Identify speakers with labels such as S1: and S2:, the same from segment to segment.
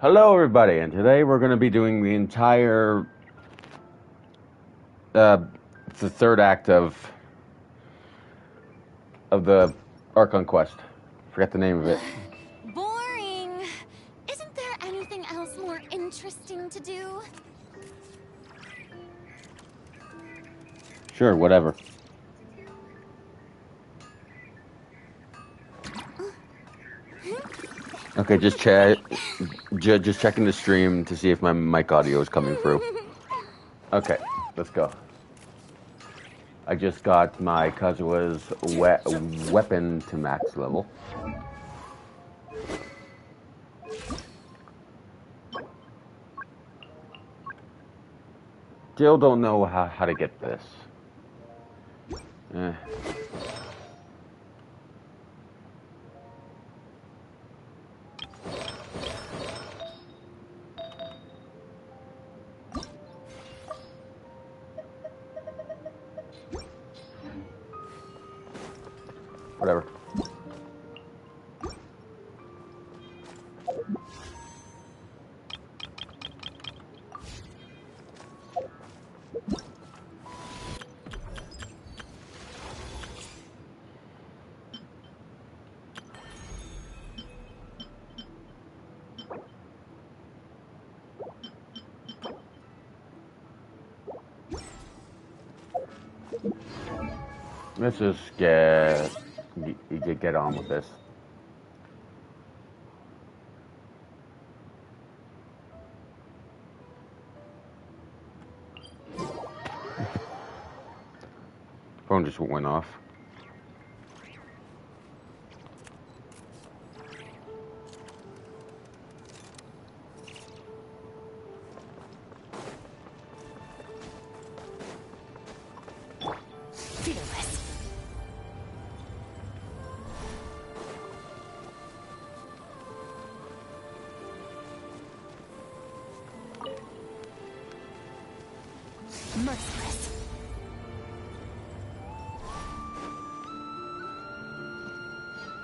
S1: Hello, everybody, and today we're going to be doing the entire, the third act of the Archon quest. Forget the name of it.
S2: Boring. Isn't there anything else more interesting to do?
S1: Sure, whatever. Okay, just checking the stream to see if my mic audio is coming through. Okay, let's go. I just got my Kazua's weapon to max level. Still don't know how to get this. Whatever. Let's just get on with this. Phone just went off.
S2: Merciless.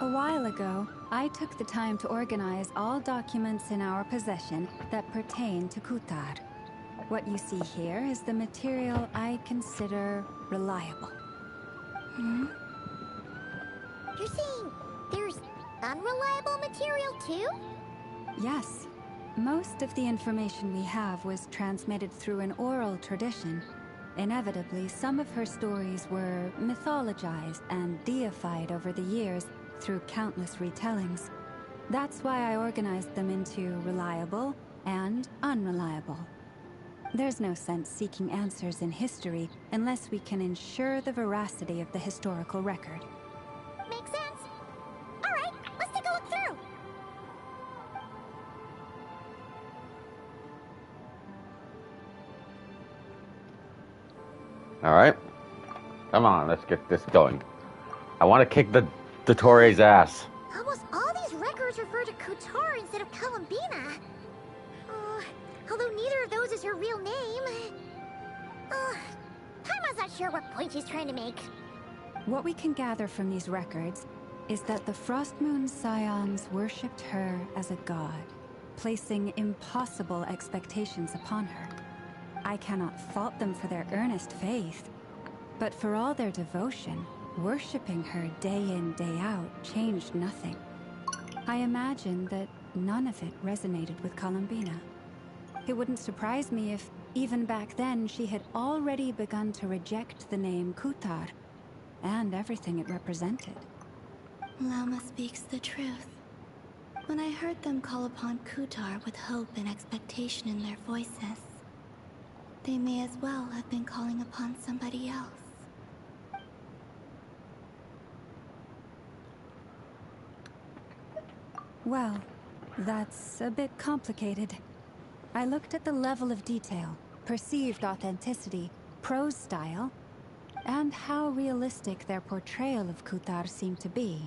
S3: A while ago, I took the time to organize all documents in our possession that pertain to Kutar. What you see here is the material I consider reliable.
S2: You're saying there's unreliable material too?
S3: Yes. Most of the information we have was transmitted through an oral tradition. Inevitably, some of her stories were mythologized and deified over the years through countless retellings. That's why I organized them into reliable and unreliable. There's no sense seeking answers in history unless we can ensure the veracity of the historical record.
S2: Makes sense. All right, let's take a look through.
S1: All right, come on, let's get this going. I want to kick the Torre's ass.
S2: Almost all these records refer to Kutar instead of Columbina. Although neither of those is her real name. Paimon's not sure what point she's trying to make.
S3: What we can gather from these records is that the Frostmoon Scions worshipped her as a god, placing impossible expectations upon her. I cannot fault them for their earnest faith, but for all their devotion, worshipping her day in, day out changed nothing. I imagine that none of it resonated with Columbina. It wouldn't surprise me if, even back then, she had already begun to reject the name Kutar and everything it represented.
S4: Lama speaks the truth. When I heard them call upon Kutar with hope and expectation in their voices, they may as well have been calling upon somebody else.
S3: Well, that's a bit complicated. I looked at the level of detail, perceived authenticity, prose style, and how realistic their portrayal of Kutar seemed to be.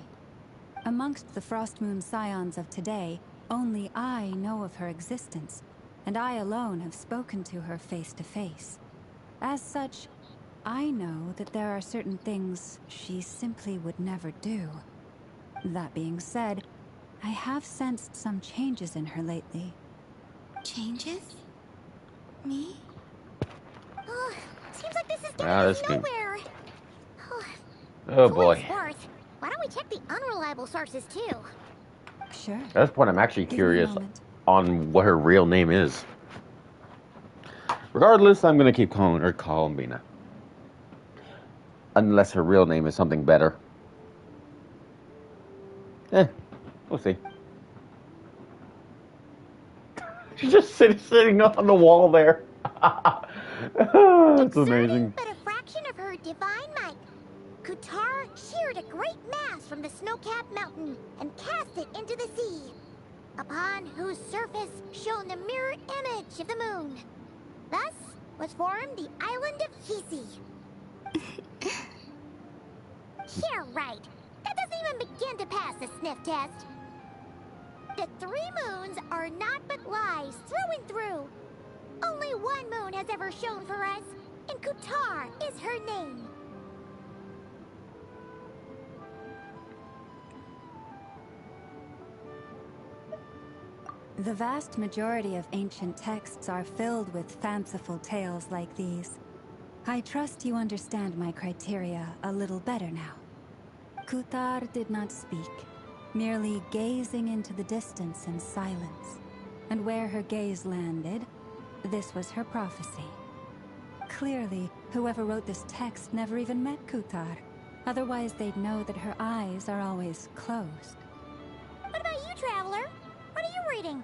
S3: Amongst the Frostmoon Scions of today, only I know of her existence, and I alone have spoken to her face to face. As such, I know that there are certain things she simply would never do. That being said, I have sensed some changes in her lately.
S4: Changes? Me?
S2: Oh, seems like this is
S1: Ah,
S2: getting
S1: this
S2: us
S1: game.
S2: nowhere.
S1: Oh
S2: For what
S1: boy.
S2: it's worth, why don't we check the unreliable sources too?
S3: Sure.
S1: At this point, I'm actually
S3: Give me a
S1: curious
S3: moment.
S1: on what her real name is. Regardless, I'm gonna keep calling her Columbina. Unless her real name is something better. We'll see. She's just sitting on the wall there. That's amazing.
S2: But a fraction of her divine might. Kutar sheared a great mass from the snow-capped mountain and cast it into the sea, upon whose surface shone the mirror image of the moon. Thus was formed the island of Hisi. Yeah, right. That doesn't even begin to pass the sniff test. The 3 moons are not but lies through and through. Only one moon has ever shone for us, and Kutar is her name.
S3: The vast majority of ancient texts are filled with fanciful tales like these. I trust you understand my criteria a little better now. Kutar did not speak, merely gazing into the distance in silence. And where her gaze landed, this was her prophecy. Clearly, whoever wrote this text never even met Kutar. Otherwise, they'd know that her eyes are always closed.
S2: What about you, Traveler? What are you reading?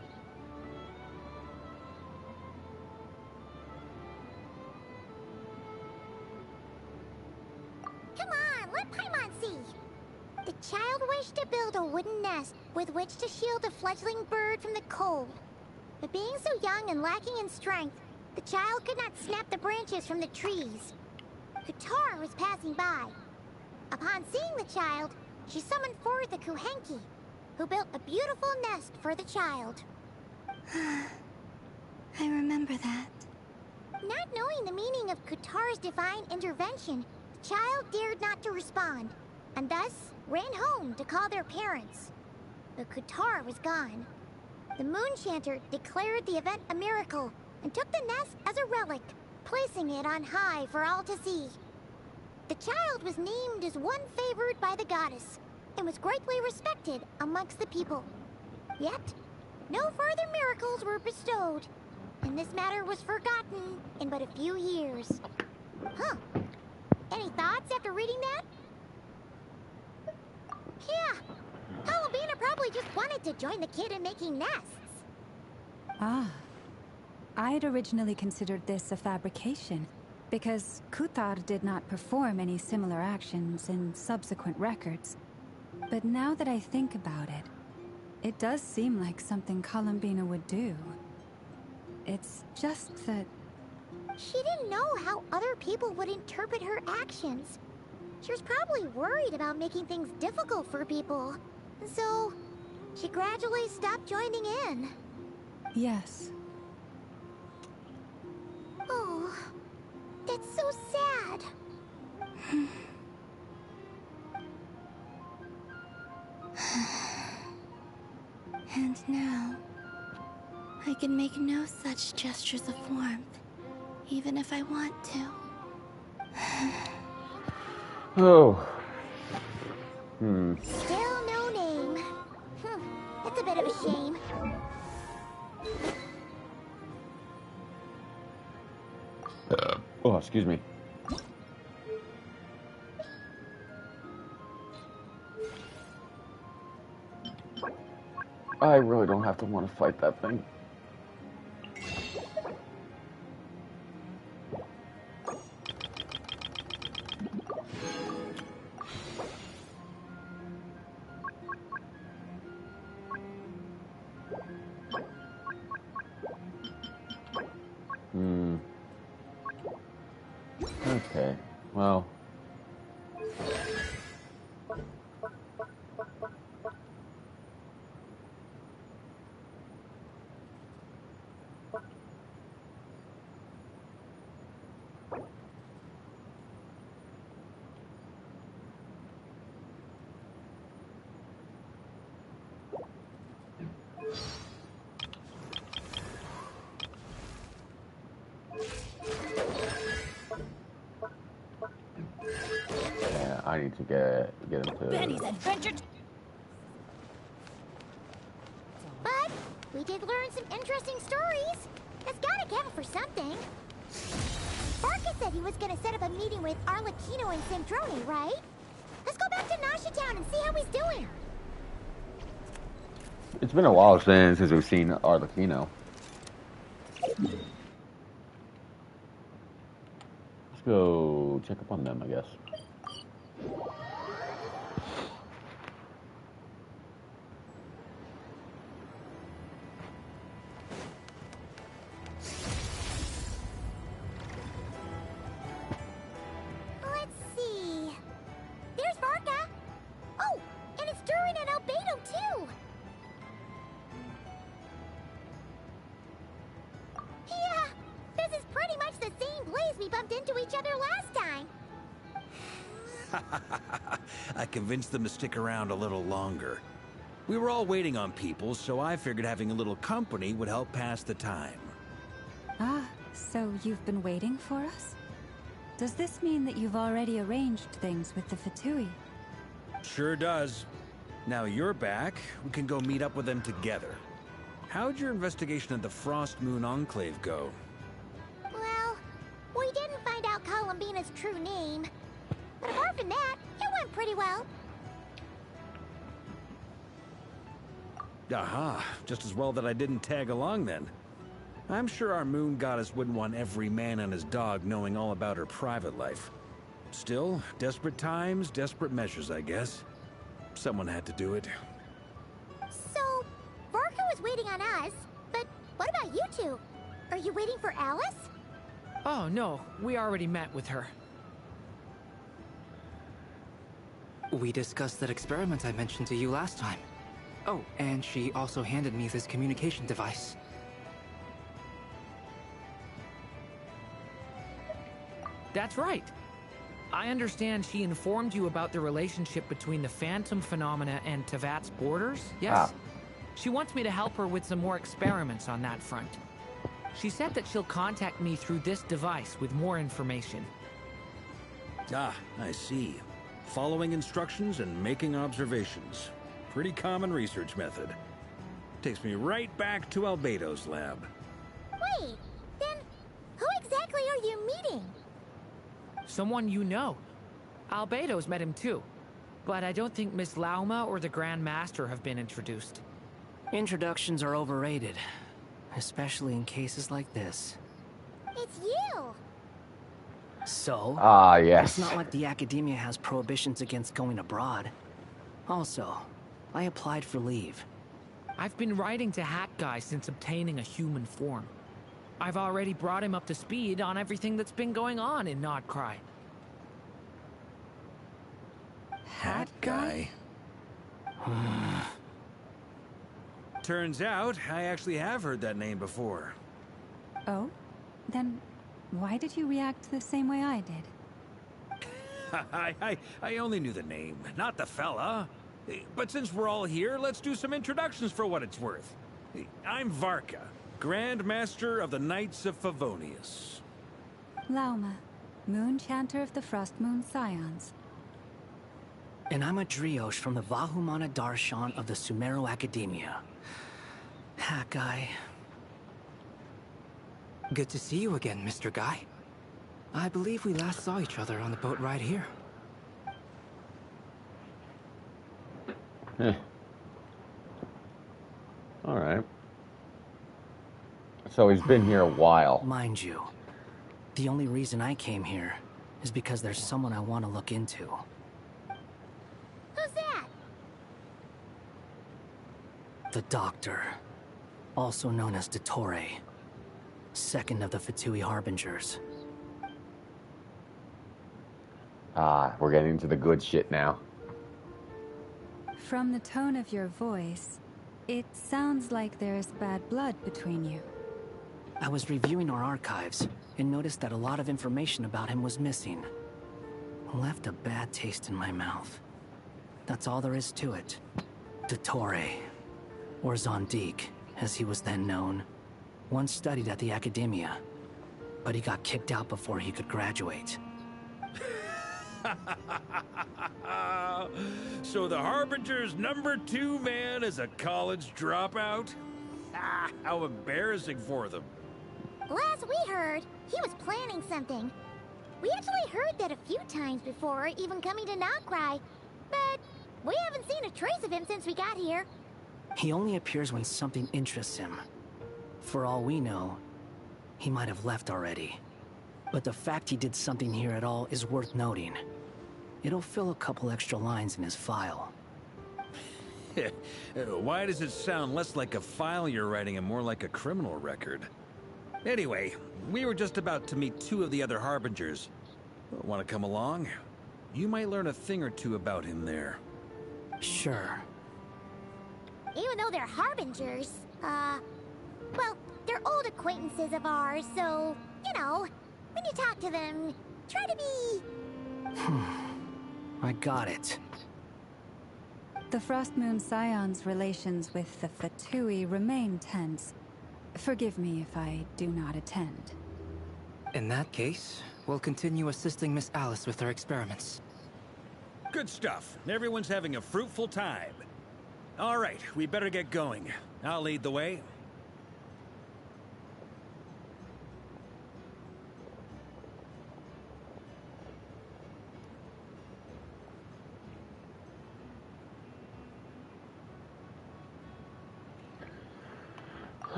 S2: Come on, let Paimon see. The child wished to build a wooden nest with which to shield a fledgling bird from the cold. But being so young and lacking in strength, the child could not snap the branches from the trees. Kutar was passing by. Upon seeing the child, she summoned forth the Kuhenki, who built a beautiful nest for the child.
S4: I remember that.
S2: Not knowing the meaning of Kutar's divine intervention, the child dared not to respond, and thus ran home to call their parents. But Kutar was gone. The Moon Chanter declared the event a miracle and took the nest as a relic, placing it on high for all to see. The child was named as one favored by the goddess, and was greatly respected amongst the people. Yet, no further miracles were bestowed, and this matter was forgotten in but a few years. Huh. Any thoughts after reading that? Yeah. Columbina probably just wanted to join the kid in making nests.
S3: Ah. I'd originally considered this a fabrication, because Kutar did not perform any similar actions in subsequent records. But now that I think about it, it does seem like something Columbina would do. It's just that...
S2: She didn't know how other people would interpret her actions. She was probably worried about making things difficult for people. So, she gradually stopped joining in.
S3: Yes.
S2: Oh, that's so sad.
S4: And now, I can make no such gestures of warmth, even if I want to.
S1: Oh,
S2: Still no name. It's a bit of a shame.
S1: Oh, excuse me. I really don't have to want to fight that thing. Okay, well. Yeah, I need to get into
S5: Benny's adventure.
S2: But we did learn some interesting stories. That's gotta count for something. Barca said he was gonna set up a meeting with Arlecchino and Sandrone, right? Let's go back to Nasha Town and see how he's doing.
S1: It's been a while since we've seen Arlecchino. Let's go check up on them, I guess.
S2: Let's see. There's Barca. Oh, and it's Durin and Albedo too. Yeah, this is pretty much the same place we bumped into each other last time.
S6: I convinced them to stick around a little longer. We were all waiting on people, so I figured having a little company would help pass the time.
S3: Ah, so you've been waiting for us? Does this mean that you've already arranged things with the Fatui?
S6: Sure does. Now you're back, we can go meet up with them together. How'd your investigation of the Frost Moon Enclave go?
S2: Well, we didn't find out Columbina's true name. But apart from that, it went pretty well.
S6: Aha, just as well that I didn't tag along then. I'm sure our moon goddess wouldn't want every man and his dog knowing all about her private life. Still, desperate times, desperate measures, I guess. Someone had to do it.
S2: So, Barca was waiting on us, but what about you two? Are you waiting for Alice?
S7: Oh, no. We already met with her.
S8: We discussed that experiment I mentioned to you last time. Oh, and she also handed me this communication device.
S7: That's right. I understand she informed you about the relationship between the Phantom phenomena and Tevat's borders, yes? She wants me to help her with some more experiments on that front. She said that she'll contact me through this device with more information.
S6: Ah, I see. Following instructions and making observations. Pretty common research method. Takes me right back to Albedo's lab.
S2: Wait, then who exactly are you meeting?
S7: Someone you know. Albedo's met him too. But I don't think Miss Lauma or the Grand Master have been introduced.
S8: Introductions are overrated, especially in cases like this.
S2: It's you!
S8: So?
S1: Ah, yes.
S8: It's not like the Academia has prohibitions against going abroad. Also, I applied for leave.
S7: I've been writing to Hat Guy since obtaining a human form. I've already brought him up to speed on everything that's been going on in Nodcry.
S6: Hat guy? Turns out, I actually have heard that name before.
S3: Oh? Then why did you react the same way I did?
S6: I only knew the name, not the fella. But since we're all here, let's do some introductions for what it's worth. I'm Varka, Grand Master of the Knights of Favonius.
S3: Lauma, Moon Chanter of the Frost Moon Scions.
S8: And I'm a Drioche from the Vahumana Darshan of the Sumeru Academia. Ha, Guy. Good to see you again, Mr. Guy. I believe we last saw each other on the boat ride here.
S1: Alright. So he's been here a while.
S8: Mind you, the only reason I came here is because there's someone I want to look into.
S2: Who's that?
S8: The Doctor, also known as Dottore, second of the Fatui Harbingers.
S1: Ah, we're getting into the good shit now.
S3: From the tone of your voice, it sounds like there's bad blood between you.
S8: I was reviewing our archives and noticed that a lot of information about him was missing. Left a bad taste in my mouth. That's all there is to it. Dottore, or Zondique, as he was then known, once studied at the Academia, but he got kicked out before he could graduate.
S6: So the Harbinger's #2 man is a college dropout? Ah, how embarrassing for them.
S2: Last we heard, he was planning something. We actually heard that a few times before, even coming to Nocrai. But we haven't seen a trace of him since we got here.
S8: He only appears when something interests him. For all we know, he might have left already. But the fact he did something here at all is worth noting. It'll fill a couple extra lines in his file.
S6: Why does it sound less like a file you're writing and more like a criminal record? Anyway, we were just about to meet 2 of the other Harbingers. Want to come along? You might learn a thing or two about him there.
S8: Sure.
S2: Even though they're Harbingers, well, they're old acquaintances of ours, so, you know, when you talk to them, try to be...
S8: I got it.
S3: The Frostmoon Scion's relations with the Fatui remain tense. Forgive me if I do not attend.
S8: In that case, we'll continue assisting Miss Alice with her experiments.
S6: Good stuff. Everyone's having a fruitful time. All right, we better get going. I'll lead the way.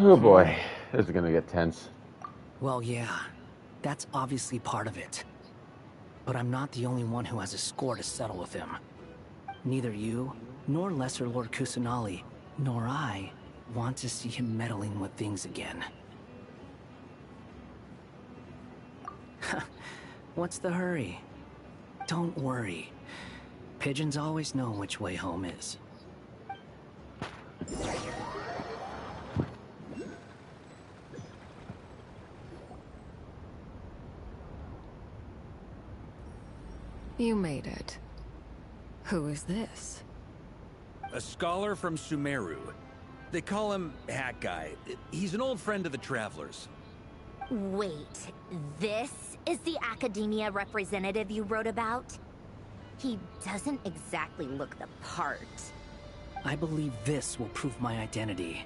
S1: Oh boy, this is gonna get tense.
S8: Well, yeah, that's obviously part of it. But I'm not the only one who has a score to settle with him. Neither you, nor Lesser Lord Kusanali, nor I want to see him meddling with things again. What's the hurry? Don't worry. Pigeons always know which way home is.
S5: You made it. Who is this?
S6: A scholar from Sumeru. They call him Hat Guy. He's an old friend of the Travelers.
S9: Wait, this is the Academia representative you wrote about? He doesn't exactly look the part.
S8: I believe this will prove my identity.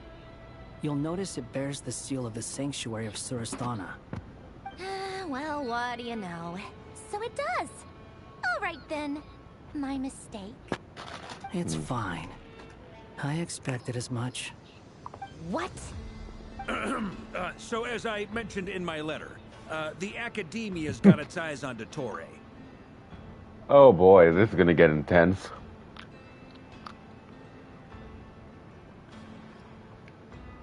S8: You'll notice it bears the seal of the Sanctuary of Surasthana.
S9: Well, what do you know? So it does. All right then. My mistake.
S8: It's fine. I expected as much.
S9: What?
S6: So as I mentioned in my letter, the Academia's got its eyes on Dottore.
S1: Oh boy, this is gonna get intense.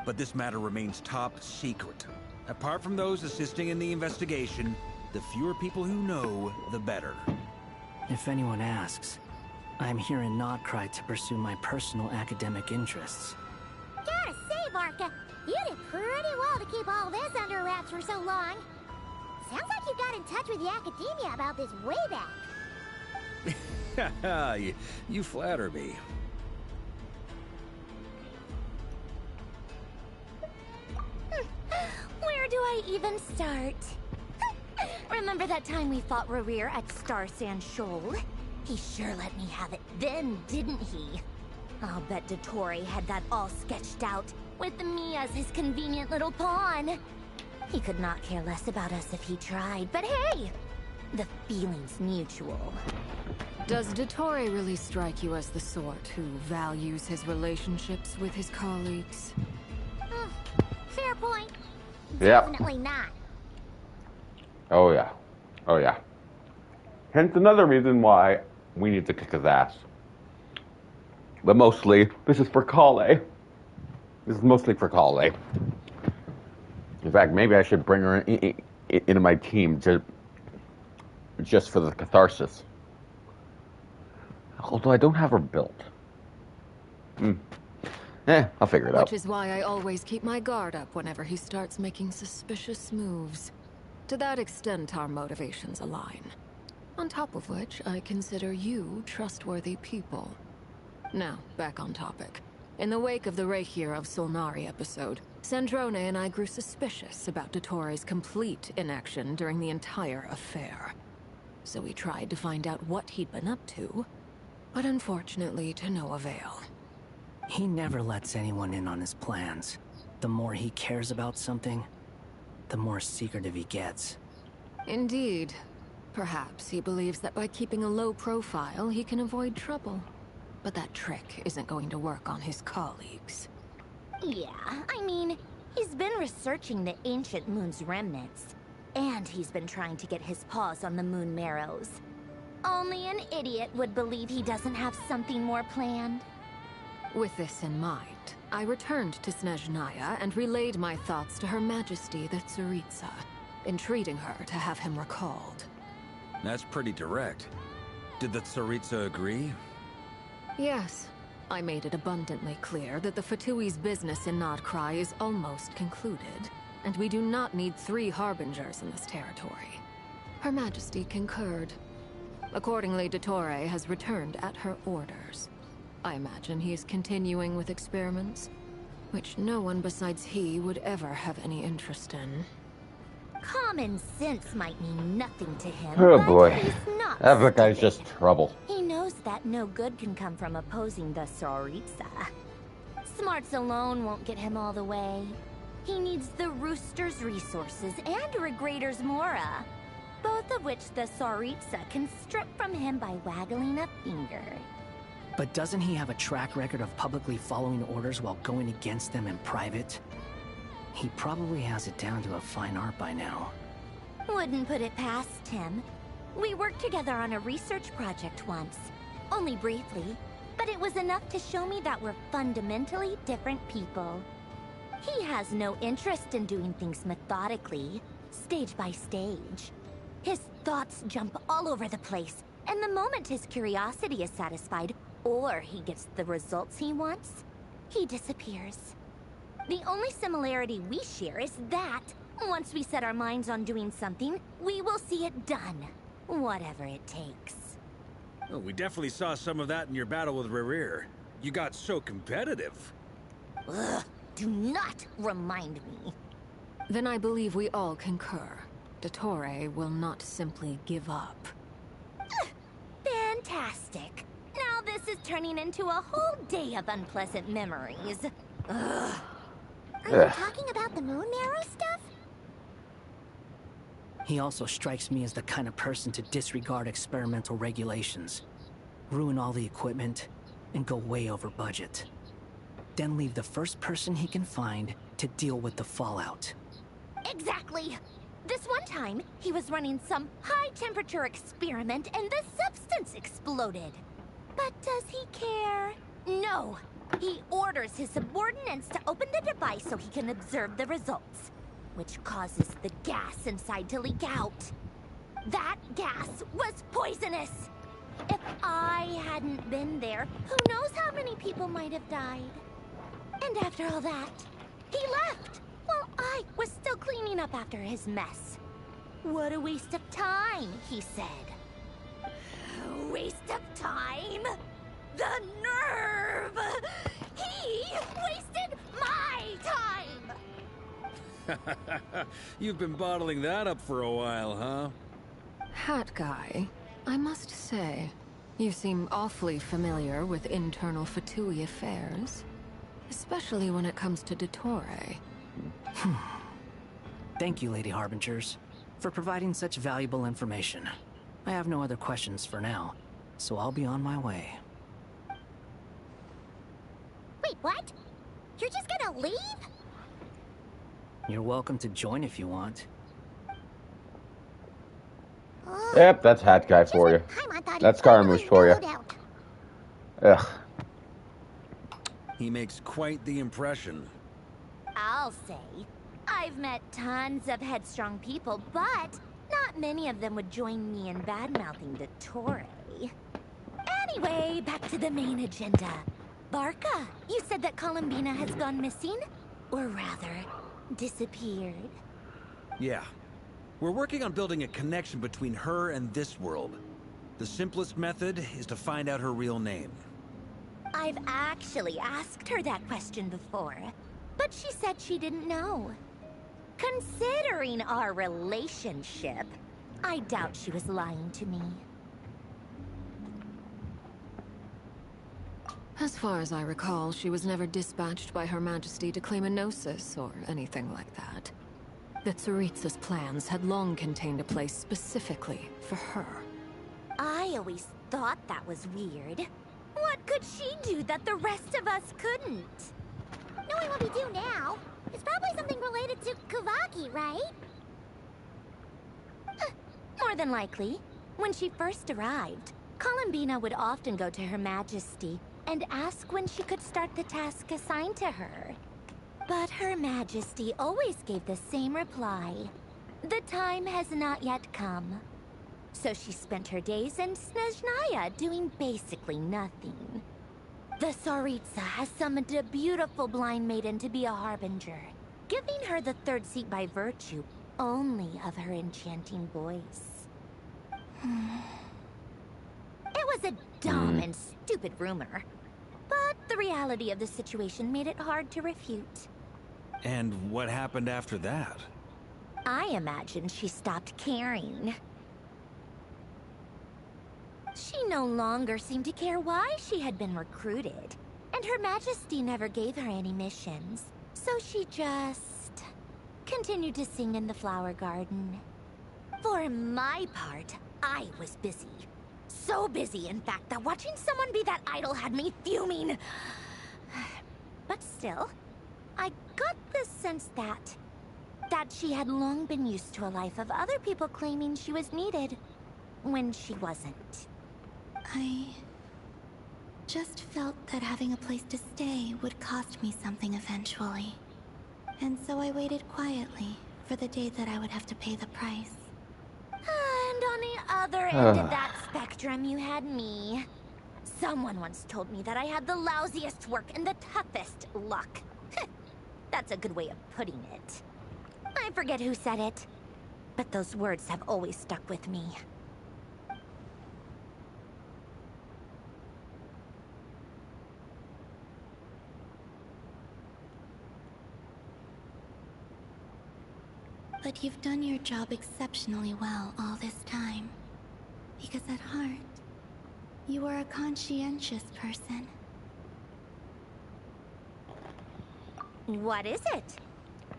S6: But this matter remains top secret. Apart from those assisting in the investigation, the fewer people who know, the better.
S8: If anyone asks, I'm here in Nocrai to pursue my personal academic interests.
S2: Gotta say, Barca, you did pretty well to keep all this under wraps for so long. Sounds like you got in touch with the Academia about this way back.
S6: You flatter me.
S9: Where do I even start? Remember that time we fought Rerir at Star Sand Shoal? He sure let me have it then, didn't he? I'll bet Dottore had that all sketched out, with me as his convenient little pawn. He could not care less about us if he tried, but hey! The feeling's mutual.
S5: Does Dottore really strike you as the sort who values his relationships with his colleagues?
S2: Fair point.
S1: Yep.
S2: Definitely not.
S1: Oh yeah. Oh yeah. Hence another reason why we need to kick his ass. But mostly, this is for collei. This is mostly for collei. In fact, maybe I should bring her into my team just for the catharsis. Although I don't have her built. I'll figure it out.
S5: Which is why I always keep my guard up whenever he starts making suspicious moves. To that extent, our motivations align. On top of which, I consider you trustworthy people. Now, back on topic. In the wake of the Reikir of Solnari episode, Sandrone and I grew suspicious about Dottore's complete inaction during the entire affair. So we tried to find out what he'd been up to, but unfortunately to no avail.
S8: He never lets anyone in on his plans. The more he cares about something, the more secretive he gets.
S5: Indeed. Perhaps he believes that by keeping a low profile, he can avoid trouble. But that trick isn't going to work on his colleagues.
S9: Yeah, I mean, he's been researching the ancient moon's remnants. And he's been trying to get his paws on the moon marrows. Only an idiot would believe he doesn't have something more planned.
S5: With this in mind, I returned to Snezhnaya and relayed my thoughts to Her Majesty the Tsaritsa, entreating her to have him recalled.
S6: That's pretty direct. Did the Tsaritsa agree?
S5: Yes. I made it abundantly clear that the Fatui's business in Nodcry is almost concluded, and we do not need 3 harbingers in this territory. Her Majesty concurred. Accordingly, Dottore has returned at her orders. I imagine he is continuing with experiments, which no one besides he would ever have any interest in.
S9: Common sense might mean nothing to him,
S1: Oh
S9: but
S1: boy.
S9: he's not
S1: That guy's
S9: stupid.
S1: just trouble.
S9: He knows that no good can come from opposing the Tsaritsa. Smarts alone won't get him all the way. He needs the Rooster's resources and Regrator's Mora, both of which the Tsaritsa can strip from him by waggling a finger.
S8: But doesn't he have a track record of publicly following orders while going against them in private? He probably has it down to a fine art by now.
S9: Wouldn't put it past him. We worked together on a research project once. Only briefly, but it was enough to show me that we're fundamentally different people. He has no interest in doing things methodically, stage by stage. His thoughts jump all over the place, and the moment his curiosity is satisfied, or he gets the results he wants, he disappears. The only similarity we share is that, once we set our minds on doing something, we will see it done, whatever it takes.
S6: Oh, we definitely saw some of that in your battle with Rerir. You got so competitive.
S9: Ugh, do not remind me.
S5: Then I believe we all concur. Dottore will not simply give up.
S9: Fantastic. Now this is turning into a whole day of unpleasant memories. Ugh.
S2: Are you talking about the moon marrow stuff?
S8: He also strikes me as the kind of person to disregard experimental regulations, ruin all the equipment, and go way over budget. Then leave the first person he can find to deal with the fallout.
S9: Exactly. This one time, he was running some high-temperature experiment and the substance exploded. But does he care? No. He orders his subordinates to open the device so he can observe the results, which causes the gas inside to leak out. That gas was poisonous. If I hadn't been there, who knows how many people might have died. And after all that, he left while I was still cleaning up after his mess. What a waste of time, he said. Waste of time? The nerve! He wasted my time!
S6: You've been bottling that up for a while, huh?
S5: Hat guy, I must say, You seem awfully familiar with internal Fatui affairs. Especially when it comes to Dottore.
S8: Thank you, Lady Harbingers, for providing such valuable information. I have no other questions for now, so I'll be on my way.
S2: Wait, what? You're just gonna leave?
S8: You're welcome to join if you want.
S1: Yep, that's Hat Guy for you. That's Scaramouche for you. Ugh.
S6: He makes quite the impression.
S9: I'll say. I've met tons of headstrong people, but not many of them would join me in bad-mouthing Dottore. Anyway, back to the main agenda. Barca, you said that Columbina has gone missing? Or rather, disappeared.
S6: Yeah. We're working on building a connection between her and this world. The simplest method is to find out her real name.
S9: I've actually asked her that question before, but she said she didn't know. Considering our relationship, I doubt she was lying to me.
S5: As far as I recall, she was never dispatched by Her Majesty to claim a gnosis or anything like that. The Tsaritsa's plans had long contained a place specifically for her.
S9: I always thought that was weird. What could she do that the rest of us couldn't?
S2: Knowing what we do now, it's probably something related to Kavaki, right?
S9: More than likely. When she first arrived, Columbina would often go to Her Majesty and ask when she could start the task assigned to her. But Her Majesty always gave the same reply. The time has not yet come. So she spent her days in Snezhnaya doing basically nothing. The Tsaritsa has summoned a beautiful blind maiden to be a harbinger, giving her the third seat by virtue only of her enchanting voice. It was a dumb and stupid rumor, but the reality of the situation made it hard to refute.
S6: And what happened after that?
S9: I imagine she stopped caring. She no longer seemed to care why she had been recruited, and Her Majesty never gave her any missions, so she just continued to sing in the flower garden. For my part, I was busy. So busy, in fact, that watching someone be that idol had me fuming. But still, I got the sense that she had long been used to a life of other people claiming she was needed when she wasn't.
S4: I just felt that having a place to stay would cost me something eventually. And so I waited quietly for the day that I would have to pay the price.
S9: And on the other end of that spectrum, you had me. Someone once told me that I had the lousiest work and the toughest luck. That's a good way of putting it. I forget who said it, but those words have always stuck with me.
S4: But you've done your job exceptionally well all this time. Because at heart, you are a conscientious person.
S9: What is it?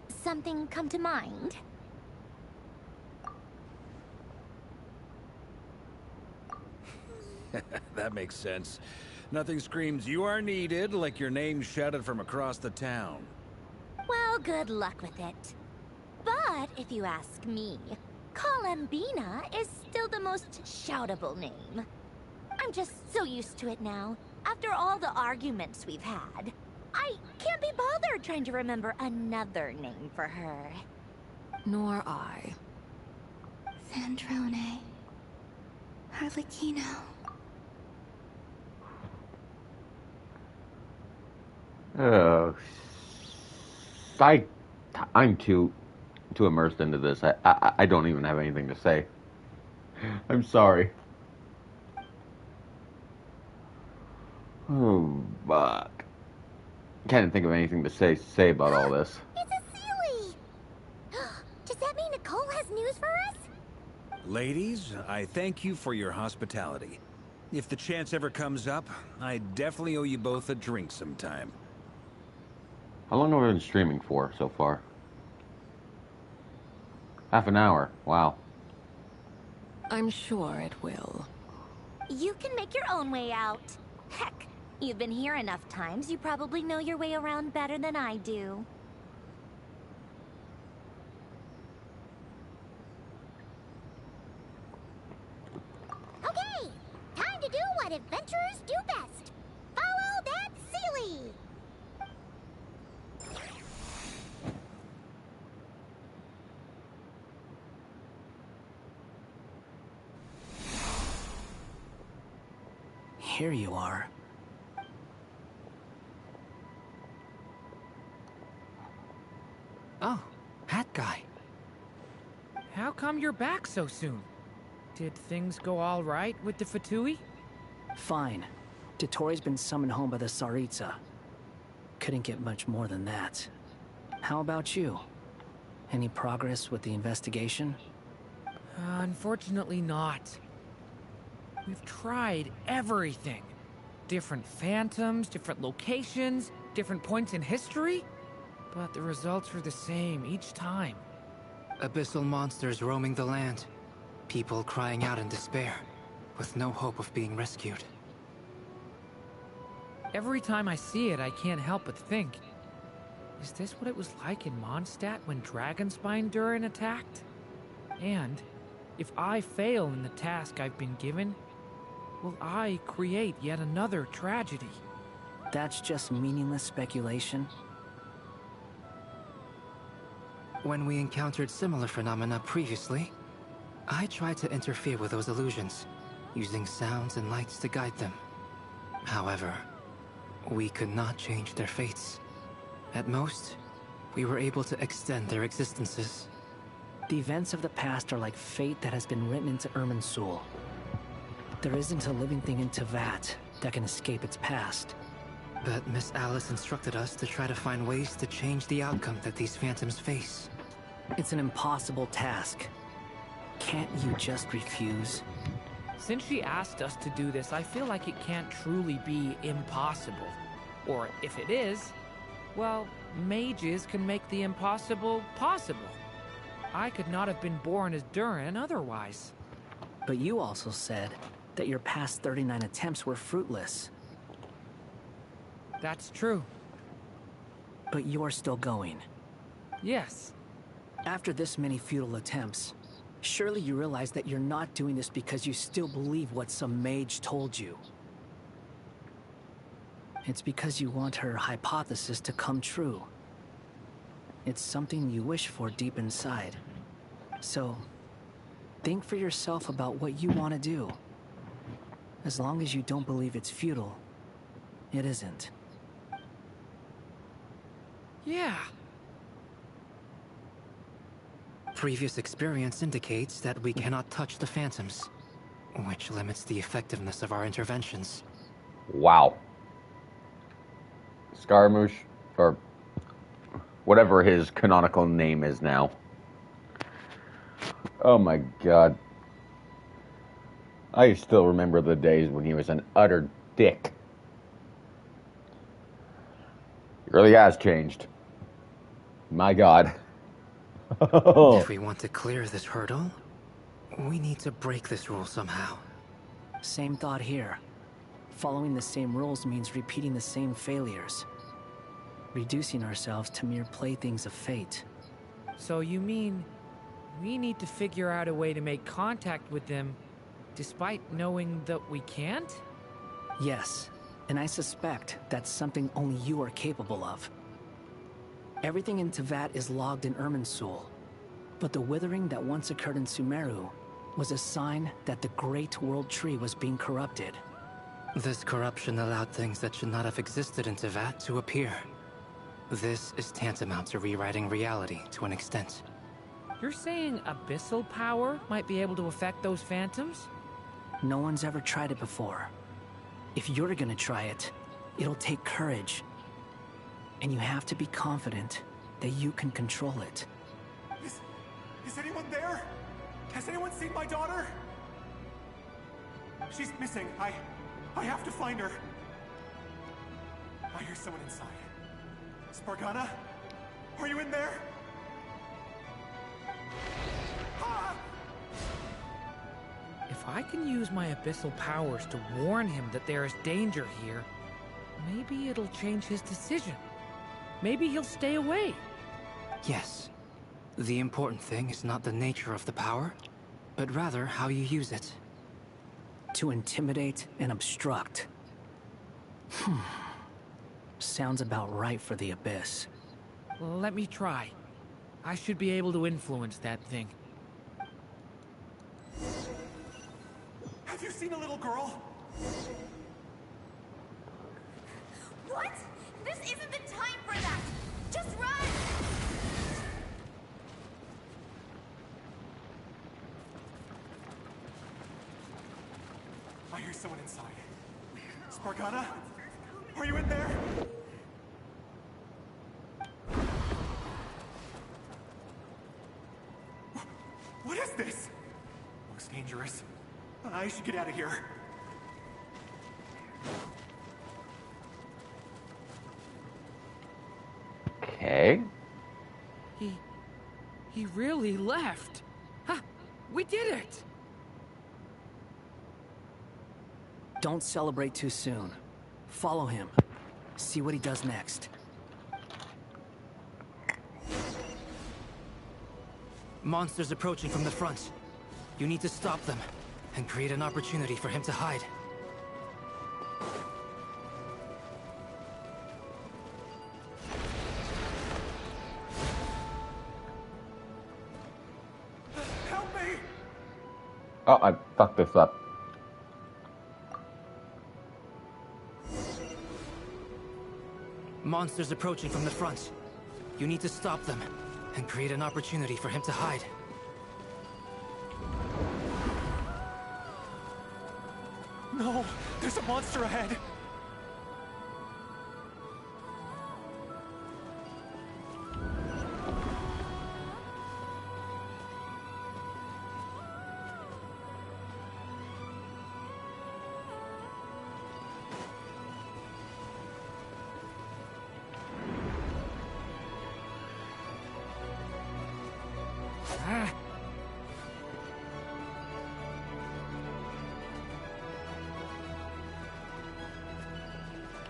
S9: Something come to mind?
S6: That makes sense. Nothing screams you are needed like your name shouted from across the town.
S9: Well, good luck with it. But if you ask me, Columbina is still the most shoutable name. I'm just so used to it now, after all the arguments we've had. I can't be bothered trying to remember another name for her.
S5: Nor I.
S4: Sandrone. Harlequino.
S1: Oh, I'm too immersed into this. I don't even have anything to say. I'm sorry. Oh, fuck. Can't think of anything to say about all this.
S2: It's a Sealy! Does that mean Nicole has news for us?
S6: Ladies, I thank you for your hospitality. If the chance ever comes up, I definitely owe you both a drink sometime.
S1: How long have we been streaming for so far? Half an hour. Wow.
S5: I'm sure it will.
S9: You can make your own way out. Heck, you've been here enough times, you probably know your way around better than I do.
S2: Okay, time to do what adventurers do best. Follow that Sealy!
S8: Here you are.
S7: Oh, hat guy. How come you're back so soon? Did things go all right with the Fatui?
S8: Fine. Dotori's been summoned home by the Tsaritsa. Couldn't get much more than that. How about you? Any progress with the investigation?
S7: Unfortunately not. We've tried everything. Different phantoms, different locations, different points in history. But the results were the same each time.
S10: Abyssal monsters roaming the land. People crying out in despair, with no hope of being rescued.
S7: Every time I see it, I can't help but think, is this what it was like in Mondstadt when Dragonspine Durin attacked? And if I fail in the task I've been given, will I create yet another tragedy?
S8: That's just meaningless speculation.
S10: When we encountered similar phenomena previously, I tried to interfere with those illusions, using sounds and lights to guide them. However, we could not change their fates. At most, we were able to extend their existences.
S8: The events of the past are like fate that has been written into Irminsul. There isn't a living thing in Teyvat that can escape its past.
S10: But Miss Alice instructed us to try to find ways to change the outcome that these phantoms face.
S8: It's an impossible task. Can't you just refuse?
S7: Since she asked us to do this, I feel like it can't truly be impossible. Or if it is, well, mages can make the impossible possible. I could not have been born as Durin otherwise.
S8: But you also said that your past 39 attempts were fruitless.
S7: That's true.
S8: But you're still going.
S7: Yes.
S8: After this many futile attempts, surely you realize that you're not doing this because you still believe what some mage told you. It's because you want her hypothesis to come true. It's something you wish for deep inside. So, think for yourself about what you want to do. As long as you don't believe it's futile, it isn't.
S7: Yeah.
S10: Previous experience indicates that we cannot touch the phantoms, which limits the effectiveness of our interventions.
S1: Wow. Scaramouche, or whatever his canonical name is now. Oh my god. I still remember the days when he was an utter dick. He really has changed. My god.
S10: If we want to clear this hurdle, we need to break this rule somehow.
S8: Same thought here. Following the same rules means repeating the same failures. Reducing ourselves to mere playthings of fate.
S7: So you mean we need to figure out a way to make contact with them despite knowing that we can't?
S8: Yes, and I suspect that's something only you are capable of. Everything in Teyvat is logged in Irminsul, but the withering that once occurred in Sumeru was a sign that the Great World Tree was being corrupted.
S10: This corruption allowed things that should not have existed in Teyvat to appear. This is tantamount to rewriting reality to an extent.
S7: You're saying abyssal power might be able to affect those phantoms?
S8: No one's ever tried it before. If you're gonna try it, it'll take courage. And you have to be confident that you can control it.
S11: Is anyone there? Has anyone seen my daughter? She's missing. I have to find her. I hear someone inside. Spargana? Are you in there? Ah!
S7: If I can use my abyssal powers to warn him that there is danger here, maybe it'll change his decision. Maybe he'll stay away.
S10: Yes. The important thing is not the nature of the power, but rather how you use it.
S8: To intimidate and obstruct. Sounds about right for the Abyss.
S7: Let me try. I should be able to influence that thing.
S11: Have you seen a little girl?
S9: What? This isn't the time for that! Just run!
S11: I hear someone inside. Spargana? Are you in there? What is this? Looks dangerous. I should get out of here.
S1: Okay.
S7: He really left. Ha! We did it!
S8: Don't celebrate too soon. Follow him. See what he does next.
S10: Monsters approaching from the front. You need to stop them and create an opportunity for him to hide.
S11: Help me!
S1: Oh, I fucked this up.
S10: Monsters approaching from the front. You need to stop them and create an opportunity for him to hide.
S11: No! There's a monster ahead!
S7: Ah!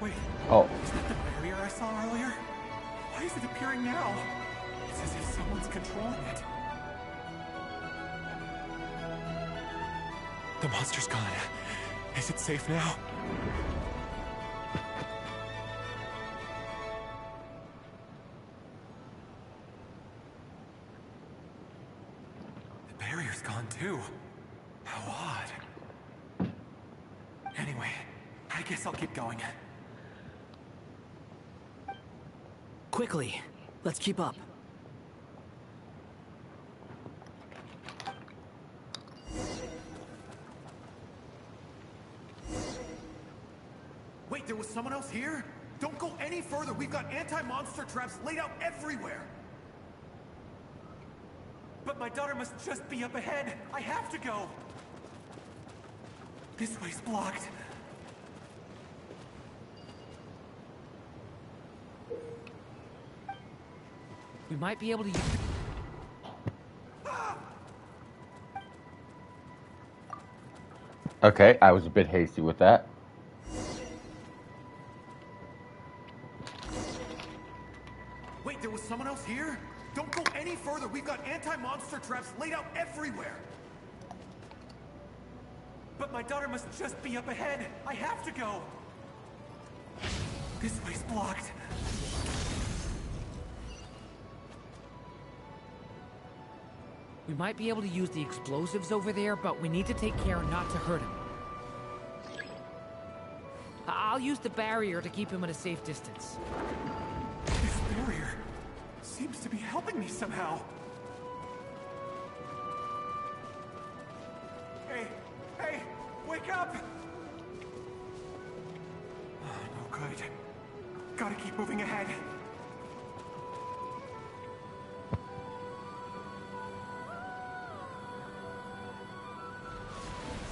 S11: Wait,
S1: Oh,
S11: is that the barrier I saw earlier? Why is it appearing now? It's as if someone's controlling it. The monster's gone. Is it safe now? The barrier's gone too. How odd. Anyway, I guess I'll keep going.
S8: Quickly, let's keep up.
S11: Wait, there was someone else here? Don't go any further. We've got anti-monster traps laid out everywhere. But my daughter must just be up ahead. I have to go. This way's blocked.
S7: We might be able to use...
S1: okay. I was a bit hasty with that.
S11: Wait, there was someone else here? Don't go any further. We've got anti-monster traps laid out everywhere. But my daughter must just be up ahead. I have to go. This way's blocked.
S7: We might be able to use the explosives over there, but we need to take care not to hurt him. I'll use the barrier to keep him at a safe distance.
S11: This barrier seems to be helping me somehow. Hey, wake up! Oh, no good. Gotta keep moving ahead.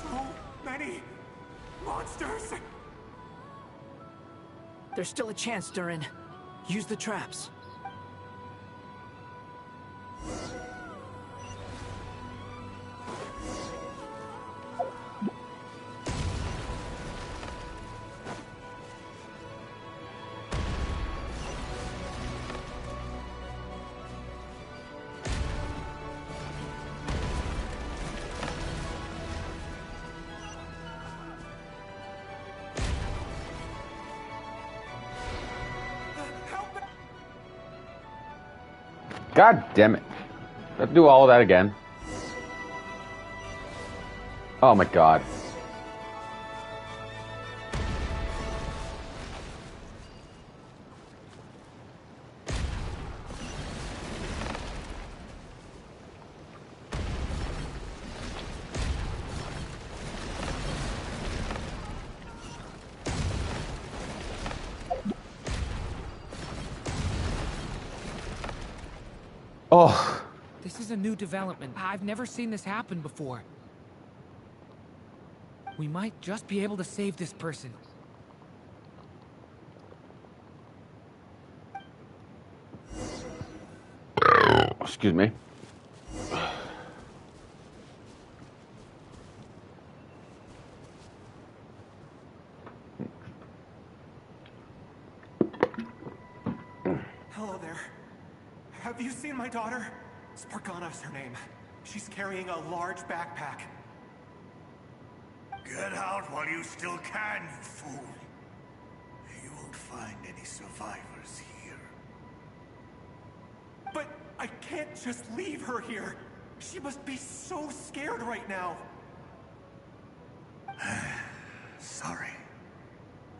S11: So many
S8: There's still a chance, Durin. Use the traps.
S1: God damn it. I have to do all of that again. Oh my god. Oh.
S7: This is a new development. I've never seen this happen before. We might just be able to save this person.
S1: Excuse me.
S11: Hello there. Have you seen my daughter? Spargana's her name. She's carrying a large backpack.
S12: Get out while you still can, you fool. You won't find any survivors here.
S11: But I can't just leave her here. She must be so scared right now.
S12: Sorry.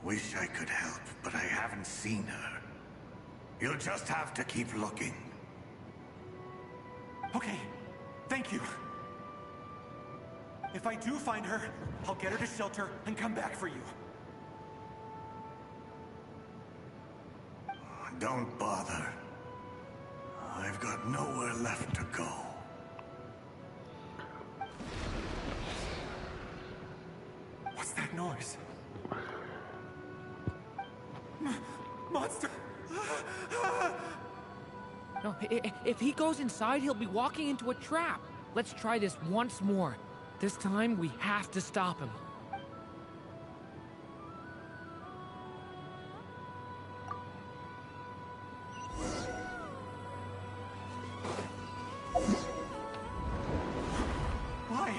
S12: Wish I could help, but I haven't seen her. You'll just have to keep looking.
S11: Okay, thank you. If I do find her, I'll get her to shelter and come back for you.
S12: Don't bother. I've got nowhere left to go.
S11: What's that noise? Monster!
S7: No, if he goes inside, he'll be walking into a trap. Let's try this once more. This time, we have to stop him.
S11: Why?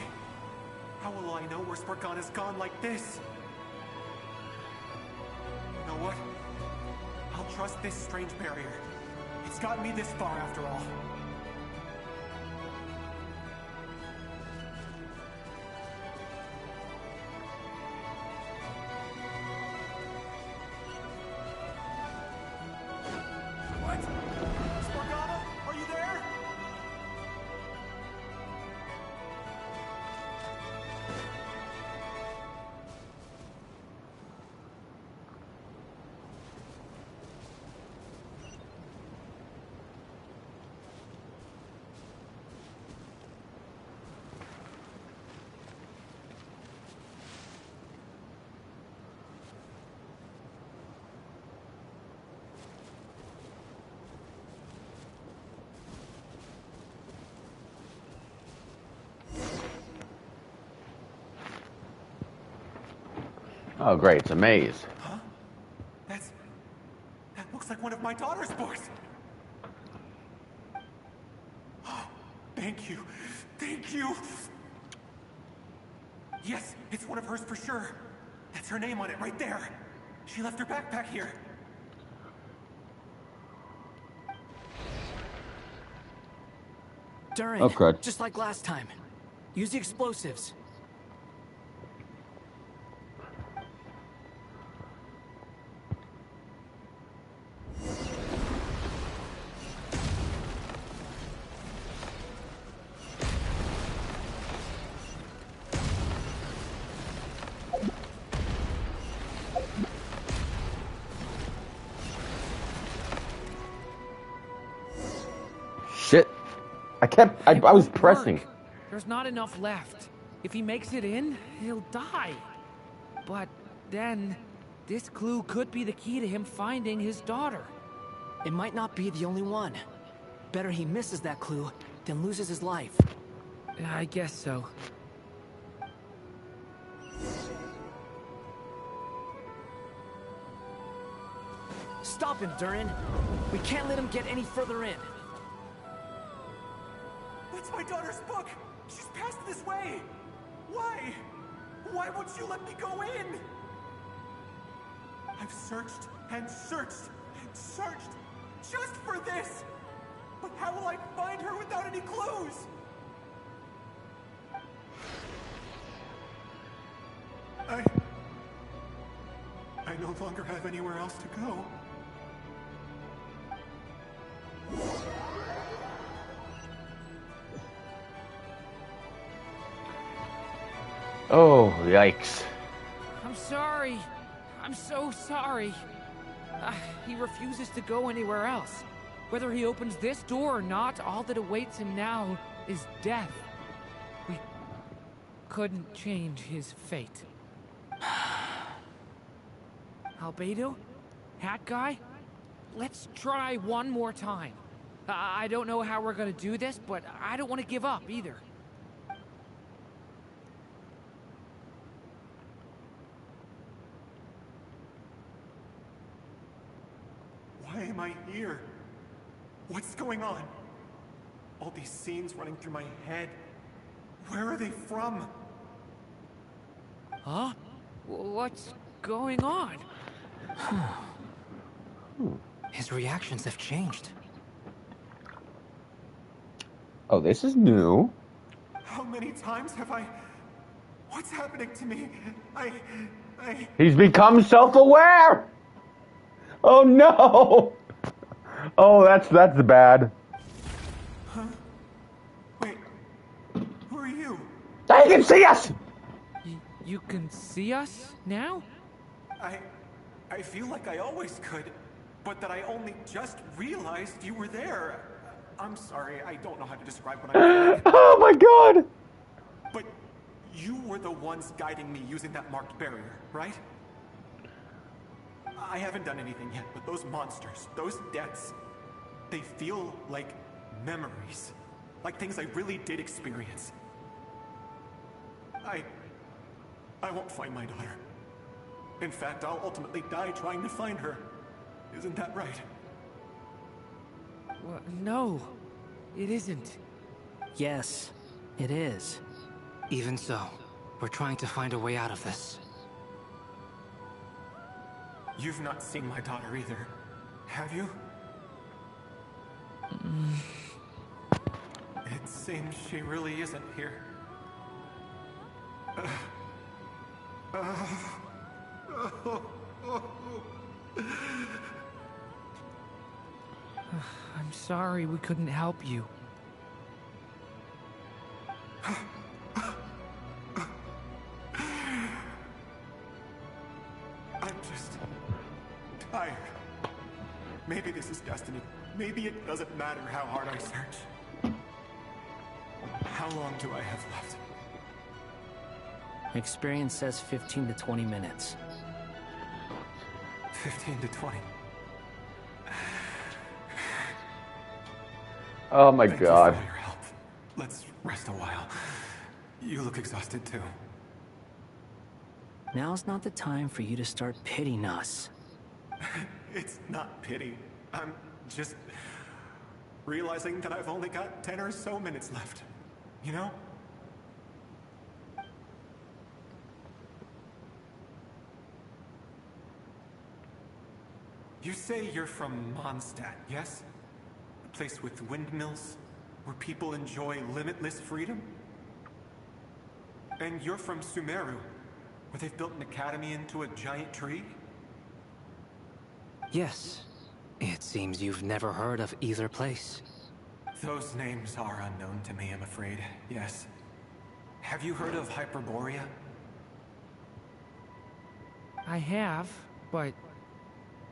S11: How will I know where Spargana's gone like this? You know what? I'll trust this strange barrier. It's gotten me this far after all. What? Spargana? Are you there?
S1: Oh great, it's a maze.
S11: Huh? That looks like one of my daughter's books. Oh, thank you. Thank you. Yes, it's one of hers for sure. That's her name on it right there. She left her backpack here.
S8: Durin,
S1: Oh, crud.
S8: just like last time. Use the explosives.
S1: Shit. I was
S7: won't
S1: pressing.
S7: work. There's not enough left. If he makes it in, he'll die. But then, This clue could be the key to him finding his daughter.
S8: It might not be the only one. Better he misses that clue than loses his life.
S7: I guess so.
S8: Stop him, Durin. We can't let him get any further in.
S11: That's my daughter's book! She's passed this way! Why? Why won't you let me go in? I've searched and searched and searched just for this! But how will I find her without any clues? I no longer have anywhere else to go.
S1: Oh, yikes.
S7: I'm sorry. I'm so sorry. He refuses to go anywhere else. Whether he opens this door or not, all that awaits him now is death. We couldn't change his fate. Albedo? Hat guy? Let's try one more time. I don't know how we're gonna do this, but I don't want to give up either.
S11: Why am I here? What's going on? All these scenes running through my head. Where are they from?
S7: Huh? What's going on?
S10: His reactions have changed.
S1: Oh, this is new.
S11: How many times have I... What's happening to me?
S1: He's become self-aware! Oh no! Oh, that's bad.
S11: Huh? Wait. Who are you?
S1: They can see us!
S7: You can see us now?
S11: I feel like I always could, but that I only just realized you were there. I'm sorry, I don't know how to describe what I'm feeling.
S1: Oh my god!
S11: But you were the ones guiding me using that marked barrier, right? I haven't done anything yet, but those monsters, those deaths, they feel like memories. Like things I really did experience. I won't find my daughter. In fact, I'll ultimately die trying to find her. Isn't that right?
S7: Well, no, it isn't.
S8: Yes, it is.
S10: Even so, we're trying to find a way out of this.
S11: You've not seen my daughter either, have you? It seems she really isn't here.
S7: I'm sorry we couldn't help you.
S11: I'm just tired. Maybe this is destiny. Maybe it doesn't matter how hard I search. How long do I have left?
S8: Experience says 15 to 20 minutes.
S11: 15 to 20.
S1: Oh my
S11: Thank
S1: god.
S11: you for your help. Let's rest a while. You look exhausted too.
S8: Now's not the time for you to start pitying us.
S11: It's not pity. I'm just realizing that I've only got 10 or so minutes left. You know? You say you're from Mondstadt, yes? A place with windmills, where people enjoy limitless freedom? And you're from Sumeru, where they've built an academy into a giant tree?
S10: Yes. It seems you've never heard of either place.
S11: Those names are unknown to me, I'm afraid, yes. Have you heard of Hyperborea?
S7: I have, but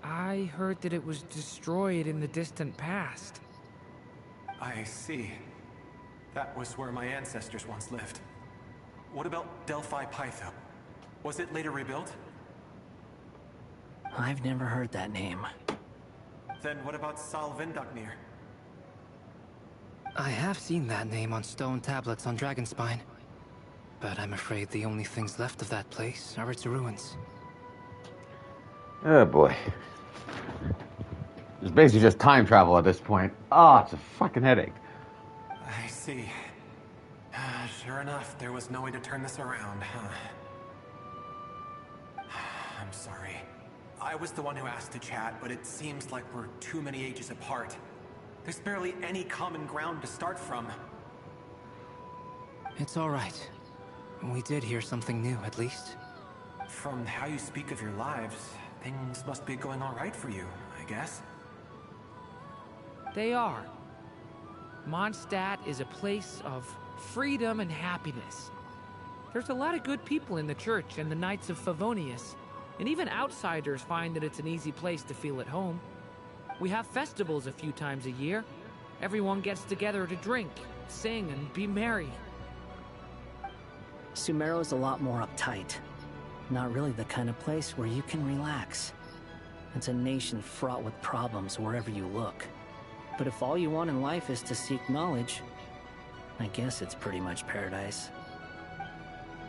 S7: I heard that it was destroyed in the distant past.
S11: I see. That was where my ancestors once lived. What about Delphi Pytho? Was it later rebuilt?
S8: I've never heard that name.
S11: Then what about Salvindaknir?
S10: I have seen that name on stone tablets on Dragonspine. But I'm afraid the only things left of that place are its ruins.
S1: Oh boy. It's basically just time travel at this point. Oh, it's a fucking headache.
S11: I see. Sure enough, there was no way to turn this around, huh? I'm sorry. I was the one who asked to chat, but it seems like we're too many ages apart. There's barely any common ground to start from.
S10: It's all right. We did hear something new, at least.
S11: From how you speak of your lives, things must be going all right for you, I guess.
S7: They are. Mondstadt is a place of freedom and happiness. There's a lot of good people in the church and the Knights of Favonius, and even outsiders find that it's an easy place to feel at home. We have festivals a few times a year. Everyone gets together to drink, sing, and be merry.
S8: Sumero's a lot more uptight. Not really the kind of place where you can relax. It's a nation fraught with problems wherever you look. But if all you want in life is to seek knowledge, I guess it's pretty much paradise.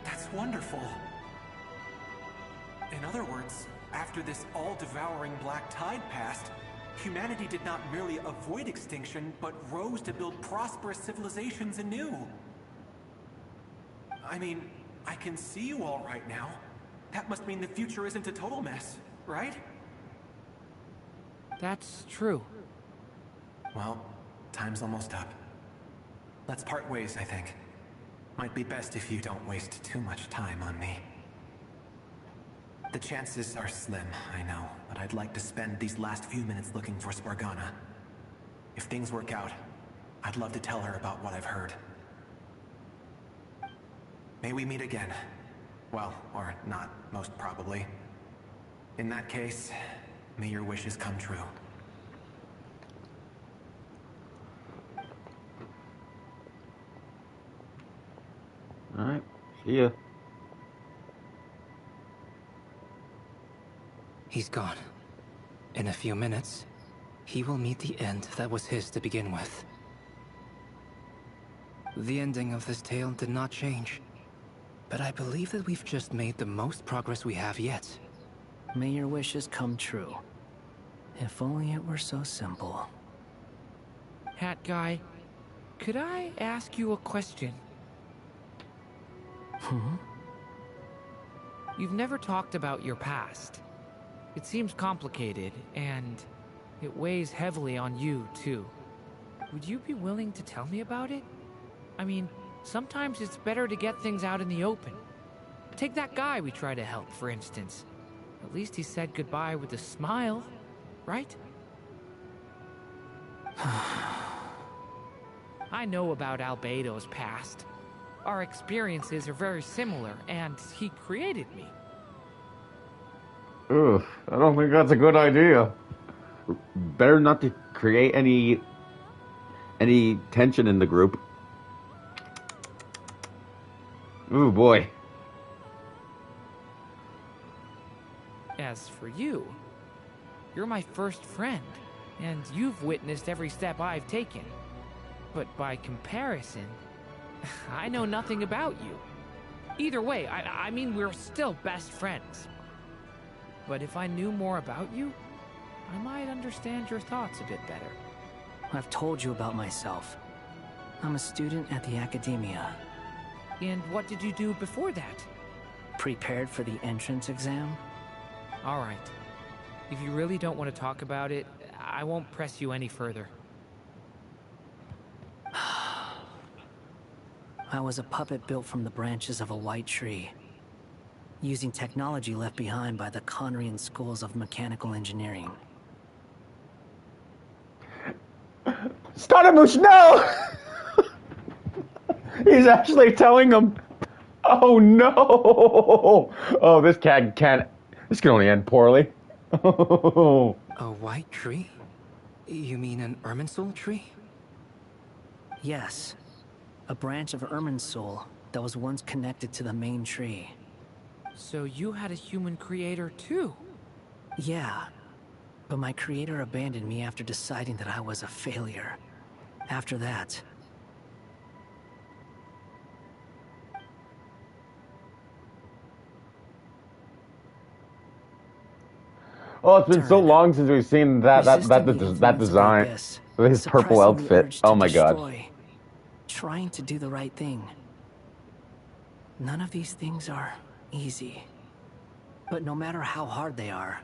S11: That's wonderful. In other words, after this all-devouring black tide passed, humanity did not merely avoid extinction, but rose to build prosperous civilizations anew. I mean, I can see you all right now. That must mean the future isn't a total mess, right?
S7: That's true.
S11: Well, time's almost up. Let's part ways, I think. Might be best if you don't waste too much time on me. The chances are slim, I know, but I'd like to spend these last few minutes looking for Spargana. If things work out, I'd love to tell her about what I've heard. May we meet again. Well, or not, most probably. In that case, may your wishes come true.
S1: Alright, see ya.
S10: He's gone. In a few minutes, he will meet the end that was his to begin with. The ending of this tale did not change, but I believe that we've just made the most progress we have yet.
S8: May your wishes come true. If only it were so simple.
S7: Hat guy, could I ask you a question? You've never talked about your past. It seems complicated, and it weighs heavily on you, too. Would you be willing to tell me about it? I mean, sometimes it's better to get things out in the open. Take that guy we try to help, for instance. At least he said goodbye with a smile, right? I know about Albedo's past. Our experiences are very similar, and he created me.
S1: Ugh, I don't think that's a good idea. Better not to create any tension in the group. Ooh, boy.
S7: As for you, you're my first friend, and you've witnessed every step I've taken. But by comparison, I know nothing about you. Either way, I mean, we're still best friends. But if I knew more about you, I might understand your thoughts a bit better.
S8: I've told you about myself. I'm a student at the Academia.
S7: And what did you do before that?
S8: Prepared for the entrance exam?
S7: All right. If you really don't want to talk about it, I won't press you any further.
S8: I was a puppet built from the branches of a white tree, using technology left behind by the Conrian schools of mechanical engineering.
S1: Stardumush, no! He's actually telling him. Oh no! Oh, this can't. This can only end poorly. Oh.
S10: A white tree? You mean an Irminsul tree?
S8: Yes. A branch of Irminsul that was once connected to the main tree.
S7: So you had a human creator too?
S8: Yeah, but my creator abandoned me after deciding that I was a failure. After that...
S1: Oh, it's been so long since we've seen that design. His purple outfit. Oh my god.
S8: Trying to do the right thing. None of these things are easy. But no matter how hard they are,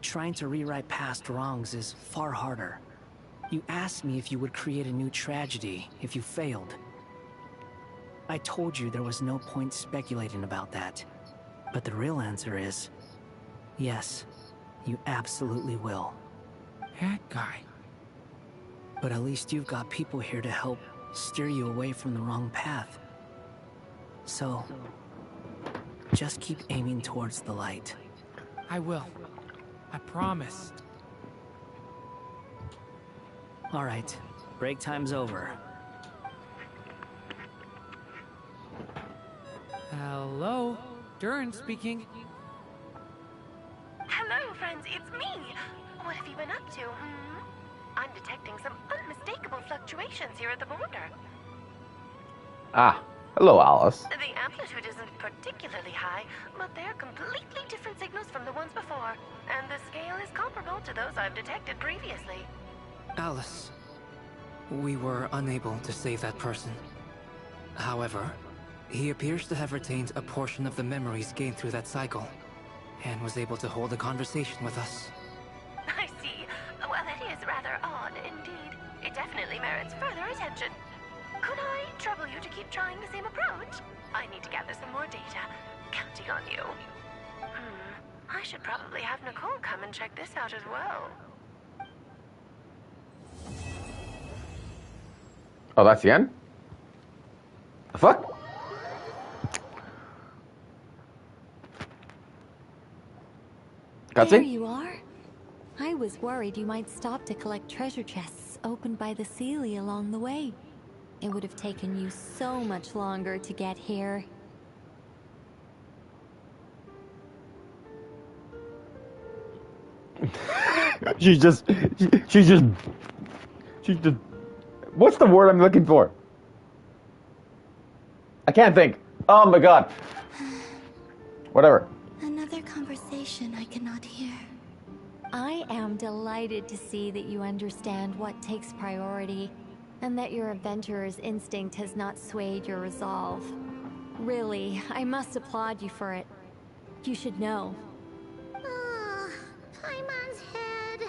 S8: trying to rewrite past wrongs is far harder. You asked me if you would create a new tragedy if you failed. I told you there was no point speculating about that. But the real answer is, yes, you absolutely will.
S7: That guy.
S8: But at least you've got people here to help steer you away from the wrong path. So, just keep aiming towards the light.
S7: I will. I promise.
S8: All right, break time's over.
S7: Hello? Durin speaking.
S13: Hello, friends, it's me. What have you been up to, I'm detecting some unmistakable fluctuations here at the border.
S1: Ah, hello, Alice.
S13: The amplitude isn't particularly high, but they're completely different signals from the ones before, and the scale is comparable to those I've detected previously.
S10: Alice, we were unable to save that person. However, he appears to have retained a portion of the memories gained through that cycle, and was able to hold a conversation with us.
S13: I see. Well, that is rather odd indeed. It definitely merits further attention. Could I trouble you to keep trying the same approach? I need to gather some more data. Counting on you. I should probably have Nicole come and check this out as well.
S1: Oh, that's the end? The fuck?
S14: There you are. I was worried you might stop to collect treasure chests opened by the Seelie along the way. It would have taken you so much longer to get here.
S1: She's just, what's the word I'm looking for? I can't think. Oh my god. Whatever.
S4: Another conversation I cannot hear.
S14: I am delighted to see that you understand what takes priority, and that your adventurer's instinct has not swayed your resolve. Really, I must applaud you for it. You should know.
S2: Paimon's head.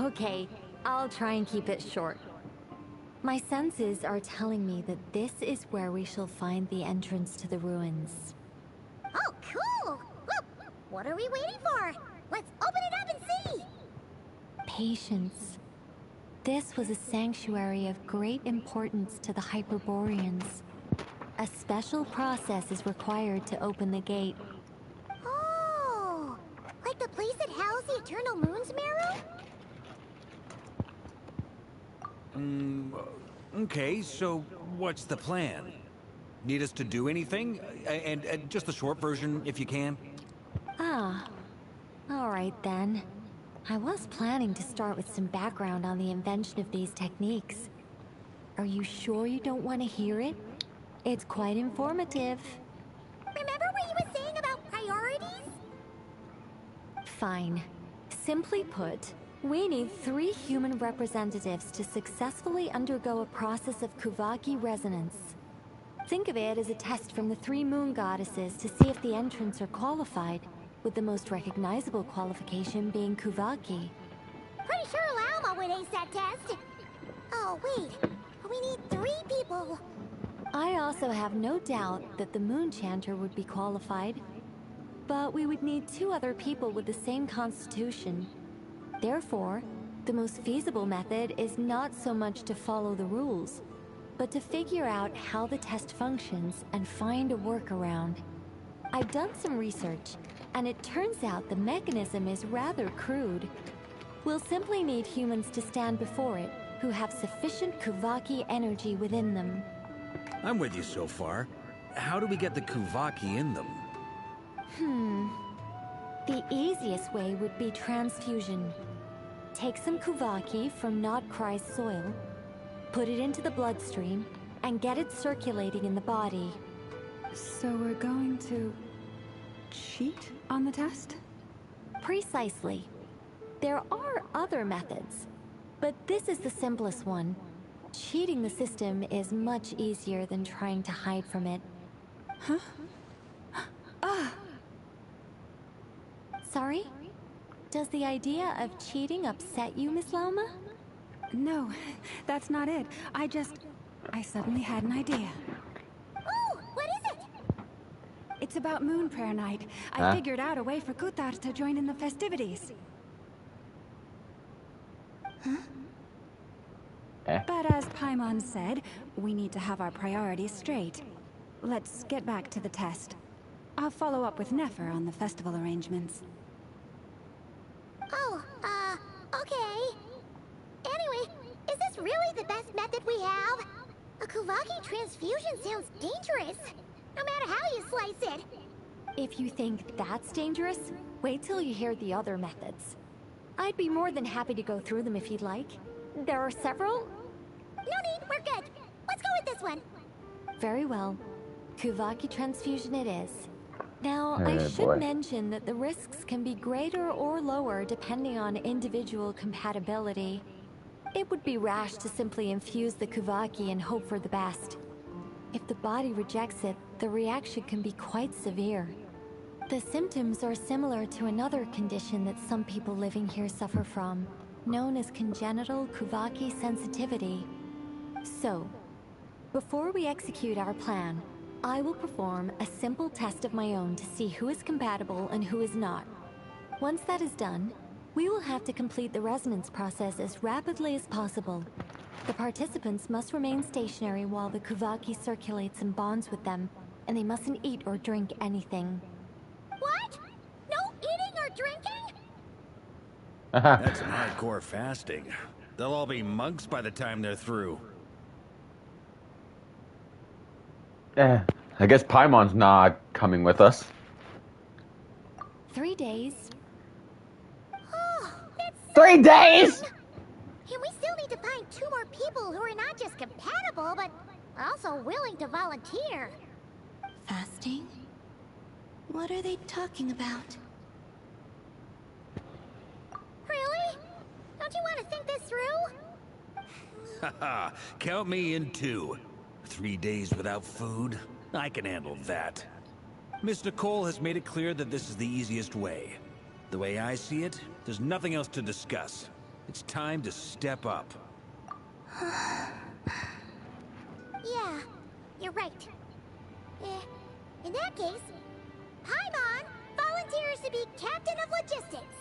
S14: Okay, I'll try and keep it short. My senses are telling me that this is where we shall find the entrance to the ruins.
S2: Oh, cool! Well, what are we waiting for? Let's open it up and see!
S14: Patience. This was a sanctuary of great importance to the Hyperboreans. A special process is required to open the gate.
S2: Oh! Like the place that housed the Eternal Moon's Marrow?
S6: Okay, so what's the plan? Need us to do anything? And just the short version, if you can.
S14: Ah. Alright then. I was planning to start with some background on the invention of these techniques. Are you sure you don't want to hear it? It's quite informative.
S2: Remember what you were saying about priorities?
S14: Fine. Simply put, we need 3 human representatives to successfully undergo a process of Kuvaki resonance. Think of it as a test from the 3 moon goddesses to see if the entrants are qualified, with the most recognizable qualification being Kuvaki.
S2: Pretty sure Lauma would ace that test. Oh, wait. We need 3 people.
S14: I also have no doubt that the Moon Chanter would be qualified. But we would need 2 other people with the same constitution. Therefore, the most feasible method is not so much to follow the rules, but to figure out how the test functions and find a workaround. I've done some research, and it turns out the mechanism is rather crude. We'll simply need humans to stand before it, who have sufficient Kuvaki energy within them.
S6: I'm with you so far. How do we get the Kuvaki in them?
S14: The easiest way would be transfusion. Take some Kuvaki from Notcry's soil, put it into the bloodstream, and get it circulating in the body.
S3: So we're going to cheat on the test?
S14: Precisely. There are other methods, but this is the simplest one. Cheating the system is much easier than trying to hide from it.
S3: Huh?
S14: Sorry? Does the idea of cheating upset you, Miss Lauma?
S3: No, that's not it. I suddenly had an idea.
S2: Ooh, what is it?
S3: It's about Moon Prayer Night. I figured out a way for Kutar to join in the festivities.
S14: Huh?
S3: But as Paimon said, we need to have our priorities straight. Let's get back to the test. I'll follow up with Nefer on the festival arrangements.
S2: Oh, okay. Anyway, is this really the best method we have? A Kuvaki transfusion sounds dangerous, no matter how you slice it.
S14: If you think that's dangerous, wait till you hear the other methods. I'd be more than happy to go through them if you'd like. There are several.
S2: No need, we're good. Let's go with this one.
S14: Very well. Kuvaki transfusion it is. Now, I should mention that the risks can be greater or lower depending on individual compatibility. It would be rash to simply infuse the Kuvaki and hope for the best. If the body rejects it, the reaction can be quite severe. The symptoms are similar to another condition that some people living here suffer from, known as congenital Kuvaki sensitivity. So, before we execute our plan, I will perform a simple test of my own to see who is compatible and who is not. Once that is done, we will have to complete the resonance process as rapidly as possible. The participants must remain stationary while the Kuvaki circulates and bonds with them, and they mustn't eat or drink anything.
S2: What? No eating or drinking?
S6: That's some hardcore fasting. They'll all be monks by the time they're through.
S1: I guess Paimon's not coming with us.
S14: 3 days.
S2: Oh, that's so
S1: 3 days?
S2: fun. And we still need to find 2 more people who are not just compatible, but also willing to volunteer.
S4: Fasting? What are they talking about?
S2: Really? Don't you want to think this through?
S6: Haha, count me in too. 3 days without food? I can handle that. Miss Nicole has made it clear that this is the easiest way. The way I see it, there's nothing else to discuss. It's time to step up.
S2: Yeah, you're right. In that case, Paimon volunteers to be captain of logistics.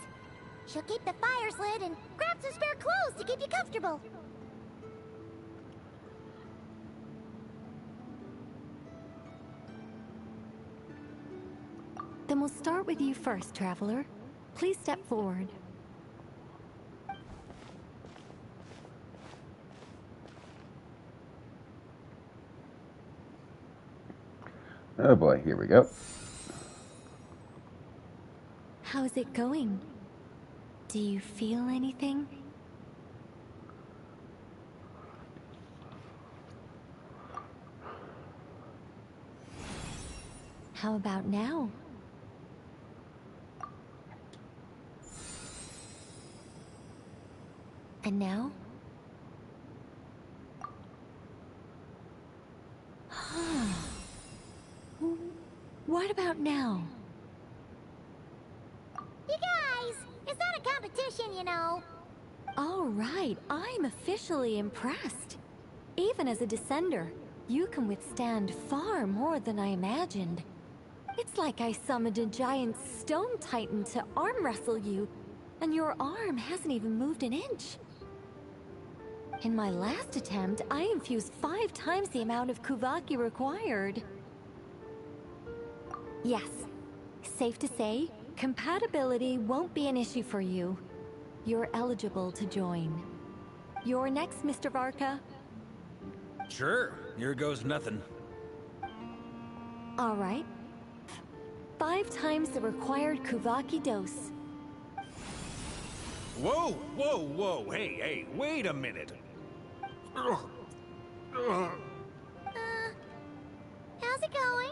S2: She'll keep the fires lit and grab some spare clothes to keep you comfortable.
S14: Then we'll start with you first, Traveler. Please step forward.
S1: Oh boy, here we go.
S14: How's it going? Do you feel anything? How about now? And now? What about now?
S2: You guys, it's not a competition, you know.
S14: All right, I'm officially impressed. Even as a descender, you can withstand far more than I imagined. It's like I summoned a giant stone titan to arm wrestle you, and your arm hasn't even moved an inch. In my last attempt, I infused 5 times the amount of Kuvaki required. Yes, safe to say, compatibility won't be an issue for you. You're eligible to join. You're next, Mr. Varka.
S6: Sure, here goes nothing.
S14: All right. 5 times the required Kuvaki dose.
S6: Whoa, whoa, whoa, hey, wait a minute.
S2: How's it going?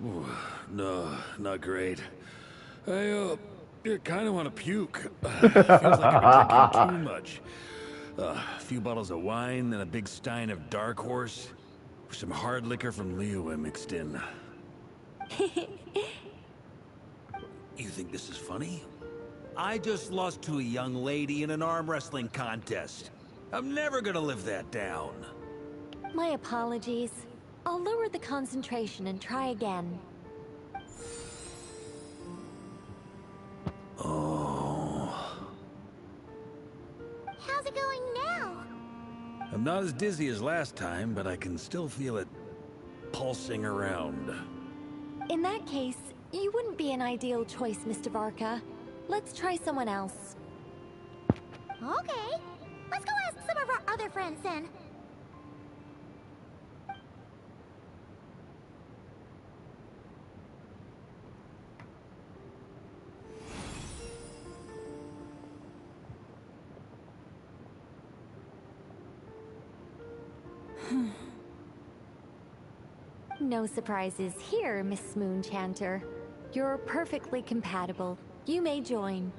S6: Ooh, no, not great. I kind of want to puke. Feels like I've been drinking too much. A few bottles of wine and a big stein of Dark Horse. Some hard liquor from Liyue mixed in. You think this is funny? I just lost to a young lady in an arm wrestling contest. I'm never gonna live that down.
S14: My apologies. I'll lower the concentration and try again.
S6: Oh.
S2: How's it going now?
S6: I'm not as dizzy as last time, but I can still feel it pulsing around.
S14: In that case, you wouldn't be an ideal choice, Mr. Varka. Let's try someone else.
S2: Okay. Let's go ask some of our other friends then.
S14: No surprises here, Miss Moonchanter. You're perfectly compatible. You may join.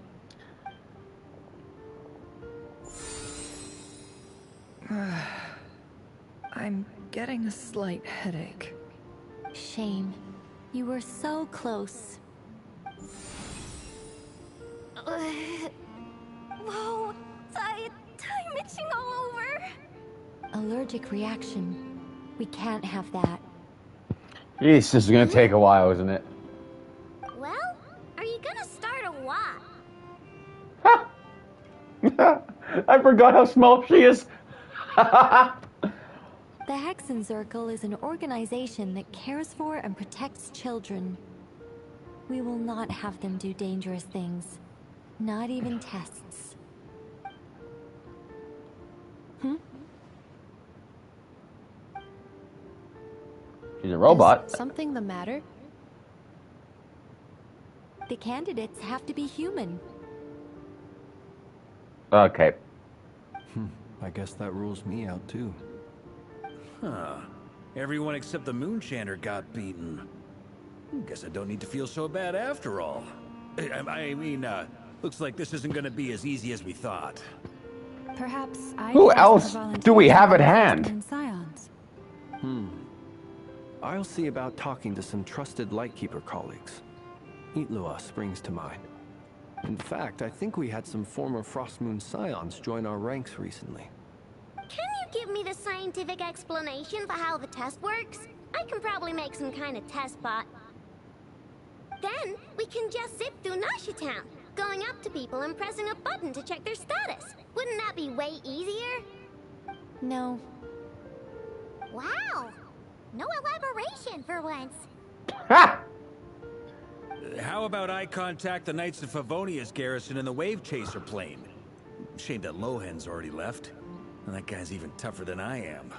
S15: I'm getting a slight headache.
S14: Shame. You were so close.
S9: Whoa, I'm itching all over.
S14: Allergic reaction. We can't have that.
S1: Jeez, this is gonna take a while, isn't it?
S2: Well, are you gonna start a what?
S1: I forgot how small she is.
S14: The Hexenzirkel is an organization that cares for and protects children. We will not have them do dangerous things. Not even tests.
S1: She's a robot.
S16: Is something the matter?
S14: The candidates have to be human.
S1: Okay.
S17: I guess that rules me out too.
S6: Huh. Everyone except the Moonchanter got beaten. Guess I don't need to feel so bad after all. I mean, looks like this isn't gonna be as easy as we thought.
S3: Perhaps I
S1: Who else do we have at hand?
S3: Scions.
S17: I'll see about talking to some trusted Lightkeeper colleagues. Itlua springs to mind. In fact, I think we had some former Frostmoon Scions join our ranks recently.
S2: Can you give me the scientific explanation for how the test works? I can probably make some kind of test bot. Then, we can just zip through Nasha Town, going up to people and pressing a button to check their status. Wouldn't that be way easier?
S14: No.
S2: Wow! No elaboration for once.
S1: Ha!
S6: How about I contact the Knights of Favonia's garrison in the Wave Chaser plane? Shame that Lohan's already left. And that guy's even tougher than I am.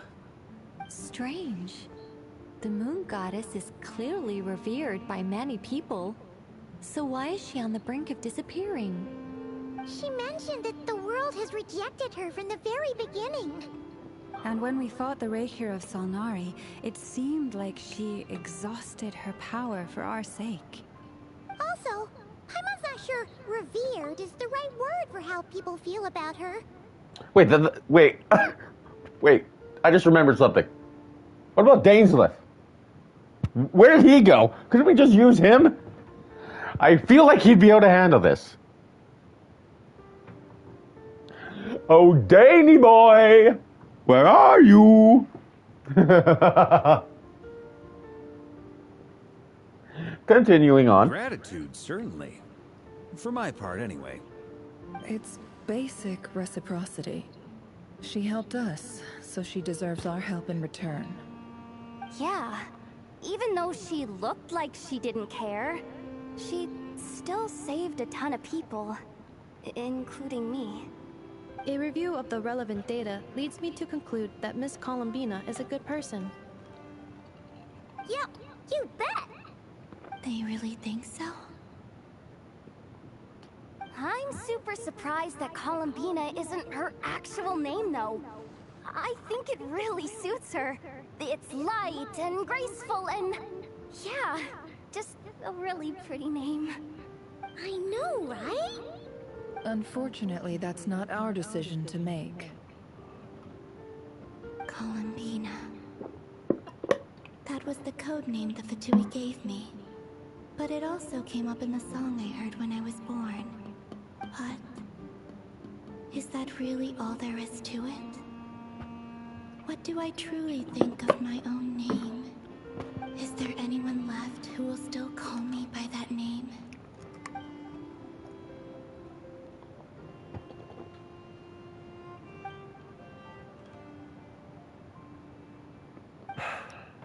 S14: Strange. The moon goddess is clearly revered by many people. So why is she on the brink of disappearing?
S2: She mentioned that the world has rejected her from the very beginning.
S3: And when we fought the Raikir of Salnari, it seemed like she exhausted her power for our sake.
S2: Also, I'm not sure revered is the right word for how people feel about her.
S1: Wait, wait, wait! I just remembered something. What about Dainsleif? Where did he go? Couldn't we just use him? I feel like he'd be able to handle this. Oh, Danny boy, where are you? Continuing on.
S6: Gratitude, certainly. For my part, anyway.
S15: It's basic reciprocity. She helped us, so she deserves our help in return.
S9: Yeah. Even though she looked like she didn't care, she still saved a ton of people, including me.
S16: A review of the relevant data leads me to conclude that Miss Columbina is a good person.
S2: Yep, you bet!
S4: They really think so?
S2: I'm super surprised that Columbina isn't her actual name, though. I think it really suits her. It's light and graceful and... yeah, just a really pretty name. I know, right?
S15: Unfortunately, that's not our decision to make.
S4: Columbina. That was the code name the Fatui gave me. But it also came up in the song I heard when I was born. But... is that really all there is to it? What do I truly think of my own name? Is there anyone left who will still call me by that name?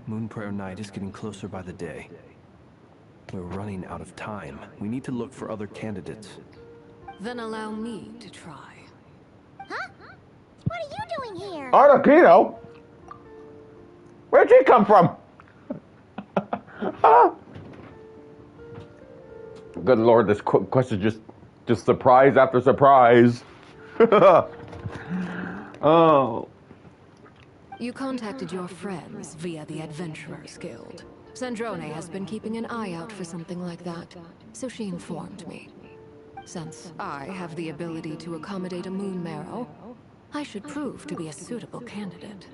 S17: Moon Prayer Night is getting closer by the day. We're running out of time. We need to look for other candidates.
S5: Then allow me to try.
S2: Huh? What are you doing here?
S1: Arlecchino? Where'd she come from? Huh? Good lord, this question just surprise after surprise. Oh.
S5: You contacted your friends via the Adventurers Guild. Sandrone has been keeping an eye out for something like that, so she informed me. Since I have the ability to accommodate a moon marrow, I should prove to be a suitable candidate.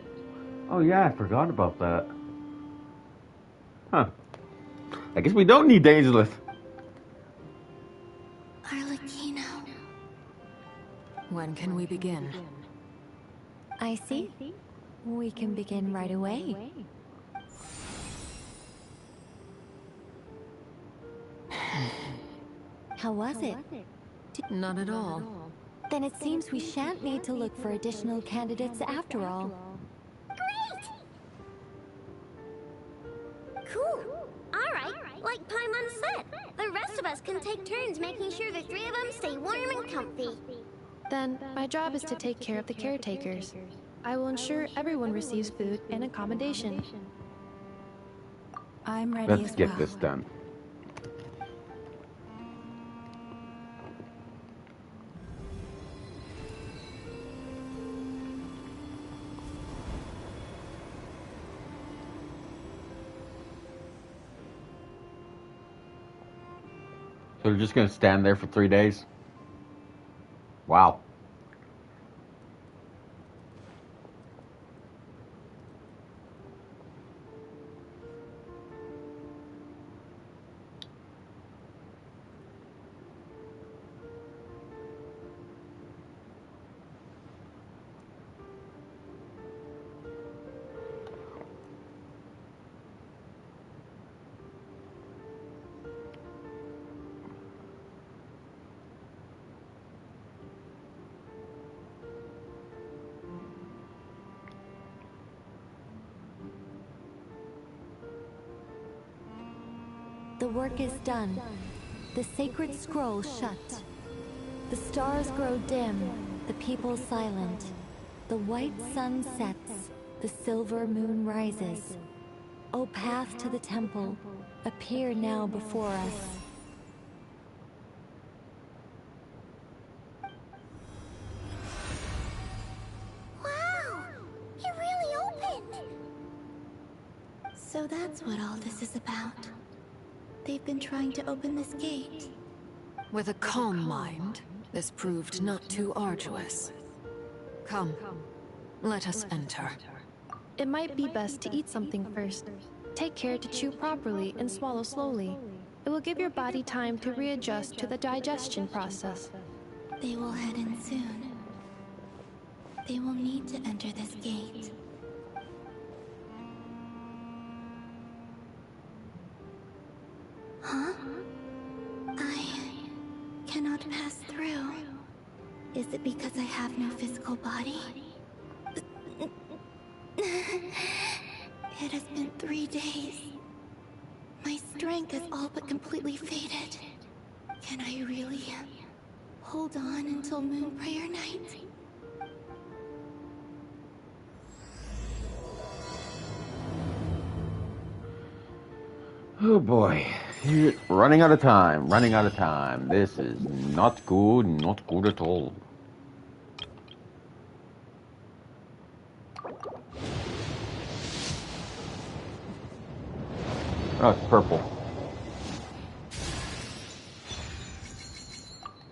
S1: Oh yeah, I forgot about that. Huh. I guess we don't need Dangerous.
S4: Arlecchino.
S5: When can we begin?
S14: I see. We can begin right away. How was it?
S5: Not at all.
S14: Then it seems we shan't need to look for additional candidates after all.
S2: Great! Cool. Alright, like time on set. The rest of us can take turns making sure the three of them stay warm and comfy.
S16: Then, my job is to take care of the caretakers. I will ensure everyone receives food and accommodation.
S3: I'm ready
S1: Let's
S3: as
S1: get
S3: well.
S1: this done. So they're just gonna stand there for 3 days? Wow.
S14: The work is done. The sacred scroll shut. The stars grow dim, the people silent. The white sun sets, the silver moon rises. O path to the temple, appear now before us.
S2: Wow! It really opened!
S4: So that's what all this is about. They've been trying to open this gate.
S5: With a calm mind, this proved not too arduous. Come, let us enter.
S16: It might be best to eat something first. Take care to chew properly and swallow slowly. It will give your body time to readjust to the digestion process.
S4: They will head in soon. They will need to enter this gate. Huh? I cannot pass through. Is it because I have no physical body? It has been 3 days. My strength has all but completely faded. Can I really hold on until Moon Prayer Night?
S1: Oh boy. Running out of time. Running out of time. This is not good. Not good at all. Oh, it's purple.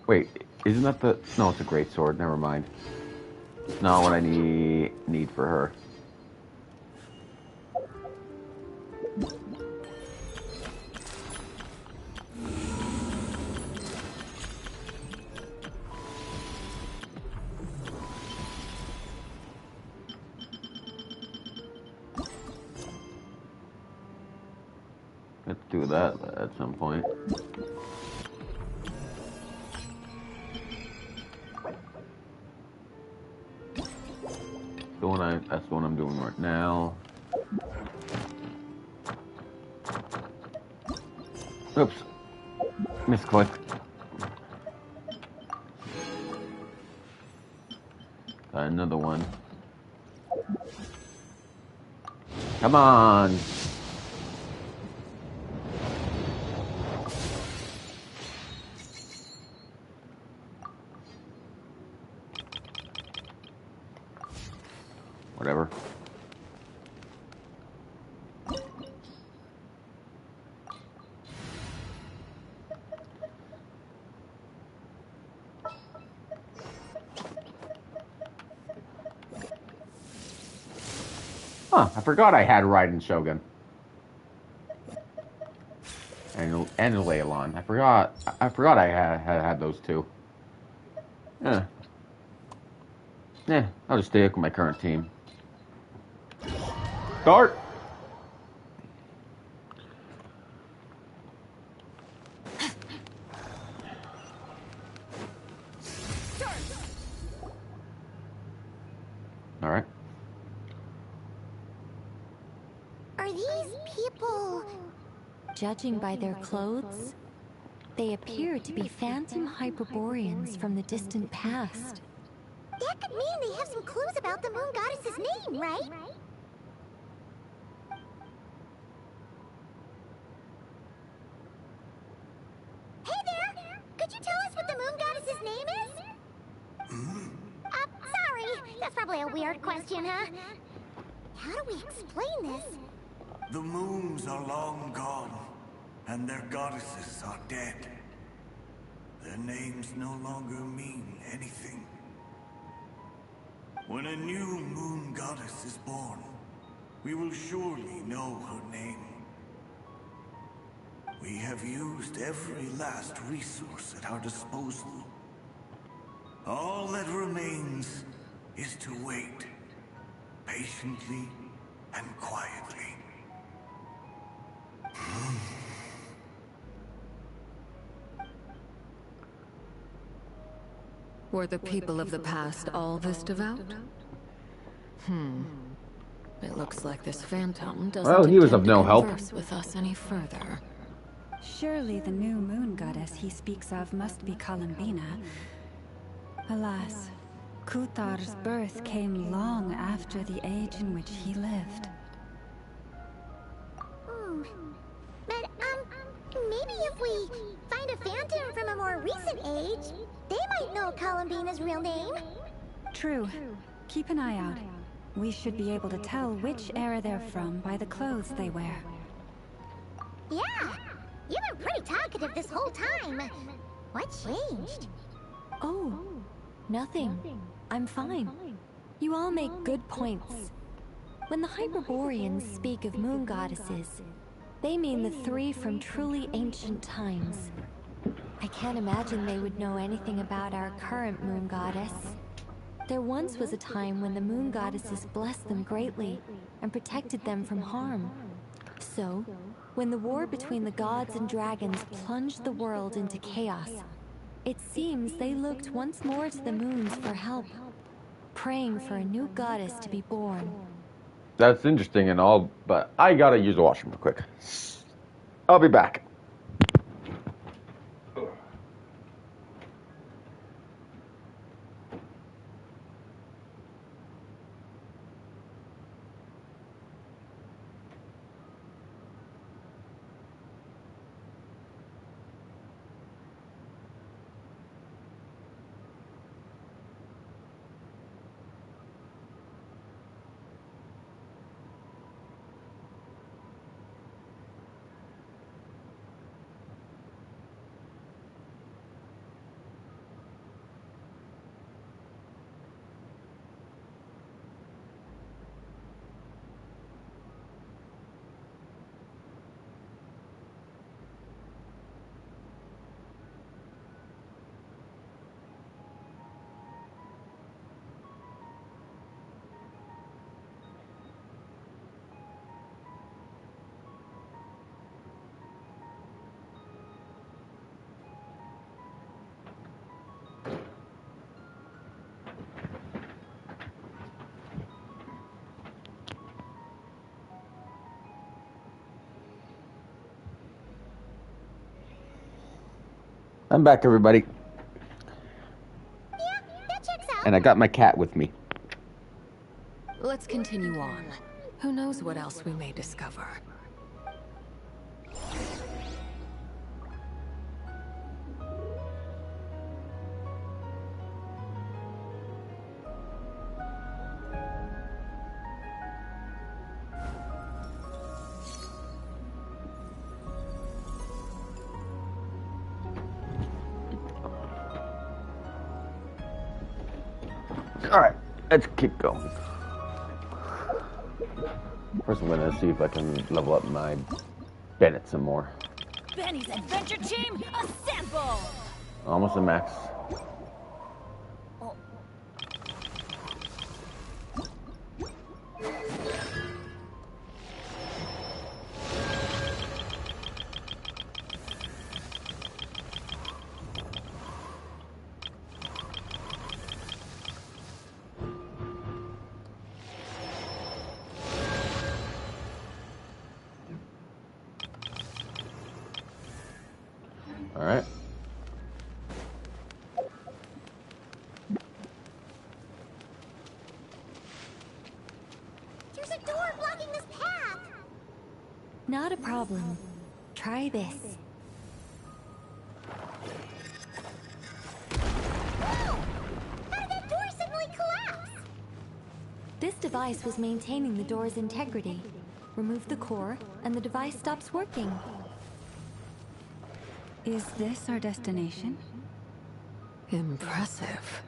S1: Wait, isn't that the... No, it's a great sword. Never mind. It's not what I need for her. Let's do that at some point. That's the one I'm doing right now. Oops. Misclicked. Another one. Come on. Whatever. Huh, I forgot I had Raiden Shogun. And Leylon. I forgot I had those two. Yeah. Yeah, I'll just stay with my current team. Start! Alright.
S2: Are these people...
S14: Judging by their clothes, they appear to be phantom Hyperboreans from the distant past.
S2: That could mean they have some clues about the moon goddess's name, right? Hey there! Could you tell us what the moon goddess's name is? Sorry. That's probably a weird question, huh? How do we explain this?
S12: The moons are long gone, and their goddesses are dead. Their names no longer mean anything. When a new moon goddess is born, we will surely know her name. We have used every last resource at our disposal. All that remains is to wait, patiently and quietly.
S5: Were the people of the past all this devout? It looks like this phantom doesn't
S1: Well, he was of no help.
S5: converse with us any further.
S3: Surely the new moon goddess he speaks of must be Columbina. Alas, Kutar's birth came long after the age in which he lived.
S2: But, maybe if we find a phantom from a more recent age, they might know Columbina's real name.
S3: True. Keep an eye out. We should be able to tell which era they're from by the clothes they wear.
S2: Yeah, you've been pretty talkative this whole time. What changed?
S14: Oh, nothing. I'm fine. You all make good points. When the Hyperboreans speak of moon goddesses, they mean the three from truly ancient times. I can't imagine they would know anything about our current moon goddess. There once was a time when the moon goddesses blessed them greatly and protected them from harm. So, when the war between the gods and dragons plunged the world into chaos, it seems they looked once more to the moons for help, praying for a new goddess to be born.
S1: That's interesting and all, but I gotta use the washroom real quick. I'll be back. I'm back, everybody.
S2: Yeah, that checks out.
S1: And I got my cat with me.
S5: Let's continue on. Who knows what else we may discover.
S1: Alright, let's keep going. First I'm gonna see if I can level up my Bennett some more.
S9: Benny's adventure team, assemble!
S1: Almost a max. All right.
S2: There's a door blocking this path.
S14: Not a problem. Try this.
S2: Whoa! How did that door suddenly collapse?
S14: This device was maintaining the door's integrity. Remove the core, and the device stops working.
S3: Is this our destination?
S5: Impressive.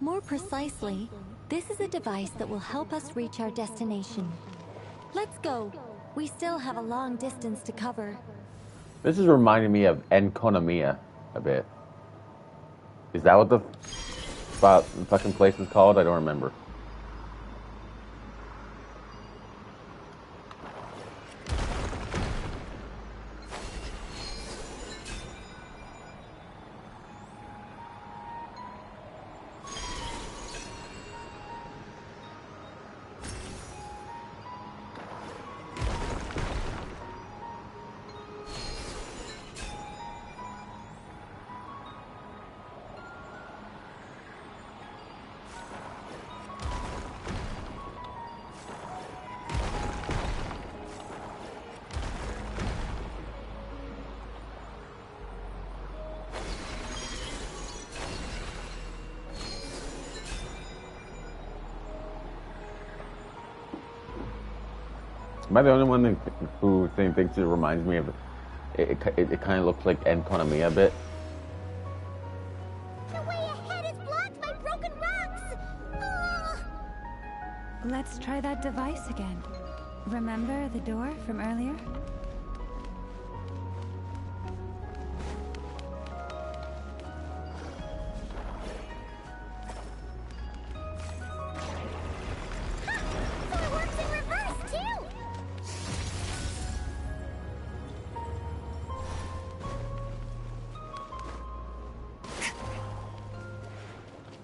S14: More precisely, this is a device that will help us reach our destination. Let's go. We still have a long distance to cover.
S1: This is reminding me of Enconomia a bit. Is that what the fucking place is called? I don't remember. Am I the only one who thinks it reminds me of it kind of looks like Enconomia a bit?
S2: The way ahead is blocked by broken rocks. Ugh.
S3: Let's try that device again. Remember the door from earlier?
S2: So it works in reverse too.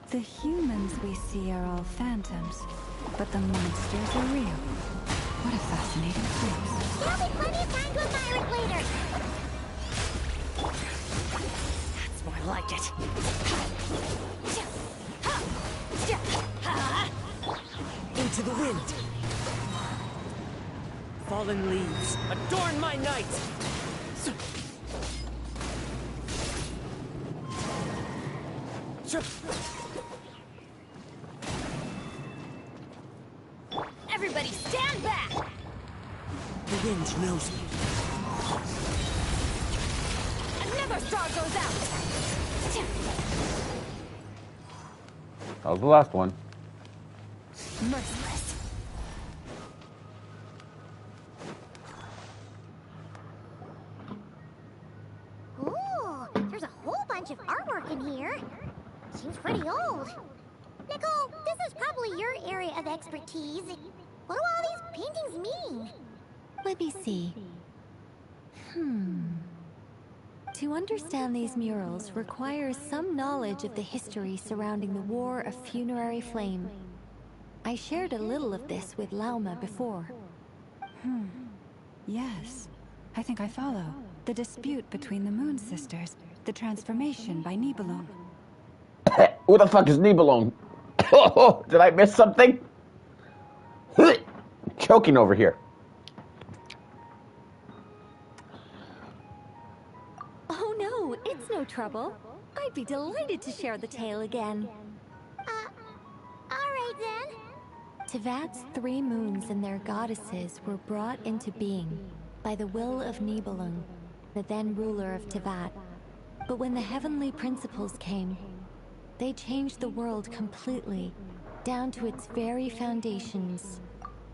S3: The humans we see are all phantoms, but the monsters are real. What a fascinating place.
S2: There'll be plenty of time to admire it later.
S9: That's more like it.
S18: Into the wind. Fallen leaves, adorn my night!
S9: Everybody stand back!
S18: The wind knows me.
S9: Another star goes out!
S1: That was the last one.
S9: Merciless.
S2: Ooh, there's a whole bunch of artwork in here. Seems pretty old. Nicole, this is probably your area of expertise. What do all these paintings mean?
S14: Let me see. To understand these murals requires some knowledge of the history surrounding the War of Funerary Flame. I shared a little of this with Lauma before.
S3: Yes, I think I follow. The dispute between the Moon Sisters. The transformation by Nibelung.
S1: Who the fuck is Nibelung? Did I miss something? Choking over here.
S14: Oh no, it's no trouble. I'd be delighted to share the tale again.
S2: Alright then.
S14: Tevat's 3 moons and their goddesses were brought into being by the will of Nibelung, the then ruler of Tevat. But when the heavenly principles came, they changed the world completely, down to its very foundations.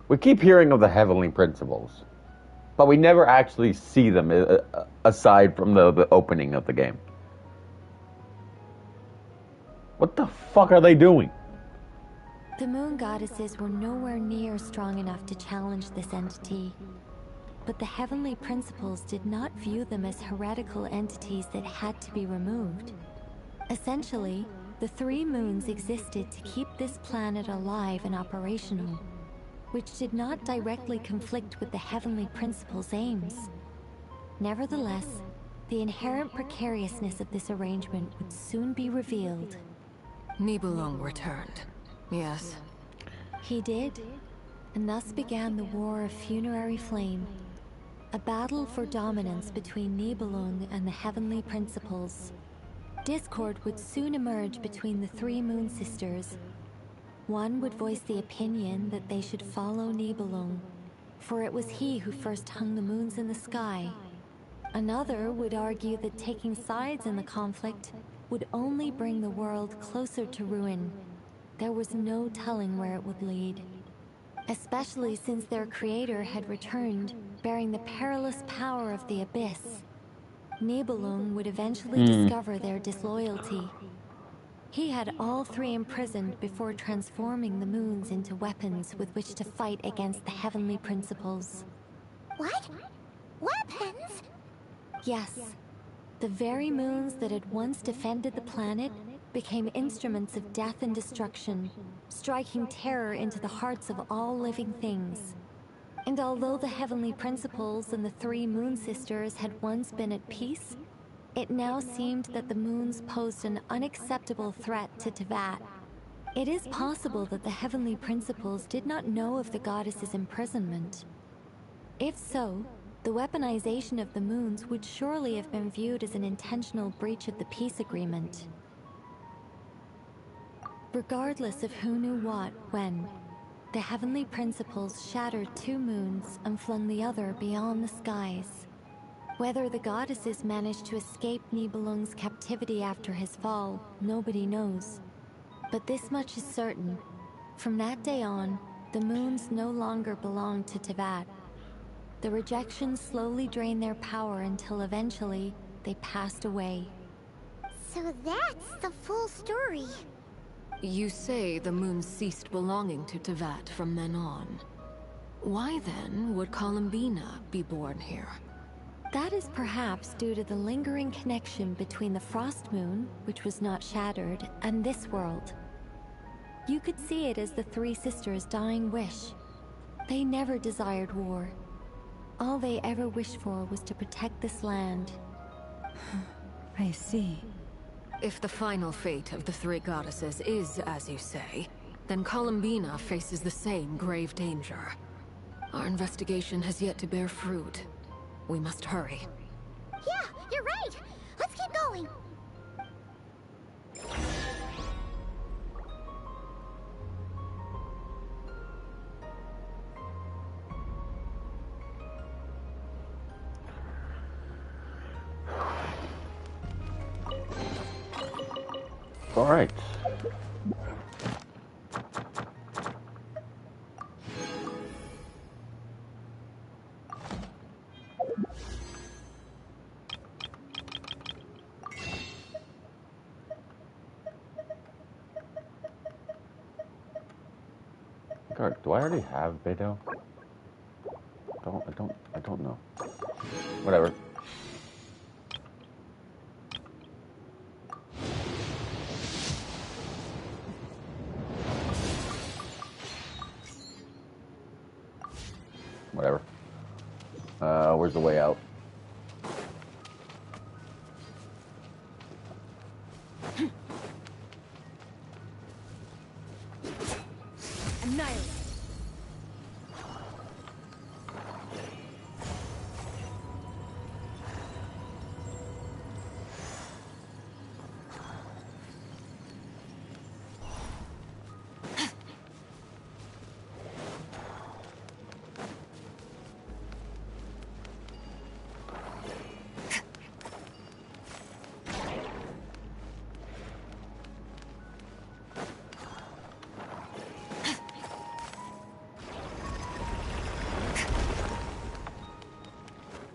S1: We keep hearing of the heavenly principles, but we never actually see them aside from the opening of the game. What the fuck are they doing?
S14: The moon goddesses were nowhere near strong enough to challenge this entity. But the heavenly principles did not view them as heretical entities that had to be removed. Essentially, the 3 moons existed to keep this planet alive and operational, which did not directly conflict with the heavenly principles' aims. Nevertheless, the inherent precariousness of this arrangement would soon be revealed.
S5: Nibelung returned. Yes.
S14: He did, and thus began the War of Funerary Flame, a battle for dominance between Nibelung and the heavenly principles. Discord would soon emerge between the 3 moon sisters. One would voice the opinion that they should follow Nibelung, for it was he who first hung the moons in the sky. Another would argue that taking sides in the conflict would only bring the world closer to ruin. There was no telling where it would lead, especially since their creator had returned, bearing the perilous power of the abyss. Nibelung would eventually discover their disloyalty. He had all 3 imprisoned before transforming the moons into weapons with which to fight against the heavenly principles.
S2: What? Weapons?
S14: Yes. The very moons that had once defended the planet became instruments of death and destruction, striking terror into the hearts of all living things. And although the heavenly principles and the 3 moon sisters had once been at peace, it now seemed that the moons posed an unacceptable threat to Tevat. It is possible that the heavenly principles did not know of the goddess's imprisonment. If so, the weaponization of the moons would surely have been viewed as an intentional breach of the peace agreement. Regardless of who knew what, when, the heavenly principles shattered 2 moons and flung the other beyond the skies. Whether the goddesses managed to escape Nibelung's captivity after his fall, nobody knows. But this much is certain. From that day on, the moons no longer belonged to Tevat. The rejection slowly drained their power until eventually they passed away.
S2: So that's the full story.
S5: You say the moons ceased belonging to Tevat from then on. Why then would Columbina be born here?
S14: That is perhaps due to the lingering connection between the Frost Moon, which was not shattered, and this world. You could see it as the 3 sisters' dying wish. They never desired war. All they ever wished for was to protect this land.
S3: I see.
S5: If the final fate of the 3 goddesses is as you say, then Columbina faces the same grave danger. Our investigation has yet to bear fruit. We must hurry.
S2: Yeah, you're right. Let's keep going.
S1: All right. God, do I already have Beto? I don't know. Whatever. Whatever. Where's the way out?
S16: Annihilate.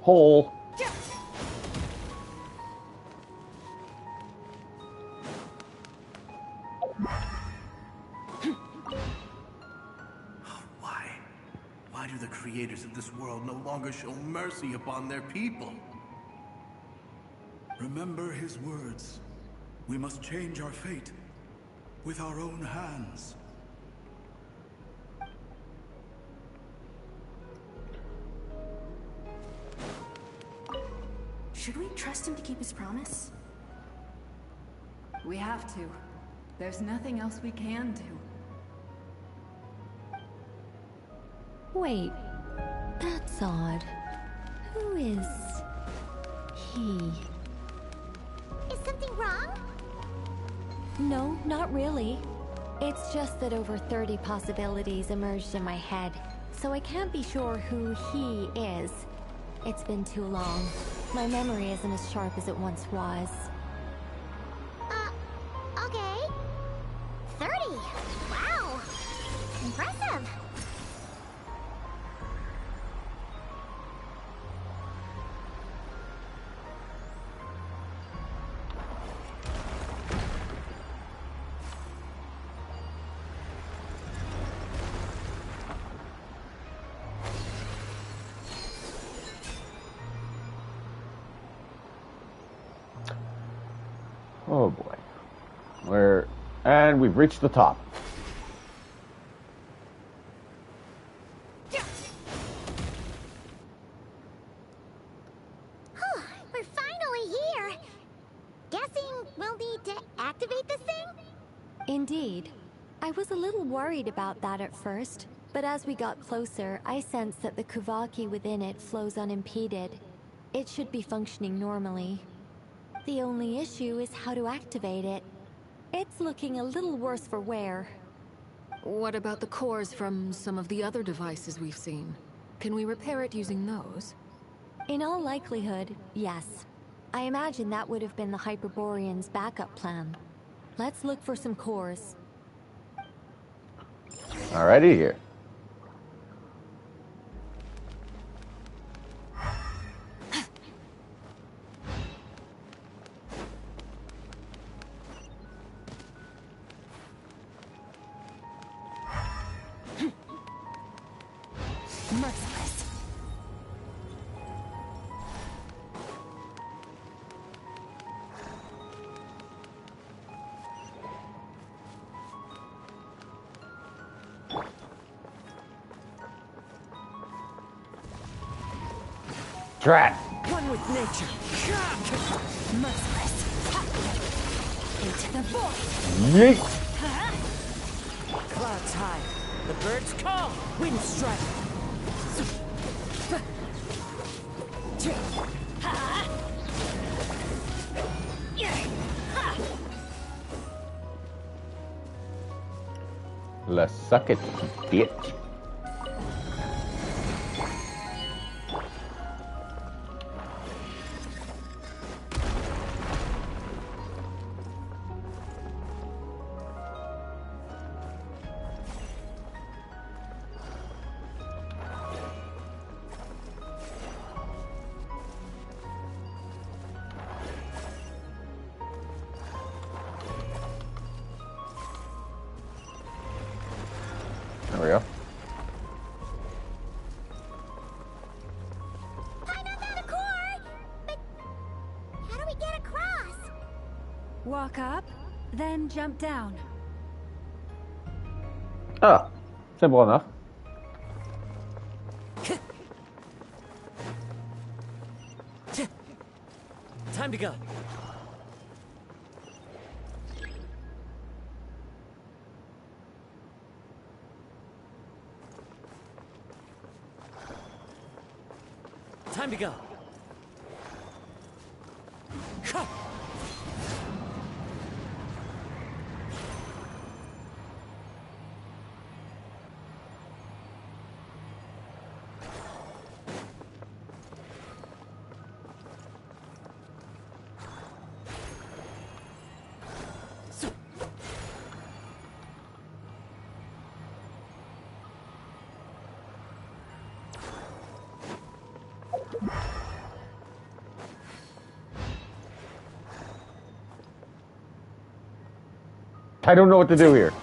S1: Hole.
S12: Why do the creators of this world no longer show mercy upon their people?
S19: Remember his words. We must change our fate with our own hands.
S20: Should we trust him to keep his promise?
S21: We have to. There's nothing else we can do.
S14: Wait, that's odd. Who is he?
S2: Is something wrong?
S14: No, not really. It's just that over 30 possibilities emerged in my head, so I can't be sure who he is. It's been too long. My memory isn't as sharp as it once was.
S2: Okay. 30. Wow. Impressive.
S1: Oh boy. And we've reached the top.
S2: We're finally here. Guessing we'll need to activate this thing?
S14: Indeed. I was a little worried about that at first, but as we got closer, I sensed that the Kuvaki within it flows unimpeded. It should be functioning normally. The only issue is how to activate it. It's looking a little worse for wear.
S5: What about the cores from some of the other devices we've seen? Can we repair it using those?
S14: In all likelihood, yes. I imagine that would have been the Hyperborean's backup plan. Let's look for some cores.
S1: Alrighty here.
S14: Merciless.
S1: Drat.
S18: One with nature.
S14: Merciless. Into the void.
S1: Yeet.
S18: Clouds high. The birds call. Wind strike.
S1: Let's suck it, bitch. There we go.
S2: I know that a core, but how do we get across?
S3: Walk up, then jump down.
S1: Ah, simple enough.
S18: Time to go. Time to go.
S1: I don't know what to do here.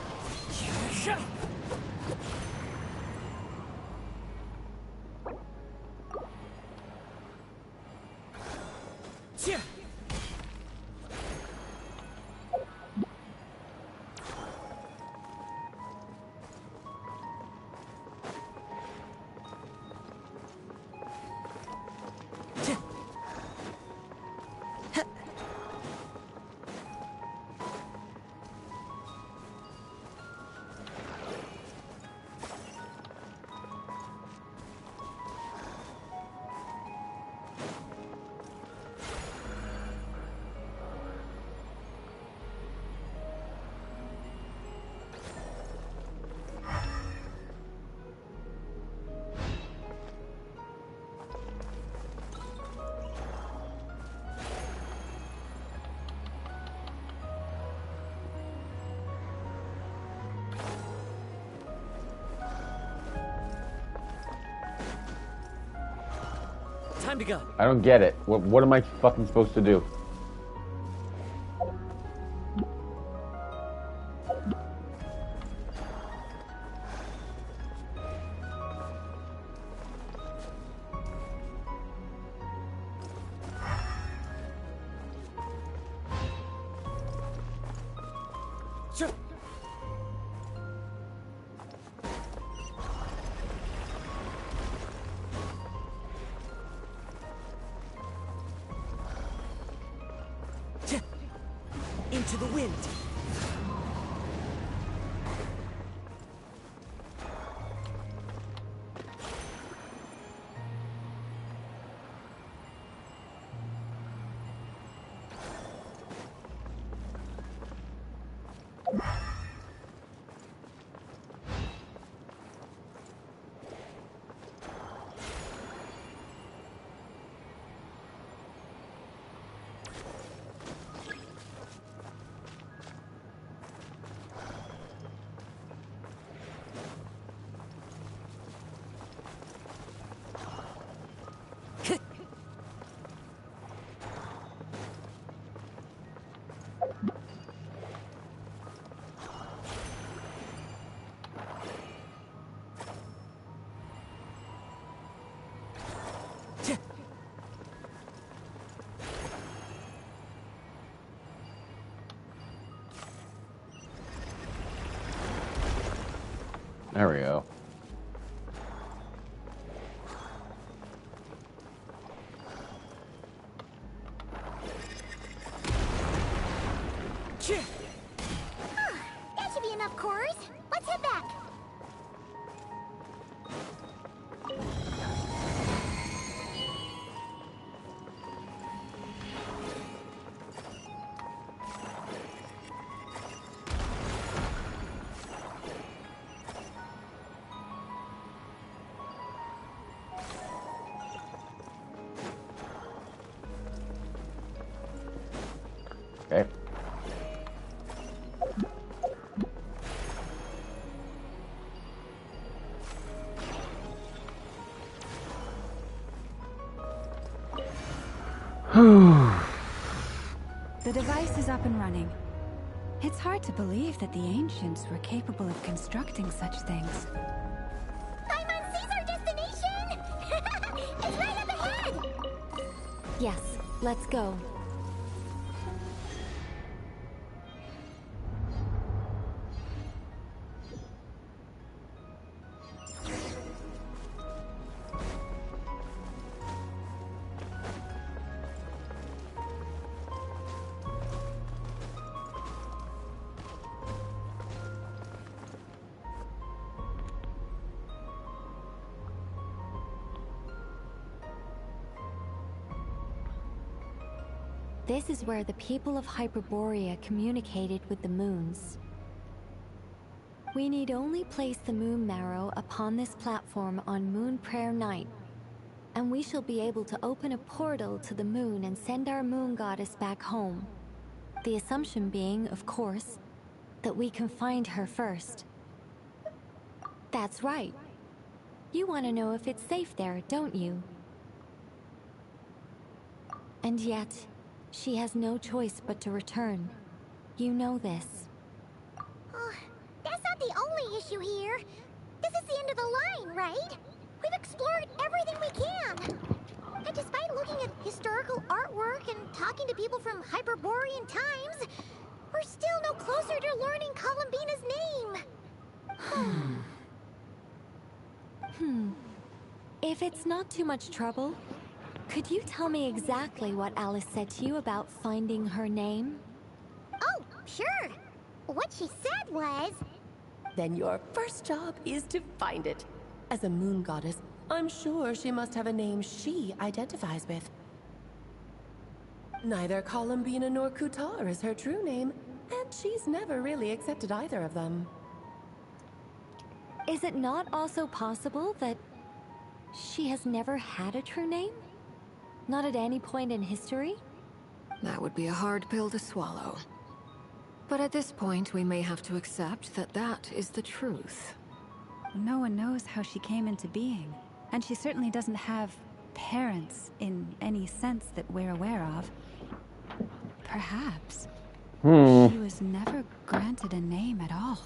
S18: Time to go.
S1: I don't get it. What am I fucking supposed to do?
S18: Into the wind. There we go.
S2: That should be enough cores. Let's head back.
S1: Okay.
S3: The device is up and running. It's hard to believe that the ancients were capable of constructing such things.
S2: Paimon sees our destination! It's right up ahead!
S14: Yes, let's go. This is where the people of Hyperborea communicated with the moons. We need only place the moon marrow upon this platform on Moon Prayer Night, and we shall be able to open a portal to the moon and send our moon goddess back home. The assumption being, of course, that we can find her first. That's right. You want to know if it's safe there, don't you? And yet, she has no choice but to return. You know this.
S2: That's not the only issue here. This is the end of the line, right? We've explored everything we can. And despite looking at historical artwork and talking to people from Hyperborean times, we're still no closer to learning Columbina's name.
S14: If it's not too much trouble, could you tell me exactly what Alice said to you about finding her name?
S2: Oh, sure. What she said was...
S11: Then your first job is to find it. As a moon goddess, I'm sure she must have a name she identifies with. Neither Columbina nor Kutar is her true name, and she's never really accepted either of them.
S14: Is it not also possible that she has never had a true name? Not at any point in history?
S5: That would be a hard pill to swallow. But at this point, we may have to accept that that is the truth.
S3: No one knows how she came into being, and she certainly doesn't have parents in any sense that we're aware of. Perhaps she was never granted a name at all.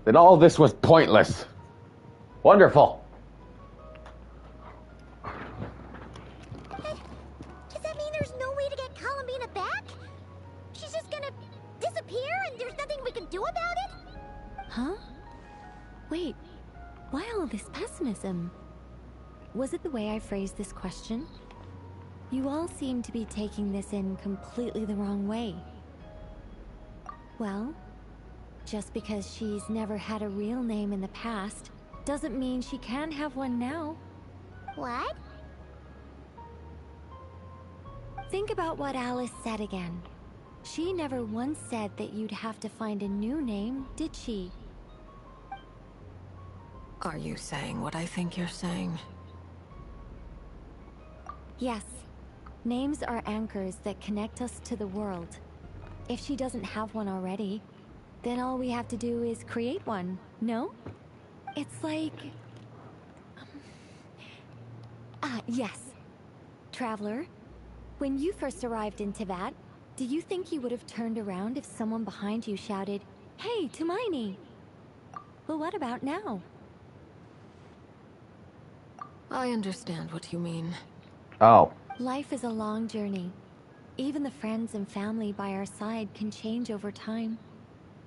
S1: Then all this was pointless. Wonderful.
S2: Does that mean there's no way to get Columbina back? She's just gonna disappear and there's nothing we can do about it?
S14: Huh? Wait, why all this pessimism? Was it the way I phrased this question? You all seem to be taking this in completely the wrong way. Well, just because she's never had a real name in the past doesn't mean she can't have one now.
S2: What?
S14: Think about what Alice said again. She never once said that you'd have to find a new name, did she?
S5: Are you saying what I think you're saying?
S14: Yes. Names are anchors that connect us to the world. If she doesn't have one already, then all we have to do is create one, no? It's like... yes. Traveler, when you first arrived in Teyvat, do you think you would have turned around if someone behind you shouted, "Hey, Tumaini"? Well, what about now?
S5: I understand what you mean.
S1: Oh.
S14: Life is a long journey. Even the friends and family by our side can change over time.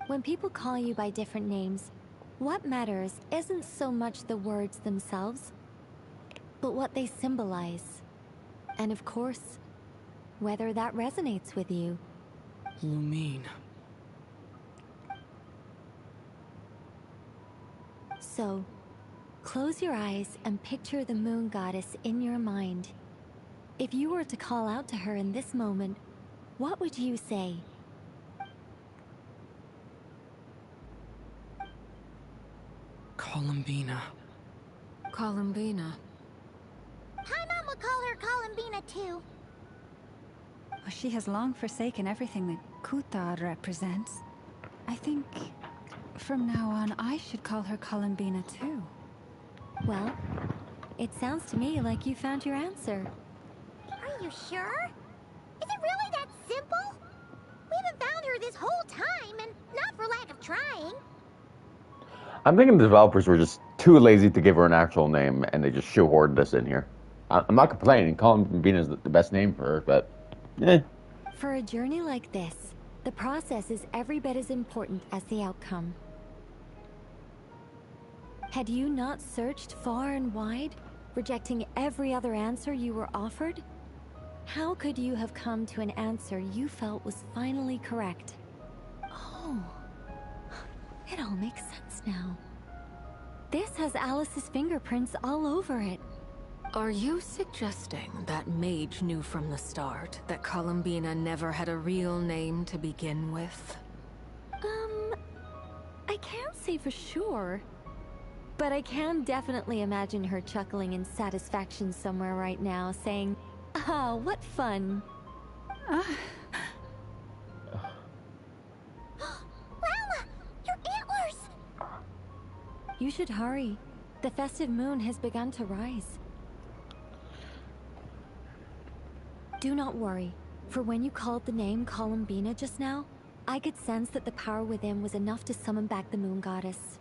S14: When people call you by different names, what matters isn't so much the words themselves, but what they symbolize. And of course, whether that resonates with you.
S10: Lumine.
S14: So, close your eyes and picture the moon goddess in your mind. If you were to call out to her in this moment, what would you say?
S10: Columbina.
S5: Columbina.
S2: Paimon would call her Columbina too.
S3: Well, she has long forsaken everything that Kutar represents. I think from now on I should call her Columbina too.
S14: Well, it sounds to me like you found your answer.
S2: Are you sure? Is it really that simple? We haven't found her this whole time, and not for lack of trying.
S1: I'm thinking the developers were just too lazy to give her an actual name, and they just shoehorned this in here. I'm not complaining. Columbina is the best name for her, but eh.
S14: For a journey like this, the process is every bit as important as the outcome. Had you not searched far and wide, rejecting every other answer you were offered? How could you have come to an answer you felt was finally correct? Oh, it all makes sense now. This has Alice's fingerprints all over it.
S5: Are you suggesting that mage knew from the start that Columbina never had a real name to begin with?
S14: I can't say for sure. But I can definitely imagine her chuckling in satisfaction somewhere right now, saying, "Ah, what fun."
S2: Llama! Your antlers!
S14: You should hurry. The festive moon has begun to rise. Do not worry, for when you called the name Columbina just now, I could sense that the power within was enough to summon back the moon goddess.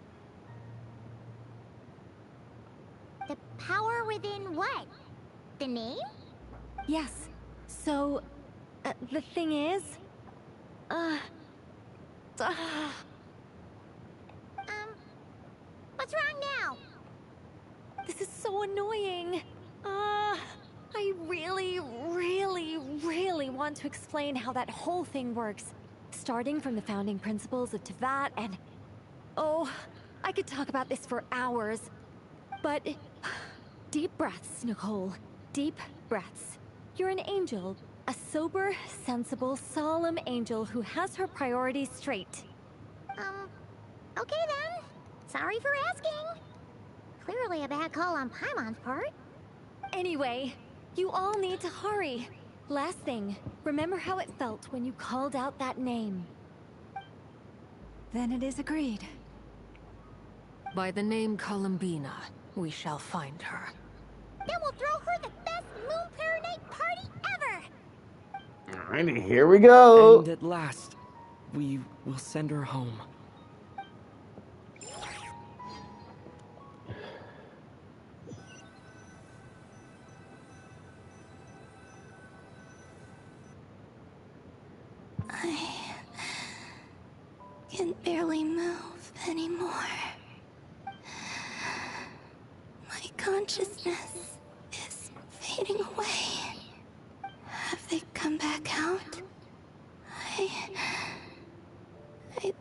S2: The power within what? The name?
S14: Yes. So, the thing is...
S2: What's wrong now?
S14: This is so annoying. I really want to explain how that whole thing works. Starting from the founding principles of Teyvat and... Oh, I could talk about this for hours. But... Deep breaths, Nicole. Deep breaths. You're an angel. A sober, sensible, solemn angel who has her priorities straight.
S2: Okay then. Sorry for asking. Clearly a bad call on Paimon's part.
S14: Anyway, you all need to hurry. Last thing, remember how it felt when you called out that name.
S3: Then it is agreed.
S5: By the name Columbina, we shall find her.
S2: Then we'll throw her the best Moon Prayer Night party ever!
S1: Alrighty, here we go.
S8: And at last, we will send her home.
S4: I can barely move anymore. My consciousness is fading away. Have they come back out? I'd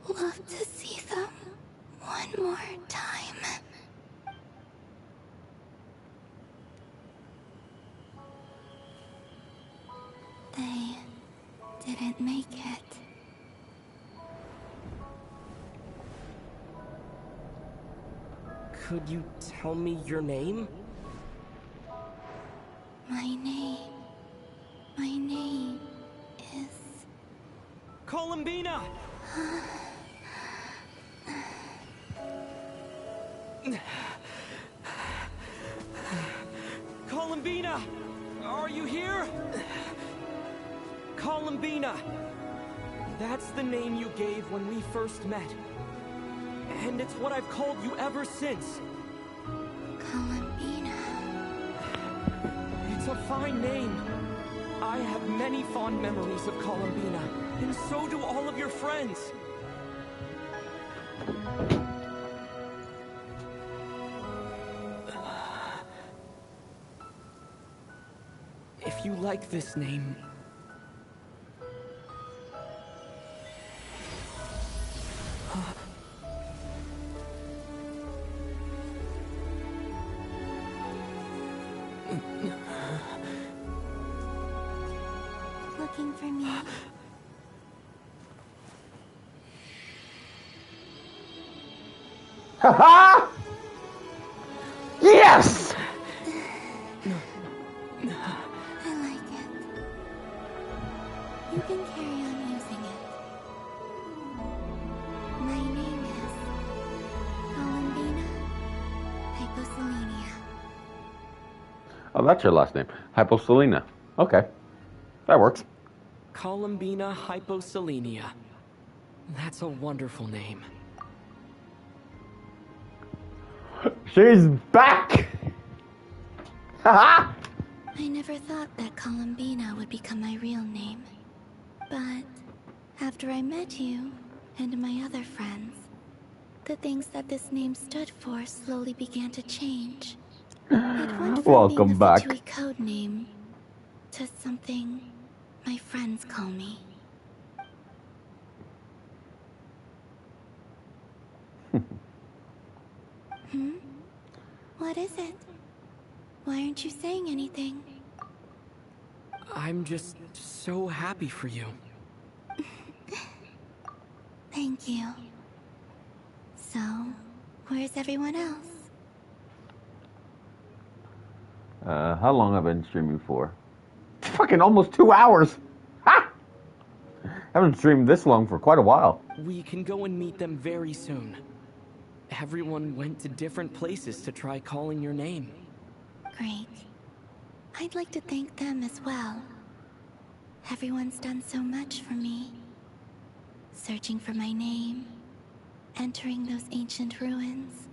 S4: love to see them one more time. They didn't make it.
S8: Could you tell me your name?
S4: My name is...
S8: Columbina! Columbina! Are you here? Columbina! That's the name you gave when we first met. And it's what I've called you ever since.
S4: Columbina.
S8: It's a fine name. I have many fond memories of Columbina, and so do all of your friends. If you like this name...
S4: Looking for me?
S1: Ha-ha! Yes!
S4: I like it. You can carry on using it. My name is Columbina Hyposelenia.
S1: Oh, that's your last name. Hyposelenia. Okay. That works.
S8: Columbina Hyposelenia. That's a wonderful name.
S1: She's back! Haha!
S4: I never thought that Columbina would become my real name. But after I met you and my other friends, the things that this name stood for slowly began to change. It went from
S1: Welcome
S4: being a
S1: back.
S4: Fatui code name to something my friends call me. Hmm? What is it? Why aren't you saying anything?
S8: I'm just so happy for you.
S4: Thank you. So, where's everyone else?
S1: How long have I been streaming for? Fucking almost 2 hours! Ha! Haven't streamed this long for quite a while.
S8: We can go and meet them very soon. Everyone went to different places to try calling your name.
S4: Great. I'd like to thank them as well. Everyone's done so much for me. Searching for my name, entering those ancient ruins.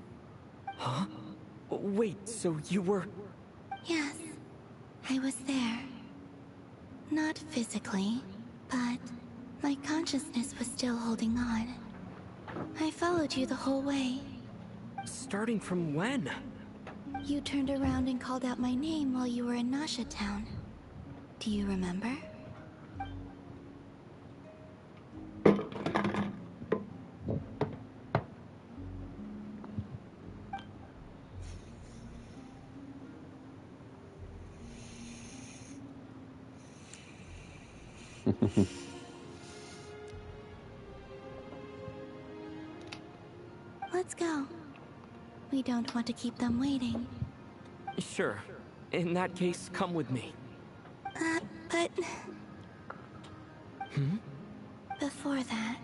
S8: Huh? Wait, so you were...
S4: Yes, I was there. Not physically, but my consciousness was still holding on. I followed you the whole way.
S8: Starting from when?
S4: You turned around and called out my name while you were in Nasha Town. Do you remember? Let's go. We don't want to keep them waiting.
S8: Sure. In that case, come with me.
S4: But...
S8: Hmm?
S4: Before that...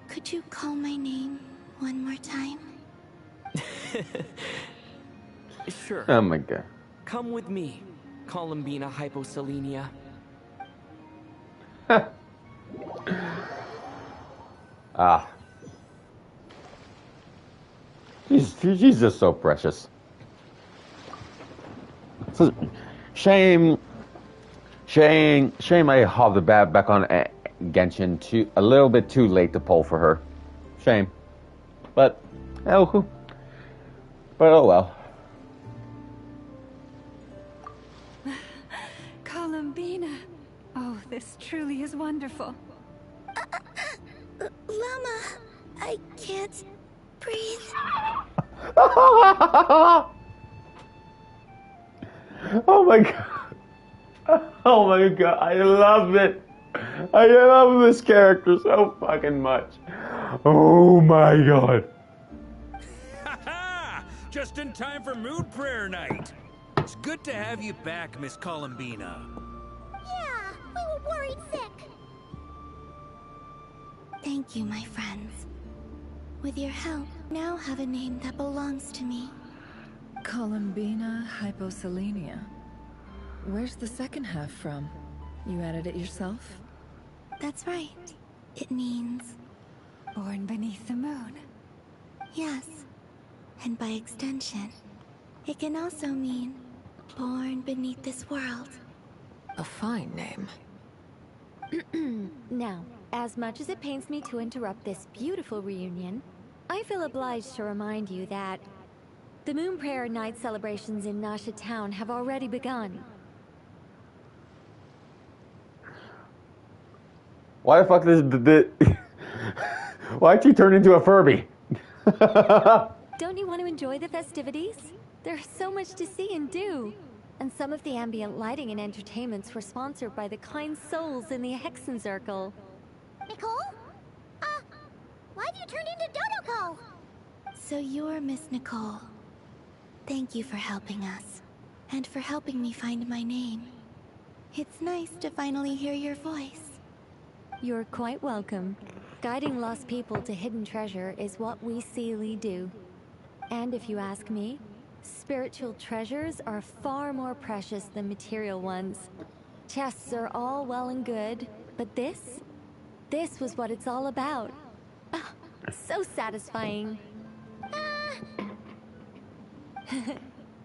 S4: Could you call my name one more time?
S8: Sure.
S1: Oh my god.
S8: Come with me, Columbina Hyposelenia.
S1: Ah. She's just so precious. So, shame I hopped the bat back on Genshin a little bit too late to pull for her. Shame. But oh well.
S3: Columbina. Oh, this truly is wonderful.
S4: Llama, I can't breathe.
S1: Oh my god. Oh my god, I love it. I love this character so fucking much. Oh my god.
S6: Just in time for mood prayer night. It's good to have you back, Miss Columbina.
S2: Yeah, we were worried sick.
S4: Thank you, my friends. With your help, I now have a name that belongs to me.
S15: Columbina Hyposelenia. Where's the second half from? You added it yourself?
S4: That's right. It means...
S3: Born beneath the moon.
S4: Yes. And by extension, it can also mean born beneath this world.
S5: A fine name.
S14: Now, as much as it pains me to interrupt this beautiful reunion, I feel obliged to remind you that the Moon Prayer Night celebrations in Nasha Town have already begun.
S1: Why the fuck why'd she turn into a Furby?
S14: Don't you want to enjoy the festivities? There's so much to see and do. And some of the ambient lighting and entertainments were sponsored by the kind souls in the Hexen Circle.
S2: Nicole? Why have you turned into Dodoko?
S4: So you're Miss Nicole. Thank you for helping us. And for helping me find my name. It's nice to finally hear your voice.
S14: You're quite welcome. Guiding lost people to hidden treasure is what we Seelie do. And if you ask me, spiritual treasures are far more precious than material ones. Chests are all well and good, but this was what it's all about. Ah, so satisfying.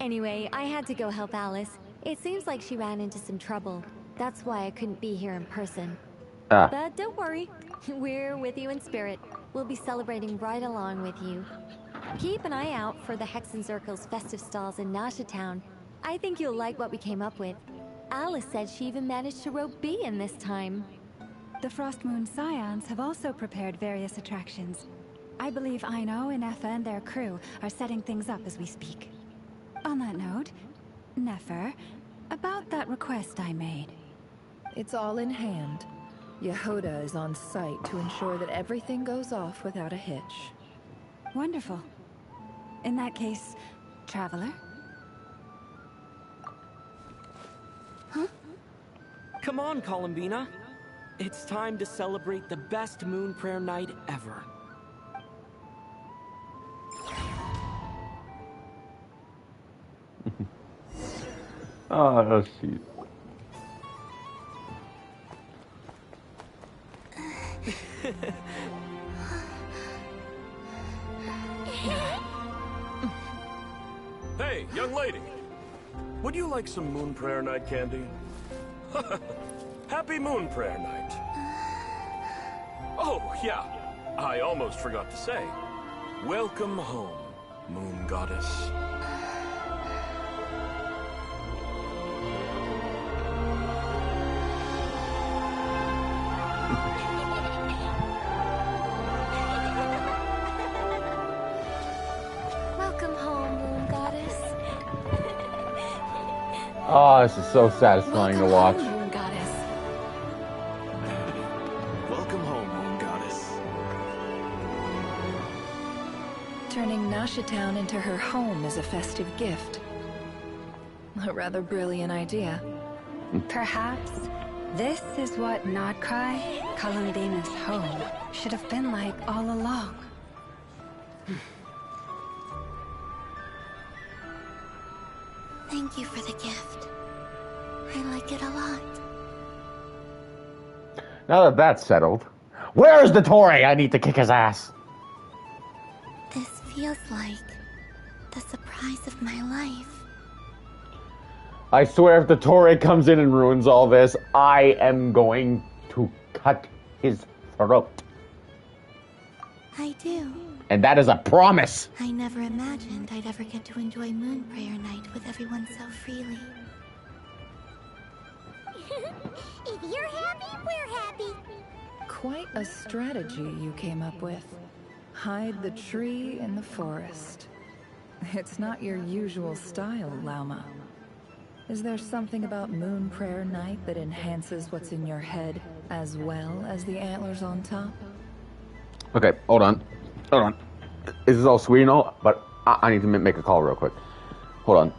S14: Anyway, I had to go help Alice. It seems like she ran into some trouble. That's why I couldn't be here in person. But don't worry, we're with you in spirit. We'll be celebrating right along with you. Keep an eye out for the Hexen Circle's festive stalls in Nasha Town. I think you'll like what we came up with. Alice said she even managed to rope B in this time.
S3: The Frost Moon Scions have also prepared various attractions. I believe Aino, Ineffa, and their crew are setting things up as we speak. On that note, Nefer, about that request I made.
S15: It's all in hand. Yehoda is on site to ensure that everything goes off without a hitch.
S3: Wonderful. In that case, Traveler?
S8: Huh? Come on, Columbina. It's time to celebrate the best moon prayer night ever.
S1: Oh, that's cute.
S7: Hey, young lady. Would you like some moon prayer night candy? Happy moon prayer night. Oh, yeah. I almost forgot to say. Welcome home, moon goddess.
S4: Welcome home, moon goddess.
S1: Oh, this is so satisfying to watch.
S11: Moon goddess.
S19: Welcome home, moon goddess.
S15: Turning Nasha Town into her home is a festive gift. A rather brilliant idea.
S3: Perhaps this is what Nodcry, Columbina's home, should have been like all along.
S4: Thank you for the gift. I like it a lot.
S1: Now that that's settled, where's the Tory? I need to kick his ass.
S4: This feels like the surprise of my life.
S1: I swear if the Tory comes in and ruins all this, I am going to cut his throat.
S4: I do.
S1: And that is a promise.
S4: I never imagined I'd ever get to enjoy Moon Prayer Night with everyone so freely.
S2: If you're happy, we're happy.
S15: Quite a strategy you came up with. Hide the tree in the forest. It's not your usual style, Lauma. Is there something about Moon Prayer Night that enhances what's in your head, as well as the antlers on top?
S1: Okay, hold on. Hold on. This is all sweet and all, but I need to make a call real quick. Hold on.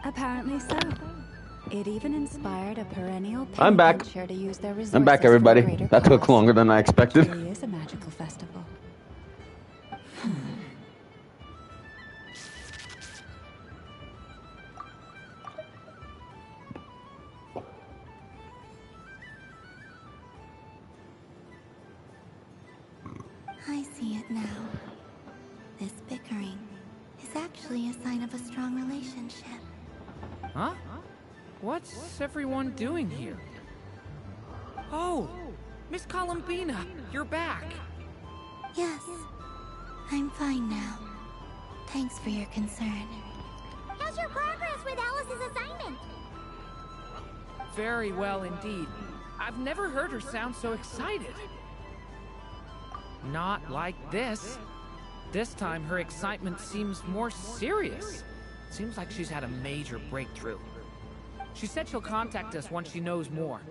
S3: Apparently so. It even inspired a perennial
S1: I'm back.
S3: penitentiary to use their resources
S1: I'm back,
S3: for a
S1: everybody.
S3: greater
S1: That took
S3: cause.
S1: longer than I expected.
S3: It really is a magical festival.
S4: I see it now. This bickering is actually a sign of a strong relationship.
S13: Huh? What's everyone doing here? Oh! Miss Columbina, you're back!
S4: Yes, I'm fine now. Thanks for your concern.
S2: How's your progress with Alice's assignment?
S13: Very well indeed. I've never heard her sound so excited. Not like this. This time her excitement seems more serious. Seems like she's had a major breakthrough. She said she'll contact us once she knows more.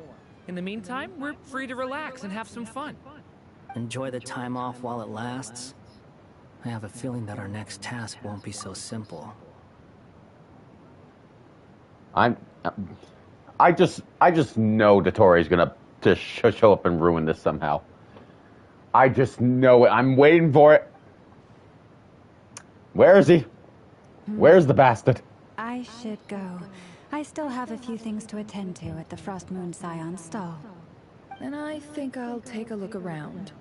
S13: In the meantime, we're free to relax and have some fun.
S22: Enjoy the time off while it lasts. I have a feeling that our next task won't be so simple.
S1: I just know Dottore gonna just show up and ruin this somehow. I just know it. I'm waiting for it. Where is he? Where's the bastard?
S3: I should go. I still have a few things to attend to at the Frost Moon Scion stall.
S15: And I think I'll take a look around.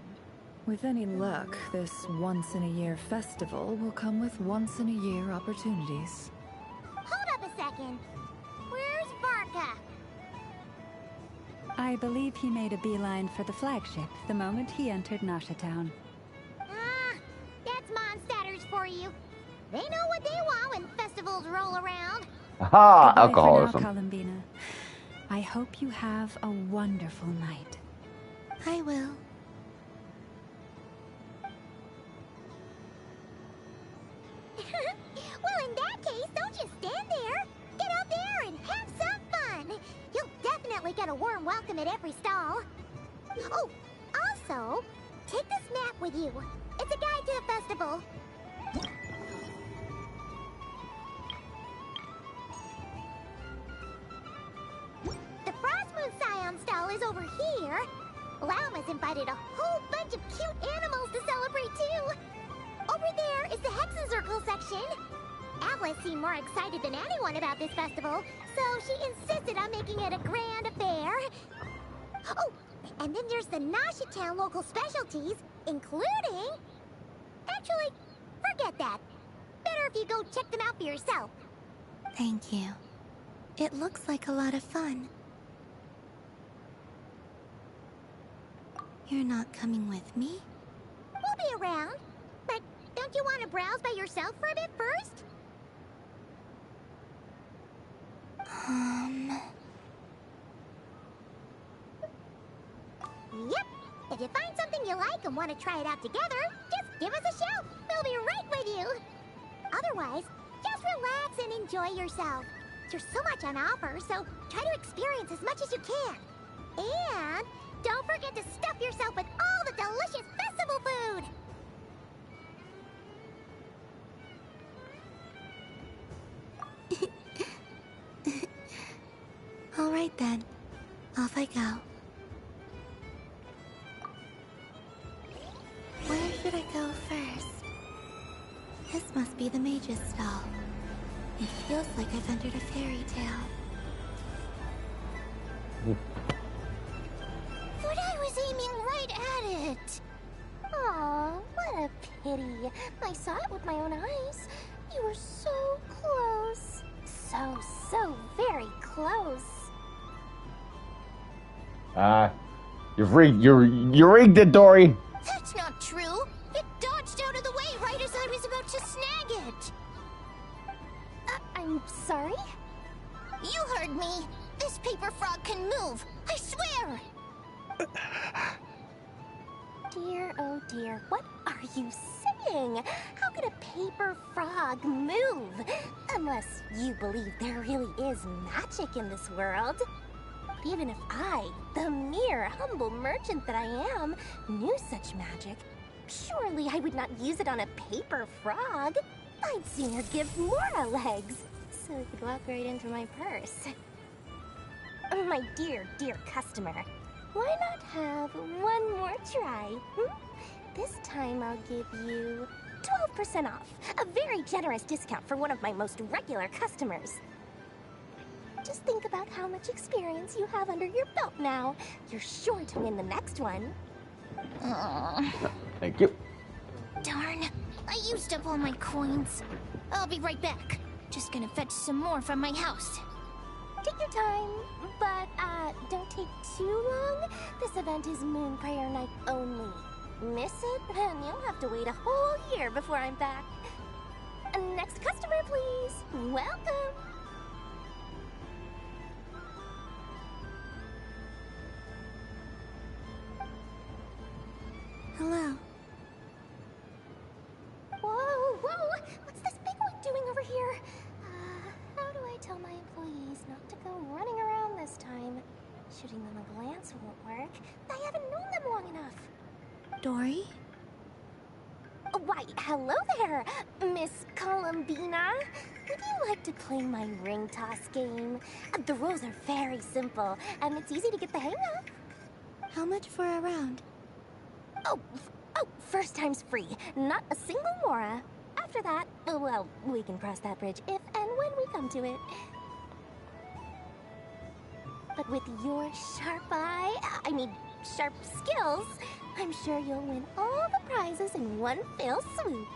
S15: With any luck, this once-in-a-year festival will come with once-in-a-year opportunities.
S2: Hold up a second. Where's Varka?
S3: I believe he made a beeline for the flagship the moment he entered Nasha Town.
S2: Ah, that's Mondstadters for you. They know what they want when festivals roll around.
S1: Aha,
S3: Goodbye
S1: alcoholism.
S3: for now, Columbina. I hope you have a wonderful night.
S4: I will.
S2: Well, in that case, don't just stand there. Get out there and have some fun. You'll definitely get a warm welcome at every stall. Oh, also, take this map with you. It's a guide to the festival. The Frost Moon Scion stall is over here. Lauma's invited a whole bunch of cute animals to celebrate too. Over there is the Hexen Circle section. Alice seemed more excited than anyone about this festival, so she insisted on making it a grand affair. Oh, and then there's the Nasha Town local specialties, including... Actually, forget that. Better if you go check them out for yourself.
S4: Thank you. It looks like a lot of fun. You're not coming with me?
S2: We'll be around. But don't you want to browse by yourself for a bit first? Yep. If you find something you like and want to try it out together, just give us a shout. We'll be right with you. Otherwise, just relax and enjoy yourself. There's so much on offer, so try to experience as much as you can. And don't forget to stuff yourself with all the delicious festival food.
S4: All right then. Off I go. Where should I go first? This must be the mage's stall. It feels like I've entered a fairy tale.
S2: But I was aiming right at it. Aw, what a pity. I saw it with my own eyes. You were so close. So very close.
S1: You rigged it, Dory.
S2: That's not true. It dodged out of the way right as I was about to snag it. I'm sorry? You heard me. This paper frog can move. I swear. Dear, oh dear, what are you saying? How could a paper frog move? Unless you believe there really is magic in this world. But even if I, the mere humble merchant that I am, knew such magic, surely I would not use it on a paper frog. I'd sooner give Mora legs. So so it could walk right into my purse. My dear, dear customer, why not have one more try? This time I'll give you 12% off. A very generous discount for one of my most regular customers. Just think about how much experience you have under your belt now. You're sure to win the next one.
S1: Thank you.
S2: Darn, I used up all my coins. I'll be right back. Just gonna fetch some more from my house. Take your time, but don't take too long. This event is Moon Prayer Night only. Miss it, and you'll have to wait a whole year before I'm back. Next customer, please. Welcome.
S4: Hello.
S2: Whoa, whoa! What's this big one doing over here? How do I tell my employees not to go running around this time? Shooting them a glance won't work. I haven't known them long enough.
S4: Dory?
S2: Why, hello there, Miss Columbina. Would you like to play my ring toss game? The rules are very simple, and it's easy to get the hang of.
S4: How much for a round?
S2: Oh, first time's free. Not a single mora. After that, well, we can cross that bridge if and when we come to it. But with your sharp sharp skills, I'm sure you'll win all the prizes in one fell swoop.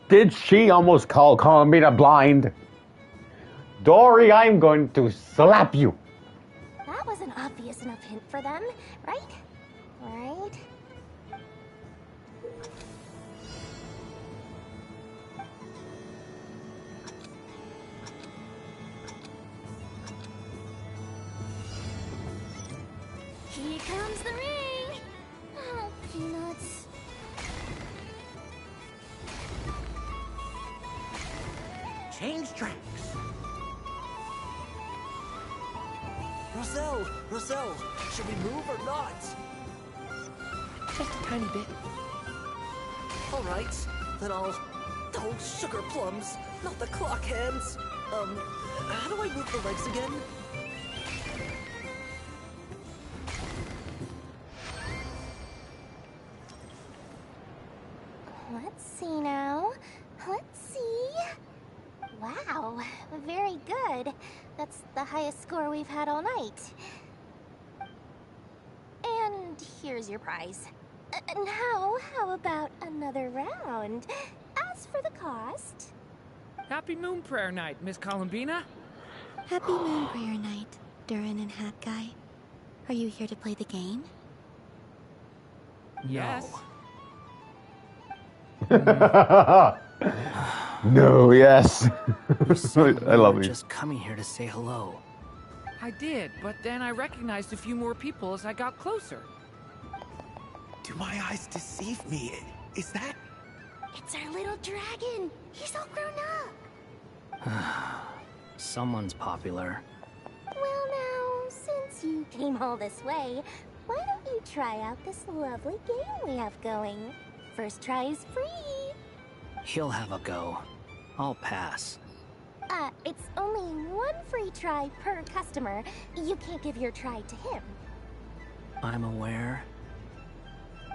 S1: Did she almost call Columbina blind? Dory, I'm going to slap you.
S2: That was an obvious enough hint for them, right? Right? Here comes the ring! Oh, peanuts.
S18: Change tracks. Roselle, should we move or not?
S8: Just a tiny bit.
S18: All right, then I'll... Oh, sugar plums, not the clock hands. How do I move the legs again?
S2: Let's see now. Let's see. Wow, very good. That's the highest score we've had all night. And here's your prize. Now, how about another round? As for the cost...
S13: Happy Moon Prayer Night, Miss Columbina.
S4: Happy Moon Prayer Night, Durin and Hat Guy. Are you here to play the game?
S13: Yes.
S1: No, yes. I love you.
S22: Just coming here to say hello.
S13: I did, but then I recognized a few more people as I got closer.
S18: Do my eyes deceive me? Is that...
S2: It's our little dragon. He's all grown up.
S22: Someone's popular.
S2: Well now, since you came all this way, why don't you try out this lovely game we have going? First try is free.
S22: He'll have a go. I'll pass.
S2: It's only one free try per customer. You can't give your try to him.
S22: I'm aware.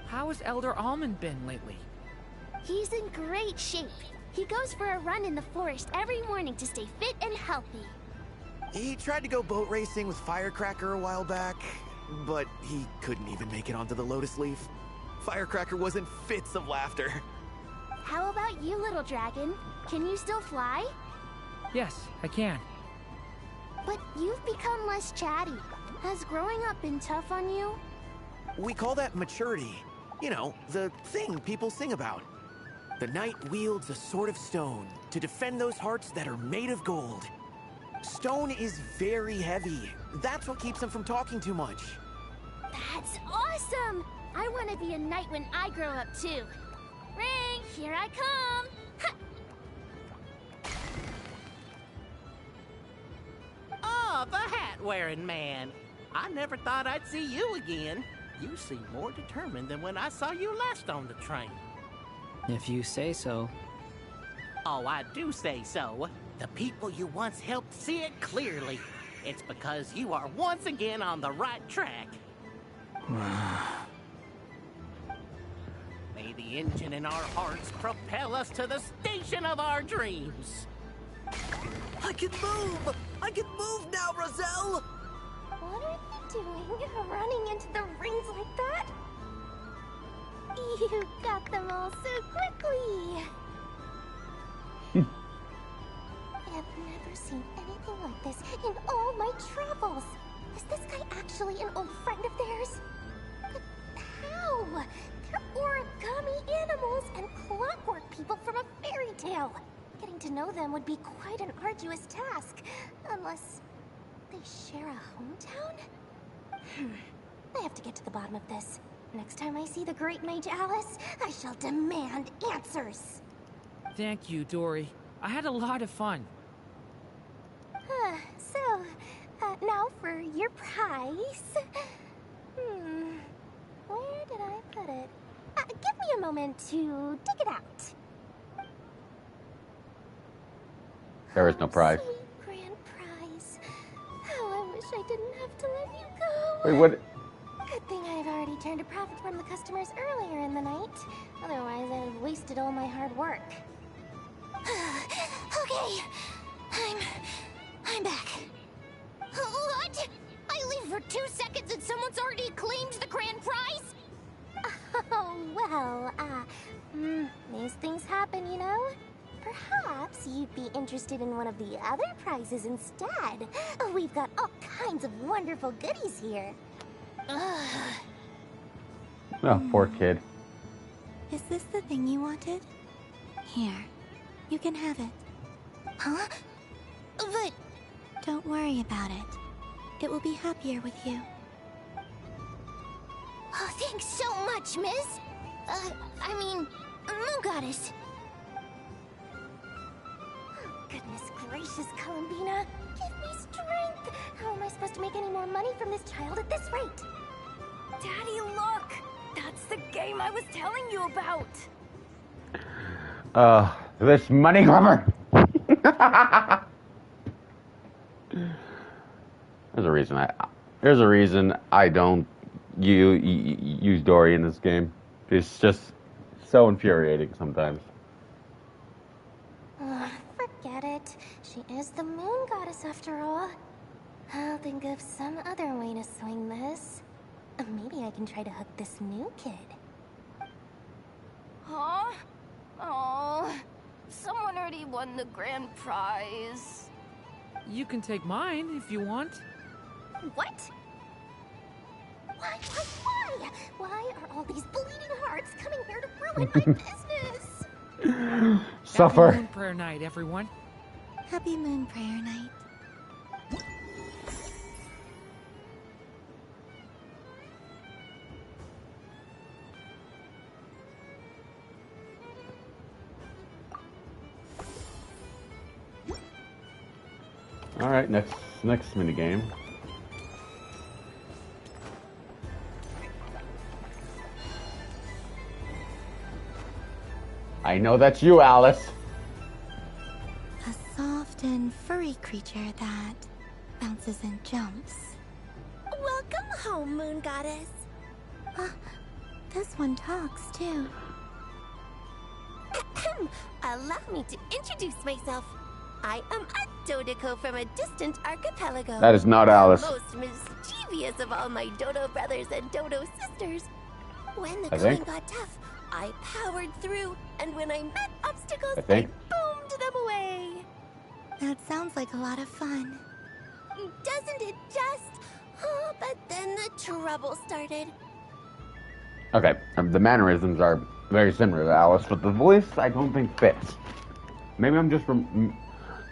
S13: How has Elder Almond been lately?
S2: He's in great shape. He goes for a run in the forest every morning to stay fit and healthy.
S18: He tried to go boat racing with Firecracker a while back, but he couldn't even make it onto the Lotus Leaf. Firecracker was in fits of laughter.
S2: How about you, little dragon? Can you still fly?
S13: Yes, I can.
S2: But you've become less chatty. Has growing up been tough on you?
S18: We call that maturity. You know, the thing people sing about. The knight wields a sword of stone to defend those hearts that are made of gold. Stone is very heavy. That's what keeps him from talking too much.
S2: That's awesome! I want to be a knight when I grow up too. Ring, here I come! Ha!
S9: Oh, the hat-wearing man. I never thought I'd see you again. You seem more determined than when I saw you last on the train.
S22: If you say so.
S9: Oh, I do say so. The people you once helped see it clearly. It's because you are once again on the right track. May the engine in our hearts propel us to the station of our dreams.
S16: I can move! I can move now, Roselle!
S2: What are you doing, running into the rings like that? You got them all so quickly! I've never seen anything like this in all my travels. Is this guy actually an old friend of theirs? But how? They're origami animals and clockwork people from a fairy tale. Getting to know them would be quite an arduous task, unless they share a hometown? I have to get to the bottom of this. Next time I see the Great Mage Alice, I shall demand answers.
S13: Thank you, Dory. I had a lot of fun.
S2: Now for your prize. Where did I put it? Give me a moment to dig it out.
S1: There is no prize.
S2: Sweet grand prize. How I wish I didn't have to let you go.
S1: Wait, what?
S2: Good thing I've already turned a profit from the customers earlier in the night. Otherwise, I'd have wasted all my hard work. Okay, I'm back. What? I leave for 2 seconds and someone's already claimed the grand prize? Oh, well, these things happen, you know? Perhaps you'd be interested in one of the other prizes instead. We've got all kinds of wonderful goodies here.
S1: Oh, poor kid.
S4: Is this the thing you wanted? Here, you can have it.
S2: Huh? But...
S4: Don't worry about it. It will be happier with you.
S2: Oh, thanks so much, miss. Moon Goddess. Oh, goodness gracious, Columbina. Give me strength. How am I supposed to make any more money from this child at this rate?
S14: Daddy, look! That's the game I was telling you about!
S1: This money grubber! There's a reason I don't use Dory in this game. It's just so infuriating sometimes.
S2: Forget it. She is the Moon Goddess after all. I'll think of some other way to swing this. Maybe I can try to hook this new kid.
S14: Huh? Oh, someone already won the grand prize.
S13: You can take mine if you want.
S2: What? Why? Why are all these bleeding hearts coming here to ruin my business?
S1: Suffer.
S13: Happy Moon Prayer Night, everyone.
S4: Happy Moon Prayer Night.
S1: All right, next minigame. I know that's you, Alice.
S4: A soft and furry creature that bounces and jumps.
S2: Welcome home, Moon Goddess.
S4: This one talks too.
S17: Allow me to introduce myself. I am a Dodico from a distant archipelago.
S1: That is not Alice.
S17: The most mischievous of all my Dodo brothers and Dodo sisters. When the
S1: I
S17: going
S1: think.
S17: got tough, I powered through, and when I met obstacles,
S1: I think.
S17: boomed them away.
S4: That sounds like a lot of fun.
S17: Doesn't it just? Oh, but then the trouble started.
S1: Okay, the mannerisms are very similar to Alice, but the voice I don't think fits. Maybe I'm just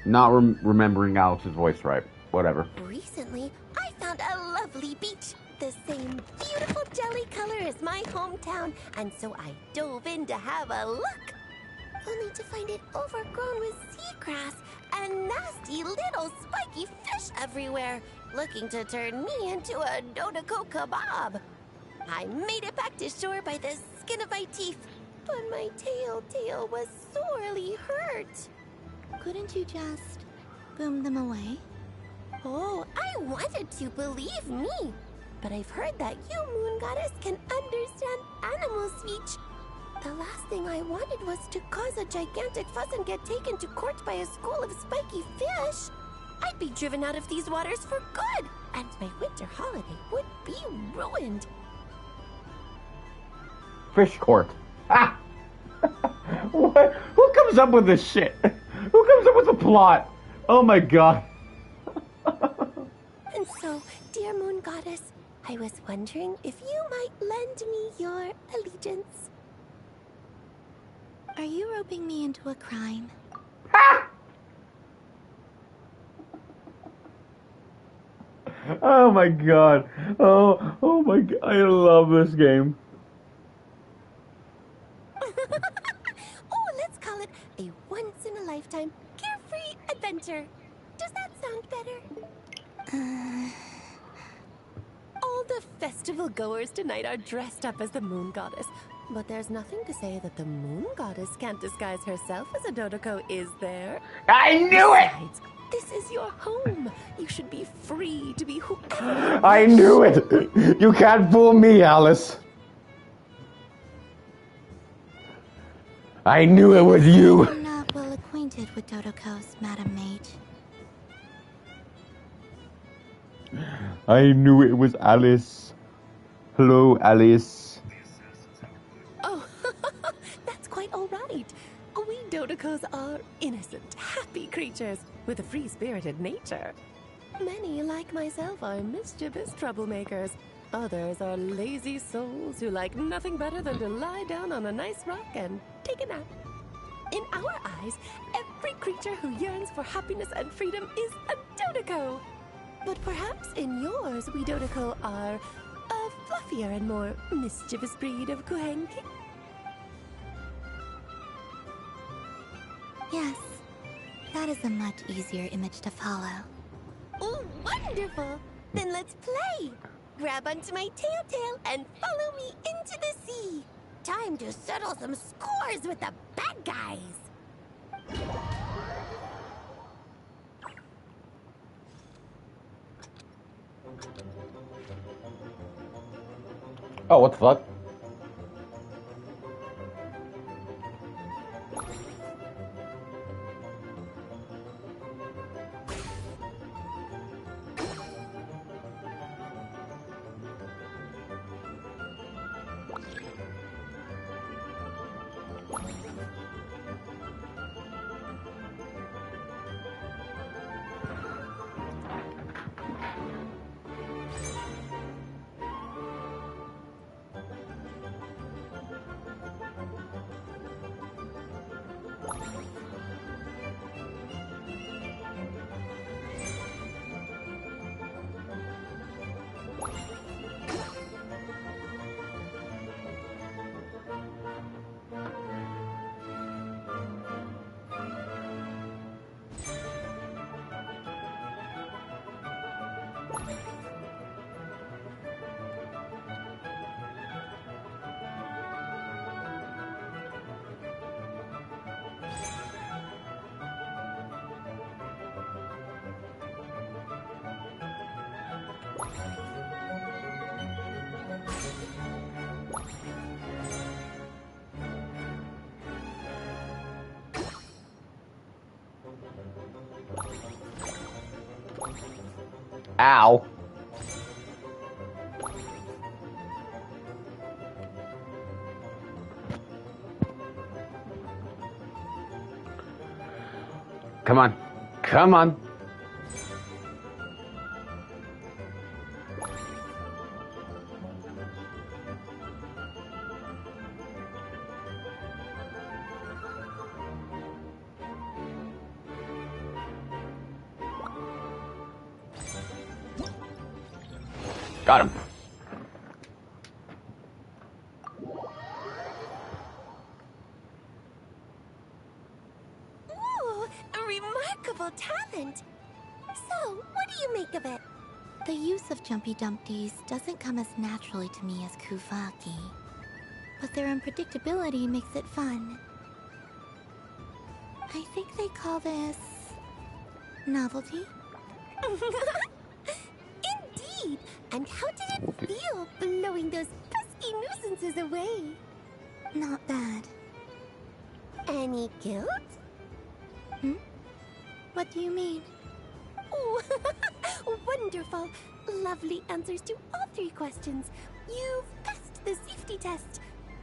S1: not remembering Alice's voice right. Whatever.
S17: Recently, I found a lovely beach, the same beautiful jelly color as my hometown, and so I dove in to have a look. Only to find it overgrown with seagrass and nasty little spiky fish everywhere, looking to turn me into a Dodico kebab. I made it back to shore by the skin of my teeth, but my tail was sorely hurt.
S4: Couldn't you just boom them away?
S17: Oh, I wanted to, believe me. But I've heard that you, Moon Goddess, can understand animal speech. The last thing I wanted was to cause a gigantic fuss and get taken to court by a school of spiky fish. I'd be driven out of these waters for good, and my winter holiday would be ruined.
S1: Fish court. Ah! What? Who comes up with this shit? Who comes up with the plot? Oh my god.
S17: And so, dear Moon Goddess, I was wondering if you might lend me your allegiance.
S4: Are you roping me into a crime?
S1: Oh my god. Oh my god. I love this game.
S17: Oh, let's call it a once-in-a-lifetime carefree adventure. Does that sound better? All the festival goers tonight are dressed up as the Moon Goddess. But there's nothing to say that the Moon Goddess can't disguise herself as a Dodoko, is there?
S1: I knew it!
S17: Besides, this is your home. You should be free to be whoever you
S1: I
S17: wish.
S1: knew it! You can't fool me, Alice. I knew it was you.
S4: I'm not well acquainted with Dodokos, Madam Mage.
S1: I knew it was Alice. Hello, Alice.
S17: Oh, that's quite all right. We Dodokos are innocent, happy creatures with a free-spirited nature. Many, like myself, are mischievous troublemakers. Others are lazy souls who like nothing better than to lie down on a nice rock and take a nap. In our eyes, every creature who yearns for happiness and freedom is a Dodoko. But perhaps in yours, we Dodoko are a fluffier and more mischievous breed of Kuhenki.
S4: Yes, that is a much easier image to follow.
S17: Oh, wonderful! Then let's play! Grab onto my tail and follow me into the sea! Time to settle some scores with the bad guys!
S1: Oh, what the fuck? Ow. Come on. Come on. Got him.
S17: Ooh, a remarkable talent! So, what do you make of it?
S4: The use of Jumpy Dumpties doesn't come as naturally to me as Kuvaki. but their unpredictability makes it fun. I think they call this... novelty?
S17: Indeed! And how did it feel blowing those pesky nuisances away?
S4: Not bad.
S17: Any guilt?
S4: Hmm? What do you mean?
S17: Oh, wonderful! Lovely answers to all 3 questions. You've passed the safety test.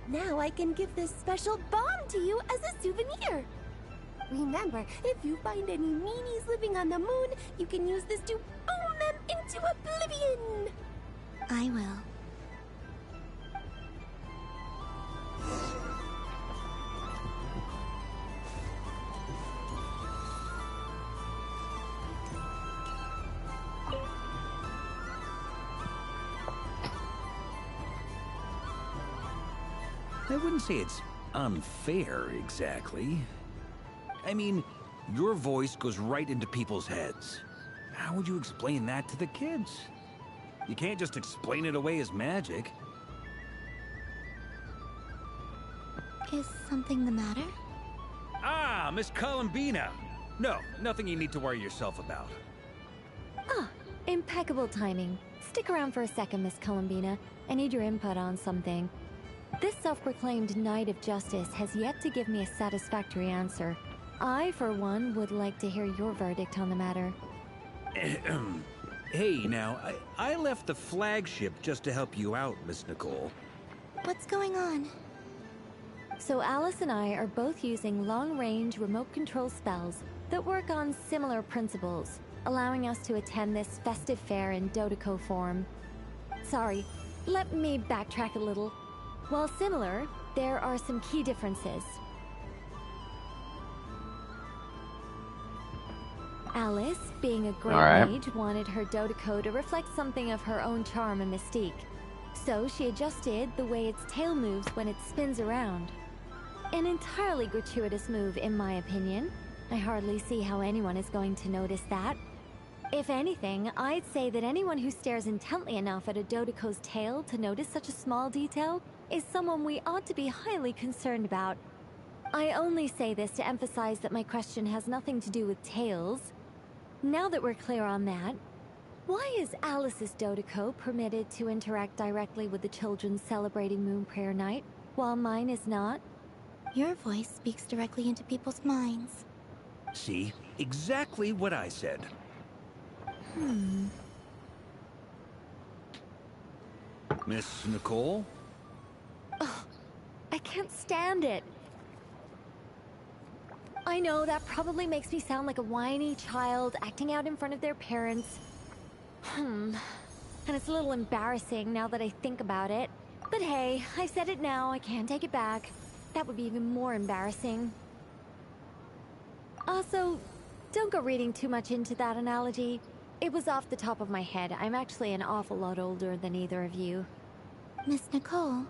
S17: Now I can give this special bomb to you as a souvenir. Remember, if you find any meanies living on the moon, you can use this to boom them into oblivion.
S4: I will.
S6: I wouldn't say it's unfair, exactly. I mean, your voice goes right into people's heads. How would you explain that to the kids? You can't just explain it away as magic.
S4: Is something the matter?
S6: Ah, Miss Columbina! No, nothing you need to worry yourself about.
S14: Ah, impeccable timing. Stick around for a second, Miss Columbina. I need your input on something. This self-proclaimed Knight of Justice has yet to give me a satisfactory answer. I, for one, would like to hear your verdict on the matter.
S6: Hey, now, I left the flagship just to help you out, Miss Nicole.
S4: What's going on?
S14: So Alice and I are both using long-range remote control spells that work on similar principles, allowing us to attend this festive fair in Dodeco form. Sorry, let me backtrack a little. While similar, there are some key differences. Alice, being a great mage, wanted her Dodeco to reflect something of her own charm and mystique. So she adjusted the way its tail moves when it spins around. An entirely gratuitous move, in my opinion. I hardly see how anyone is going to notice that. If anything, I'd say that anyone who stares intently enough at a Dodeco's tail to notice such a small detail is someone we ought to be highly concerned about. I only say this to emphasize that my question has nothing to do with tails. Now that we're clear on that, why is Alice's Dodeco permitted to interact directly with the children celebrating Moon Prayer Night, while mine is not?
S4: Your voice speaks directly into people's minds.
S6: See? Exactly what I said. Miss Nicole?
S14: Oh, I can't stand it. I know that probably makes me sound like a whiny child acting out in front of their parents. And it's a little embarrassing now that I think about it. But hey, I said it now, I can't take it back. That would be even more embarrassing. Also, don't go reading too much into that analogy. It was off the top of my head. I'm actually an awful lot older than either of you.
S4: Miss Nicole,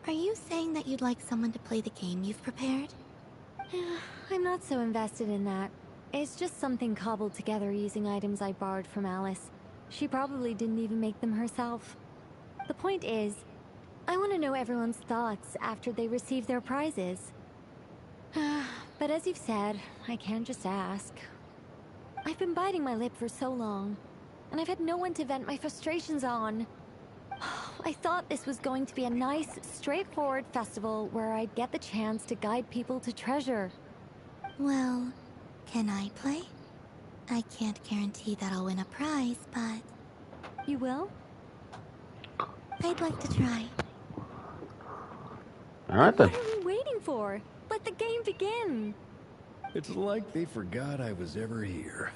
S4: are you saying that you'd like someone to play the game you've prepared?
S14: I'm not so invested in that. It's just something cobbled together using items I borrowed from Alice. She probably didn't even make them herself. The point is, I want to know everyone's thoughts after they receive their prizes. But as you've said, I can't just ask. I've been biting my lip for so long, and I've had no one to vent my frustrations on. I thought this was going to be a nice, straightforward festival where I'd get the chance to guide people to treasure.
S4: Well, can I play? I can't guarantee that I'll win a prize, but...
S14: You will?
S4: I'd like to try.
S1: Alright then.
S14: What are we waiting for? Let the game begin!
S12: It's like they forgot I was ever here.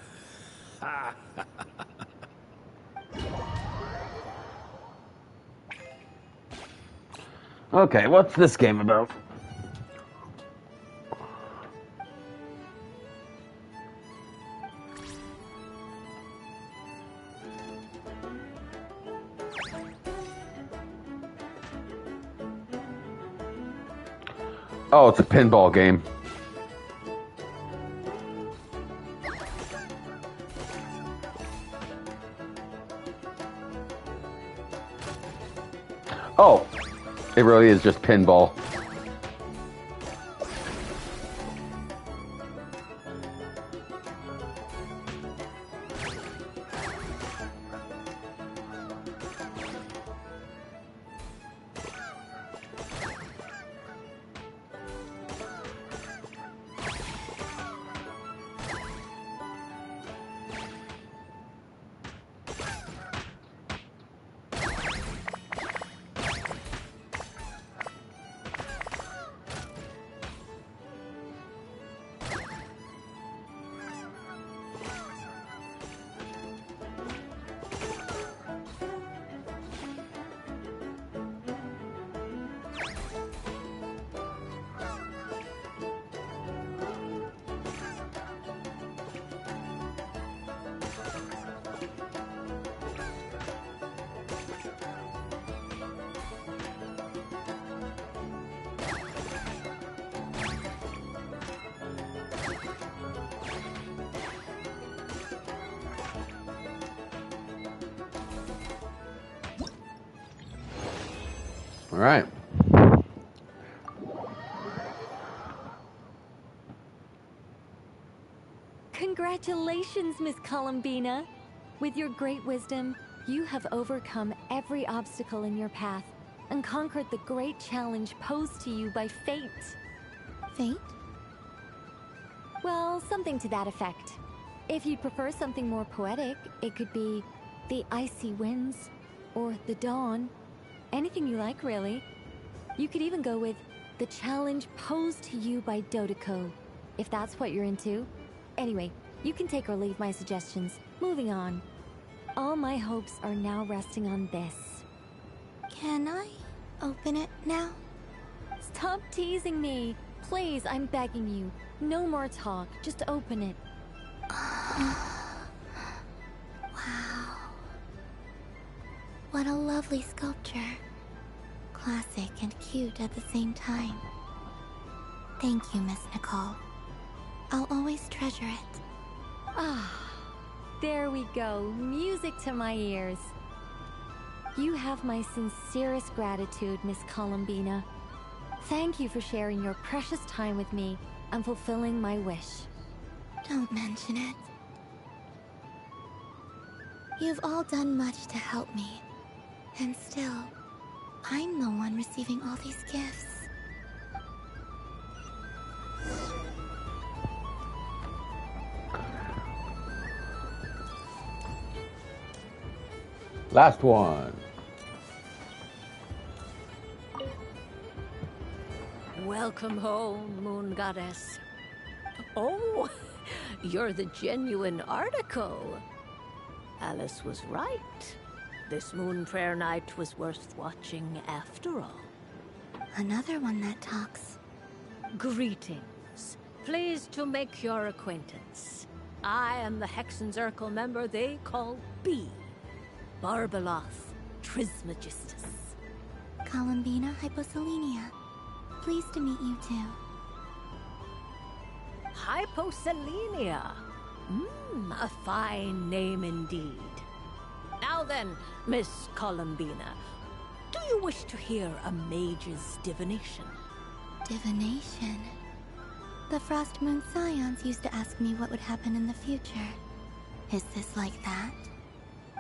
S1: Okay, what's this game about? Oh, it's a pinball game. Oh, It really is just pinball. All right.
S14: Congratulations, Miss Columbina. With your great wisdom, you have overcome every obstacle in your path and conquered the great challenge posed to you by fate.
S4: Fate?
S14: Well, something to that effect. If you'd prefer something more poetic, it could be the icy winds or the dawn. Anything you like, really. You could even go with the challenge posed to you by Dodeko, if that's what you're into. Anyway, you can take or leave my suggestions. Moving on. All my hopes are now resting on this.
S4: Can I open it now?
S14: Stop teasing me. Please, I'm begging you. No more talk. Just open it.
S4: Wow. What a lovely sculpture. Classic and cute at the same time. Thank you, Miss Nicole. I'll always treasure it.
S14: Ah, there we go. Music to my ears. You have my sincerest gratitude, Miss Columbina. Thank you for sharing your precious time with me and fulfilling my wish.
S4: Don't mention it. You've all done much to help me. And still, I'm the one receiving all these gifts.
S1: Last one.
S20: Welcome home, Moon Goddess. Oh, you're the genuine article. Alice was right. This moon prayer night was worth watching after all.
S4: Another one that talks.
S20: Greetings. Pleased to make your acquaintance. I am the Hexenzirkel member they call B. Barbeloth Trismegistus.
S4: Columbina Hyposelenia. Pleased to meet you too.
S20: Hyposelenia. A fine name indeed. Now then, Miss Columbina, do you wish to hear a mage's divination?
S4: Divination? The Frost Moon Scions used to ask me what would happen in the future. Is this like that?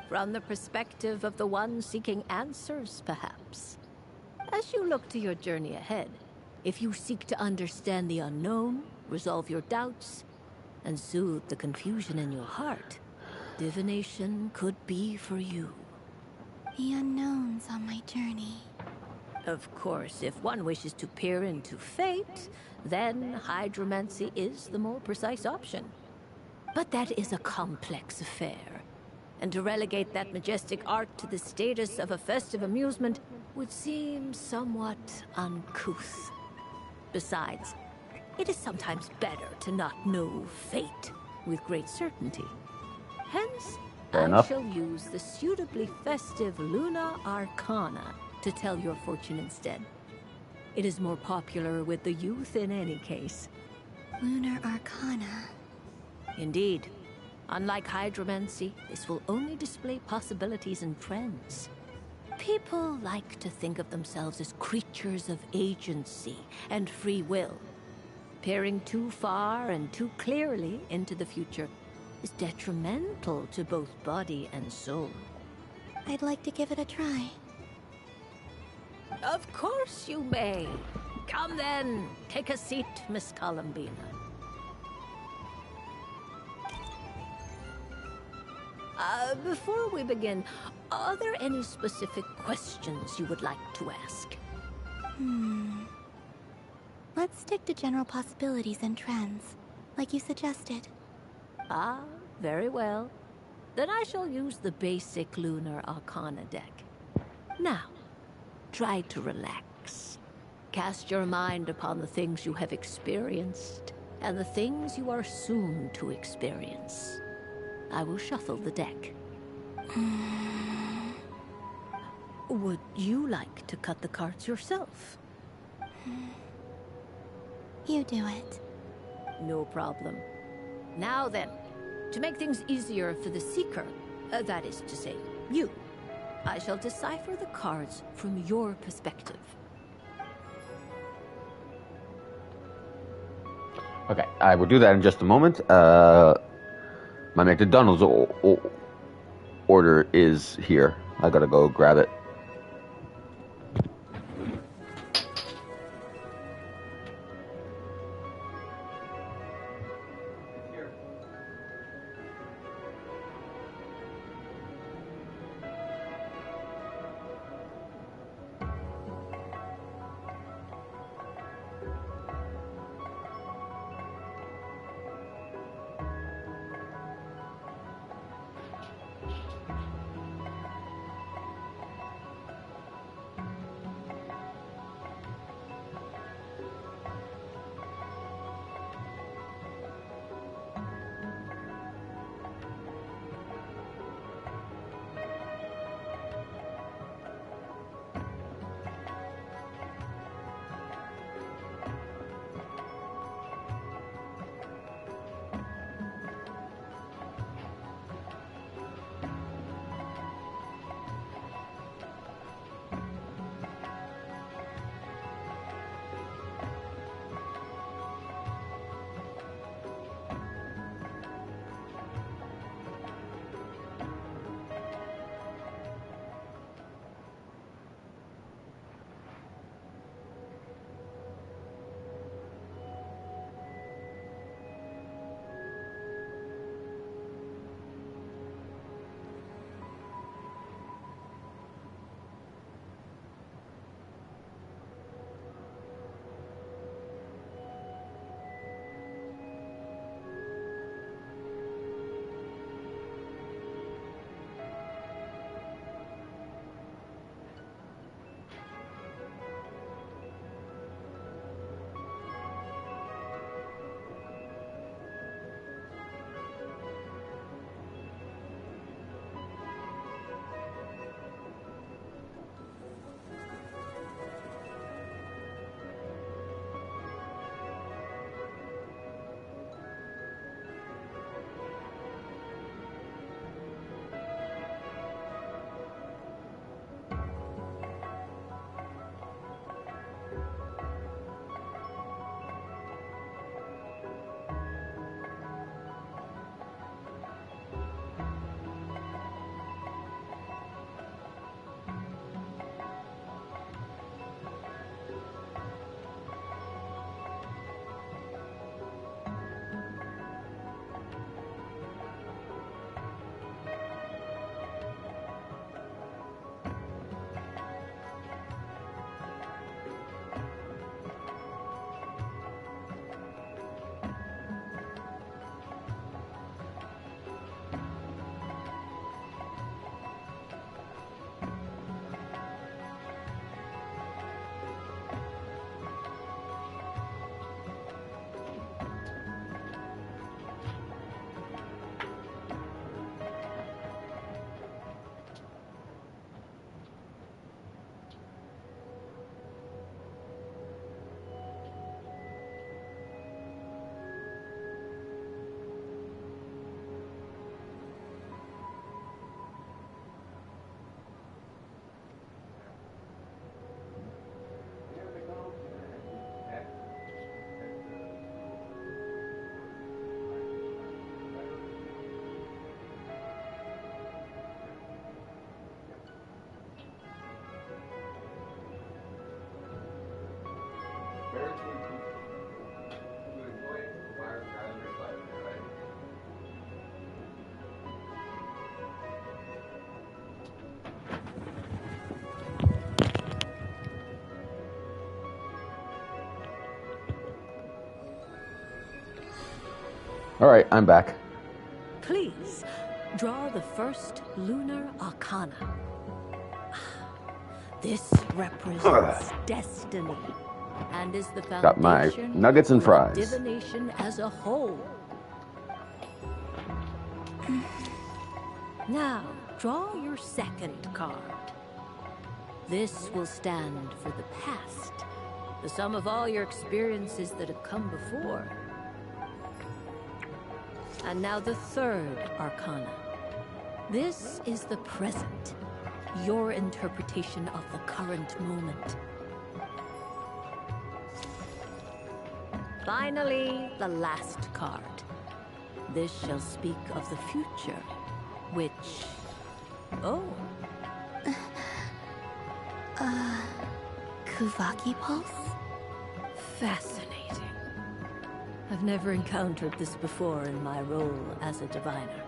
S20: From the perspective of the one seeking answers, perhaps. As you look to your journey ahead, if you seek to understand the unknown, resolve your doubts, and soothe the confusion in your heart, divination could be for you.
S4: The unknowns on my journey.
S20: Of course, if one wishes to peer into fate, then hydromancy is the more precise option. But that is a complex affair, and to relegate that majestic art to the status of a festive amusement would seem somewhat uncouth. Besides, it is sometimes better to not know fate with great certainty. Hence,
S1: Fair
S20: I
S1: enough.
S20: shall use the suitably festive Luna Arcana to tell your fortune instead. It is more popular with the youth in any case.
S4: Lunar Arcana.
S20: Indeed. Unlike hydromancy, this will only display possibilities and trends. People like to think of themselves as creatures of agency and free will. Peering too far and too clearly into the future is detrimental to both body and soul.
S4: I'd like to give it a try.
S20: Of course you may. Come then, take a seat, Miss Columbina. Before we begin, are there any specific questions you would like to ask?
S4: Let's stick to general possibilities and trends, like you suggested.
S20: Ah, very well. Then I shall use the basic Lunar Arcana deck. Now, try to relax. Cast your mind upon the things you have experienced and the things you are soon to experience. I will shuffle the deck. Would you like to cut the cards yourself?
S4: You do it.
S20: No problem. Now then, to make things easier for the Seeker, that is to say, you, I shall decipher the cards from your perspective.
S1: Okay, I will do that in just a moment. My McDonald's order is here. I gotta go grab it. Alright, I'm back.
S20: Please, draw the first lunar arcana. This represents destiny and is the foundation
S1: Got my nuggets and
S20: for
S1: fries.
S20: divination as a whole. Now, draw your second card. This will stand for the past, the sum of all your experiences that have come before. And now the third arcana. This is the present, your interpretation of the current moment. Finally, the last card. This shall speak of the future, which... Oh.
S4: Kuvaki Pulse?
S20: Fascinating. I've never encountered this before in my role as a diviner.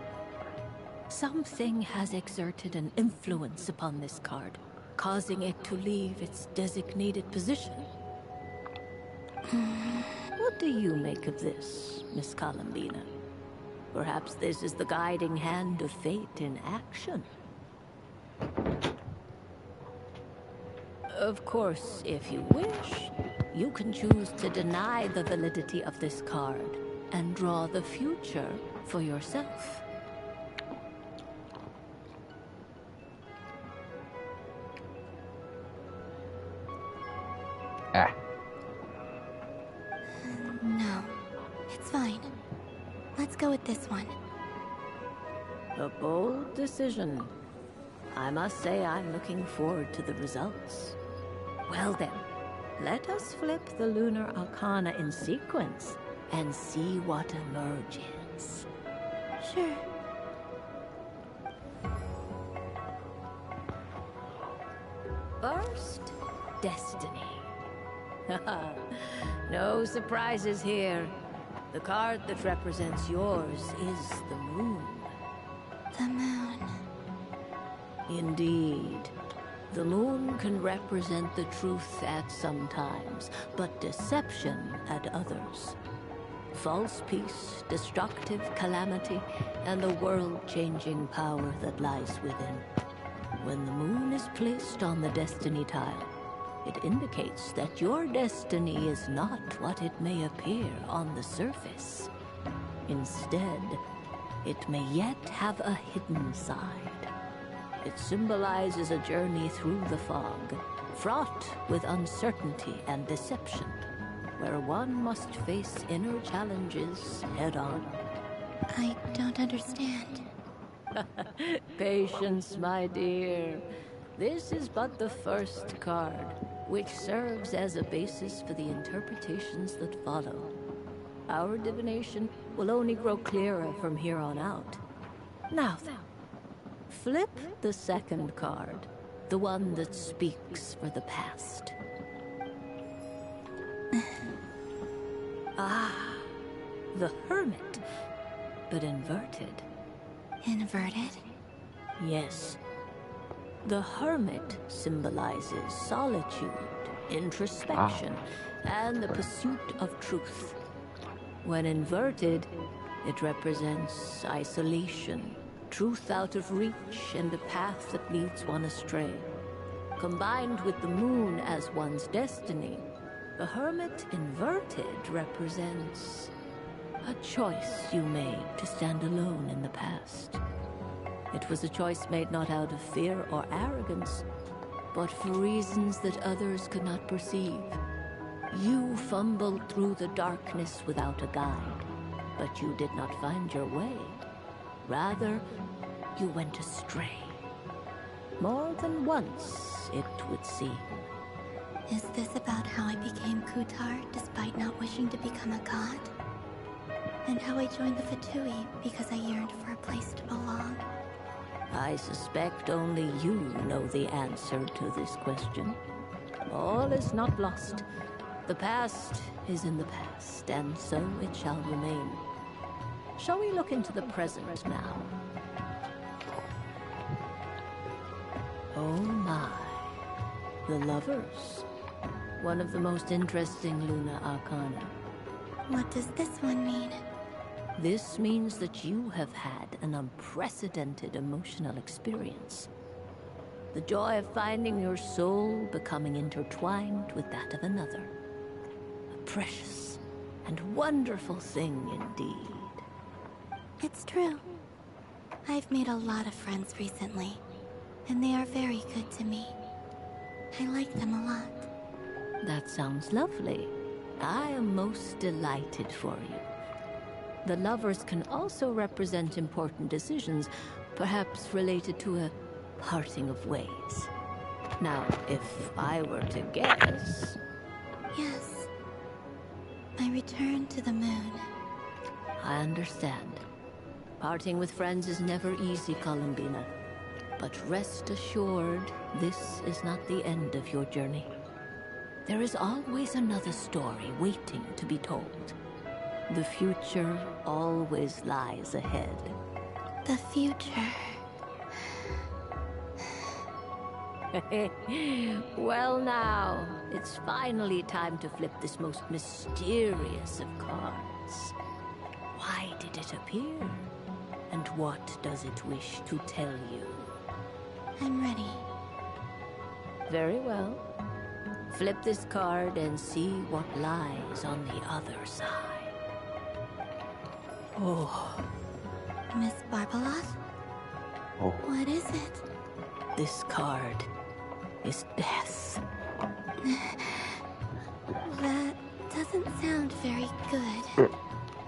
S20: Something has exerted an influence upon this card, causing it to leave its designated position. What do you make of this, Miss Columbina? Perhaps this is the guiding hand of fate in action. Of course, if you wish, you can choose to deny the validity of this card and draw the future for yourself.
S1: Ah.
S4: No, it's fine. Let's go with this one.
S20: A bold decision. I must say I'm looking forward to the results. Well then, let us flip the lunar arcana in sequence and see what emerges.
S4: Sure.
S20: First, destiny. No surprises here. The card that represents yours is the moon.
S4: The moon.
S20: Indeed. The moon can represent the truth at some times, but deception at others. False peace, destructive calamity, and the world-changing power that lies within. When the moon is placed on the destiny tile, it indicates that your destiny is not what it may appear on the surface. Instead, it may yet have a hidden side. It symbolizes a journey through the fog, fraught with uncertainty and deception, where one must face inner challenges head-on.
S4: I don't understand.
S20: Patience, my dear. This is but the first card, which serves as a basis for the interpretations that follow. Our divination will only grow clearer from here on out. Now then, flip the second card, the one that speaks for the past. Ah, the Hermit, but inverted.
S4: Inverted?
S20: Yes. The Hermit symbolizes solitude, introspection, and the pursuit of truth. When inverted, it represents isolation, truth out of reach, and a path that leads one astray. Combined with the moon as one's destiny, the Hermit inverted represents a choice you made to stand alone in the past. It was a choice made not out of fear or arrogance, but for reasons that others could not perceive. You fumbled through the darkness without a guide, but you did not find your way. Rather, you went astray. More than once, it would seem.
S4: Is this about how I became Kutar despite not wishing to become a god? And how I joined the Fatui because I yearned for a place to belong?
S20: I suspect only you know the answer to this question. All is not lost. The past is in the past, and so it shall remain. Shall we look into the present now? Oh my. The Lovers. One of the most interesting Luna Arcana.
S4: What does this one mean?
S20: This means that you have had an unprecedented emotional experience. The joy of finding your soul becoming intertwined with that of another. A precious and wonderful thing indeed.
S4: It's true. I've made a lot of friends recently, and they are very good to me. I like them a lot.
S20: That sounds lovely. I am most delighted for you. The lovers can also represent important decisions, perhaps related to a parting of ways. Now, if I were to guess...
S4: Yes. I return to the moon.
S20: I understand. Parting with friends is never easy, Columbina. But rest assured, this is not the end of your journey. There is always another story waiting to be told. The future always lies ahead.
S4: The future.
S20: Well now, it's finally time to flip this most mysterious of cards. Why did it appear? And what does it wish to tell you?
S4: I'm ready.
S20: Very well. Flip this card and see what lies on the other side. Oh.
S4: Miss Barbeloth?
S1: Oh.
S4: What is it?
S20: This card is death.
S4: That doesn't sound very good.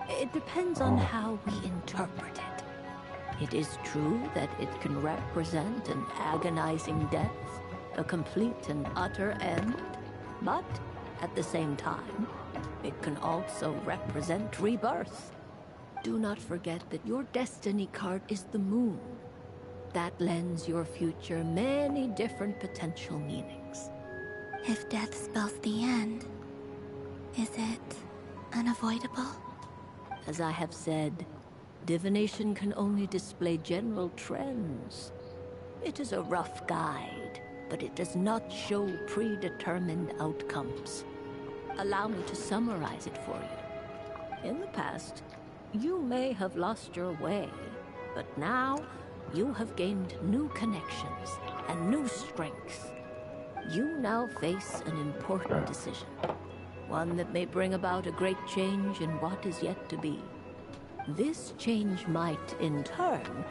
S20: It depends on how we interpret it. It is true that it can represent an agonizing death, a complete and utter end, but at the same time, it can also represent rebirth. Do not forget that your destiny card is the moon. That lends your future many different potential meanings.
S4: If death spells the end, is it unavoidable?
S20: As I have said, divination can only display general trends. It is a rough guide, but it does not show predetermined outcomes. Allow me to summarize it for you. In the past, you may have lost your way, but now you have gained new connections and new strengths. You now face an important decision, one that may bring about a great change in what is yet to be. This change might, in turn,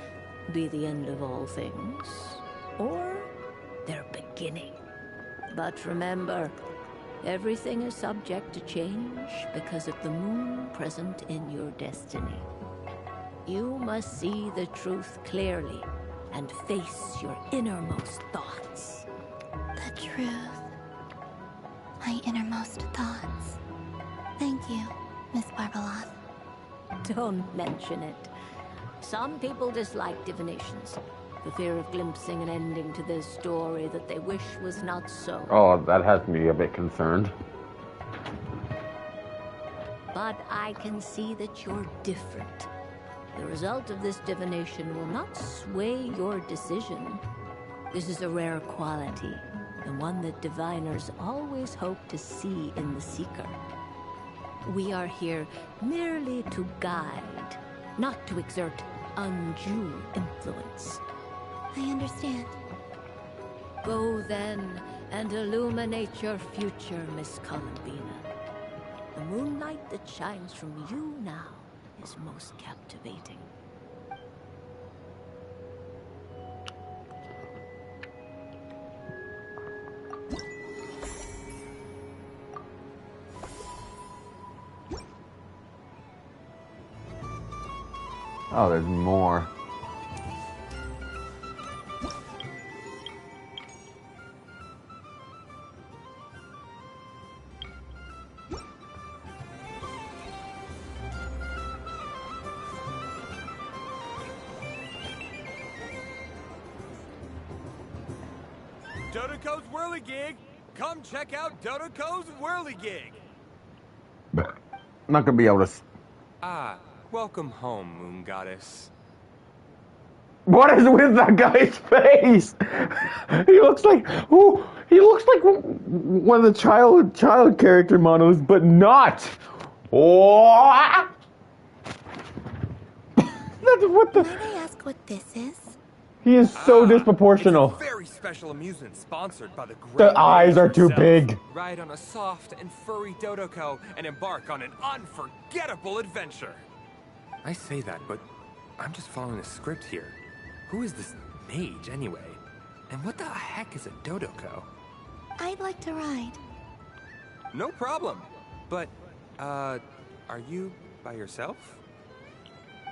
S20: be the end of all things, or their beginning. But remember, everything is subject to change because of the moon present in your destiny. You must see the truth clearly and face your innermost thoughts.
S4: The truth. My innermost thoughts. Thank you, Miss Barbeloth.
S20: Don't mention it. Some people dislike divinations, the fear of glimpsing an ending to their story that they wish was not so.
S1: Oh, that has me a bit concerned.
S20: But I can see that you're different. The result of this divination will not sway your decision. This is a rare quality, and one that diviners always hope to see in the seeker. We are here merely to guide, not to exert undue influence.
S4: I understand.
S20: Go then and illuminate your future, Miss Columbina. The moonlight that shines from you now is most captivating.
S1: Oh, there's more.
S10: Dodoco's Whirligig! Come check out Dodoco's Whirligig!
S1: I'm not gonna be able to.
S10: Ah, welcome home, Moon Goddess.
S1: What is with that guy's face? He looks like he looks like one of the child character models, but not. Oh! What the?
S4: Might I ask what this is?
S1: He is so
S10: It's a
S1: disproportional.
S10: very special amusement sponsored by the Great
S1: The eyes
S10: Mage
S1: are too
S10: himself.
S1: big.
S10: Ride on a soft and furry Dodoko and embark on an unforgettable adventure. I say that, but I'm just following a script here. Who is this mage, anyway? And what the heck is a Dodoko?
S4: I'd like to ride.
S10: No problem. But, are you by yourself?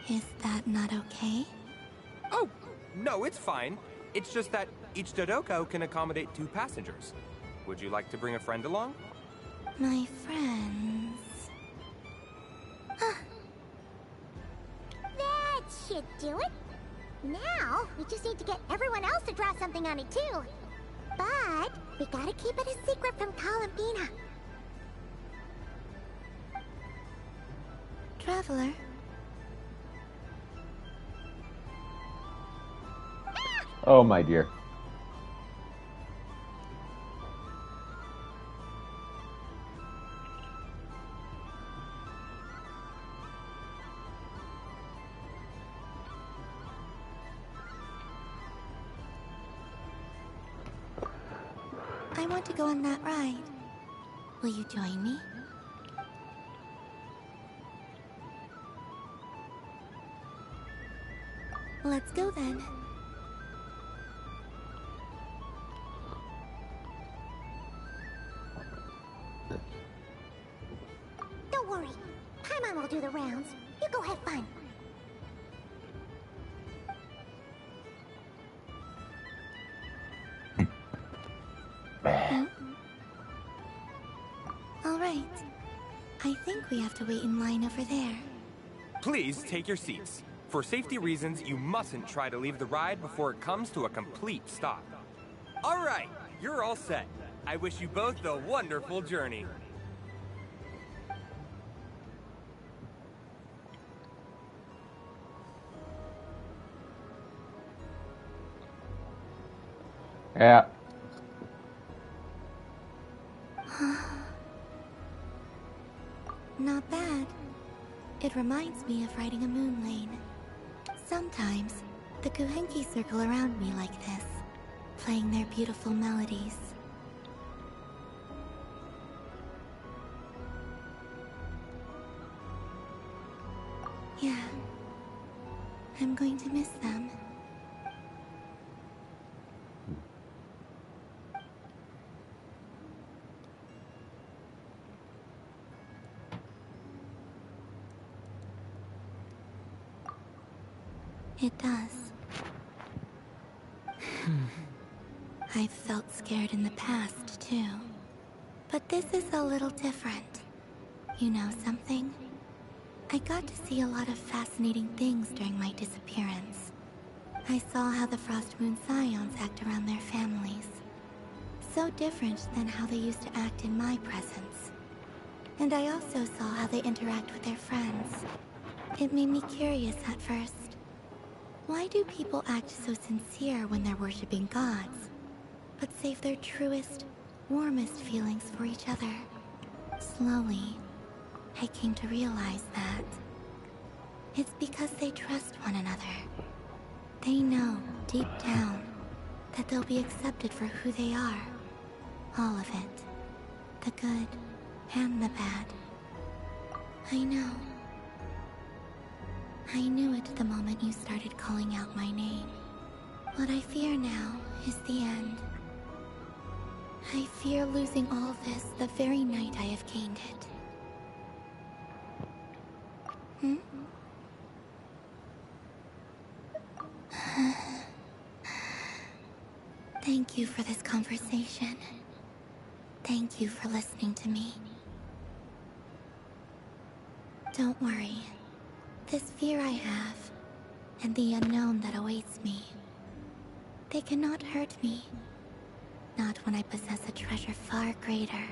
S4: Is that not okay?
S10: Oh, no, it's fine. It's just that each Dodoko can accommodate 2 passengers. Would you like to bring a friend along?
S4: My friends...
S2: That should do it. Now, we just need to get everyone else to draw something on it too. But, we gotta keep it a secret from Columbina.
S4: Traveler.
S1: Oh my dear.
S4: I want to go on that ride. Will you join me? Let's go then.
S2: Don't worry. Paimon will do the rounds. You go have fun.
S4: All right. I think we have to wait in line over there.
S10: Please take your seats. For safety reasons, you mustn't try to leave the ride before it comes to a complete stop. All right, you're all set. I wish you both a wonderful journey.
S1: Yeah.
S4: Not bad. It reminds me of riding a moon lane. Sometimes, the Kuhenki circle around me like this, playing their beautiful melodies. Yeah. I'm going to miss them. It does. I've felt scared in the past, too. But this is a little different. You know something? I got to see a lot of fascinating things during my disappearance. I saw how the Frost Moon Scions act around their families. So different than how they used to act in my presence. And I also saw how they interact with their friends. It made me curious at first. Why do people act so sincere when they're worshipping gods, but save their truest, warmest feelings for each other? Slowly, I came to realize that it's because they trust one another. They know, deep down, that they'll be accepted for who they are. All of it. The good and the bad. I know. I knew it the moment you started calling out my name. What I fear now is the end. I fear losing all this the very night I have gained it. Thank you for this conversation. Thank you for listening to me. Don't worry. This fear I have, and the unknown that awaits me, they cannot hurt me. Not when I possess a treasure far greater.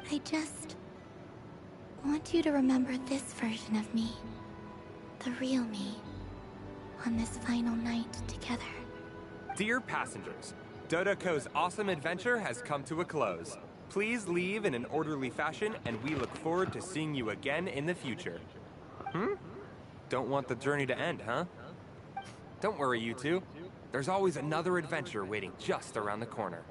S4: I just want you to remember this version of me, the real me, on this final night together.
S10: Dear passengers, Dodoko's awesome adventure has come to a close. Please leave in an orderly fashion, and we look forward to seeing you again in the future. don't want the journey to end, huh? Don't worry, you two. There's always another adventure waiting just around the corner.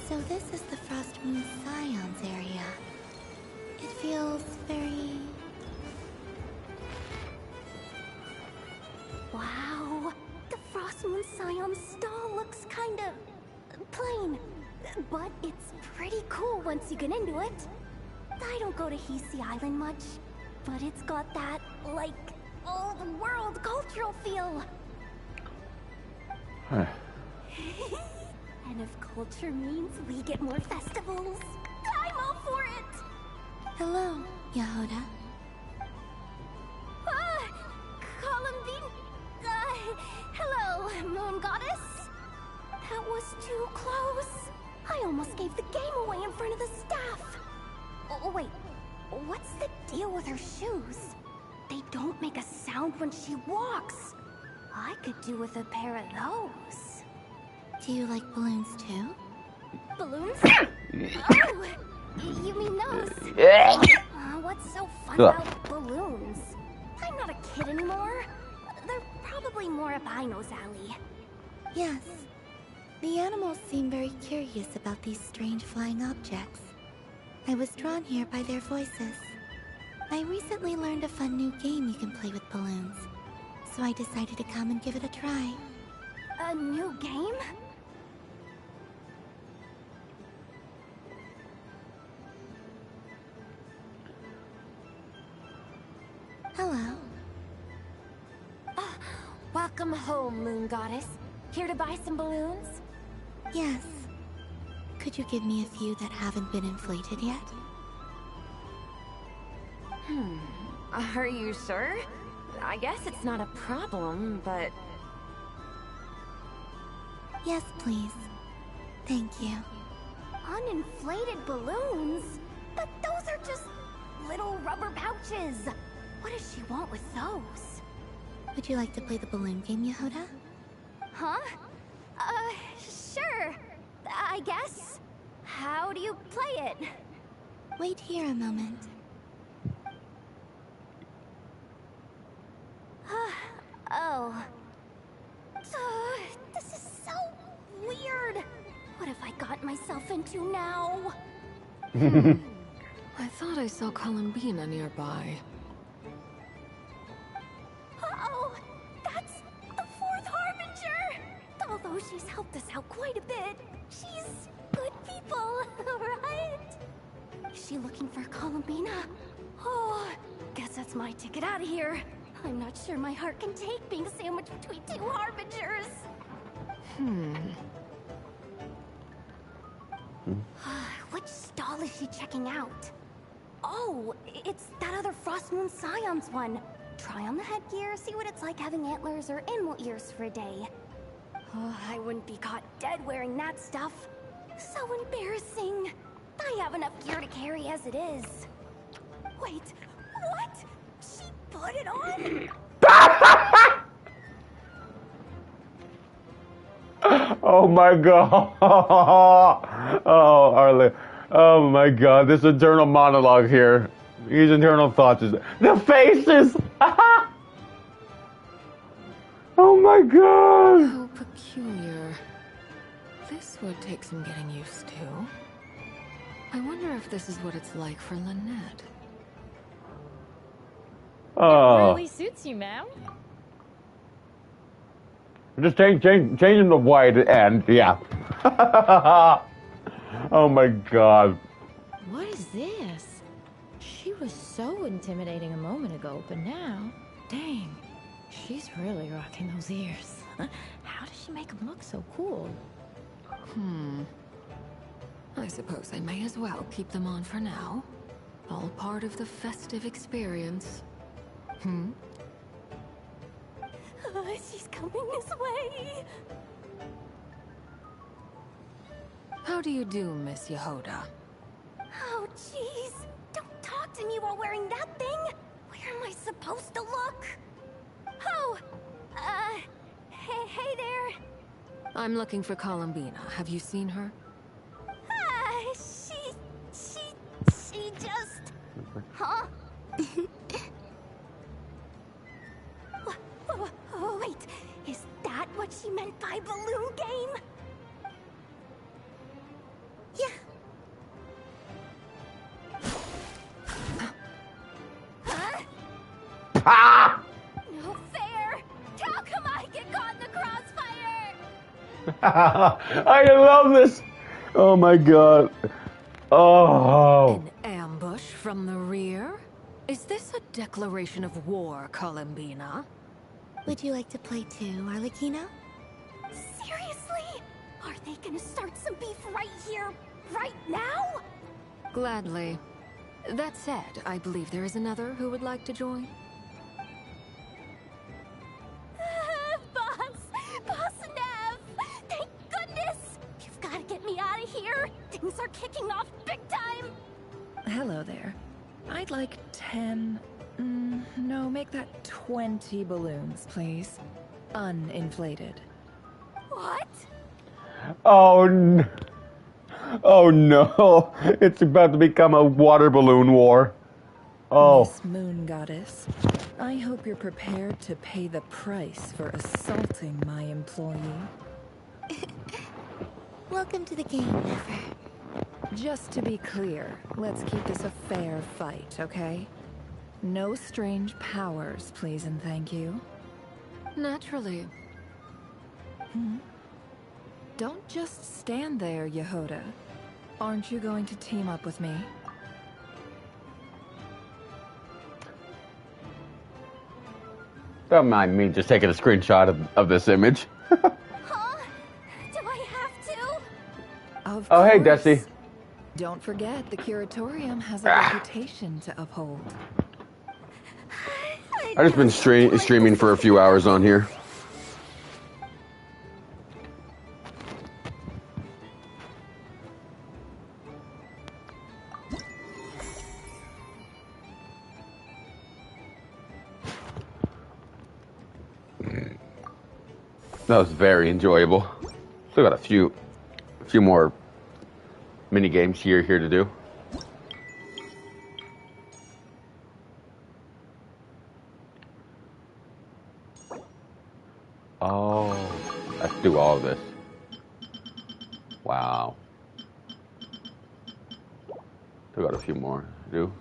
S4: So this is the Frost Moon Scions area. It feels very...
S2: Wow, the Frost Moon Scion stall looks kinda plain, but it's pretty cool once you get into it. I don't go to Hisi Island much, but it's got that, like, old-world cultural feel. And if culture means we get more festivals, I'm all for it!
S4: Hello, Yehoda.
S2: Columbine? Hello, Moon Goddess? That was too close. I almost gave the game away in front of the staff. Oh, wait. What's the deal with her shoes? They don't make a sound when she walks. I could do with a pair of those.
S4: Do you like balloons too?
S2: Balloons? Oh, you mean those? What's so fun about balloons? I'm not a kid anymore. They're probably more up Aino's alley.
S4: Yes. The animals seem very curious about these strange flying objects. I was drawn here by their voices. I recently learned a fun new game you can play with balloons, so I decided to come and give it a try.
S2: A new game?
S4: Hello.
S14: Welcome home, Moon Goddess. Here to buy some balloons?
S4: Yes. Could you give me a few that haven't been inflated yet?
S14: Are you sure? I guess it's not a problem, but...
S4: Yes, please. Thank you.
S2: Uninflated balloons? But those are just little rubber pouches. What does she want with those?
S4: Would you like to play the balloon game, Yehoda?
S2: Huh? Sure. I guess. How do you play it?
S4: Wait here a moment.
S2: Oh. This is so weird. What have I got myself into now?
S15: I thought I saw Columbina nearby.
S2: Uh-oh! That's the fourth Harbinger! Although she's helped us out quite a bit, she's good people, right? Is she looking for Columbina? Oh, guess that's my ticket out of here. I'm not sure my heart can take being sandwiched between two Harbingers. Which stall is she checking out? Oh, it's that other Frost Moon Scions one. Try on the headgear, see what it's like having antlers or animal ears for a day. Oh, I wouldn't be caught dead wearing that stuff. So embarrassing. I have enough gear to carry as it is. Wait, what? She put it on?
S1: Oh my god. Oh, Arlen. Oh my god. This internal monologue here. These internal thoughts is the faces. Oh my god.
S15: How peculiar. This would take some getting used to. I wonder if this is what it's like for Lynette.
S1: Oh.
S5: Really suits you, ma'am.
S1: Just changing the white and yeah. Oh my god.
S5: What is this? She was so intimidating a moment ago, but now, dang, she's really rocking those ears. How does she make them look so cool?
S15: I suppose I may as well keep them on for now. All part of the festive experience.
S2: She's coming this way.
S15: How do you do, Miss Yehoda?
S2: Oh, jeez. Don't talk to me while wearing that thing. Where am I supposed to look? Oh,
S14: Hey there.
S11: I'm looking for Columbina. Have you seen her?
S2: She just... Huh? Wait, is that what she meant by balloon game? Yeah. Huh?
S1: Ah!
S2: No fair! How come I get caught in the crossfire?
S1: I love this. Oh my god. Oh.
S11: An ambush from the rear? Is this a declaration of war, Columbina?
S17: Would you like to play too, Arlecchino?
S2: Seriously? Are they gonna start some beef right here, right now?
S11: Gladly. That said, I believe there is another who would like to join.
S2: Boss Nev! Thank goodness! You've gotta get me out of here! Things are kicking off big time!
S15: Hello there. I'd like 10... no, make that 20 balloons, please. Uninflated.
S2: What?
S1: Oh no. Oh no. It's about to become a water balloon war. Oh.
S15: Miss Moon Goddess, I hope you're prepared to pay the price for assaulting my employee.
S17: Welcome to the game, Never.
S15: Just to be clear, let's keep this a fair fight, okay? No strange powers, please and thank you.
S11: Naturally.
S15: Don't just stand there, Yehoda. Aren't you going to team up with me?
S1: Don't mind me just taking a screenshot of this image.
S2: Huh? Do I have to?
S15: Of
S1: Oh, hey,
S15: course.
S1: Desi.
S15: Don't forget, the Curatorium has a reputation to uphold.
S1: I've just been streaming for a few hours on here. That was very enjoyable. Still got a few more mini games here to do. Oh, let's do all of this. Wow. Still got a few more to do.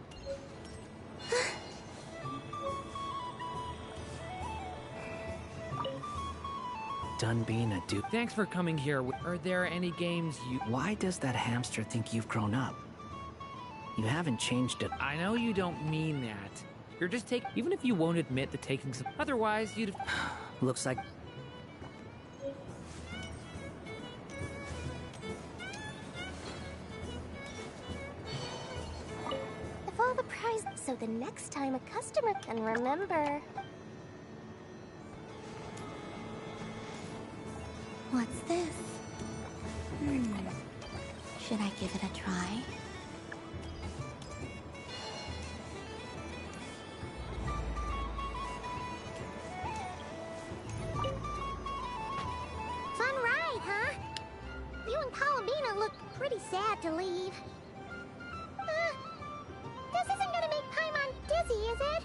S22: Done being a dude.
S13: Thanks for coming here. Are there any games you...
S22: Why does that hamster think you've grown up? You haven't changed it.
S13: I know you don't mean that. You're just taking... Even if you won't admit to taking some... Otherwise, you'd...
S22: Looks like...
S2: If all the prize... So the next time a customer can remember...
S17: What's this? Should I give it a try?
S2: Fun ride, huh? You and Columbina look pretty sad to leave. This isn't gonna make Paimon dizzy, is it?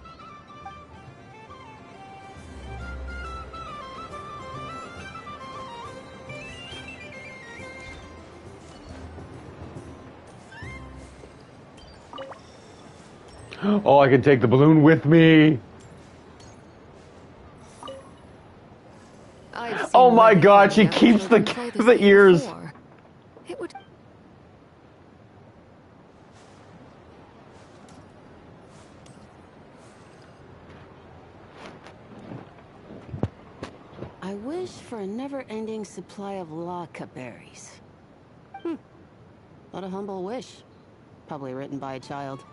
S1: Oh, I can take the balloon with me. Oh my god, she keeps the ears.
S15: It would...
S7: I wish for a never-ending supply of laka berries. What a humble wish. Probably written by a child.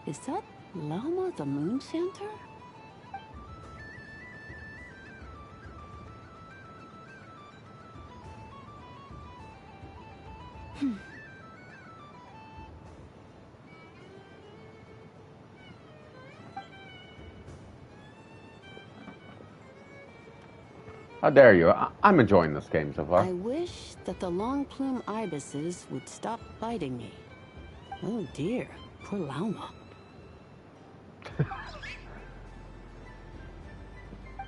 S7: Is that Lauma the Moon Center?
S1: How dare you? I'm enjoying this game so far.
S7: I wish that the long plume ibises would stop biting me. Oh dear, poor Lauma.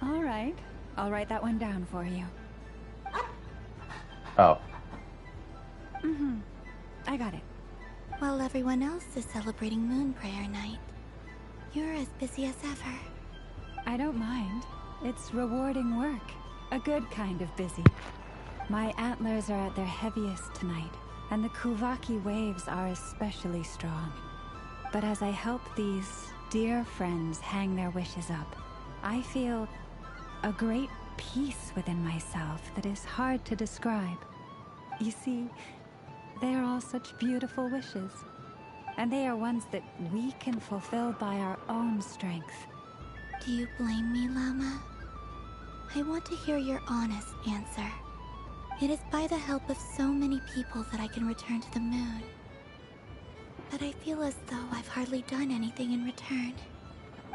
S3: All right, I'll write that one down for you.
S1: Oh.
S3: Mm-hmm. I got it.
S4: While everyone else is celebrating Moon Prayer Night, you're as busy as ever.
S3: I don't mind. It's rewarding work. A good kind of busy. My antlers are at their heaviest tonight, and the Kuvaki waves are especially strong. But as I help these dear friends hang their wishes up, I feel a great peace within myself that is hard to describe. You see, they are all such beautiful wishes, and they are ones that we can fulfill by our own strength.
S4: Do you blame me, Llama? I want to hear your honest answer. It is by the help of so many people that I can return to the moon. But I feel as though I've hardly done anything in return.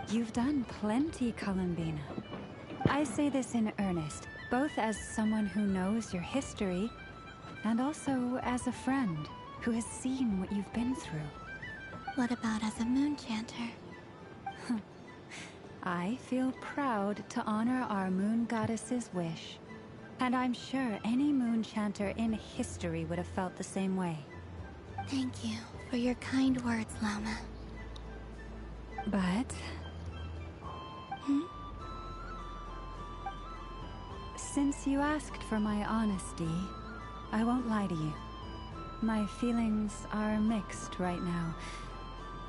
S3: You've done plenty, Columbina. I say this in earnest, both as someone who knows your history, and also as a friend who has seen what you've been through.
S4: What about as a moon chanter?
S3: I feel proud to honor our moon goddess's wish. And I'm sure any moon chanter in history would have felt the same way.
S4: Thank you for your kind words, Llama.
S3: But... Since you asked for my honesty, I won't lie to you. My feelings are mixed right now.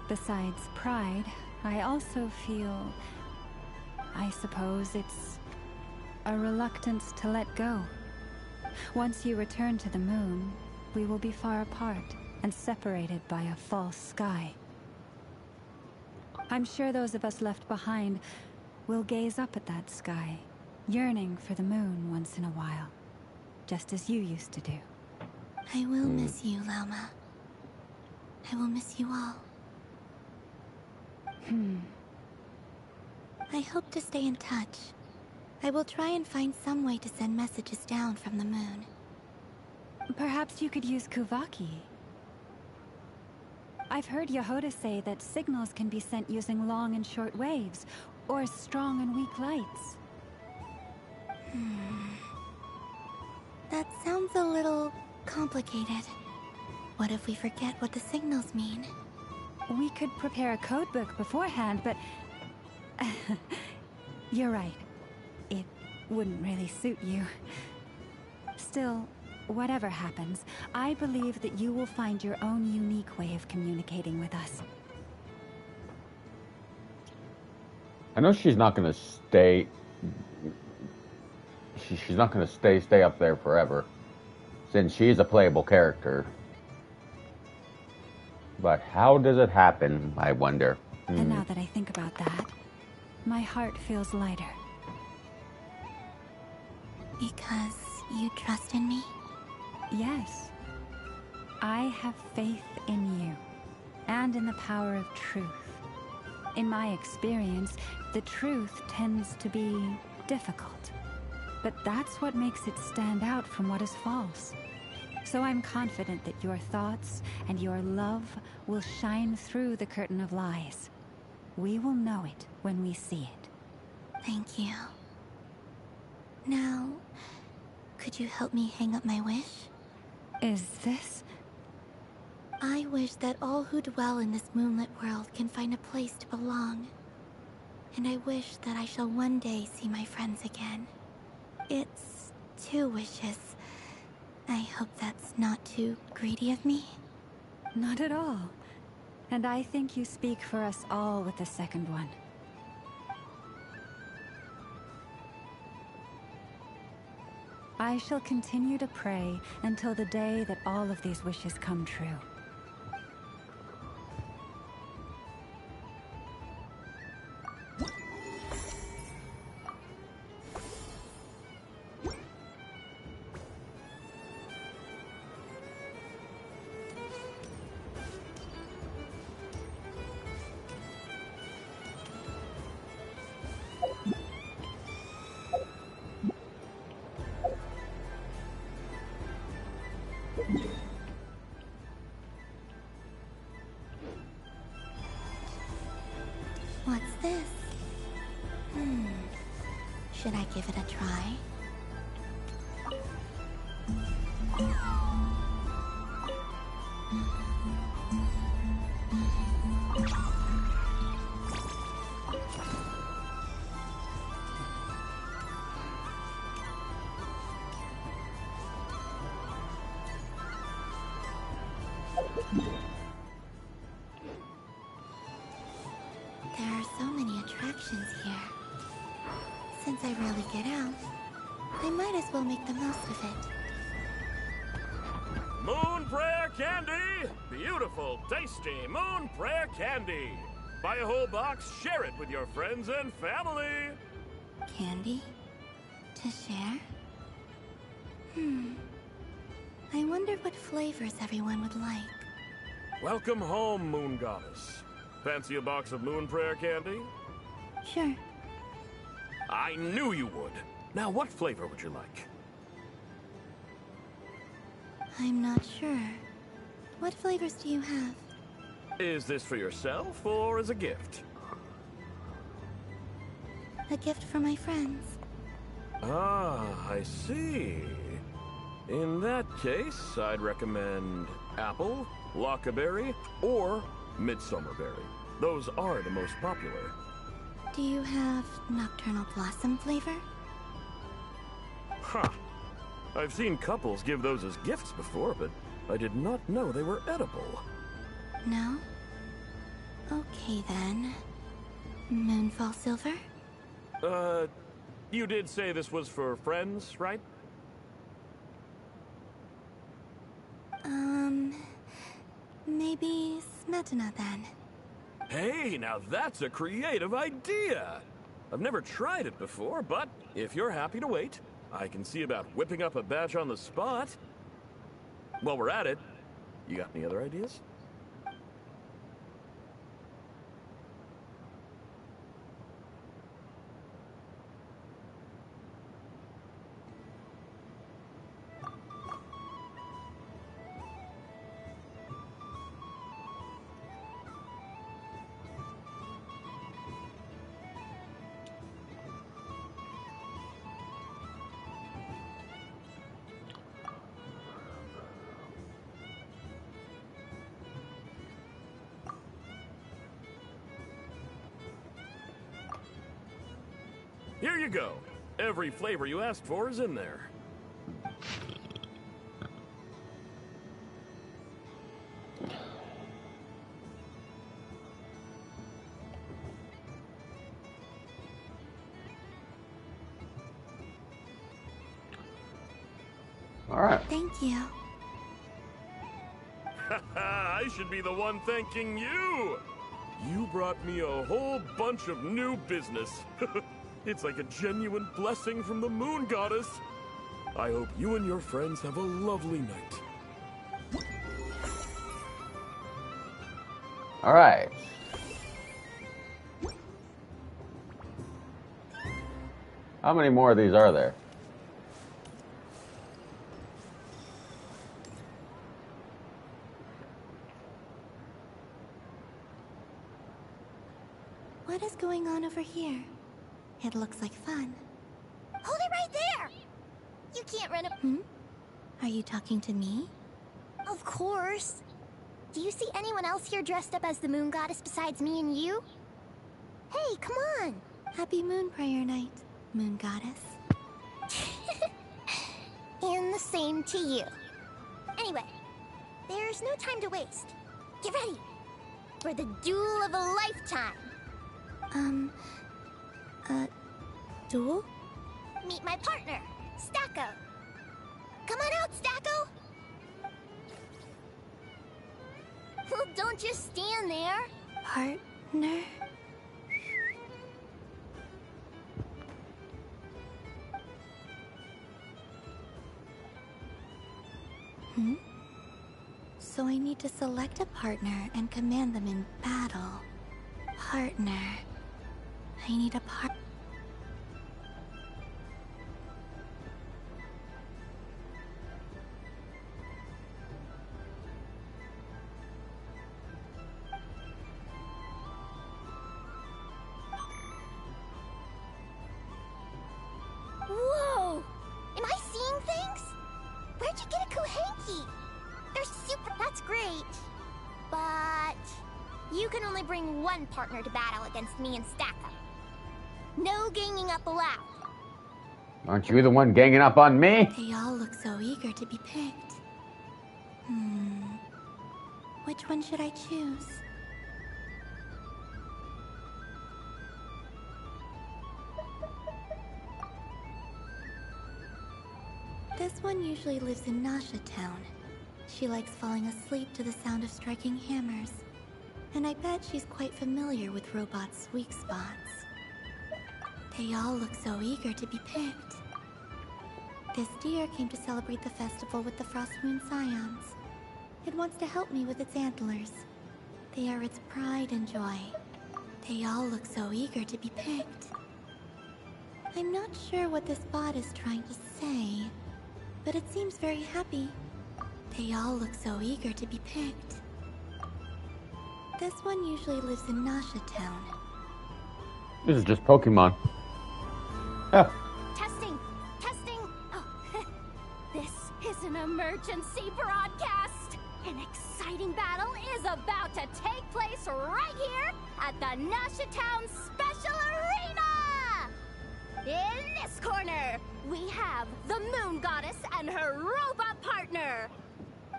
S3: Besides pride, I also feel... I suppose it's a reluctance to let go. Once you return to the moon, we will be far apart and separated by a false sky. I'm sure those of us left behind will gaze up at that sky, yearning for the moon once in a while, just as you used to do.
S4: I will miss you, Llama. I will miss you all. I hope to stay in touch. I will try and find some way to send messages down from the moon.
S3: Perhaps you could use Kuvaki. I've heard Yehoda say that signals can be sent using long and short waves, or strong and weak lights.
S4: That sounds a little complicated. What if we forget what the signals mean?
S3: We could prepare a codebook beforehand, but... You're right. It wouldn't really suit you. Still, whatever happens, I believe that you will find your own unique way of communicating with us.
S1: I know she's not going to stay... She's not going to stay up there forever, since she's a playable character. But how does it happen, I wonder?
S3: And now that I think about that, my heart feels lighter.
S4: Because you trust in me?
S3: Yes. I have faith in you, and in the power of truth. In my experience, the truth tends to be difficult. But that's what makes it stand out from what is false. So I'm confident that your thoughts and your love will shine through the curtain of lies. We will know it when we see it.
S4: Thank you. Now, could you help me hang up my wish?
S3: Is this?
S4: I wish that all who dwell in this moonlit world can find a place to belong. And I wish that I shall one day see my friends again. It's 2 wishes. I hope that's not too greedy of me.
S3: Not at all. And I think you speak for us all with the second one. I shall continue to pray until the day that all of these wishes come true.
S4: Should I give it a try? There are so many attractions here. Since I rarely get out, I might as well make the most of it.
S19: Moon Prayer Candy! Beautiful, tasty Moon Prayer Candy! Buy a whole box, share it with your friends and family!
S4: Candy? To share? I wonder what flavors everyone would like.
S19: Welcome home, Moon Goddess. Fancy a box of Moon Prayer Candy?
S4: Sure.
S19: I knew you would. Now, what flavor would you like?
S4: I'm not sure. What flavors do you have?
S19: Is this for yourself or as a gift?
S4: A gift for my friends.
S19: Ah, I see. In that case, I'd recommend apple, lockaberry, or midsummerberry. Those are the most popular.
S4: Do you have nocturnal blossom flavor?
S19: Huh. I've seen couples give those as gifts before, but I did not know they were edible.
S4: No? Okay then. Moonfall silver?
S19: You did say this was for friends, right?
S4: Maybe smetana then.
S19: Hey, now that's a creative idea! I've never tried it before, but if you're happy to wait, I can see about whipping up a batch on the spot. While we're at it, you got any other ideas? Here you go. Every flavor you asked for is in there.
S1: All right.
S4: Thank you.
S19: I should be the one thanking you. You brought me a whole bunch of new business. It's like a genuine blessing from the Moon Goddess. I hope you and your friends have a lovely night.
S1: All right. How many more of these are there?
S4: What is going on over here? It looks like fun.
S2: Hold it right there! You can't run up.
S4: Are you talking to me?
S2: Of course. Do you see anyone else here dressed up as the Moon Goddess besides me and you? Hey, come on!
S4: Happy Moon Prayer Night, Moon Goddess.
S2: And the same to you. Anyway, there's no time to waste. Get ready for the duel of a lifetime.
S4: Duel?
S2: Meet my partner, Stacko. Come on out, Stacko! Well, don't just stand there.
S4: Partner? So I need to select a partner and command them in battle. Partner. I need a partner.
S2: lucky. They're super. That's great. But you can only bring one partner to battle against me and Stacko. No ganging up allowed.
S1: Aren't you the one ganging up on me?
S4: They all look so eager to be picked. Which one should I choose? This one usually lives in Nasha Town. She likes falling asleep to the sound of striking hammers. And I bet she's quite familiar with robots' weak spots. They all look so eager to be picked. This deer came to celebrate the festival with the Frost Moon Scions. It wants to help me with its antlers. They are its pride and joy. They all look so eager to be picked. I'm not sure what this bot is trying to say, but it seems very happy. They all look so eager to be picked. This one usually lives in Nasha Town.
S1: This is just Pokemon. Oh.
S2: Testing! Testing! Oh, this is an emergency broadcast! An exciting battle is about to take place right here at the Nasha Town Special Arena! In this corner, we have the Moon Goddess and her robot partner.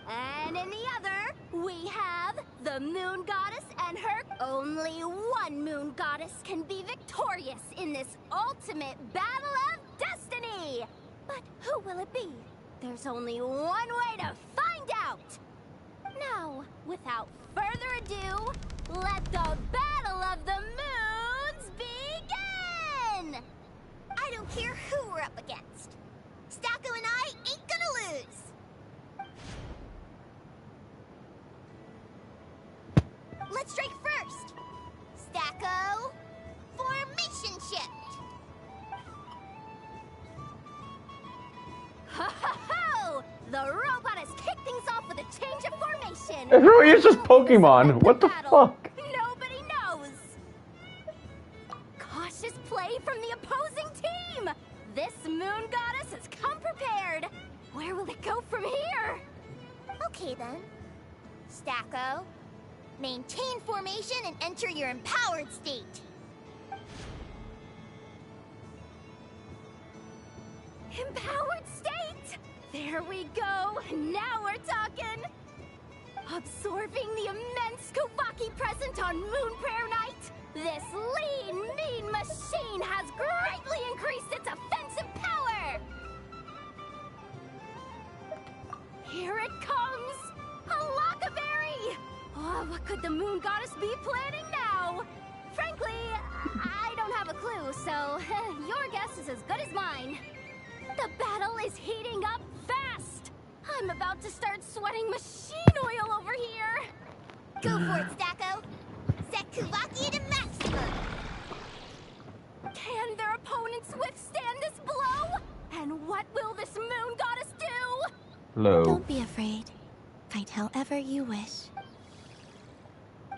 S2: And in the other, we have the Moon Goddess and her... Only one Moon Goddess can be victorious in this ultimate battle of destiny! But who will it be? There's only one way to find out! Now, without further ado, let the Battle of the Moons begin! I don't care who we're up against. Stacko and I ain't gonna lose! Let's strike first! Stacko, formation shift! Ho ho ho! The robot has kicked things off with a change of formation!
S1: It really is just Pokemon. What the fuck?
S2: Nobody knows! Cautious play from the opposing team! This Moon Goddess has come prepared! Where will it go from here? Okay then. Stacko, maintain formation and enter your empowered state. Empowered state? There we go! Now we're talking! Absorbing the immense Kuvaki present on Moon Prayer Night, this lean, mean machine has greatly increased its offensive power! Here it comes! A Lockaberry! Oh, what could the Moon Goddess be planning now? Frankly, I don't have a clue, so your guess is as good as mine. The battle is heating up fast! I'm about to start sweating machine oil over here! Go for it, Stacko! Set Kuvaki to maximum! Can their opponents withstand this blow? And what will this Moon Goddess do?
S1: Hello.
S4: Don't be afraid. Fight however you wish.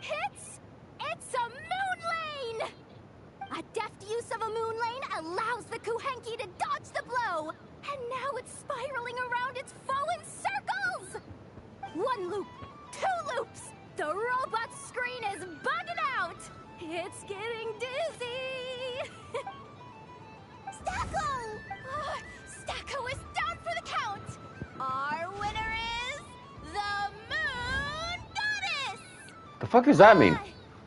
S2: It's a moon lane! A deft use of a moon lane allows the Kuhenki to dodge the blow, and now it's spiraling around its foe in circles! One loop, two loops, the robot's screen is bugging out! It's getting dizzy! Stacko! Stacko is down for the count! Our winner is the Moon Goddess!
S1: The fuck does that mean?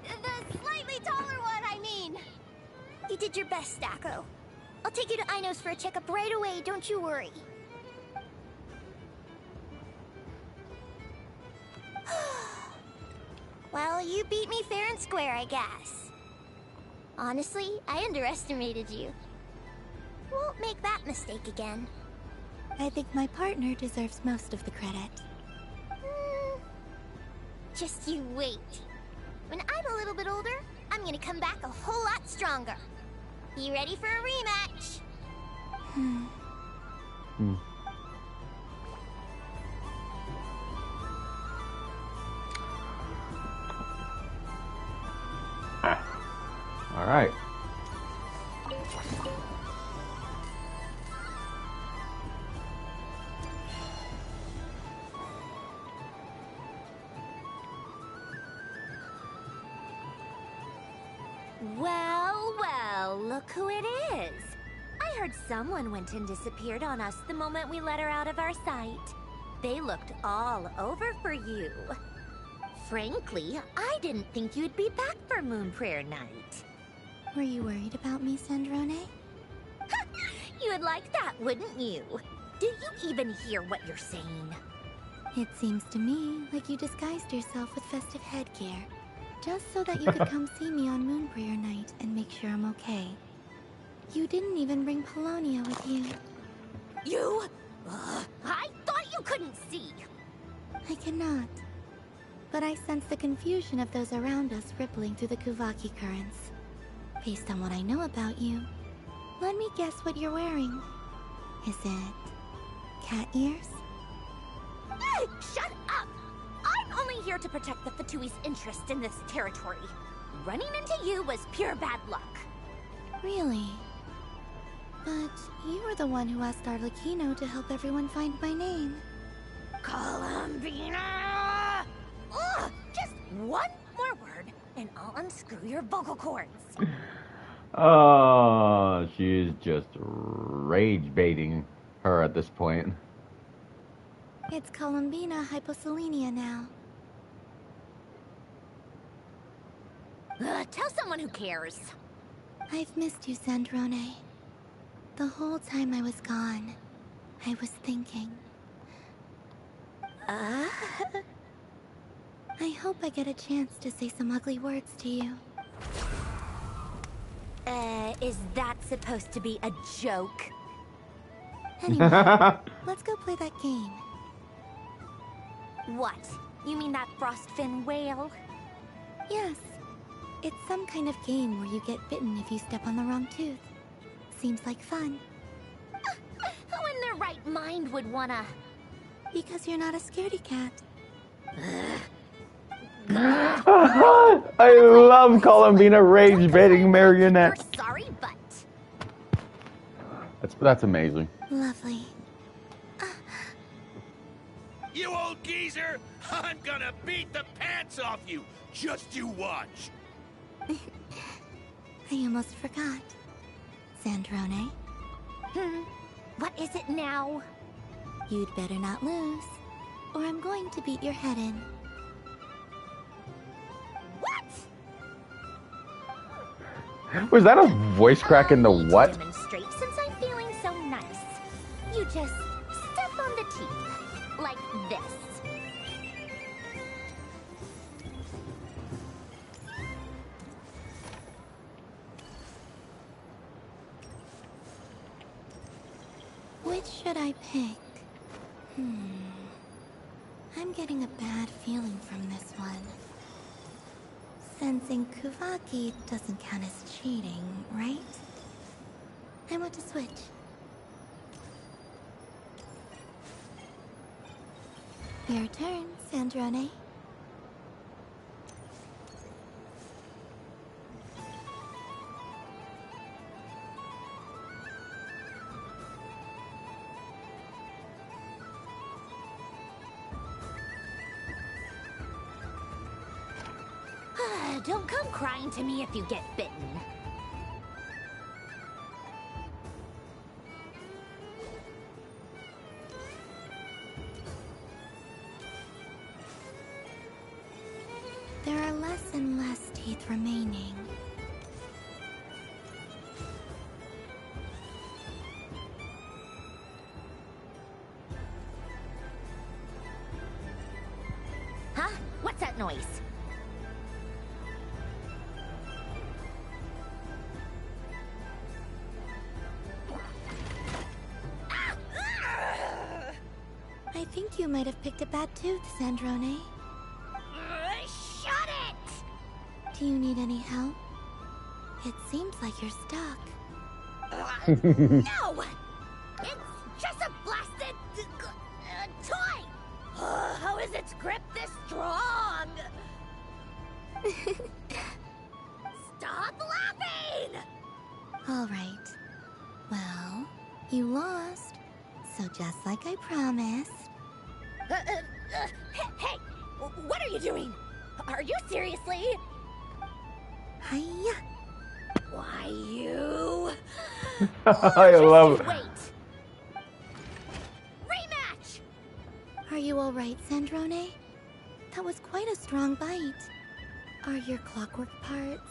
S2: The slightly taller one, I mean. You did your best, Stacko. I'll take you to Ainos for a checkup right away, don't you worry. Well, you beat me fair and square, I guess. Honestly, I underestimated you. Won't make that mistake again.
S4: I think my partner deserves most of the credit.
S2: Just you wait. When I'm a little bit older, I'm gonna come back a whole lot stronger. You ready for a rematch?
S1: All right.
S17: Look who it is. I heard someone went and disappeared on us the moment we let her out of our sight. They looked all over for you. Frankly, I didn't think you'd be back for Moon Prayer Night.
S4: Were you worried about me, Sandrone?
S17: You would like that, wouldn't you? Do you even hear what you're saying?
S4: It seems to me like you disguised yourself with festive headgear, just so that you could come see me on Moon Prayer Night and make sure I'm okay. You didn't even bring Polonia with you.
S17: You? I thought you couldn't see.
S4: I cannot. But I sense the confusion of those around us rippling through the Kuvaki currents. Based on what I know about you, let me guess what you're wearing. Is it cat ears?
S17: Shut up! I'm only here to protect the Fatui's interest in this territory. Running into you was pure bad luck.
S4: Really? But you were the one who asked Arlecchino to help everyone find my name.
S17: Columbina! Ugh, just one more word, and I'll unscrew your vocal cords.
S1: Oh, she's just rage baiting her at this point.
S4: It's Columbina Hyposelenia now.
S17: Tell someone who cares.
S4: I've missed you, Sandrone. The whole time I was gone, I was thinking. I hope I get a chance to say some ugly words to you.
S17: Is that supposed to be a joke?
S4: Anyway, let's go play that game.
S17: What? You mean that frostfin whale?
S4: Yes. It's some kind of game where you get bitten if you step on the wrong tooth. Seems like fun.
S17: Who in their right mind would wanna?
S4: Because you're not a scaredy cat.
S1: I love Columbina rage baiting Marionette.
S17: Sorry, but
S1: That's amazing.
S4: Lovely.
S8: You old geezer! I'm gonna beat the pants off you! Just you watch!
S4: I almost forgot. Sandrone?
S17: What is it now?
S4: You'd better not lose, or I'm going to beat your head in.
S1: Was that a voice crack in the what?
S17: Demonstrate since I'm feeling so nice. You just step on the teeth, like this.
S4: Which should I pick? I'm getting a bad feeling from this one. Sensing Kuvaki doesn't count as cheating, right? I want to switch. Your turn, Sandrone.
S17: Don't come crying to me if you get bitten.
S4: There are less and less teeth remaining.
S17: Huh? What's that noise?
S4: I think you might have picked a bad tooth, Sandrone.
S17: Shut it!
S4: Do you need any help? It seems like you're stuck.
S17: No! It's just a blasted toy! How is its grip this strong? Stop laughing!
S4: All right. Well, you lost. So just like I promised.
S17: Hey! What are you doing? Are you seriously?
S4: Hiya!
S17: Why, you...
S1: I love it.
S17: Wait! Rematch!
S4: Are you alright, Sandrone? That was quite a strong bite. Are your clockwork parts...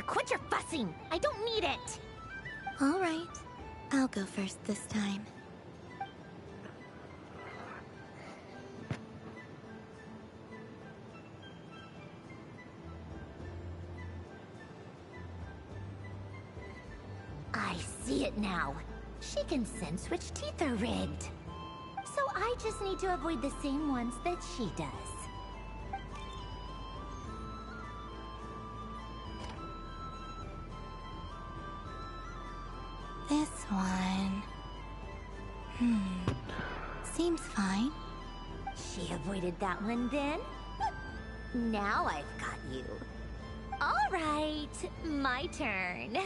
S17: Quit your fussing! I don't need it!
S4: Alright. I'll go first this time.
S17: I see it now. She can sense which teeth are rigged. So I just need to avoid the same ones that she does.
S4: This one... Seems fine.
S17: She avoided that one then? Now I've got you. All right, my turn.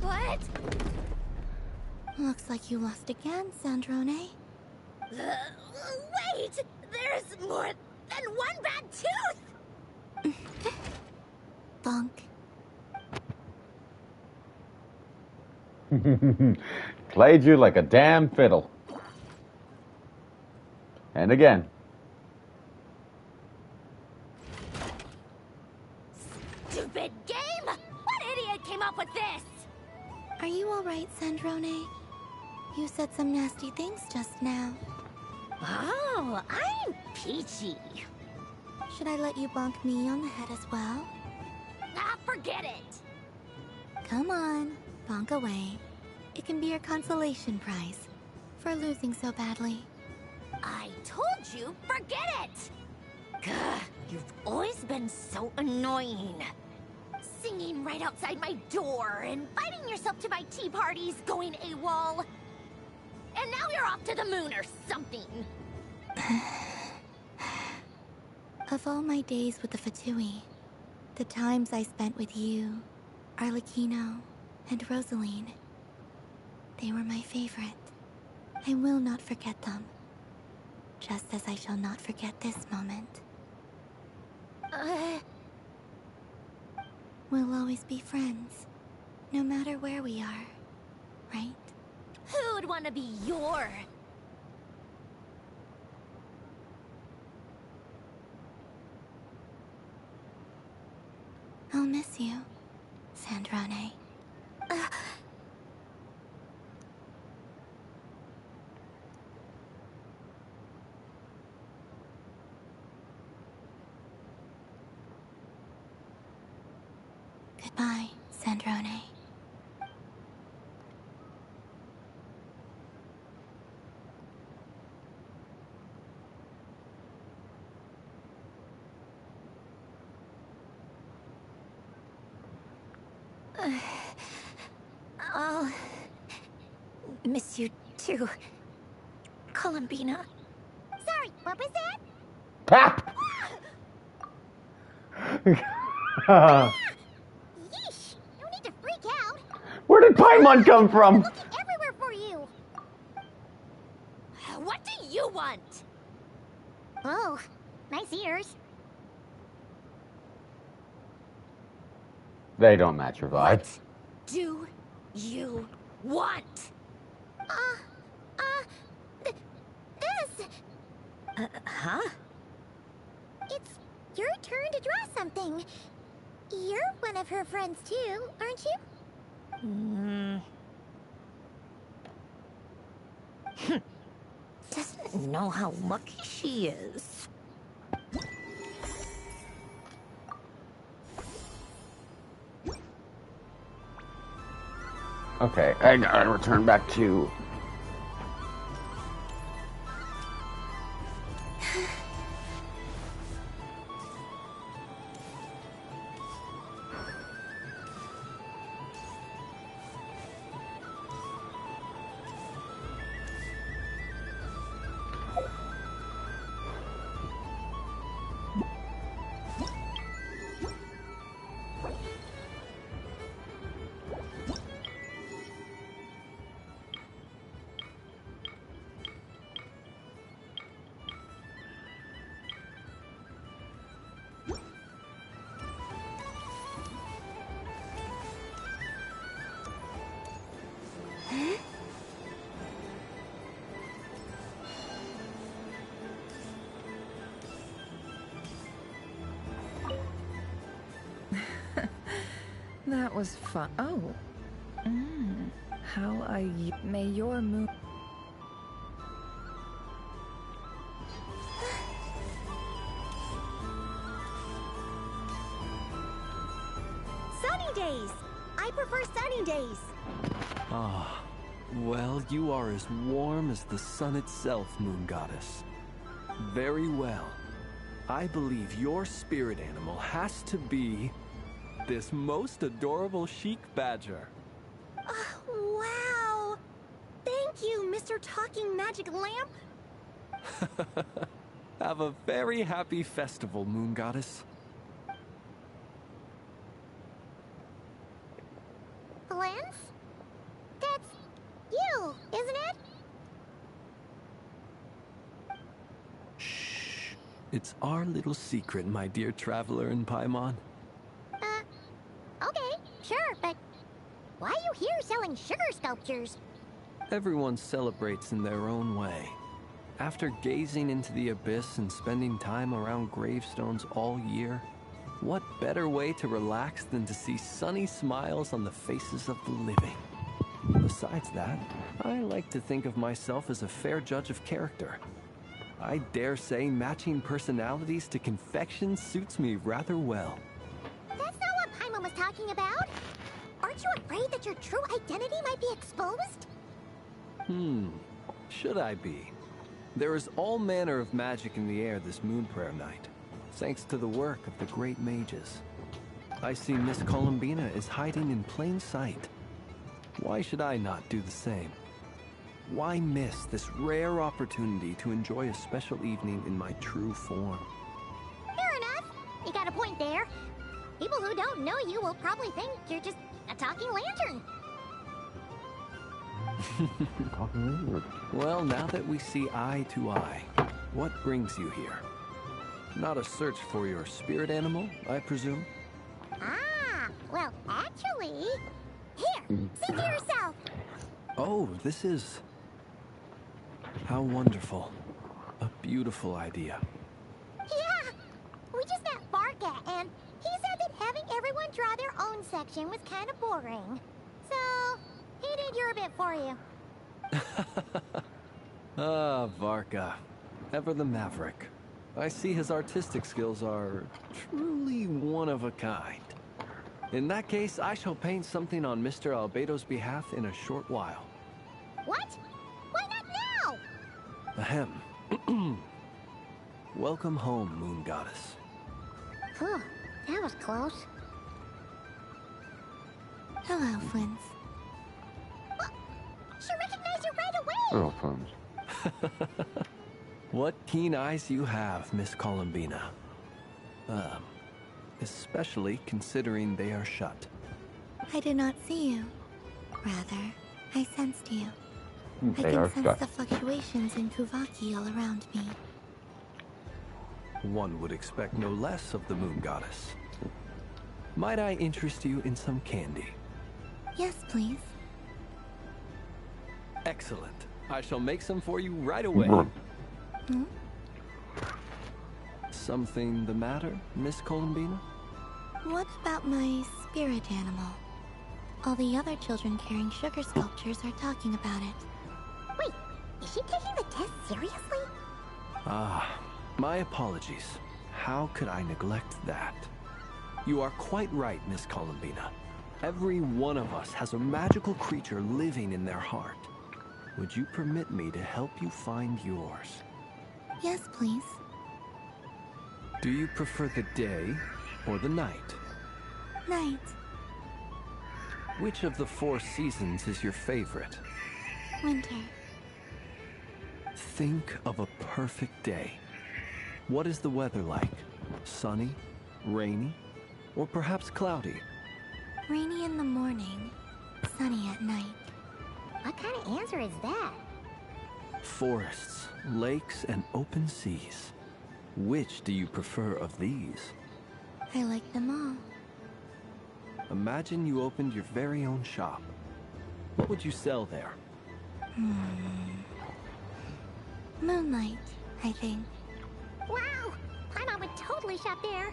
S17: What?
S4: Looks like you lost again, Sandrone.
S17: Wait! There's more than one bad tooth!
S4: Bonk.
S1: Played you like a damn fiddle. And again.
S17: Stupid game! What idiot came up with this?
S4: Are you alright, Sandrone? You said some nasty things just now.
S17: Oh, I'm peachy.
S4: Should I let you bonk me on the head as well?
S17: Ah, forget it!
S4: Come on, bonk away. It can be your consolation prize for losing so badly.
S17: I told you, forget it! Gah, you've always been so annoying. Singing right outside my door, inviting yourself to my tea parties, going AWOL. And now you're off to the moon or something.
S4: Of all my days with the Fatui, the times I spent with you, Arlecchino, and Rosaline, they were my favorite. I will not forget them. Just as I shall not forget this moment. We'll always be friends, no matter where we are, right?
S17: Who would want to be your...
S4: I'll miss you, Sandrone. Goodbye, Sandrone.
S17: I'll miss you too, Columbina. Sorry, what was that?
S1: Pap!
S2: Yeesh! No need to freak out.
S1: Where did Paimon come from?
S2: Looking everywhere for you.
S17: What do you want?
S2: Oh, nice ears.
S1: They don't match your vibe.
S17: Do you want?
S2: This.
S17: Huh?
S2: It's your turn to draw something. You're one of her friends too, aren't you?
S17: Doesn't know how lucky she is.
S1: Okay, I gotta return back to...
S15: That was fun. Oh. May your moon...
S2: Sunny days! I prefer sunny days.
S18: Ah, well, you are as warm as the sun itself, Moon Goddess. Very well. I believe your spirit animal has to be this most adorable chic badger.
S2: Wow! Thank you, Mr. Talking Magic Lamp.
S18: Have a very happy festival, Moon Goddess.
S2: Lance? That's you, isn't it?
S18: Shh. It's our little secret, my dear traveler in Paimon.
S2: Okay, sure, but why are you here selling sugar sculptures?
S18: Everyone celebrates in their own way. After gazing into the abyss and spending time around gravestones all year, what better way to relax than to see sunny smiles on the faces of the living? Besides that, I like to think of myself as a fair judge of character. I dare say matching personalities to confection suits me rather well.
S2: That's not what Paimon was talking about. Aren't you afraid that your true identity might be exposed?
S18: Should I be? There is all manner of magic in the air this moon prayer night, thanks to the work of the great mages. I see Miss Columbina is hiding in plain sight. Why should I not do the same? Why miss this rare opportunity to enjoy a special evening in my true form?
S2: Fair enough. You got a point there. People who don't know you will probably think you're just a talking lantern.
S18: Well, now that we see eye to eye, what brings you here? Not a search for your spirit animal, I presume?
S2: Well, actually... Here, see for yourself.
S18: Oh, this is... How wonderful. A beautiful idea.
S2: Yeah! We just met Barca, and he said that having everyone draw their own section was kind of boring. So, he did your bit for you.
S18: Ah, Varka. Ever the maverick. I see his artistic skills are truly one of a kind. In that case, I shall paint something on Mr. Albedo's behalf in a short while.
S2: What? Why not now?
S18: Ahem. Welcome home, Moon Goddess.
S2: Phew, that was close.
S4: Hello, twins.
S2: She recognized you right away!
S1: Oh, friends.
S18: What keen eyes you have, Miss Columbina. Especially considering they are shut.
S4: I did not see you. Rather, I sensed you. I
S1: They are
S4: can sense
S1: shut.
S4: the fluctuations in Kuvaki all around me.
S18: One would expect no less of the Moon Goddess. Might I interest you in some candy?
S4: Yes, please.
S18: Excellent. I shall make some for you right away.
S4: Hmm?
S18: Something the matter, Miss Columbina?
S4: What about my spirit animal? All the other children carrying sugar sculptures are talking about it.
S2: Wait, is she taking the test seriously?
S18: Ah, my apologies. How could I neglect that? You are quite right, Miss Columbina. Every one of us has a magical creature living in their heart. Would you permit me to help you find yours?
S4: Yes, please.
S18: Do you prefer the day or the night?
S4: Night.
S18: Which of the 4 seasons is your favorite?
S4: Winter.
S18: Think of a perfect day. What is the weather like? Sunny, rainy, or perhaps cloudy?
S4: Rainy in the morning, sunny at night.
S2: What kind of answer is that?
S18: Forests, lakes, and open seas. Which do you prefer of these?
S4: I like them all.
S18: Imagine you opened your very own shop. What would you sell there?
S4: Moonlight, I think.
S2: Wow! Paimon would totally shop there.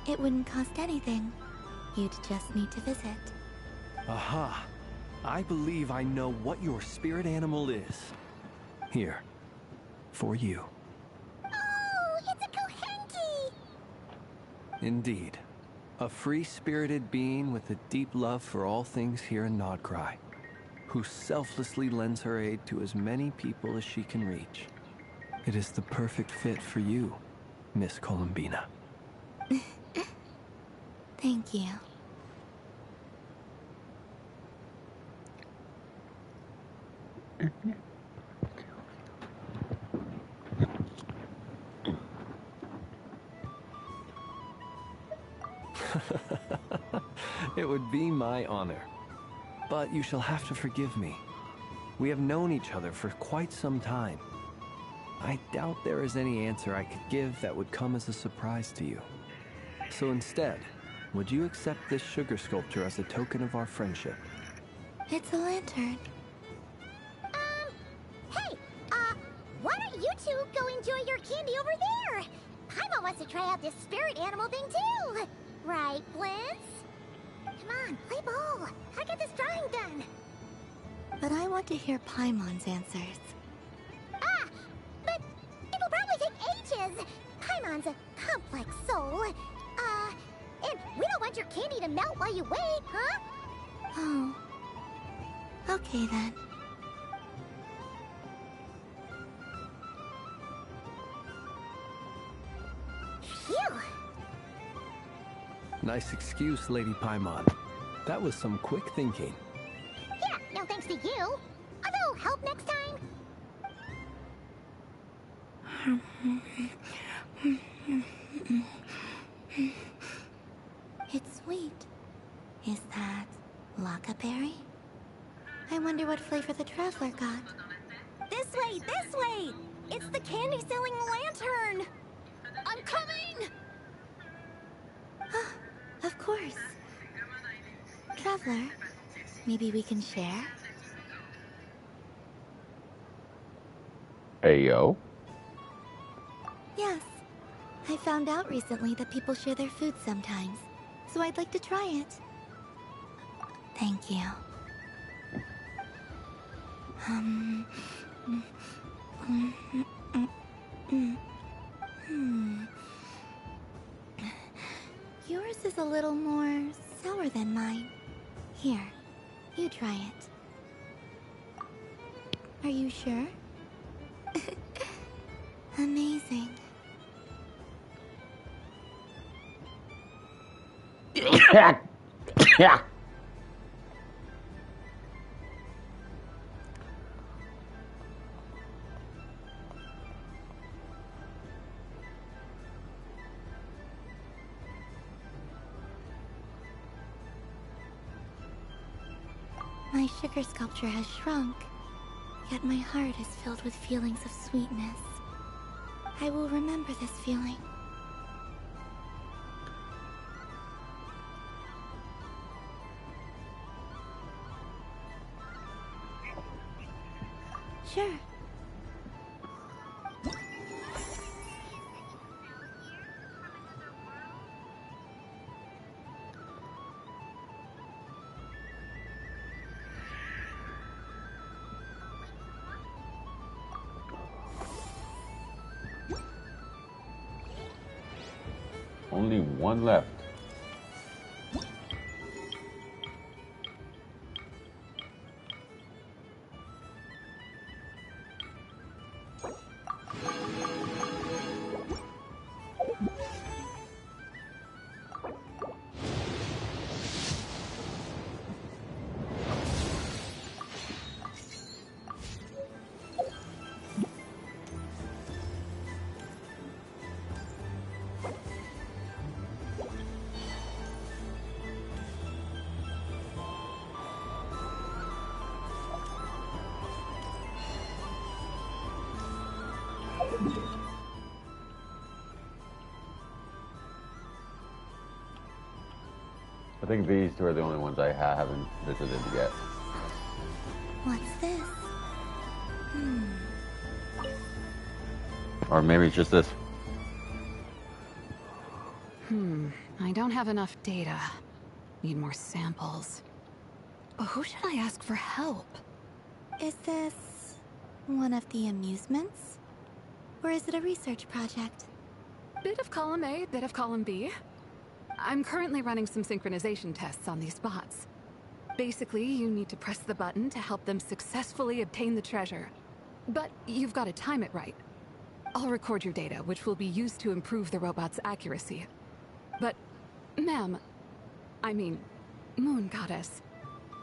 S4: It wouldn't cost anything. You'd just need to visit.
S18: Aha! I believe I know what your spirit animal is. Here. For you.
S2: Oh, it's a Kohenki!
S18: Indeed. A free-spirited being with a deep love for all things here in Nodcry, who selflessly lends her aid to as many people as she can reach. It is the perfect fit for you, Miss Columbina.
S4: Thank you.
S18: It would be my honor. But you shall have to forgive me. We have known each other for quite some time. I doubt there is any answer I could give that would come as a surprise to you. So instead, would you accept this sugar sculpture as a token of our friendship?
S4: It's a lantern.
S2: Hey, why don't you two go enjoy your candy over there? Paimon wants to try out this spirit animal thing too. Right, Blitz? Come on, play ball. I get this drawing done.
S4: But I want to hear Paimon's answers.
S2: But it'll probably take ages. Paimon's a complex soul. And we don't want your candy to melt while you wait, huh?
S4: Oh. Okay then.
S2: Phew.
S18: Nice excuse, Lady Paimon. That was some quick thinking.
S2: Yeah, no thanks to you. A little help next time.
S4: It's sweet. Is that Lockaberry? I wonder what flavor the traveler got.
S17: This way, this way! It's the candy-selling lantern! I'm coming!
S4: Of course. Traveler, maybe we can share?
S1: Hey, yo.
S4: Yes. I found out recently that people share their food sometimes, so I'd like to try it. Thank you. Yours is a little more sour than mine. Here, you try it. Are you sure? Amazing. My sugar sculpture has shrunk, yet my heart is filled with feelings of sweetness. I will remember this feeling. Sure.
S1: Only one left. I think these two are the only ones I haven't visited yet.
S4: What's this?
S1: Or maybe it's just this.
S9: I don't have enough data. Need more samples. Who should I ask for help?
S4: Is this one of the amusements? Or is it a research project?
S9: Bit of column A, bit of column B. I'm currently running some synchronization tests on these bots. Basically, you need to press the button to help them successfully obtain the treasure. But you've got to time it right. I'll record your data, which will be used to improve the robot's accuracy. But, ma'am, I mean, Moon Goddess,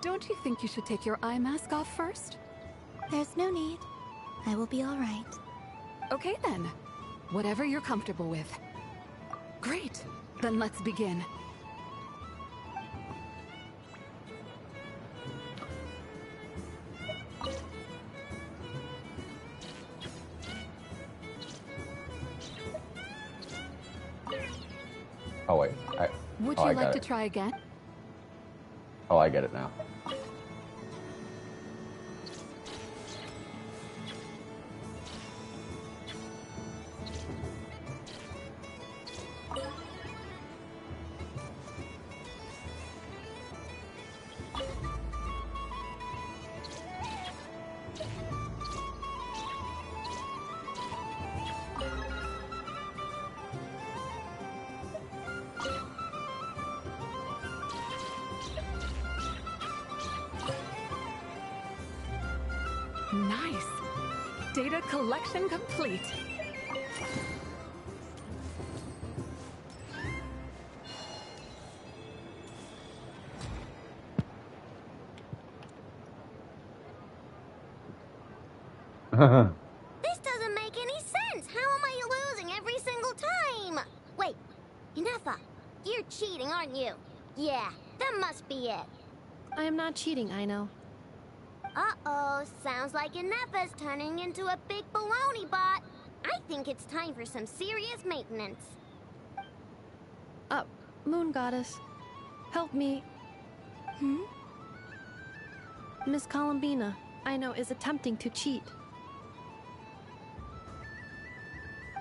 S9: don't you think you should take your eye mask off first?
S4: There's no need. I will be all right.
S9: Okay then. Whatever you're comfortable with. Great. Then let's begin.
S1: Oh wait,
S9: Would
S1: I
S9: you
S1: got
S9: like to
S1: it.
S9: try again?
S1: Oh, I get it now.
S9: Nice. Data collection complete.
S2: This doesn't make any sense. How am I losing every single time? Wait, Inefa, you're cheating, aren't you? Yeah, that must be it.
S21: I am not cheating, I know.
S2: Uh-oh, sounds like Inefa's turning into a big baloney bot. I think it's time for some serious maintenance.
S21: Moon Goddess, help me. Miss Columbina, I know, is attempting to cheat.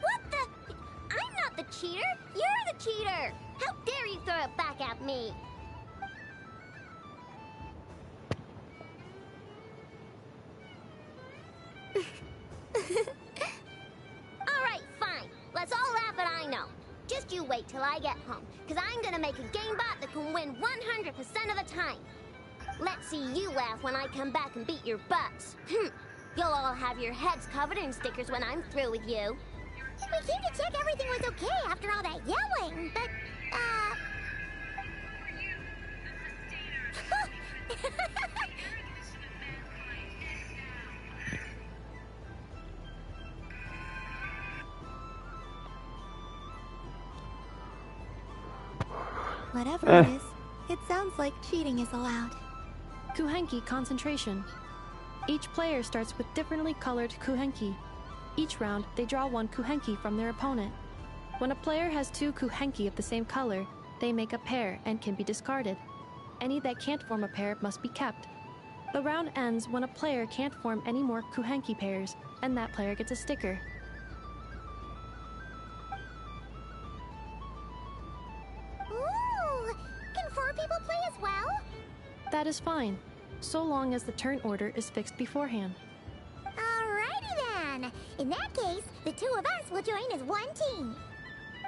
S2: What the? I'm not the cheater. You're the cheater. How dare you throw it back at me? Alright, fine. Let's all laugh at I know. Just you wait till I get home, because I'm gonna make a game bot that can win 100% of the time. Let's see you laugh when I come back and beat your butts. You'll all have your heads covered in stickers when I'm through with you.
S17: We came to check everything was okay after all that yelling, but,
S4: Whatever it is, it sounds like cheating is allowed.
S21: Kuhenki concentration. Each player starts with differently colored Kuhenki. Each round, they draw one Kuhenki from their opponent. When a player has two Kuhenki of the same color, they make a pair and can be discarded. Any that can't form a pair must be kept. The round ends when a player can't form any more Kuhenki pairs, and that player gets a sticker.
S17: ooh, can 4 people play as well?
S21: That is fine, so long as the turn order is fixed beforehand.
S17: Alrighty then. In that case, the 2 of us will join as one team.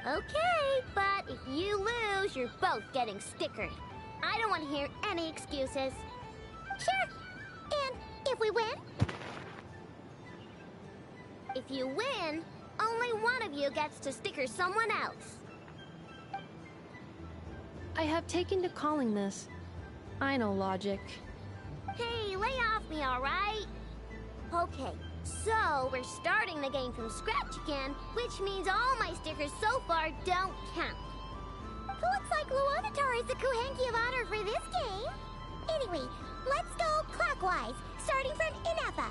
S2: Okay, but if you lose, you're both getting stickered. I don't want to hear any excuses.
S17: Sure. And if we win?
S2: If you win, only one of you gets to sticker someone else.
S21: I have taken to calling this. I know logic.
S2: Hey, lay off me, alright? Okay, so we're starting the game from scratch again, which means all my stickers so far don't count.
S17: Looks like Luonatar is the Kuhenki of honor for this game. Anyway, let's go clockwise, starting from Inefa.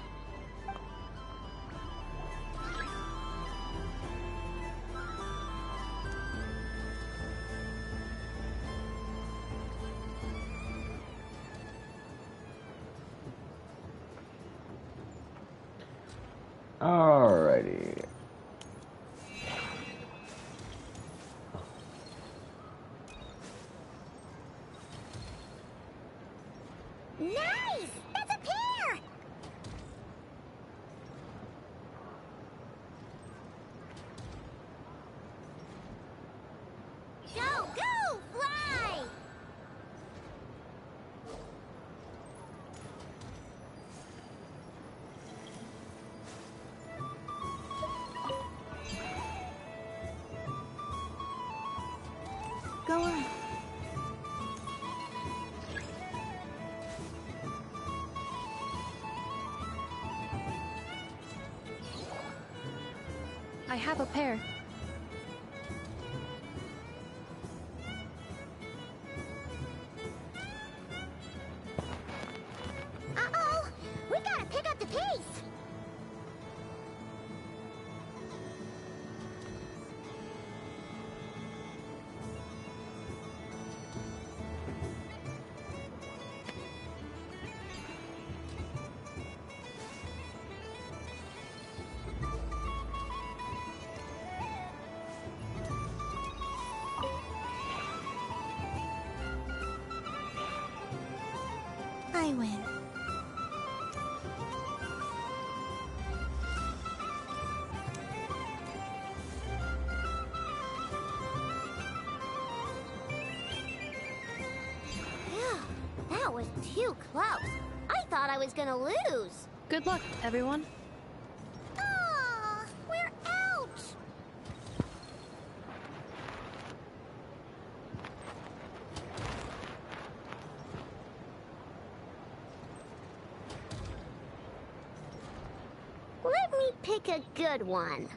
S1: Alrighty.
S4: Go on.
S21: I have a pair.
S2: Uh-oh! We gotta pick up the pace!
S4: I win.
S2: Phew, that was too close. I thought I was gonna lose.
S21: Good luck, everyone.
S2: Aw, we're out! Let me pick a good one.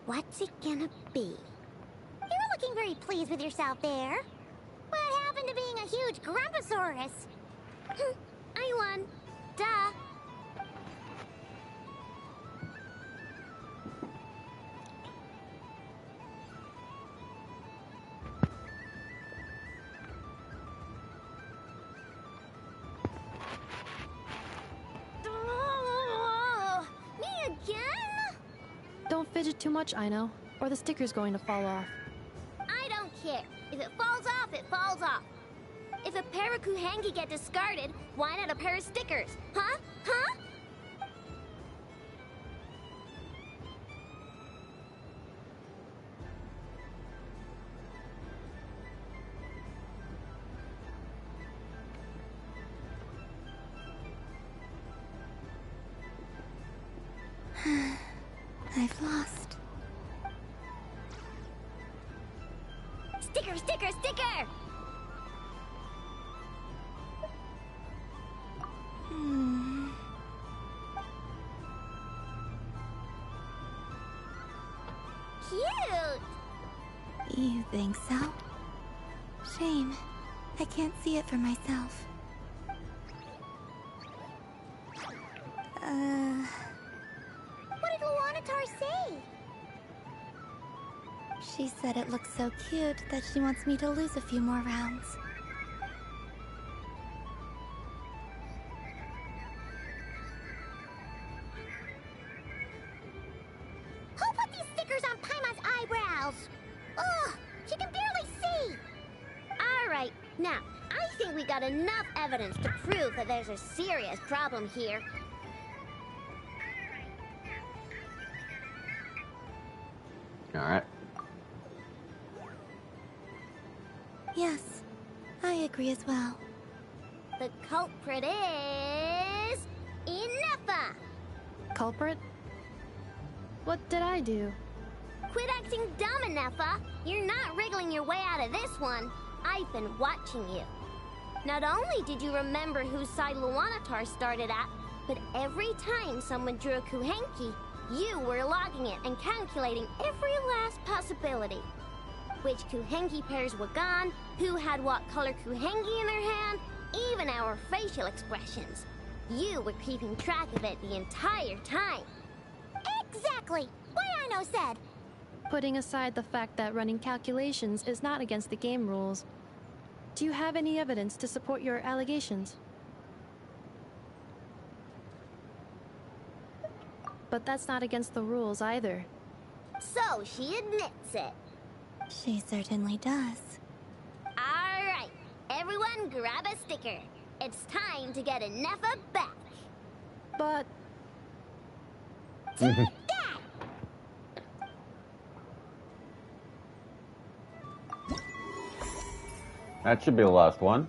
S2: What's it gonna be? You're looking very pleased with yourself there. What happened to being a huge Grumposaurus? I won. Duh. Oh, me again?
S21: Don't fidget too much, I know, or the sticker's going to fall off.
S2: I don't care. If it falls off, it falls off. If a pair of Kuhengi get discarded, why not a pair of stickers? Huh? Huh?
S4: I've lost.
S2: Sticker, sticker, sticker! Cute!
S4: You think so? Shame. I can't see it for myself.
S2: What did Luanatar say?
S4: She said it looks so cute that she wants me to lose a few more rounds.
S2: Who put these stickers on Paimon's eyebrows? Ugh, she can barely see! Alright, now, I think we got enough evidence to prove that there's a serious problem here.
S1: Alright.
S4: Yes, I agree as well.
S2: The culprit is... Ineffa!
S21: Culprit? What did I do?
S2: Quit acting dumb, Ineffa! You're not wriggling your way out of this one. I've been watching you. Not only did you remember whose side Luanatar started at, but every time someone drew a Kuhenki, you were logging it and calculating every last possibility. Which Kuhenki pairs were gone, who had what color Kuhenki in their hand, even our facial expressions. You were keeping track of it the entire time. Exactly! What Aino said!
S21: Putting aside the fact that running calculations is not against the game rules, do you have any evidence to support your allegations? But that's not against the rules either.
S2: So she admits it.
S4: She certainly does.
S2: Alright, everyone grab a sticker. It's time to get Ineffa back.
S21: But...
S2: Take that!
S1: That should be the last one.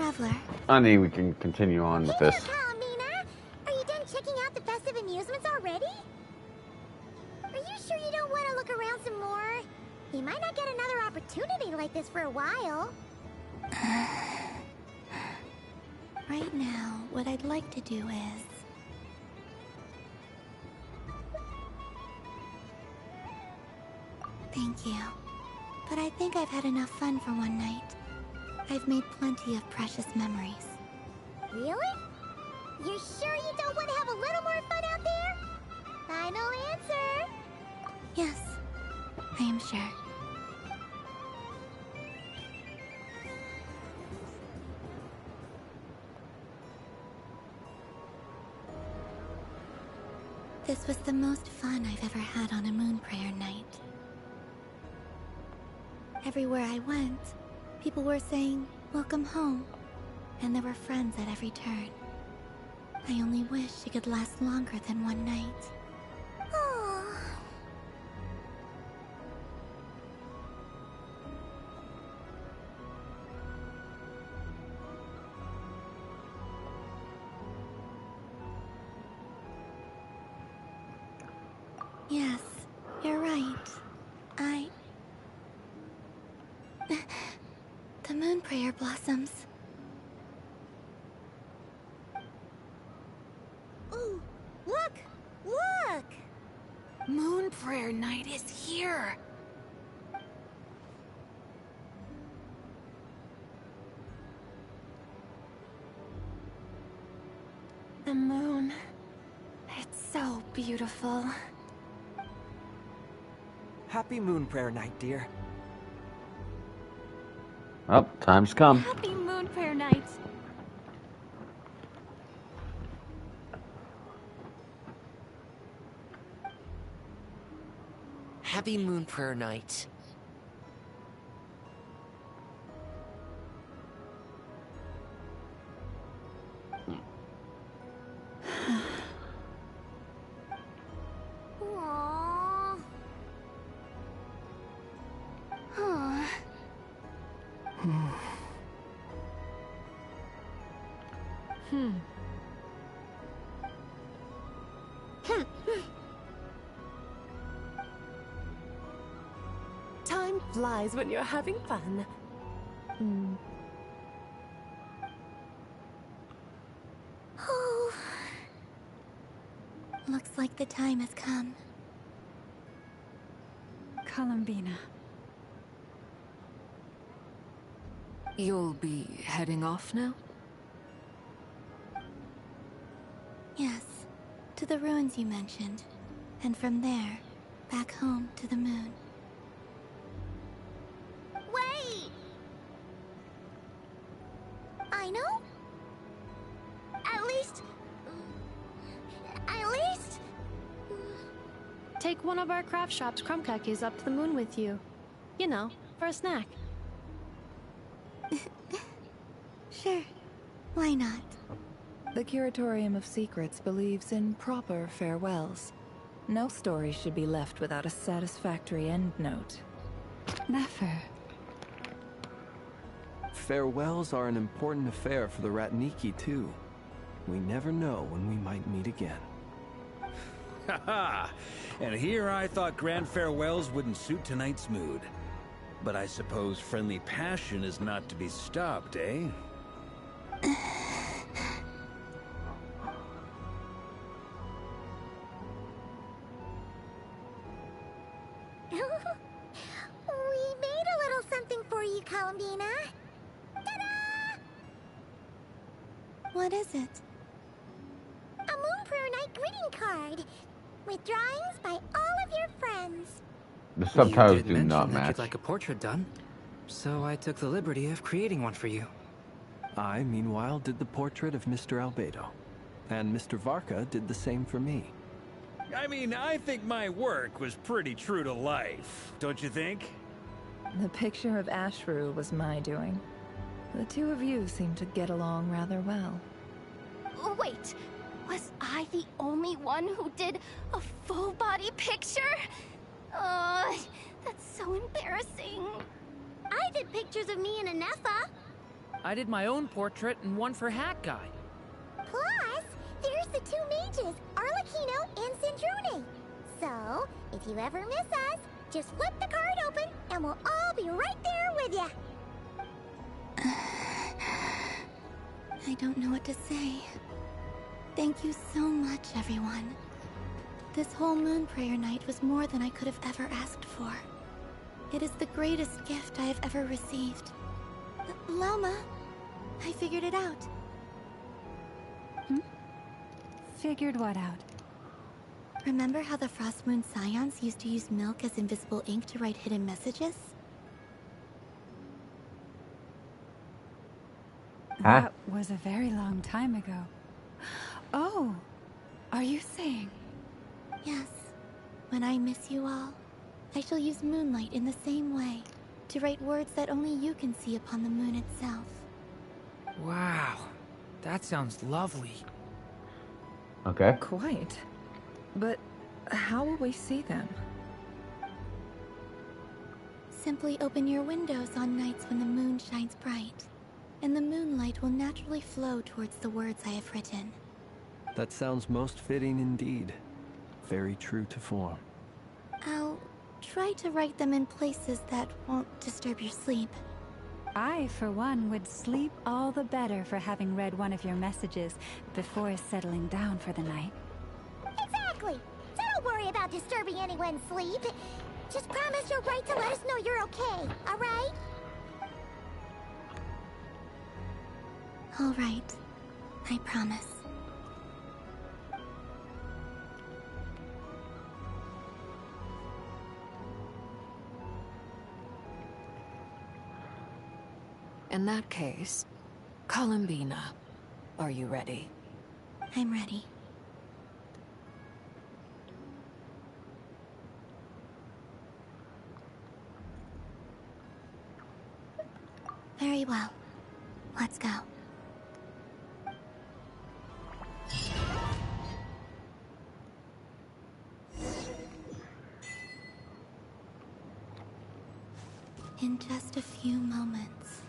S4: Traveler.
S1: I think we can continue on with this.
S2: Palomina, are you done checking out the festive amusements already? Are you sure you don't want to look around some more? You might not get another opportunity like this for a while.
S4: Right now, what I'd like to do is... Thank you. But I think I've had enough fun for one night. I've made plenty of precious memories.
S2: Really? You're sure you don't want to have a little more fun out there? Final answer?
S4: Yes, I am sure. This was the most fun I've ever had on a moon prayer night. Everywhere I went, people were saying, "Welcome home," and there were friends at every turn. I only wish it could last longer than one night. Yes, you're right. The moon prayer blossoms.
S2: Ooh, look! Look!
S9: Moon prayer night is here.
S21: The moon. It's so beautiful.
S6: Happy moon prayer night, dear.
S1: Oh, time's come.
S21: Happy moon prayer night.
S6: Happy moon prayer night.
S2: Aww. Huh.
S11: Time flies when you're having fun.
S4: Oh. Looks like the time has come.
S3: Columbina.
S16: You'll be heading off now?
S4: Yes, to the ruins you mentioned. And from there, back home to the moon.
S2: Wait! I know? At least...
S21: Take one of our craft shop's crumb cookies up to the moon with you. You know, for a snack.
S4: Sure. Why not?
S15: The Curatorium of Secrets believes in proper farewells. No story should be left without a satisfactory endnote.
S3: Never.
S18: Farewells are an important affair for the Ratniki, too. We never know when we might meet again.
S8: Haha! And here I thought grand farewells wouldn't suit tonight's mood. But I suppose friendly passion is not to be stopped, eh?
S2: We made a little something for you, Columbina. Ta-da!
S4: What is it?
S2: A Moon Prayer Night greeting card. With drawings by all of your friends.
S1: The subtitles
S22: You did
S1: do
S22: mention
S1: not
S22: that
S1: match.
S22: you'd like a portrait done, so I took the liberty of creating one for you.
S18: I, meanwhile, did the portrait of Mr. Albedo. And Mr. Varka did the same for me.
S8: I mean, I think my work was pretty true to life, don't you think?
S15: The picture of Ashru was my doing. The two of you seem to get along rather well.
S21: Wait, was I the only one who did a full-body picture? That's so embarrassing.
S2: I did pictures of me and Anefa.
S13: I did my own portrait and one for Hat Guy.
S2: Plus, there's the two mages, Arlecchino and Sandrone. So, if you ever miss us, just flip the card open and we'll all be right there with you.
S4: I don't know what to say. Thank you so much, everyone. This whole moon prayer night was more than I could have ever asked for. It is the greatest gift I have ever received. Lauma, I figured it out.
S3: Figured what out?
S4: Remember how the Frost Moon Scions used to use milk as invisible ink to write hidden messages?
S3: That was a very long time ago. Oh, are you saying?
S4: Yes. When I miss you all, I shall use moonlight in the same way to write words that only you can see upon the moon itself.
S13: Wow, that sounds lovely.
S1: Okay.
S15: Quite. But how will we see them?
S4: Simply open your windows on nights when the moon shines bright, and the moonlight will naturally flow towards the words I have written.
S18: That sounds most fitting indeed. Very true to form.
S4: I'll try to write them in places that won't disturb your sleep.
S3: I, for one, would sleep all the better for having read one of your messages before settling down for the night.
S2: Exactly. So don't worry about disturbing anyone's sleep. Just promise you'll write to let us know you're okay, alright?
S4: Alright. I promise.
S16: In that case, Columbina, are you ready?
S4: I'm ready. Very well. Let's go. In just a few moments,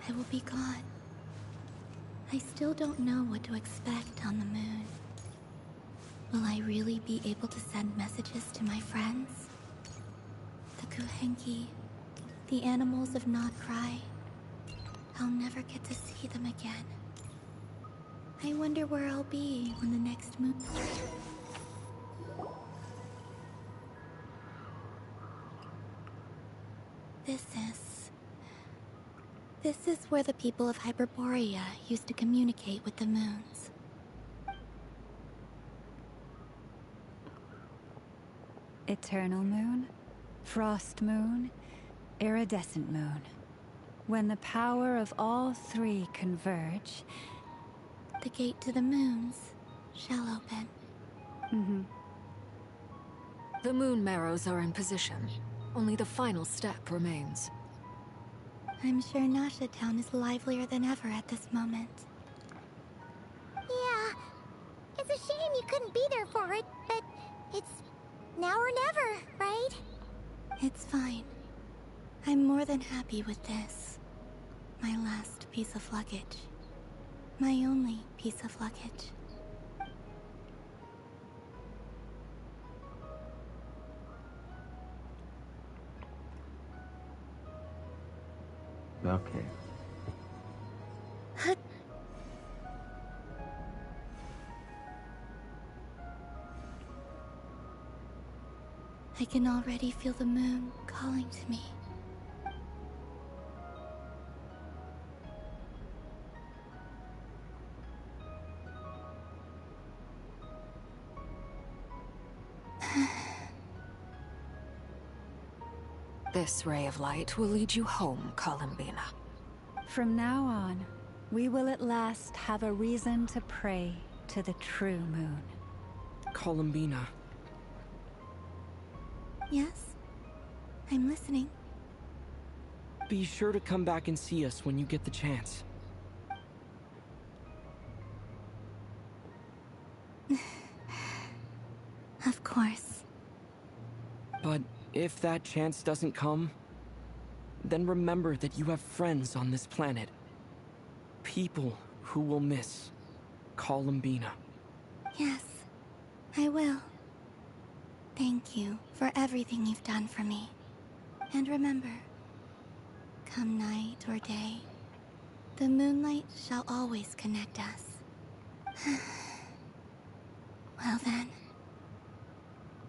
S4: I will be gone. I still don't know what to expect on the moon. Will I really be able to send messages to my friends? The Kuhenki, the animals of Not Cry. I'll never get to see them again. I wonder where I'll be when the next moon... This is where the people of Hyperborea used to communicate with the moons.
S3: Eternal moon, frost moon, iridescent moon. When the power of all three converge...
S4: The gate to the moons shall open.
S3: Mm-hmm.
S16: The moon marrows are in position. Only the final step remains.
S4: I'm sure Nasha Town is livelier than ever at this moment.
S2: Yeah. It's a shame you couldn't be there for it, but it's now or never, right?
S4: It's fine. I'm more than happy with this. My last piece of luggage. My only piece of luggage.
S1: Okay.
S4: I can already feel the moon calling to me.
S16: This ray of light will lead you home, Columbina.
S3: From now on, we will at last have a reason to pray to the true moon.
S6: Columbina.
S4: Yes? I'm listening.
S6: Be sure to come back and see us when you get the chance.
S4: Of course.
S6: But if that chance doesn't come, then remember that you have friends on this planet people who will miss Columbina.
S4: Yes, I will. Thank you for everything you've done for me. And remember, come night or day, the moonlight shall always connect us. Well then,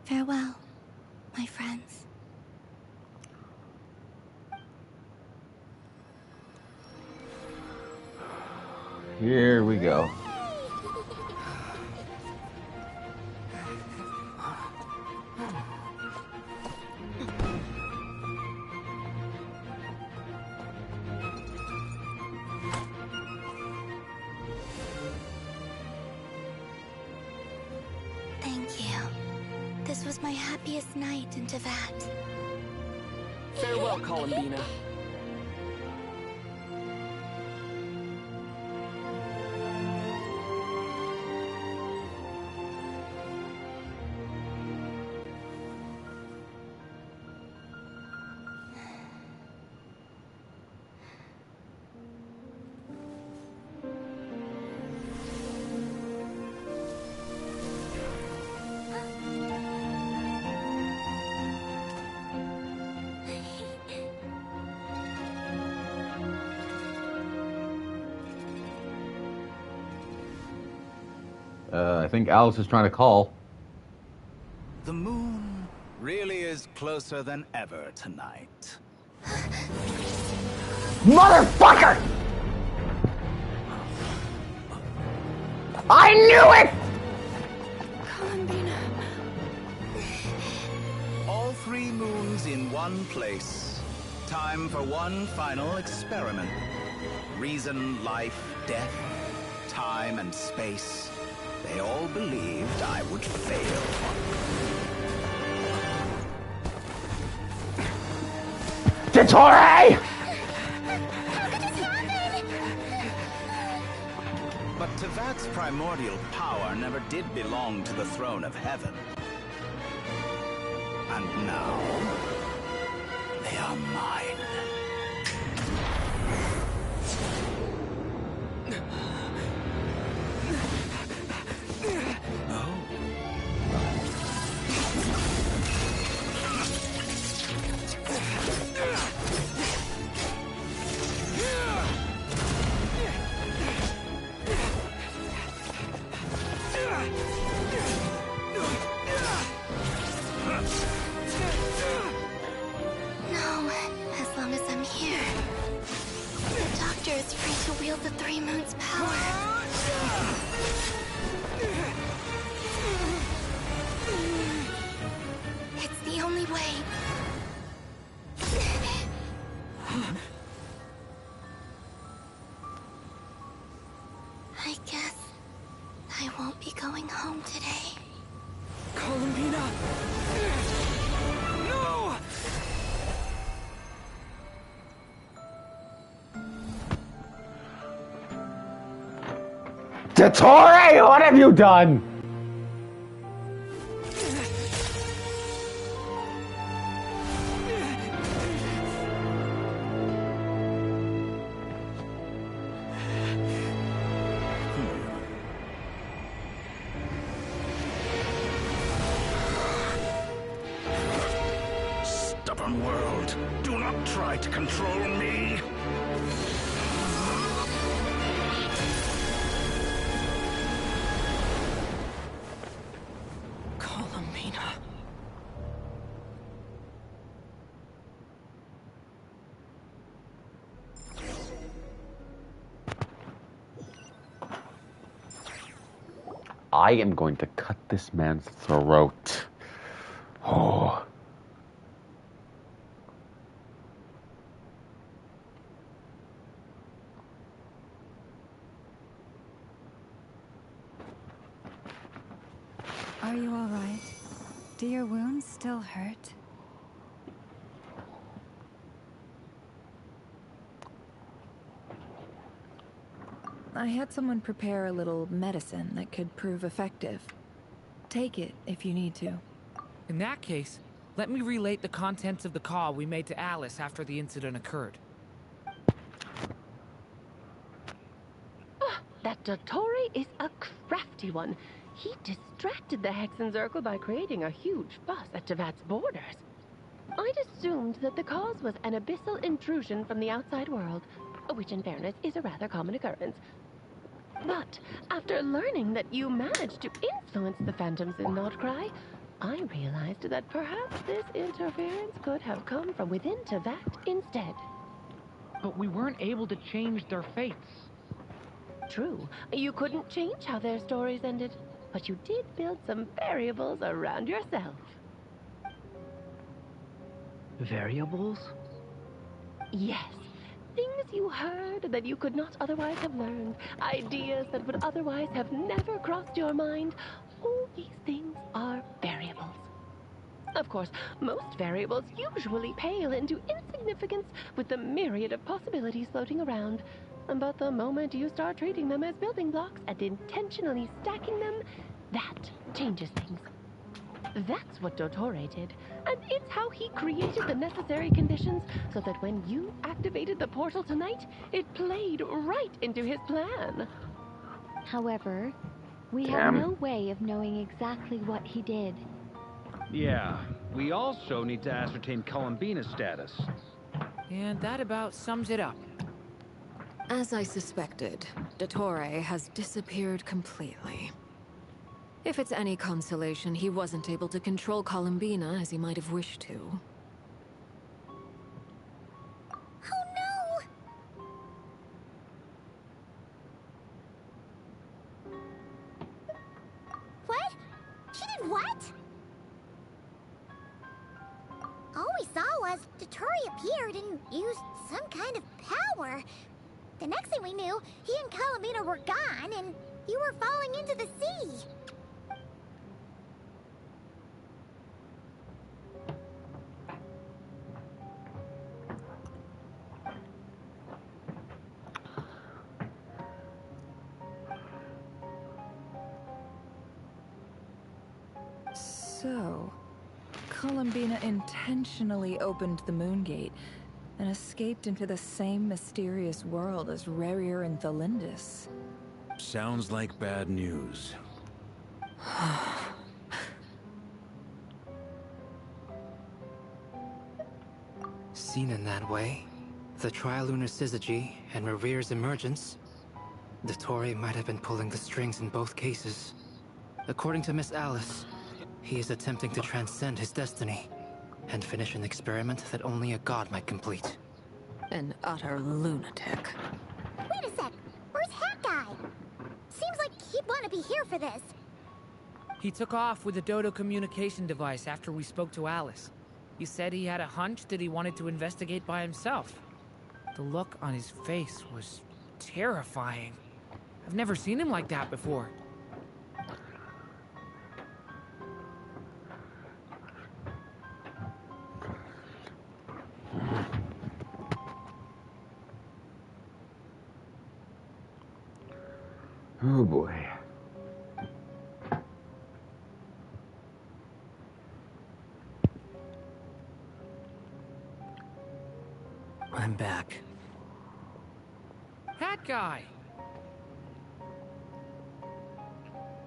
S4: farewell, my friends.
S1: Here we go.
S4: Thank you. This was my happiest night in Tevat.
S6: Farewell, Columbina.
S1: I think Alice is trying to call.
S12: The moon really is closer than ever tonight.
S1: Motherfucker! I knew it!
S4: Columbina.
S12: All 3 moons in one place. Time for one final experiment. Reason, life, death, time and space. They all believed I would fail.
S1: Dottore!
S12: But Tevat's primordial power never did belong to the throne of heaven. And now, they are mine.
S4: No, as long as I'm here. The Doctor is free to wield the 3 moons' power. It's the only way. I guess I won't be going home today.
S6: Columbina! No!
S1: Dottore, what have you done?
S12: Stubborn world, do not try to control me.
S6: Columbina.
S1: I am going to cut this man's throat. Oh.
S3: Are you all right? Do your wounds still hurt?
S15: I had someone prepare a little medicine that could prove effective. Take it if you need to.
S13: In that case, let me relate the contents of the call we made to Alice after the incident occurred.
S11: Dottore is a crafty one. He distracted the Hexenzirkel by creating a huge fuss at Tevat's borders. I'd assumed that the cause was an abyssal intrusion from the outside world, which in fairness is a rather common occurrence. But after learning that you managed to influence the phantoms in Nordcry, I realized that perhaps this interference could have come from within Tevat instead.
S13: But we weren't able to change their fates.
S11: True, you couldn't change how their stories ended, but you did build some variables around yourself.
S13: Variables?
S11: Yes. Things you heard that you could not otherwise have learned. Ideas that would otherwise have never crossed your mind. All these things are variables. Of course, most variables usually pale into insignificance with the myriad of possibilities floating around. But the moment you start treating them as building blocks and intentionally stacking them, that changes things. That's what Dottore did, and it's how he created the necessary conditions so that when you activated the portal tonight, it played right into his plan.
S14: However, we have no way of knowing exactly what he did.
S10: Yeah, we also need to ascertain Columbina's status.
S13: And that about sums it up.
S16: As I suspected, Dottore has disappeared completely. If it's any consolation, he wasn't able to control Columbina as he might have wished to.
S2: Oh no! What? She did what? All we saw was Dottore appeared and used some kind of power. The next thing we knew, he and Columbina were gone and you were falling into the sea.
S15: So, Columbina intentionally opened the Moon Gate and escaped into the same mysterious world as Rerir and Thalindis.
S8: Sounds like bad news.
S20: Seen in that way, the Trilunar Syzygy and Rerir's emergence, Dottore might have been pulling the strings in both cases. According to Miss Alice, he is attempting to transcend his destiny and finish an experiment that only a god might complete.
S16: An utter lunatic.
S2: Wait a sec, where's Hat Guy? Seems like he'd want to be here for this.
S13: He took off with the Dodo communication device after we spoke to Alice. He said he had a hunch that he wanted to investigate by himself. The look on his face was terrifying. I've never seen him like that before.
S1: Oh boy.
S20: I'm back.
S13: Hat Guy!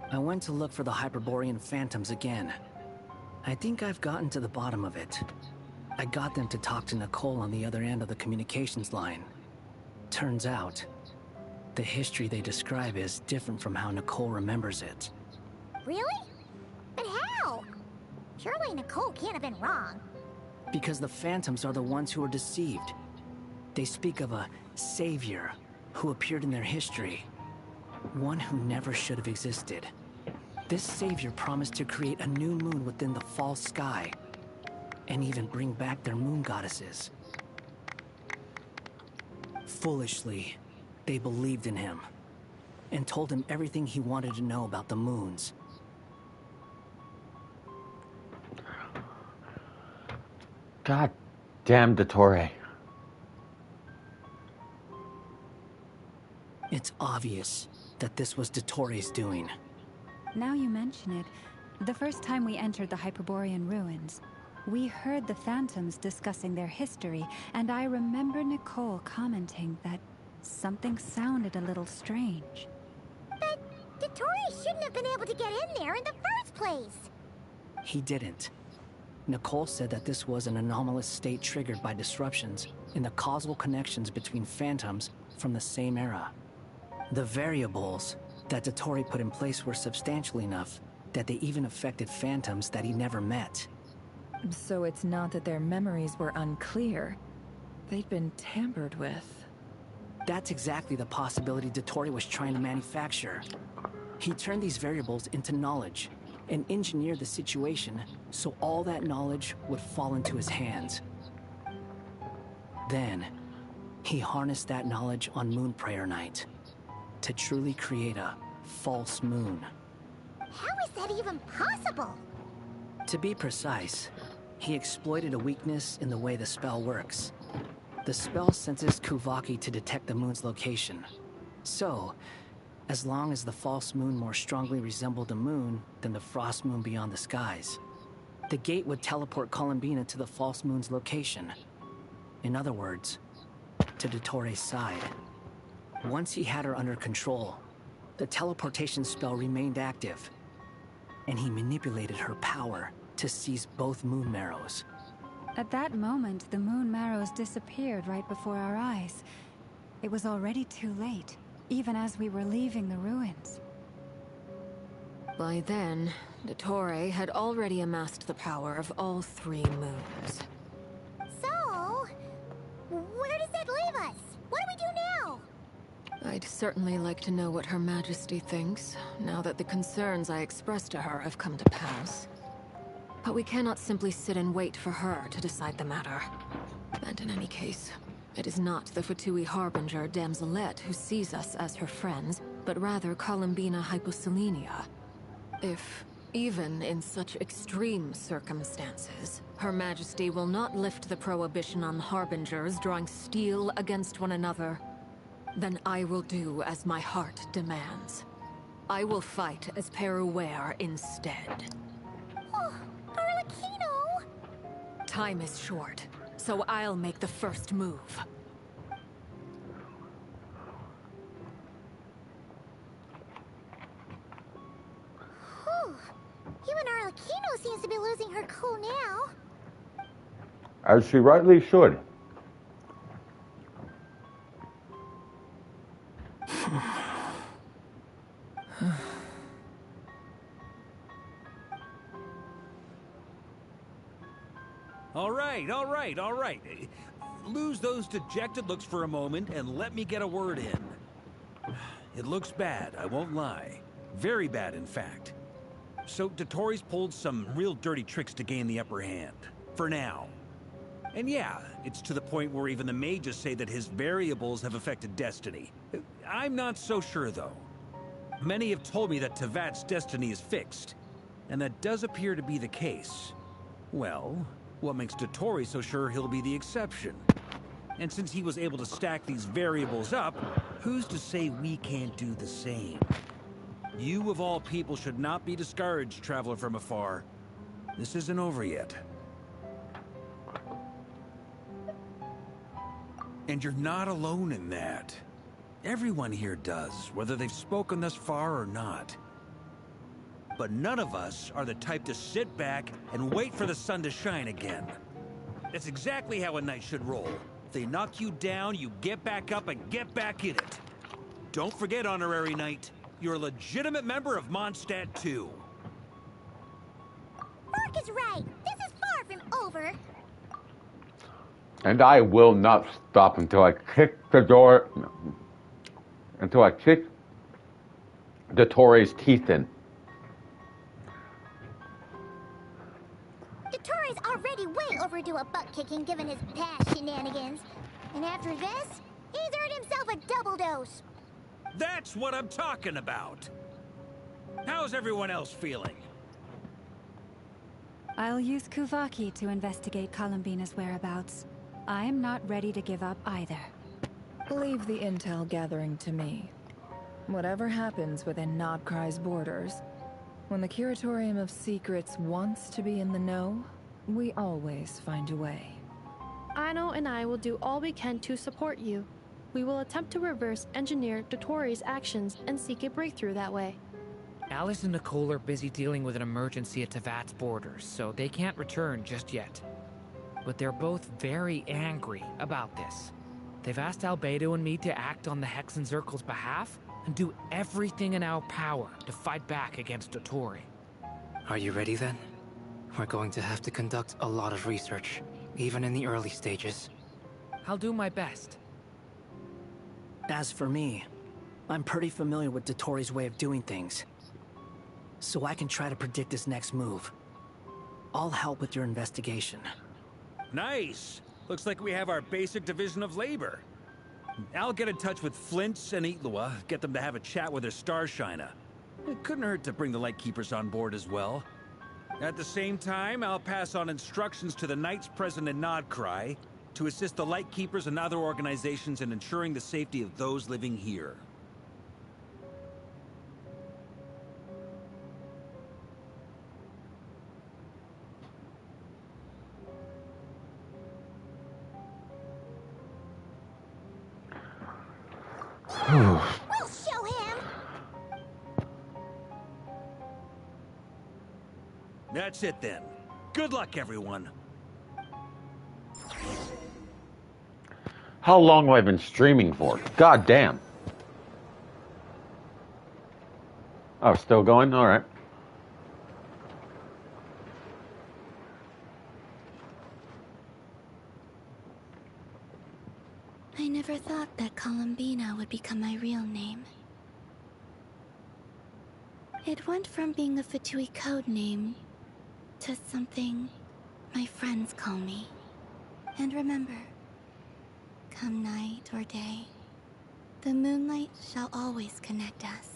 S22: I went to look for the Hyperborean phantoms again. I think I've gotten to the bottom of it. I got them to talk to Nicole on the other end of the communications line. Turns out, the history they describe is different from how Nicole remembers it.
S2: Really? But how? Surely Nicole can't have been wrong.
S22: Because the phantoms are the ones who are deceived. They speak of a savior who appeared in their history. One who never should have existed. This savior promised to create a new moon within the false sky, and even bring back their moon goddesses. Foolishly, they believed in him, and told him everything he wanted to know about the moons.
S1: God damn Dottore.
S22: It's obvious that this was Dottore's doing.
S3: Now you mention it, the first time we entered the Hyperborean ruins, we heard the phantoms discussing their history, and I remember Nicole commenting that something sounded a little strange.
S2: Dottore shouldn't have been able to get in there in the first place.
S22: He didn't. Nicole said that this was an anomalous state triggered by disruptions in the causal connections between phantoms from the same era. The variables that Dottore put in place were substantial enough that they even affected phantoms that he never met.
S15: So it's not that their memories were unclear. They'd been tampered with.
S22: That's exactly the possibility Dottore was trying to manufacture. He turned these variables into knowledge and engineered the situation so all that knowledge would fall into his hands. Then, he harnessed that knowledge on Moon Prayer Night to truly create a false moon.
S2: How is that even possible?
S22: To be precise, he exploited a weakness in the way the spell works. The spell senses Kuvaki to detect the moon's location. So, as long as the false moon more strongly resembled the moon than the frost moon beyond the skies, the gate would teleport Columbina to the false moon's location. In other words, to Dottore's side. Once he had her under control, the teleportation spell remained active, and he manipulated her power to seize both moon marrows.
S3: At that moment, the moon marrows disappeared right before our eyes. It was already too late, even as we were leaving the ruins.
S16: By then, Dottore had already amassed the power of all 3 moons.
S2: So, where does that leave us? What do we do now?
S16: I'd certainly like to know what Her Majesty thinks, now that the concerns I expressed to her have come to pass. But we cannot simply sit and wait for her to decide the matter. And in any case, it is not the Fatui Harbinger Damselette who sees us as her friends, but rather Columbina Hyposelenia. If, even in such extreme circumstances, Her Majesty will not lift the prohibition on Harbingers drawing steel against one another, then I will do as my heart demands. I will fight as Peruware instead.
S2: Oh, Arlecchino!
S16: Time is short, so I'll make the first move.
S2: Whew. Even Arlecchino seems to be losing her cool now.
S1: As she rightly should.
S10: All right. Lose those dejected looks for a moment and let me get a word in. It looks bad, I won't lie. Very bad, in fact. So Dottore's pulled some real dirty tricks to gain the upper hand. For now. And yeah, it's to the point where even the mages say that his variables have affected destiny. I'm not so sure, though. Many have told me that Tevat's destiny is fixed, and that does appear to be the case. Well, what makes Dottore so sure he'll be the exception? And since he was able to stack these variables up, who's to say we can't do the same? You, of all people, should not be discouraged, traveler from afar. This isn't over yet. And you're not alone in that. Everyone here does, whether they've spoken thus far or not. But none of us are the type to sit back and wait for the sun to shine again. That's exactly how a knight should roll. If they knock you down, you get back up and get back in it. Don't forget, honorary knight, you're a legitimate member of Mondstadt too.
S2: Mark is right. This is far from over.
S1: And I will not stop until I kick the door, until I kick Dottore's teeth in.
S2: Dottore's already way overdue a butt kicking given his past shenanigans. And after this, he's earned himself a double dose.
S10: That's what I'm talking about. How's everyone else feeling?
S3: I'll use Kuvaki to investigate Columbina's whereabouts. I'm not ready to give up either.
S15: Leave the intel gathering to me. Whatever happens within Nobkrai's borders, when the Curatorium of Secrets wants to be in the know, we always find a way.
S21: Ano and I will do all we can to support you. We will attempt to reverse engineer Dottore's actions and seek a breakthrough that way.
S13: Alice and Nicole are busy dealing with an emergency at Tevat's borders, so they can't return just yet. But they're both very angry about this. They've asked Albedo and me to act on the Hexenzirkel's behalf and do everything in our power to fight back against Dotori.
S20: Are you ready then? We're going to have to conduct a lot of research, even in the early stages.
S13: I'll do my best.
S22: As for me, I'm pretty familiar with Dotori's way of doing things, so I can try to predict his next move. I'll help with your investigation.
S10: Nice! Looks like we have our basic division of labor. I'll get in touch with Flints and Itlua, get them to have a chat with their Starshiner. It couldn't hurt to bring the Lightkeepers on board as well. At the same time, I'll pass on instructions to the Knights present in Nodcry to assist the Lightkeepers and other organizations in ensuring the safety of those living here.
S2: We'll show him!
S10: That's it then. Good luck, everyone.
S1: How long have I been streaming for? God damn. Oh, still going? All right.
S4: I never thought that Columbina would become my real name. It went from being a Fatui code name to something my friends call me. And remember, come night or day, the moonlight shall always connect us.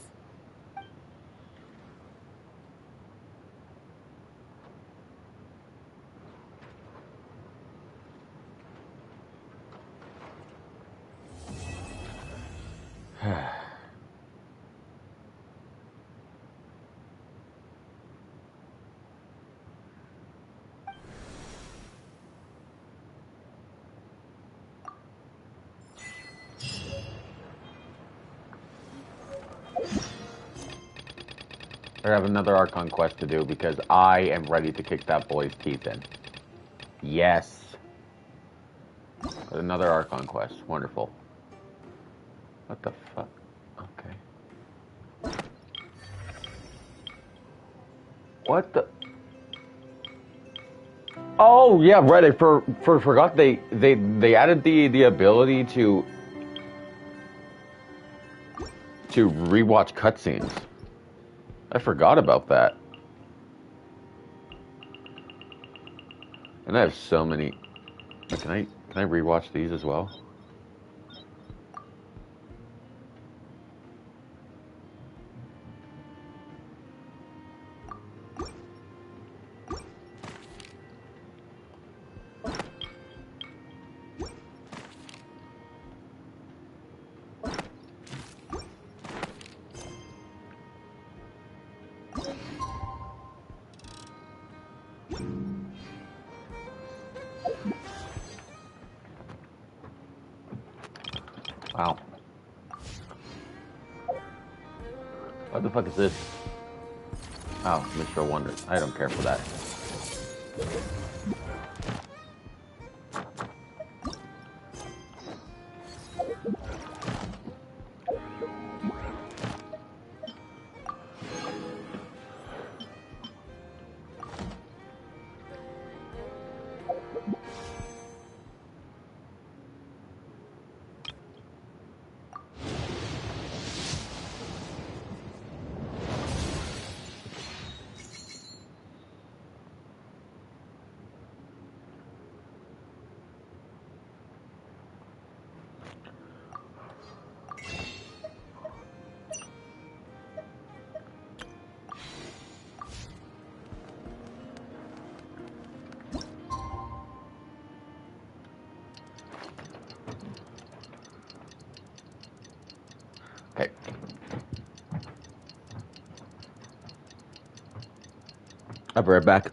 S1: I have another Archon quest to do because I am ready to kick that boy's teeth in. Yes. Another Archon quest. Wonderful. What the fuck? Okay. What the? Oh yeah, right. I forgot they added the ability to rewatch cutscenes. I forgot about that. And I have so many. Can I rewatch these as well? Wow. What the fuck is this? Oh, Mr. Wonder. I don't care for that. Okay. I'll be right back.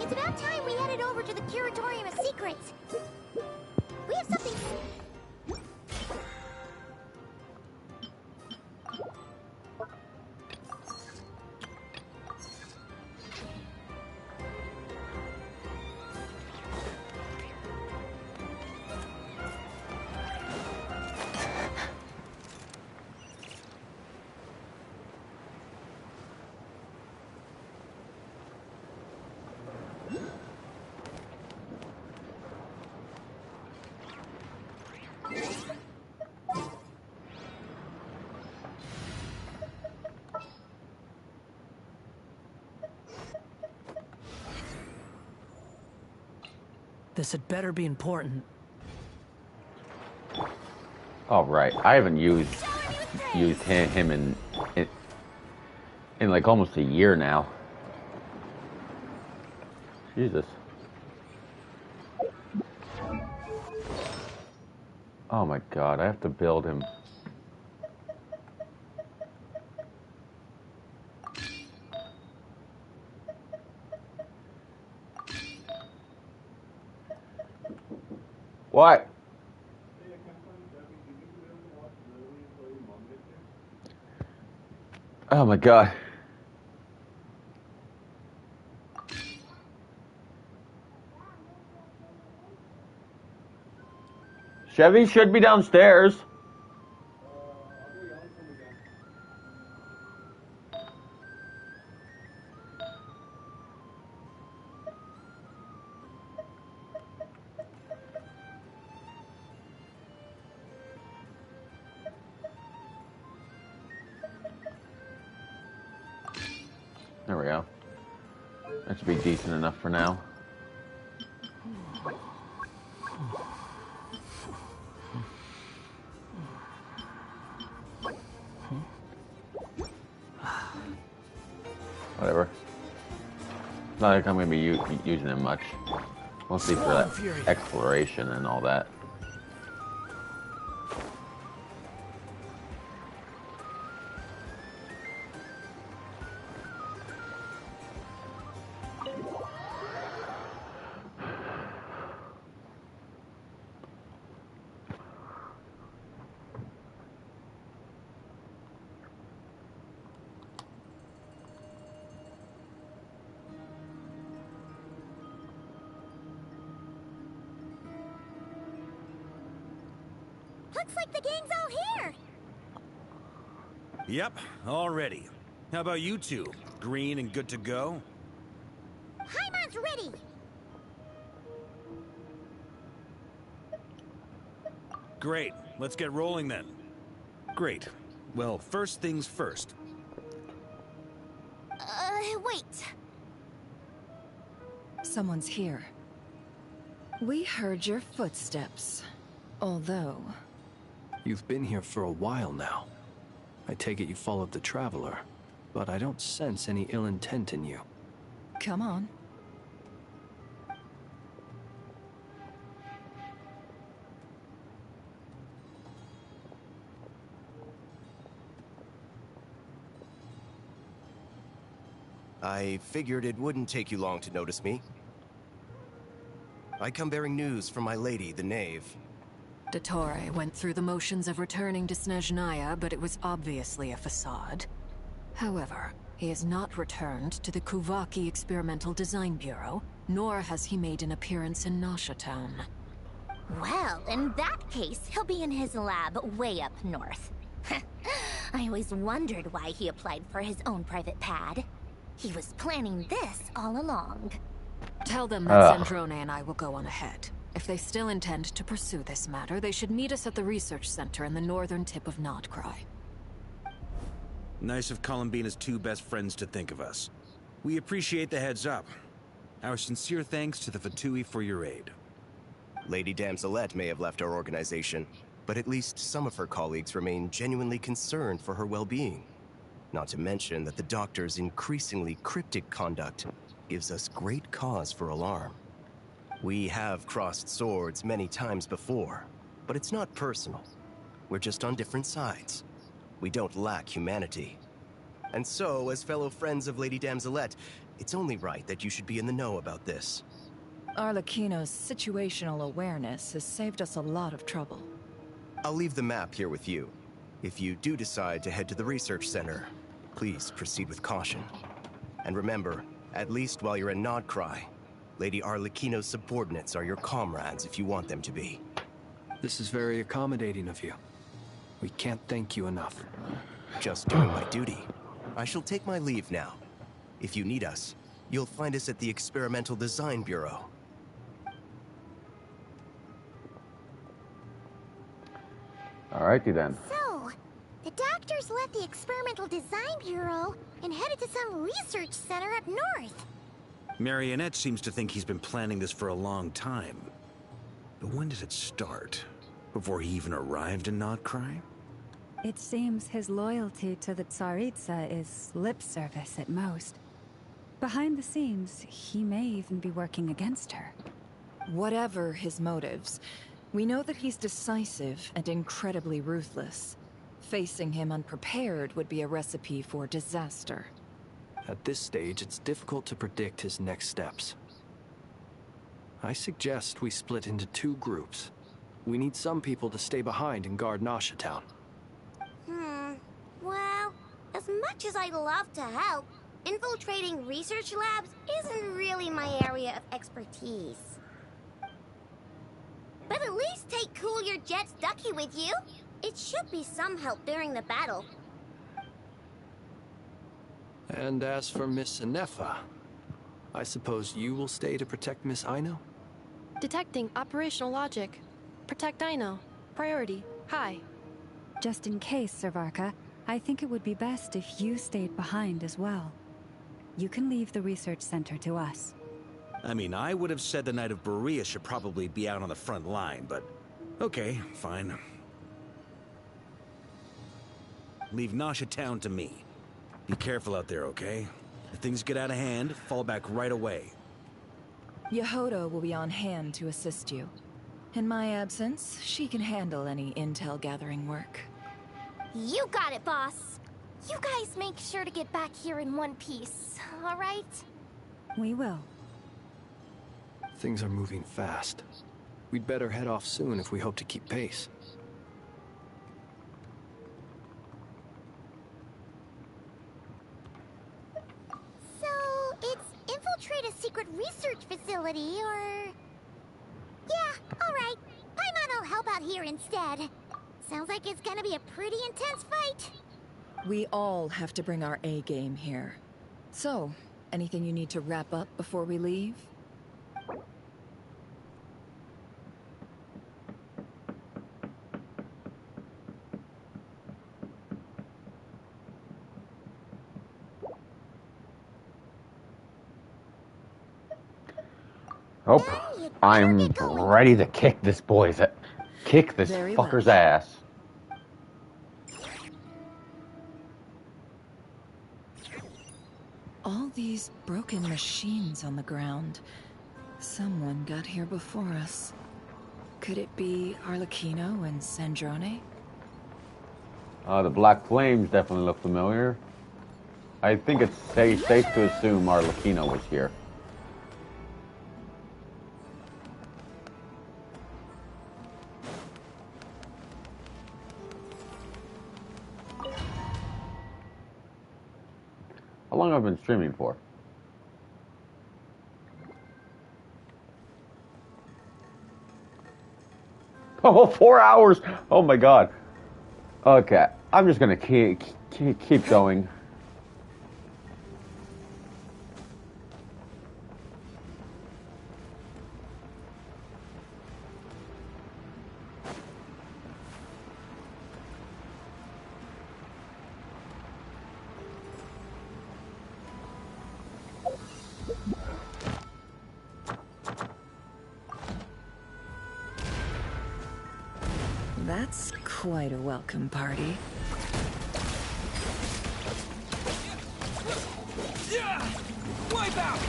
S2: It's about time we headed over to the Curatorium of Secrets. We have something...
S22: This had better be important.
S1: All right, I haven't used him in like almost a year now. Jesus. Oh my God, I have to build him. What? Oh my God. Chevy should be downstairs. There we go. That should be decent enough for now. Whatever. It's not like I'm going to be using it much. Mostly for that exploration and all that.
S2: Looks like the gang's all here!
S10: Yep, all ready. How about you two? Green and good to go?
S2: Hyman's ready!
S10: Great, let's get rolling then. Great. Well, first things first.
S2: Wait.
S15: Someone's here. We heard your footsteps. Although...
S18: You've been here for a while now. I take it you followed the Traveler, but I don't sense any ill intent in you.
S15: Come on.
S5: I figured it wouldn't take you long to notice me. I come bearing news from my lady, the Knave.
S16: Dottore went through the motions of returning to Snezhnaya, but it was obviously a facade. However, he has not returned to the Kuvaki Experimental Design Bureau, nor has he made an appearance in Nasha Town.
S17: Well, in that case, he'll be in his lab way up north. I always wondered why he applied for his own private pad. He was planning this all along.
S16: Tell them that Sandrone and I will go on ahead. If they still intend to pursue this matter, they should meet us at the research center in the northern tip of Notcry.
S10: Nice of Columbina's two best friends to think of us. We appreciate the heads up. Our sincere thanks to the Fatui for your aid.
S5: Lady Damselette may have left our organization, but at least some of her colleagues remain genuinely concerned for her well-being. Not to mention that the Doctor's increasingly cryptic conduct gives us great cause for alarm. We have crossed swords many times before, but it's not personal. We're just on different sides. We don't lack humanity. And so, as fellow friends of Lady Damselette, It's only right that you should be in the know about this.
S15: Arlecchino's situational awareness has saved us a lot of trouble.
S5: I'll leave the map here with you. If you do decide to head to the research center, please proceed with caution. And remember, at least while you're in Nodcry, Lady Arlecchino's subordinates are your comrades if you want them to be.
S18: This is very accommodating of you. We can't thank you enough.
S5: Just doing my duty. I shall take my leave now. If you need us, you'll find us at the Experimental Design Bureau.
S1: Alrighty then.
S2: So, the doctors left the Experimental Design Bureau and headed to some research center up north.
S10: Marionette seems to think he's been planning this for a long time. But when did it start? Before he even arrived in Nodcry?
S3: It seems his loyalty to the Tsaritsa is lip service at most. Behind the scenes, he may even be working against her.
S15: Whatever his motives, we know that he's decisive and incredibly ruthless. Facing him unprepared would be a recipe for disaster.
S18: At this stage, it's difficult to predict his next steps. I suggest we split into 2 groups. We need some people to stay behind and guard Nasha Town.
S2: Well, as much as I'd love to help, infiltrating research labs isn't really my area of expertise. But at least take Cool Your Jet's Ducky with you. It should be some help during the battle.
S18: And as for Miss Inefa, I suppose you will stay to protect Miss Aino?
S21: Detecting operational logic. Protect Aino. Priority. High.
S3: Just in case, Servarka, I think it would be best if you stayed behind as well. You can leave the research center to us.
S10: I mean, I would have said the Knight of Berea should probably be out on the front line, but okay, fine. Leave Nasha Town to me. Be careful out there, okay? If things get out of hand, fall back right away.
S15: Yehoda will be on hand to assist you. In my absence, she can handle any intel gathering work.
S2: You got it, boss. You guys make sure to get back here in one piece, all right?
S3: We will.
S18: Things are moving fast. We'd better head off soon if we hope to keep pace.
S2: So, it's infiltrate a secret research facility, or... Yeah, alright. Paimon will help out here instead. Sounds like it's gonna be a pretty intense fight.
S15: We all have to bring our A game here. So, anything you need to wrap up before we leave?
S1: Oh, I'm ready to kick this fucker's ass.
S15: All these broken machines on the ground. Someone got here before us. Could it be Arlecchino and Sandrone?
S1: The black flames definitely look familiar. I think it's safe to assume Arlecchino was here. How long have I been streaming for? Oh, 4 hours! Oh my god. Okay, I'm just gonna keep going.
S15: That's quite a welcome party.
S6: Wipe out!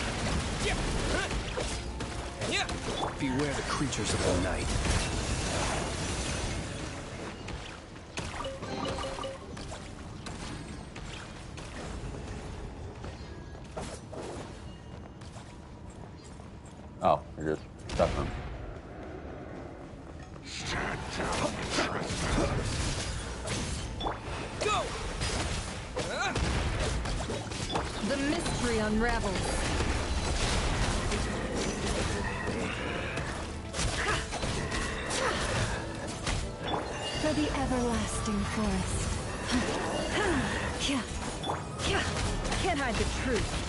S18: Beware the creatures of the night.
S1: Oh, you're just stuck them.
S9: Go!
S16: The mystery unravels.
S3: For the everlasting forest.
S16: Can't hide the truth.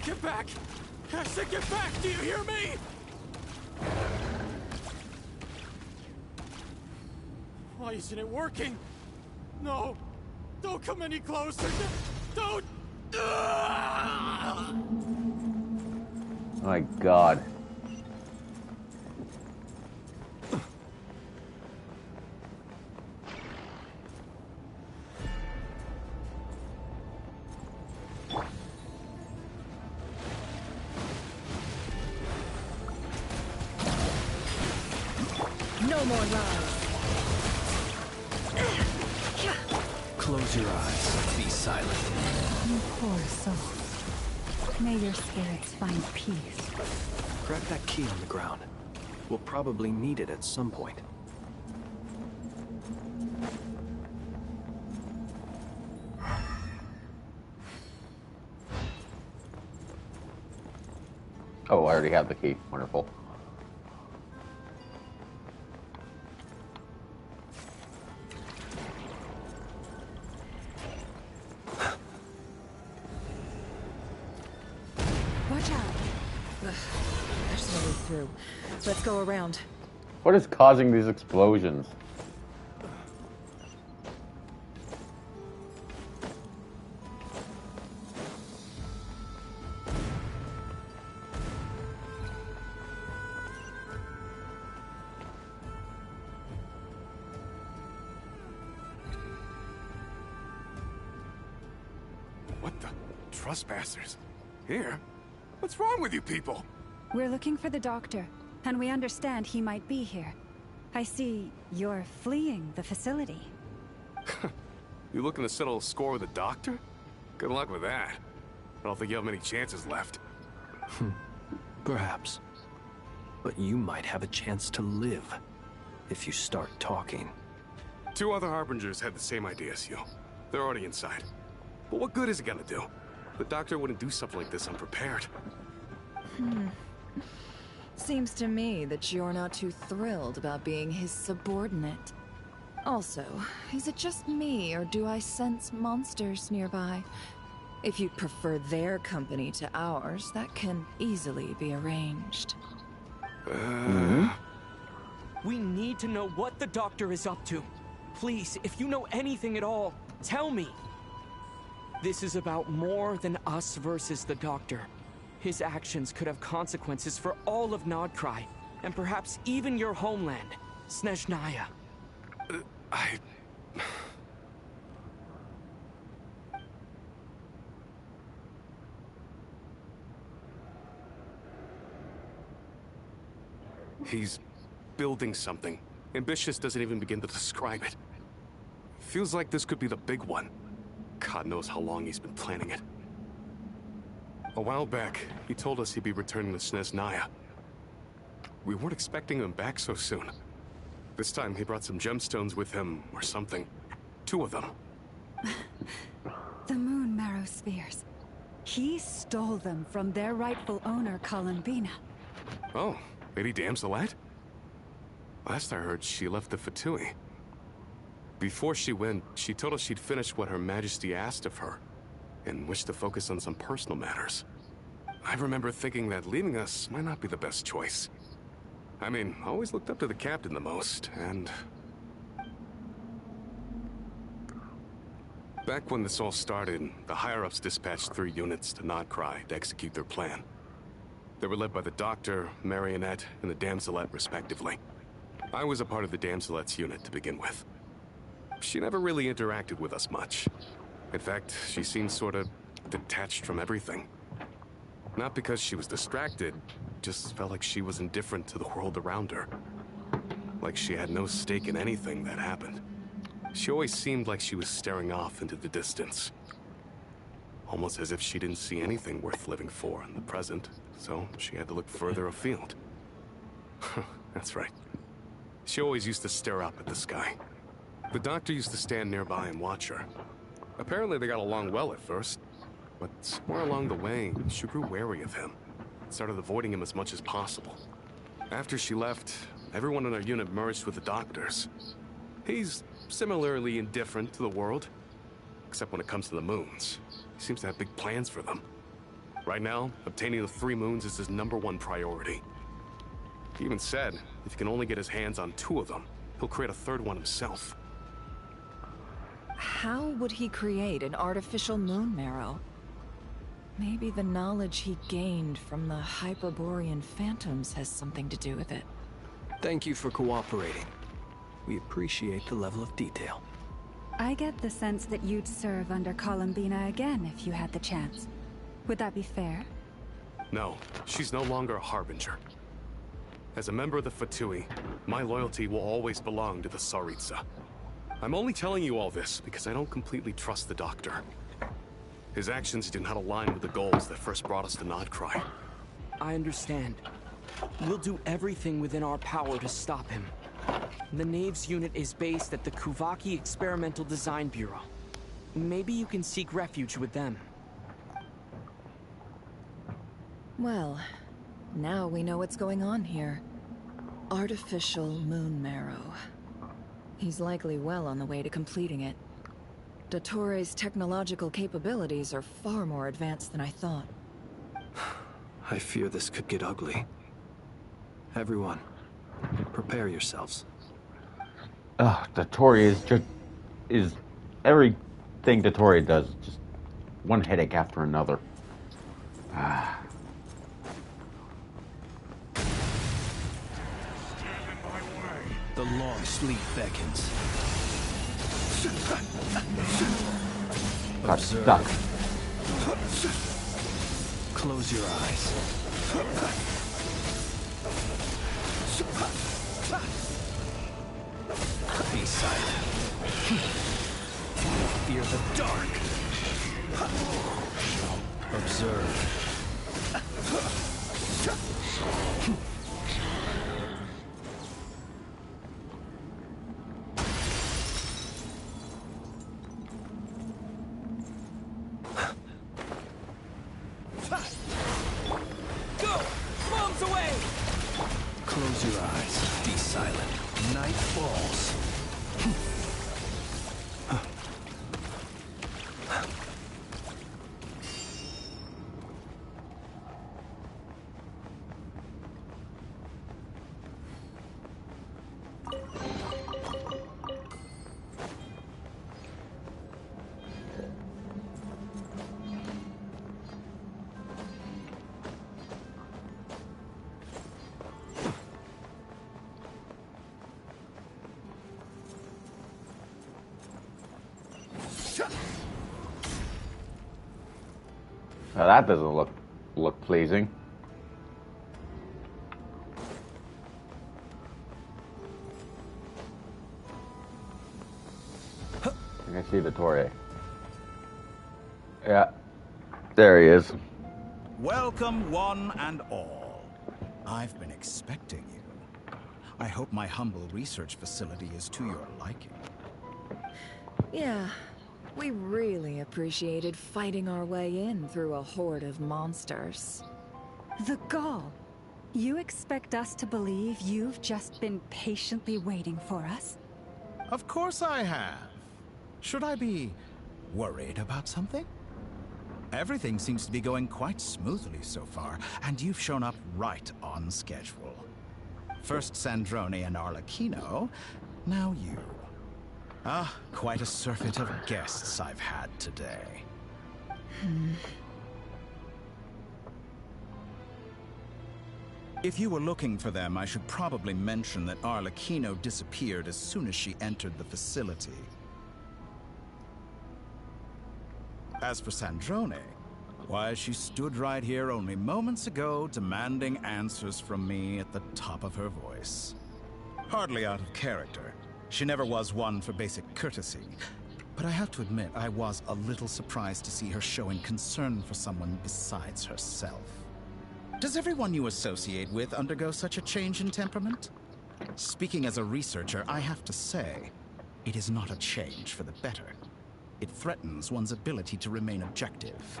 S10: Get back! I said get back! Do you hear me? Why isn't it working? No! Don't come any closer! Don't!
S1: Oh my god.
S16: No more lies.
S18: Close your eyes. Be silent.
S3: You poor soul. May your spirits find peace.
S18: Grab that key on the ground. We'll probably need it at some point.
S1: Oh, I already have the key. Wonderful.
S16: Watch out. There's no way through. Let's go around.
S1: What is causing these explosions?
S7: What the? Trespassers? Here? What's wrong with you people?
S3: We're looking for the doctor, and we understand he might be here. I see you're fleeing the facility.
S7: You looking to settle a score with the doctor? Good luck with that. I don't think you have many chances left.
S18: Perhaps. But you might have a chance to live if you start talking.
S7: 2 other Harbingers had the same idea as you. They're already inside. But what good is it gonna do? The doctor wouldn't do something like this unprepared.
S15: Seems to me that you're not too thrilled about being his subordinate. Also, is it just me, or do I sense monsters nearby? If you'd prefer their company to ours, that can easily be arranged.
S6: We need to know what the doctor is up to. Please, if you know anything at all, tell me. This is about more than us versus the doctor. His actions could have consequences for all of Nodcry, and perhaps even your homeland, Snezhnaya.
S7: He's building something. Ambitious doesn't even begin to describe it. Feels like this could be the big one. God knows how long he's been planning it. A while back, he told us he'd be returning to Snezhnaya. We weren't expecting him back so soon. This time he brought some gemstones with him, or something. 2 of them.
S3: The moon marrow spheres. He stole them from their rightful owner, Columbina.
S7: Oh, Lady Damselet? Last I heard, she left the Fatui. Before she went, she told us she'd finished what Her Majesty asked of her, and wished to focus on some personal matters. I remember thinking that leaving us might not be the best choice. I mean, I always looked up to the captain the most, and... Back when this all started, the higher-ups dispatched 3 units to Nodcry to execute their plan. They were led by the Doctor, Marionette, and the Damselet, respectively. I was a part of the Damselet's unit to begin with. She never really interacted with us much. In fact, she seemed sort of detached from everything. Not because she was distracted, just felt like she was indifferent to the world around her. like she had no stake in anything that happened. She always seemed like she was staring off into the distance. Almost as if she didn't see anything worth living for in the present, so she had to look further afield. That's right. She always used to stare up at the sky. The doctor used to stand nearby and watch her. Apparently they got along well at first, but somewhere along the way, she grew wary of him. Started avoiding him as much as possible. After she left, everyone in our unit merged with the doctors. He's similarly indifferent to the world, except when it comes to the moons. He seems to have big plans for them. Right now, obtaining the 3 moons is his #1 priority. He even said if he can only get his hands on 2 of them, he'll create a 3rd one himself.
S15: How would he create an artificial moon marrow? Maybe the knowledge he gained from the Hyperborean phantoms has something to do with it.
S18: Thank you for cooperating. We appreciate the level of detail.
S3: I get the sense that you'd serve under Columbina again if you had the chance. Would that be fair?
S7: No, she's no longer a Harbinger. As a member of the Fatui, my loyalty will always belong to the Tsaritsa. I'm only telling you all this because I don't completely trust the Doctor. His actions do not align with the goals that first brought us to Nodcry.
S6: I understand. We'll do everything within our power to stop him. The Knaves unit is based at the Kuvaki Experimental Design Bureau. Maybe you can seek refuge with them.
S15: Well, now we know what's going on here. Artificial moon marrow. He's likely well on the way to completing it. Dottore's technological capabilities are far more advanced than I thought.
S18: I fear this could get ugly. Everyone, prepare yourselves.
S1: Dottore is everything Dottore does, just one headache after another.
S18: The long sleep beckons.
S1: Got stuck.
S18: Close your eyes. Be silent. Fear the dark. Observe.
S6: Go! Bombs away!
S18: Close your eyes. Be silent. Night falls.
S1: Now that doesn't look pleasing. I see Dottore. Yeah, there he is.
S12: Welcome, one and all. I've been expecting you. I hope my humble research facility is to your liking.
S15: Yeah, we really appreciated fighting our way in through a horde of monsters.
S3: The gall! You expect us to believe you've just been patiently waiting for us?
S12: Of course I have. Should I be worried about something? Everything seems to be going quite smoothly so far, and you've shown up right on schedule. First Sandrone and Arlecchino, now you. Ah, quite a surfeit of guests I've had today. If you were looking for them, I should probably mention that Arlecchino disappeared as soon as she entered the facility. As for Sandrone, why, she stood right here only moments ago demanding answers from me at the top of her voice. Hardly out of character. She never was one for basic courtesy. But I have to admit, I was a little surprised to see her showing concern for someone besides herself. Does everyone you associate with undergo such a change in temperament? Speaking as a researcher, I have to say, it is not a change for the better. It threatens one's ability to remain objective.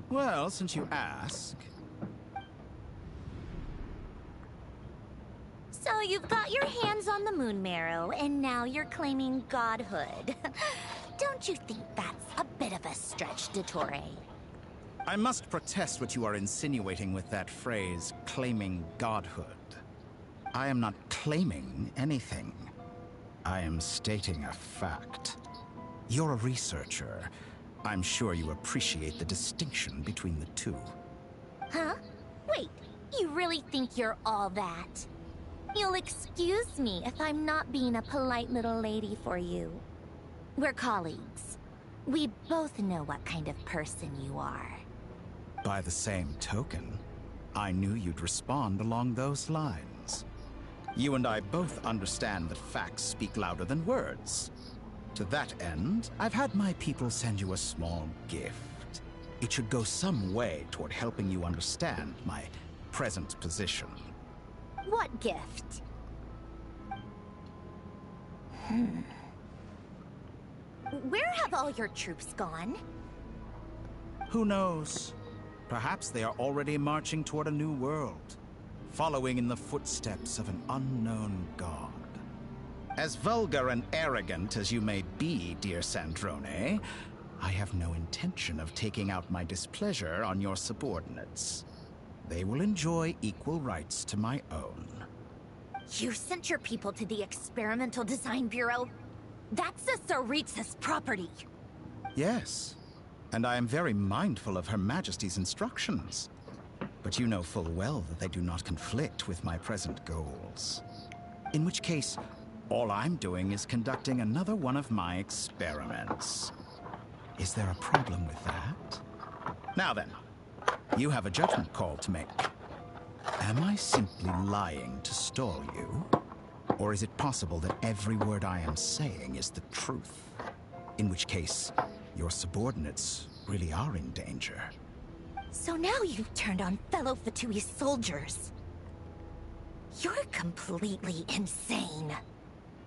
S12: Well, since you ask...
S2: So you've got your hands on the moon marrow, and now you're claiming godhood. Don't you think that's a bit of a stretch, Dottore?
S12: I must protest what you are insinuating with that phrase, claiming godhood. I am not claiming anything. I am stating a fact. You're a researcher. I'm sure you appreciate the distinction between the two.
S2: Huh? Wait, you really think you're all that? You'll excuse me if I'm not being a polite little lady for you. We're colleagues. We both know what kind of person you are.
S12: By the same token, I knew you'd respond along those lines. You and I both understand that facts speak louder than words. To that end, I've had my people send you a small gift. It should go some way toward helping you understand my present position.
S2: What gift? Where have all your troops gone?
S12: Who knows? Perhaps they are already marching toward a new world, following in the footsteps of an unknown god. As vulgar and arrogant as you may be, dear Sandrone, I have no intention of taking out my displeasure on your subordinates. They will enjoy equal rights to my own.
S2: You sent your people to the Experimental Design Bureau? That's a Tsaritsa's property.
S12: Yes, and I am very mindful of Her Majesty's instructions. But you know full well that they do not conflict with my present goals. In which case, all I'm doing is conducting another one of my experiments. Is there a problem with that? Now then, you have a judgment call to make. Am I simply lying to stall you? Or is it possible that every word I am saying is the truth? In which case, your subordinates really are in danger.
S2: So now you've turned on fellow Fatui soldiers. You're completely insane.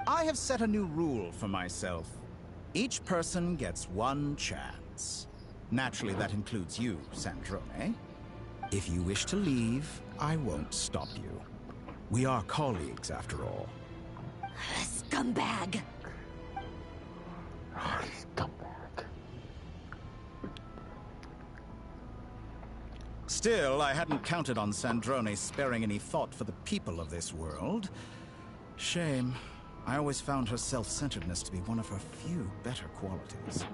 S12: I have set a new rule for myself. Each person gets one chance. Naturally, that includes you, Sandrone. If you wish to leave, I won't stop you. We are colleagues, after all.
S2: Scumbag!
S1: Scumbag.
S12: Still, I hadn't counted on Sandrone sparing any thought for the people of this world. Shame. I always found her self-centeredness to be one of her few better qualities.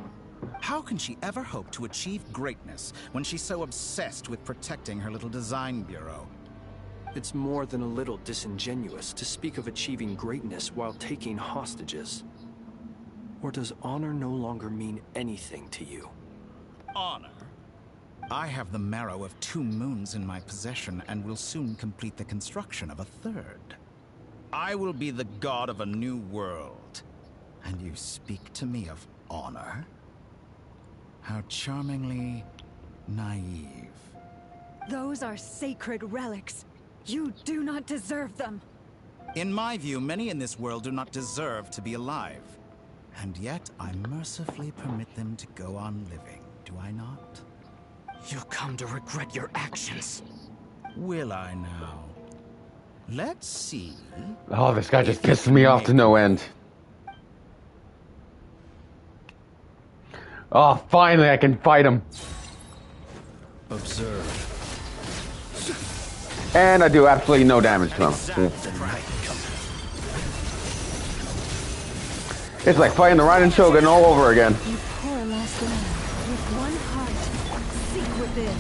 S12: How can she ever hope to achieve greatness when she's so obsessed with protecting her little design bureau?
S18: It's more than a little disingenuous to speak of achieving greatness while taking hostages. Or does honor no longer mean anything to you?
S12: Honor? I have the marrow of 2 moons in my possession and will soon complete the construction of a 3rd. I will be the god of a new world. And you speak to me of honor? How charmingly naive.
S3: Those are sacred relics. You do not deserve them.
S12: In my view, many in this world do not deserve to be alive. And yet, I mercifully permit them to go on living, do I not?
S20: You'll come to regret your actions.
S12: Will I now? Let's see.
S1: Oh, this guy just pisses me off to no end. Oh, finally I can fight him.
S18: Observe.
S1: And I do absolutely no damage to him. It's like fighting the Raiden Shogun all over again.
S3: You poor last land, with one heart, seek within.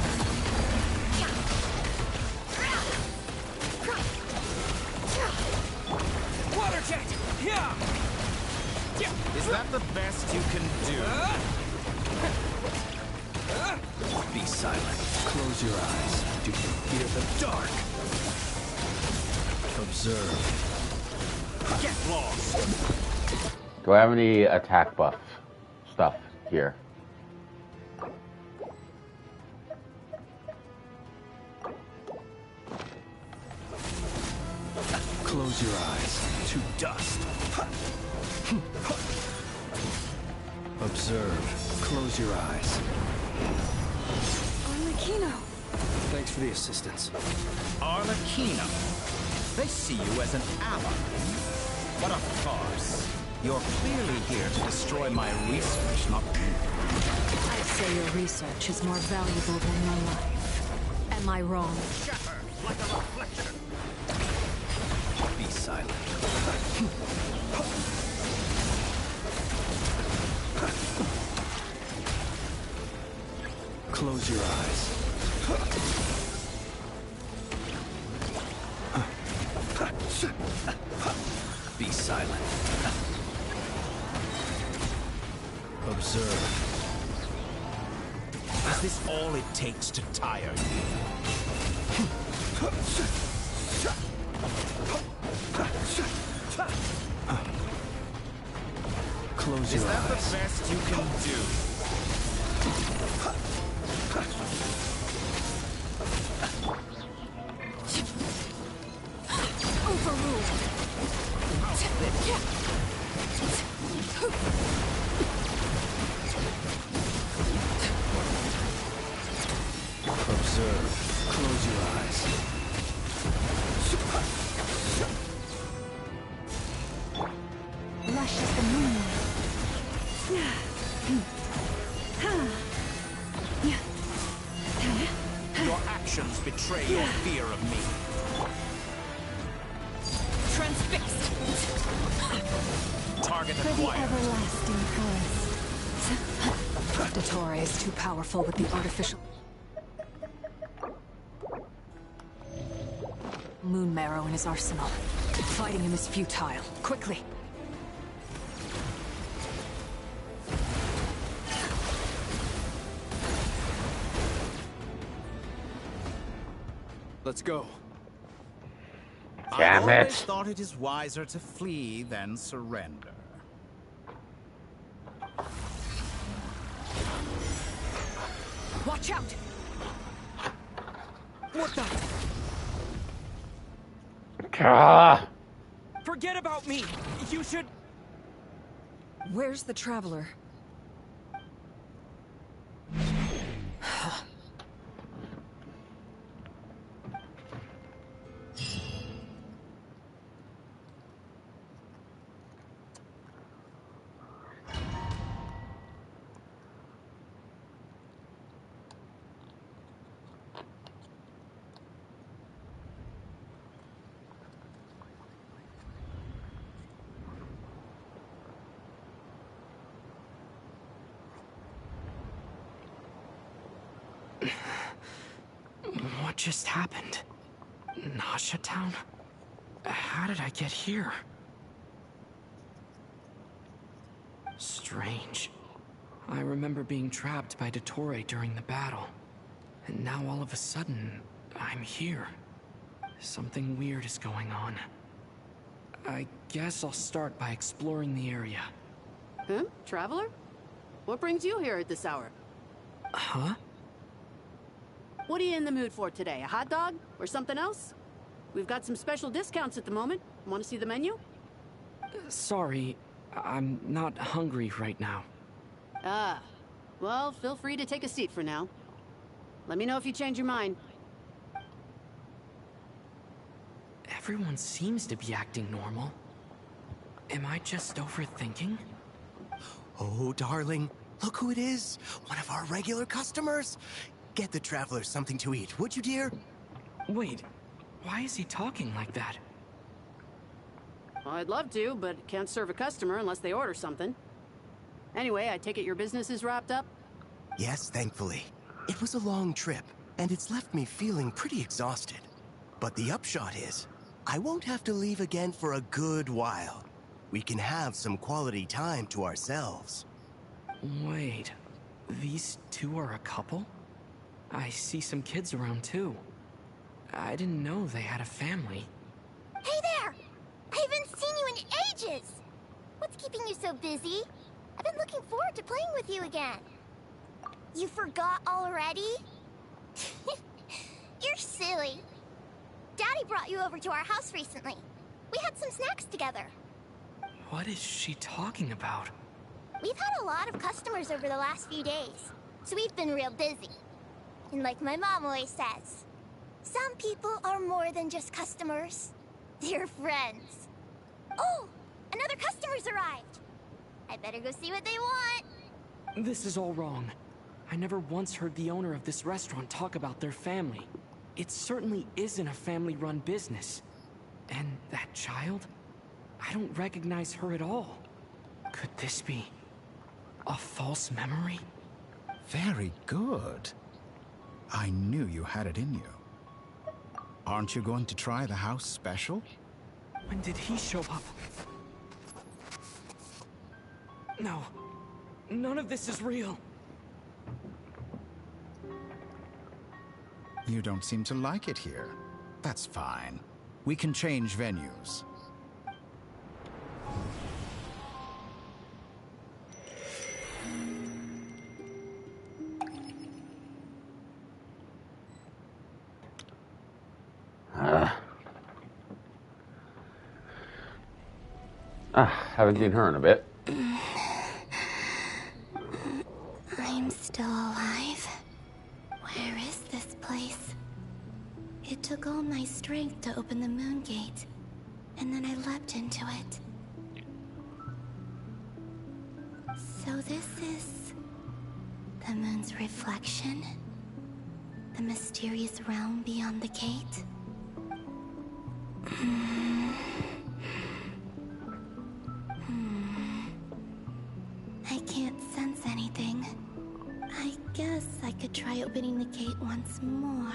S10: Water jet! Yeah!
S12: Is that the best you can do?
S18: Be silent. Close your eyes. Do you fear the dark?
S12: Observe. Get lost!
S1: Do I have any attack buff stuff here?
S12: Close your eyes to dust. Observe. Close your eyes.
S21: Arlecchino!
S22: Thanks for the assistance.
S12: Arlecchino. They see you as an ally. What a farce. You're clearly here to destroy my research, not me.
S16: I'd say your research is more valuable than your life. Am I wrong?
S12: Shatter like a reflection. Be silent. Close your eyes. Be silent. Observe. Is this all it takes to tire you? Close your eyes. Is that the best you can do?
S21: Overruled.
S12: Observe. Close your eyes.
S21: Lush as the moon.
S12: Your actions betray your fear of me.
S21: Transfixed.
S12: Target
S21: For the
S12: acquired.
S21: everlasting forest.
S16: Dottore is too powerful with the artificial... moon marrow in his arsenal. Fighting him is futile. Quickly!
S12: Let's go.
S1: Damn
S12: I always
S1: it.
S12: thought it is wiser to flee than surrender.
S21: Watch out!
S6: What the?
S1: Ah!
S6: Forget about me! You should...
S16: Where's the Traveler?
S6: What just happened? Nasha Town? How did I get here? Strange. I remember being trapped by Dottore during the battle. And now all of a sudden, I'm here. Something weird is going on. I guess I'll start by exploring the area.
S11: Huh? Traveler? What brings you here at this hour?
S6: Huh?
S11: What are you in the mood for today? A hot dog? Or something else? We've got some special discounts at the moment. Want to see the menu?
S6: Sorry, I'm not hungry right now.
S11: Ah. Well, feel free to take a seat for now. Let me know if you change your mind.
S6: Everyone seems to be acting normal. Am I just overthinking?
S5: Oh, darling, look who it is. One of our regular customers. Get the Traveler something to eat, would you, dear?
S6: Wait, why is he talking like that?
S11: Well, I'd love to, but can't serve a customer unless they order something. Anyway, I take it your business is wrapped up?
S5: Yes, thankfully. It was a long trip, and it's left me feeling pretty exhausted. But the upshot is, I won't have to leave again for a good while. We can have some quality time to ourselves.
S6: Wait, these two are a couple? I see some kids around too. I didn't know they had a family.
S2: Hey so busy. I've been looking forward to playing with you again. You forgot already? You're silly. Daddy brought you over to our house recently. We had some snacks together.
S6: What is she talking about?
S2: We've had a lot of customers over the last few days, so we've been real busy. And like my mom always says, some people are more than just customers. They're friends. Oh, another customer's arrived. I better go see what they want.
S6: This is all wrong. I never once heard the owner of this restaurant talk about their family. It certainly isn't a family-run business. And that child? I don't recognize her at all. Could this be a false memory?
S12: Very good. I knew you had it in you. Aren't you going to try the house special?
S6: When did he show up? No. None of this is real.
S12: You don't seem to like it here. That's fine. We can change venues.
S1: Haven't seen her in a bit.
S4: I'm still alive. Where is this place? It took all my strength to open the moon gate, and then I leapt into it. So this is the moon's reflection? The mysterious realm beyond the gate? I can't sense anything. I guess I could try opening the gate once more.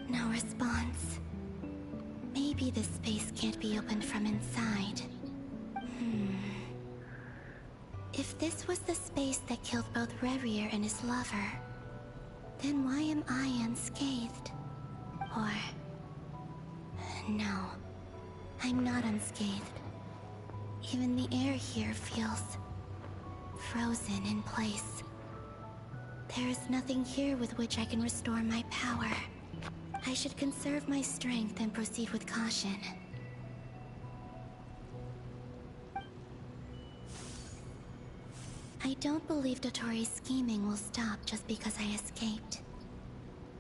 S4: No response. Maybe this space can't be opened from inside. If this was the space that killed both Revier and his lover, then why am I unscathed? Or... no, I'm not unscathed. Even the air here feels frozen in place. There is nothing here with which I can restore my power. I should conserve my strength and proceed with caution. I don't believe Dotori's scheming will stop just because I escaped.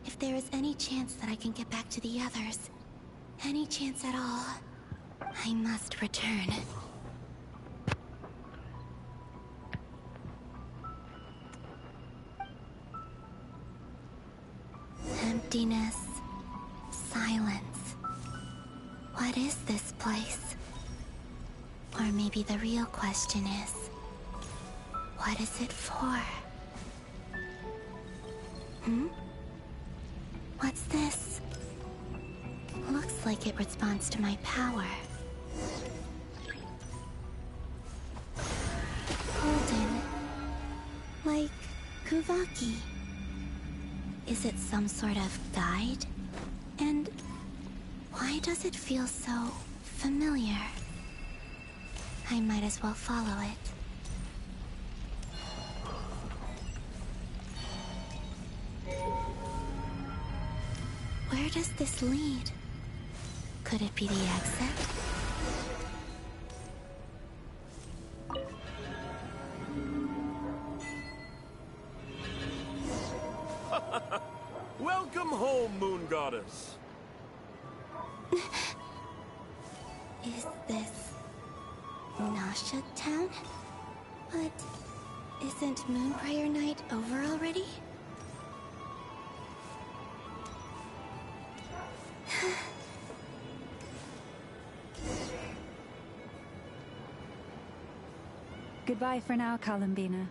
S4: If there is any chance that I can get back to the others, any chance at all, I must return. Emptiness. Silence. What is this place? Or maybe the real question is, what is it for? What's this? Looks like it responds to my power. Golden. Like Kuvaki. Is it some sort of guide? And why does it feel so familiar? I might as well follow it. Where does this lead? Could it be the exit?
S14: Welcome home, Moon Goddess.
S4: Is this Nasha Town? But isn't Moonbriar Night over already?
S3: Goodbye for now, Columbina.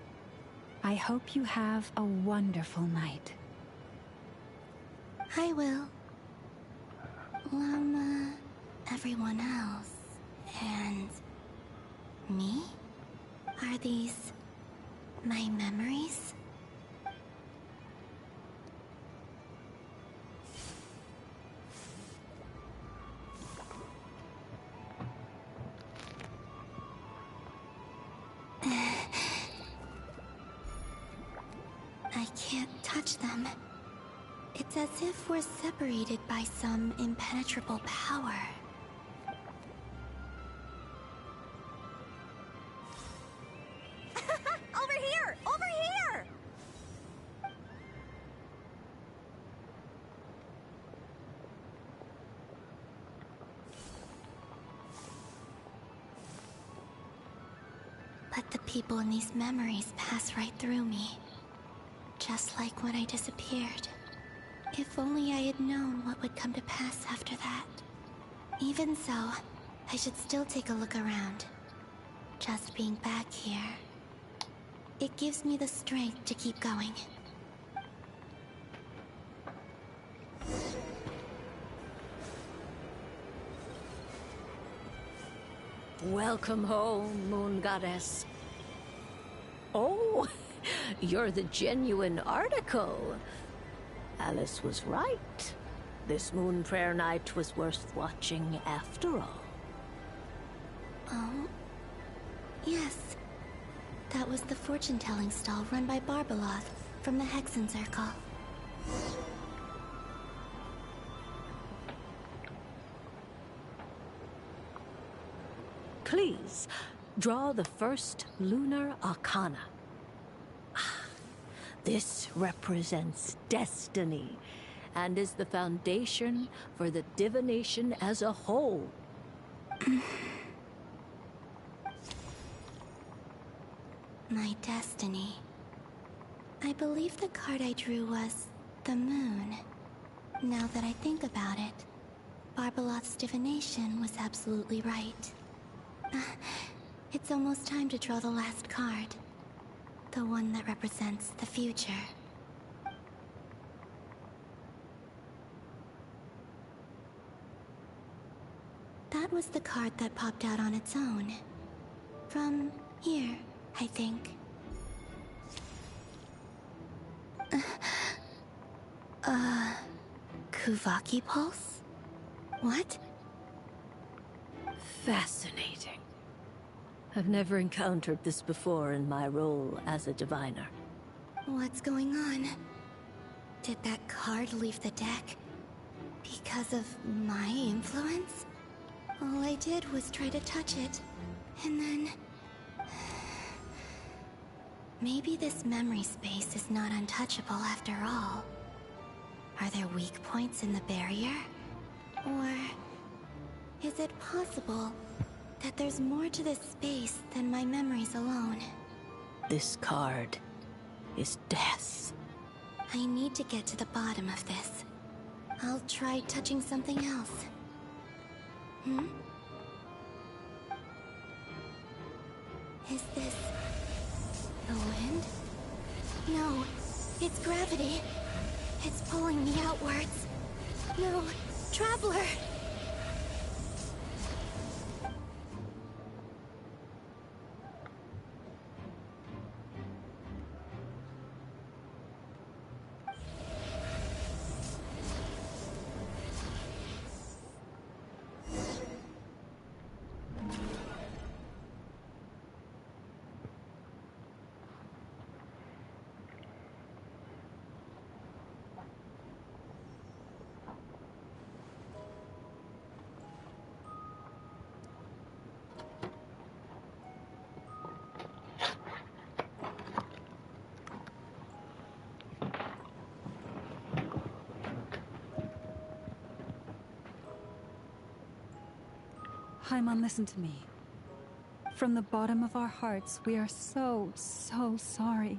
S3: I hope you have a wonderful night.
S4: I will. Llama, everyone else, and me? Are these my memories? can't touch them. It's as if we're separated by some impenetrable power.
S2: Over here! Over here!
S4: But the people in these memories pass right through me. Just like when I disappeared. If only I had known what would come to pass after that. Even so, I should still take a look around. Just being back here, it gives me the strength to keep going.
S8: Welcome home, Moon Goddess. Oh, you're the genuine article. Alice was right. This Moon Prayer Night was worth watching after all.
S4: Oh? Yes. That was the fortune-telling stall run by Barbeloth from the Hexen Circle.
S8: Please, draw the first lunar arcana. This represents destiny and is the foundation for the divination as a whole.
S4: My destiny. I believe the card I drew was the moon. Now that I think about it, Barbeloth's divination was absolutely right. It's almost time to draw the last card. The one that represents the future. That was the card that popped out on its own. From here, I think. Kuvaki Pulse? What?
S8: Fascinating. I've never encountered this before in my role as a diviner.
S4: What's going on? Did that card leave the deck? Because of my influence? All I did was try to touch it. And then... Maybe this memory space is not untouchable after all. Are there weak points in the barrier? Or... is it possible that there's more to this space than my memories alone?
S8: This card is death.
S4: I need to get to the bottom of this. I'll try touching something else. Hmm? Is this... the wind? No, it's gravity. It's pulling me outwards. No, Traveler!
S3: Haimon, listen to me. From the bottom of our hearts, we are so sorry.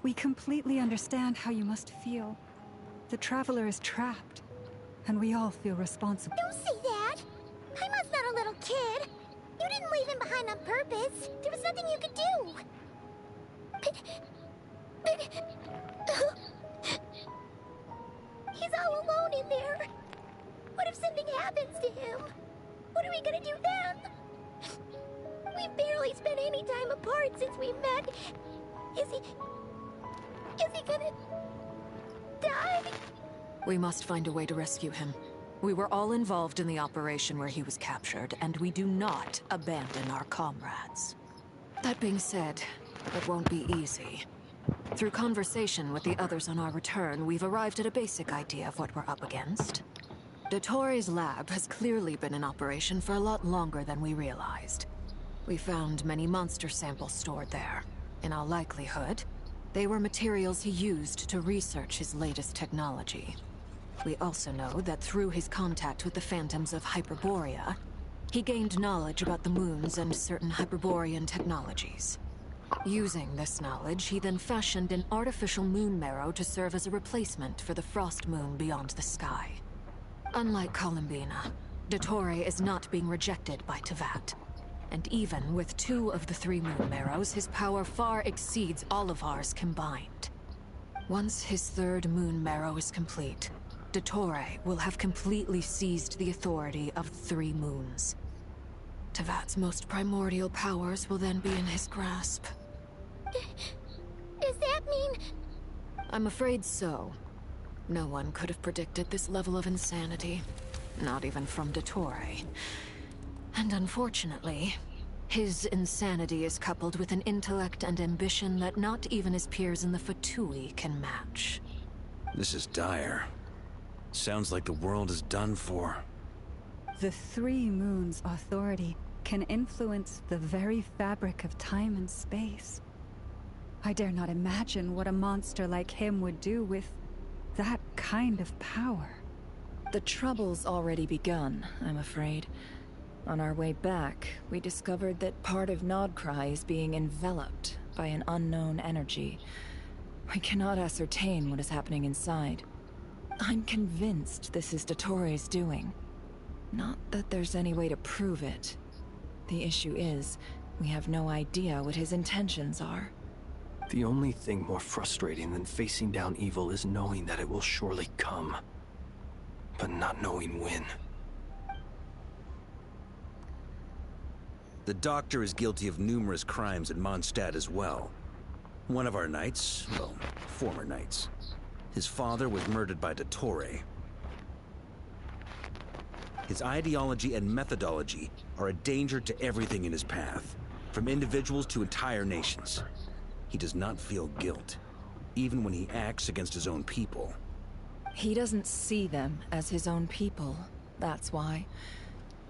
S3: We completely understand how you must feel. The Traveler is trapped, and we all feel responsible.
S2: Don't say that! Haimon's not a little kid! You didn't leave him behind on purpose! There was nothing you could do! He's all alone in there! What if something happens to him? What are we gonna do then? We've barely spent any time apart since we met. Is he gonna die?
S16: We must find a way to rescue him. We were all involved in the operation where he was captured, and we do not abandon our comrades. That being said, it won't be easy. Through conversation with the others on our return, we've arrived at a basic idea of what we're up against. Dottore lab has clearly been in operation for a lot longer than we realized. We found many monster samples stored there. In all likelihood, they were materials he used to research his latest technology. We also know that through his contact with the phantoms of Hyperborea, he gained knowledge about the moons and certain Hyperborean technologies. Using this knowledge, he then fashioned an artificial moon marrow to serve as a replacement for the frost moon beyond the sky. Unlike Columbina, Dottore is not being rejected by Tevat. And even with 2 of the 3 moon marrows, his power far exceeds all of ours combined. Once his 3rd moon marrow is complete, Dottore will have completely seized the authority of 3 moons. Tevat's most primordial powers will then be in his grasp.
S2: Does that mean...
S16: I'm afraid so. No one could have predicted this level of insanity. Not even from Dottore. And unfortunately, his insanity is coupled with an intellect and ambition that not even his peers in the Fatui can match.
S10: This is dire. Sounds like the world is done for.
S3: The 3 moons' authority can influence the very fabric of time and space. I dare not imagine what a monster like him would do with that kind of power.
S15: The trouble's already begun, I'm afraid. On our way back, we discovered that part of Nodcry is being enveloped by an unknown energy. We cannot ascertain what is happening inside. I'm convinced this is Dottore's doing. Not that there's any way to prove it. The issue is, we have no idea what his intentions are.
S18: The only thing more frustrating than facing down evil is knowing that it will surely come, but not knowing when.
S10: The Doctor is guilty of numerous crimes at Mondstadt as well. One of our knights, well, former knights, his father was murdered by Dottore. His ideology and methodology are a danger to everything in his path, from individuals to entire nations. He does not feel guilt, even when he acts against his own people.
S15: He doesn't see them as his own people, that's why.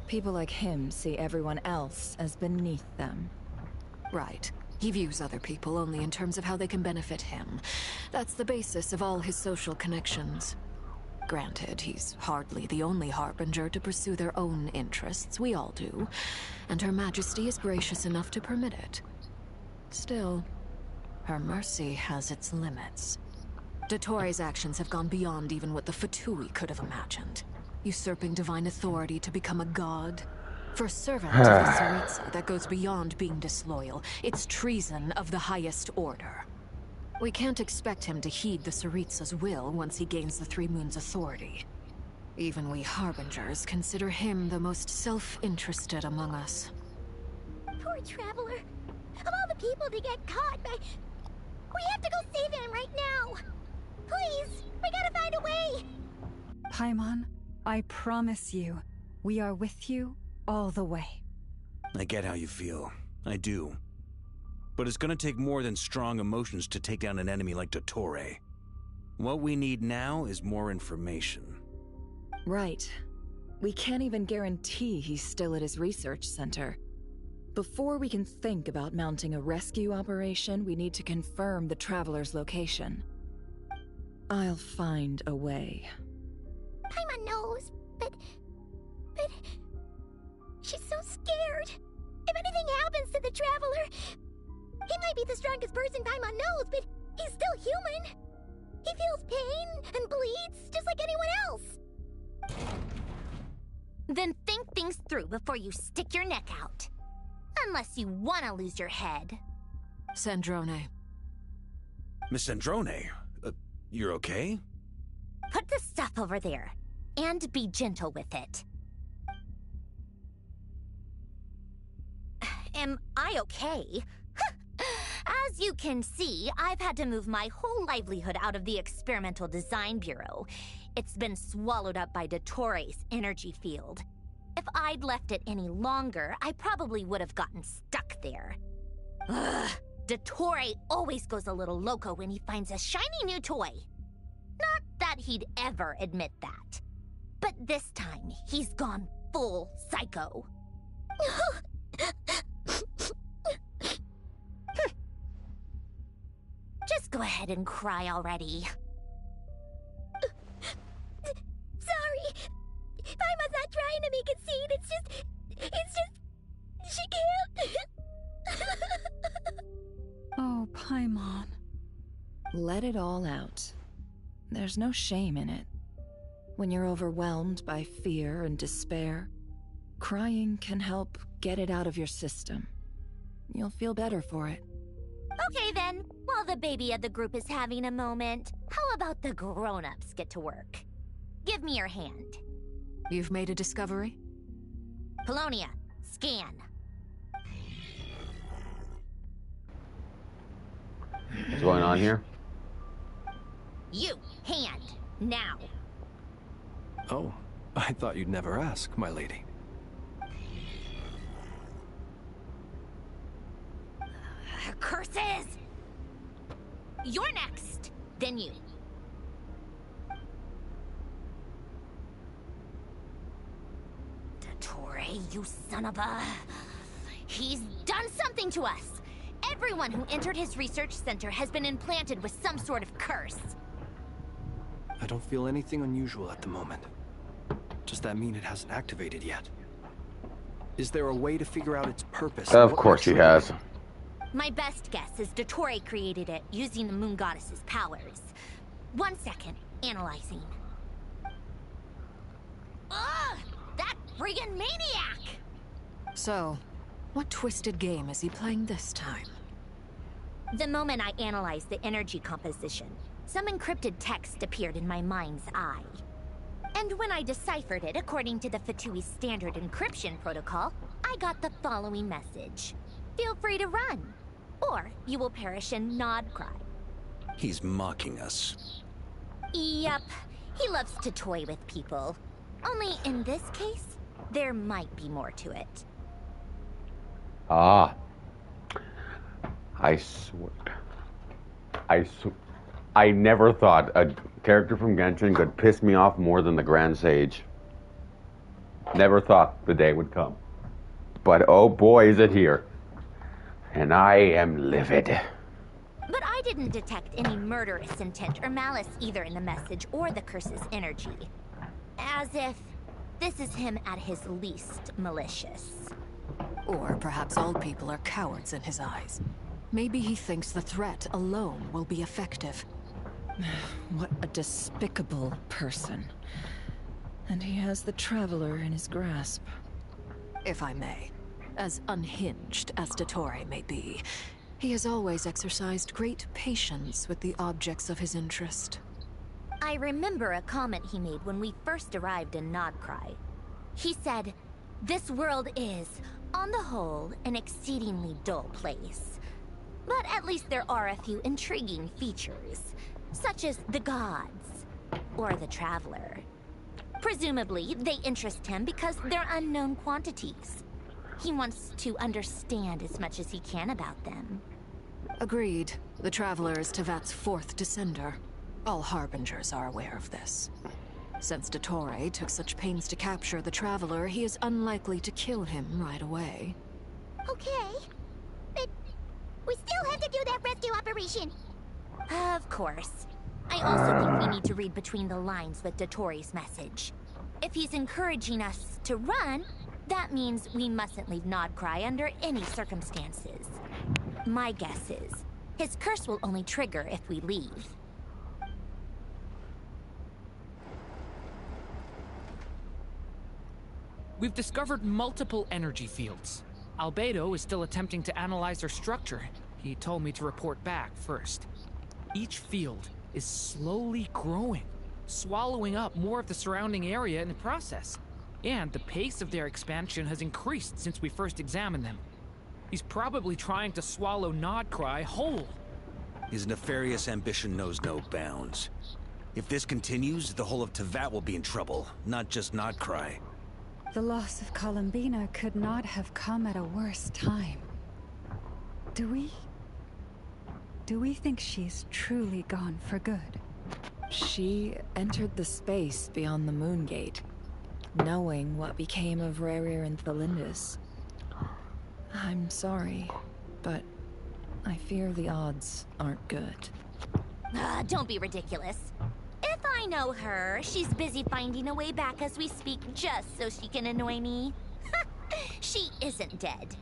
S15: People like him see everyone else as beneath them.
S16: Right. He views other people only in terms of how they can benefit him. That's the basis of all his social connections. Granted, he's hardly the only harbinger to pursue their own interests. We all do. And Her Majesty is gracious enough to permit it. Still, her mercy has its limits. Dottore's actions have gone beyond even what the Fatui could have imagined. Usurping divine authority to become a god. For a servant of the Tsaritsa, that goes beyond being disloyal. It's treason of the highest order. We can't expect him to heed the Tsaritsa's will once he gains the 3 moons' authority. Even we Harbingers consider him the most self-interested among us.
S2: Poor Traveler. Of all the people to get caught by... We have to go save him right now! Please! We gotta find a way!
S3: Paimon, I promise you, we are with you all the way.
S10: I get how you feel. I do. But it's gonna take more than strong emotions to take down an enemy like Dottore. What we need now is more information.
S15: Right. We can't even guarantee he's still at his research center. Before we can think about mounting a rescue operation, we need to confirm the Traveler's location. I'll find a way.
S2: Paimon knows, but... She's so scared. If anything happens to the Traveler... He might be the strongest person Paimon knows, but he's still human. He feels pain and bleeds just like anyone else.
S13: Then think things through before you stick your neck out. Unless you want to lose your head.
S16: Sandrone.
S10: Miss Sandrone, you're okay?
S13: Put the stuff over there, and be gentle with it. Am I okay? As you can see, I've had to move my whole livelihood out of the Experimental Design Bureau. It's been swallowed up by Dottore's energy field. If I'd left it any longer, I probably would have gotten stuck there. Ugh, Dottore always goes a little loco when he finds a shiny new toy. Not that he'd ever admit that. But this time, he's gone full psycho. Just go ahead and cry already.
S2: Sorry. Paimon's not trying to make it scene. It's just, she can't.
S3: Oh, Paimon.
S15: Let it all out. There's no shame in it. When you're overwhelmed by fear and despair, crying can help get it out of your system. You'll feel better for it.
S13: Okay then, while the baby of the group is having a moment, how about the grown-ups get to work? Give me your hand.
S16: You've made a discovery?
S13: Polonia, scan.
S1: What's going on here?
S13: You, hand, now.
S18: Oh, I thought you'd never ask, my lady.
S13: Curses! You're next, then you. Dottore, you son of a... He's done something to us! Everyone who entered his research center has been implanted with some sort of curse.
S18: I don't feel anything unusual at the moment. Does that mean it hasn't activated yet? Is there a way to figure out its purpose?
S1: Of course he has.
S13: My best guess is Dottore created it using the Moon Goddess's powers. 1 second, analyzing. Ugh! That friggin' maniac!
S16: So, what twisted game is he playing this time?
S13: The moment I analyzed the energy composition, some encrypted text appeared in my mind's eye. And when I deciphered it according to the Fatui standard encryption protocol, I got the following message. Feel free to run, or you will perish in Nod Cry.
S12: He's mocking us.
S13: Yep, he loves to toy with people. Only in this case, there might be more to it.
S1: Ah. I never thought a character from Genshin could piss me off more than the Grand Sage. Never thought the day would come. But oh boy, is it here. And I am livid.
S13: But I didn't detect any murderous intent or malice either in the message or the curse's energy. As if this is him at his least malicious.
S16: Or perhaps all people are cowards in his eyes. Maybe he thinks the threat alone will be effective.
S15: What a despicable person. And he has the Traveler in his grasp.
S16: If I may, as unhinged as Dottore may be, he has always exercised great patience with the objects of his interest.
S13: I remember a comment he made when we first arrived in Nodcry. He said, "This world is, on the whole, an exceedingly dull place. But at least there are a few intriguing features, such as the gods, or the Traveler. Presumably, they interest him because they're unknown quantities. He wants to understand as much as he can about them."
S16: Agreed. The Traveler is Tevat's fourth descender. All Harbingers are aware of this. Since Dottore took such pains to capture the Traveler, he is unlikely to kill him right away.
S2: Okay. But we still have to do that rescue operation.
S13: Of course. I also think we need to read between the lines with Dottore's message. If he's encouraging us to run, that means we mustn't leave Nodcry under any circumstances. My guess is, his curse will only trigger if we leave.
S6: We've discovered multiple energy fields. Albedo is still attempting to analyze their structure. He told me to report back first. Each field is slowly growing, swallowing up more of the surrounding area in the process. And the pace of their expansion has increased since we first examined them. He's probably trying to swallow Nodcry whole.
S12: His nefarious ambition knows no bounds. If this continues, the whole of Tevat will be in trouble, not just Nodcry.
S3: The loss of Columbina could not have come at a worse time. Do we Do we think she's truly gone for good?
S15: She entered the space beyond the Moon Gate, knowing what became of Rerir and Thalindus. I'm sorry, but I fear the odds aren't good.
S13: Don't be ridiculous. If I know her, she's busy finding a way back as we speak just so she can annoy me. She isn't dead.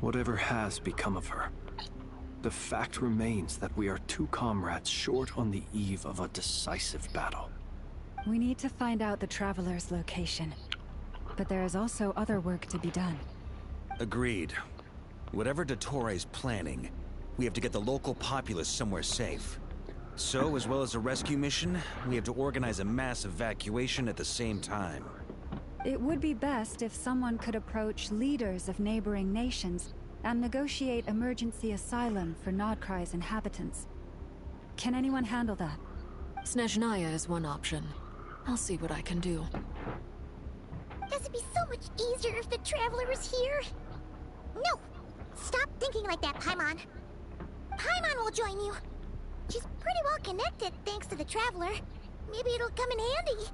S18: Whatever has become of her, the fact remains that we are two comrades short on the eve of a decisive battle.
S3: We need to find out the Traveler's location. But there is also other work to be done.
S10: Agreed. Whatever Dottore planning, we have to get the local populace somewhere safe. So, as well as a rescue mission, we have to organize a mass evacuation at the same time.
S3: It would be best if someone could approach leaders of neighboring nations and negotiate emergency asylum for Nodkrai's inhabitants. Can anyone handle that?
S16: Snezhnaya is one option. I'll see what I can do.
S2: Does it be so much easier if the Traveler was here? No! Stop thinking like that, Paimon. Paimon will join you. She's pretty well connected thanks to the Traveler. Maybe it'll come in handy.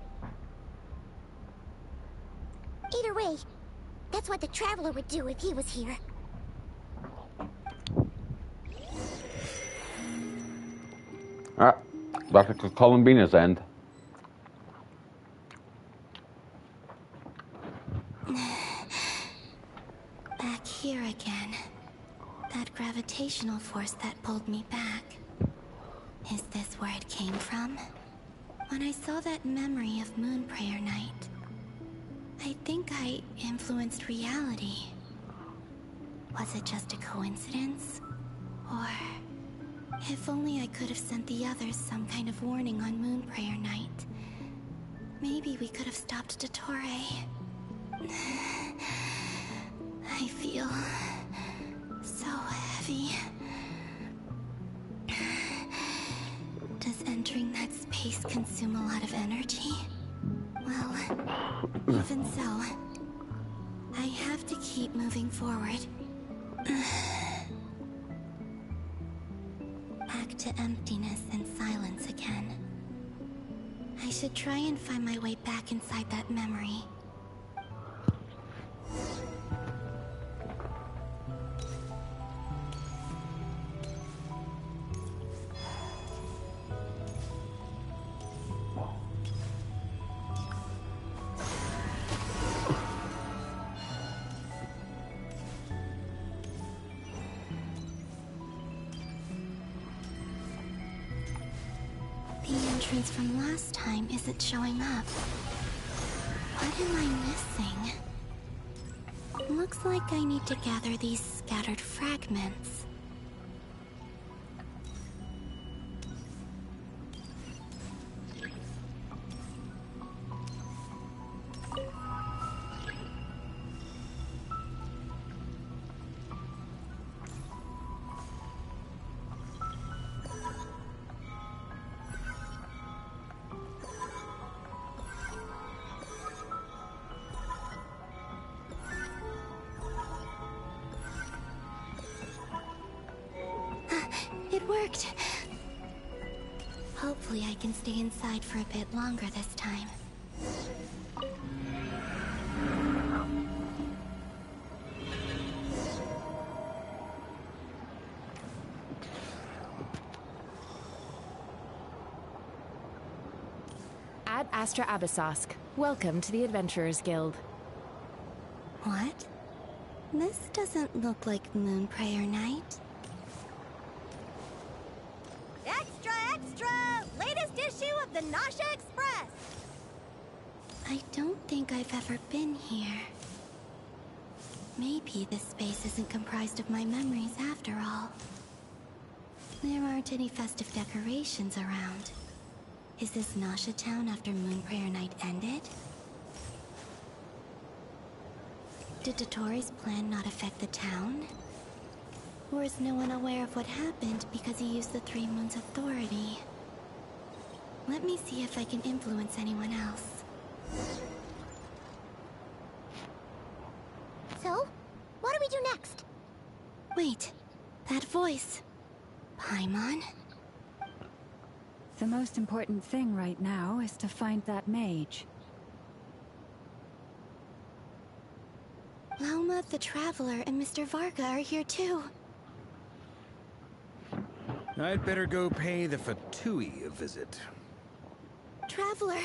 S2: Either way, that's what the Traveler would do if he was here.
S1: Alright, back to Columbina's end.
S4: Back here again. That gravitational force that pulled me back. Is this where it came from? When I saw that memory of Moonprayer Night, I think I influenced reality. Was it just a coincidence? Or... if only I could have sent the others some kind of warning on Moonprayer Night. Maybe we could have stopped Dottore. I feel... so heavy. Does entering that space consume a lot of energy? Well, even so, I have to keep moving forward. Back to emptiness and silence again. I should try and find my way back inside that memory. The entrance from last time isn't showing up. What am I missing? Looks like I need to gather these scattered fragments. It worked. Hopefully I can stay inside for a bit longer this time.
S17: Ad Astra Abyssosque. Welcome to the Adventurers Guild.
S4: What? This doesn't look like Moonprayer Night.
S13: Extra, extra! Latest issue of the Nasha Express!
S4: I don't think I've ever been here. Maybe this space isn't comprised of my memories after all. There aren't any festive decorations around. Is this Nasha town after Moonprayer Night ended? Did Dottore's plan not affect the town? Or is no one aware of what happened because he used the Three Moons' authority? Let me see if I can influence anyone else.
S2: So, what do we do next?
S4: Wait, that voice. Paimon?
S3: The most important thing right now is to find that mage.
S4: Lauma the Traveler and Mr. Varga are here too.
S10: I'd better go pay the Fatui a visit.
S4: Traveler!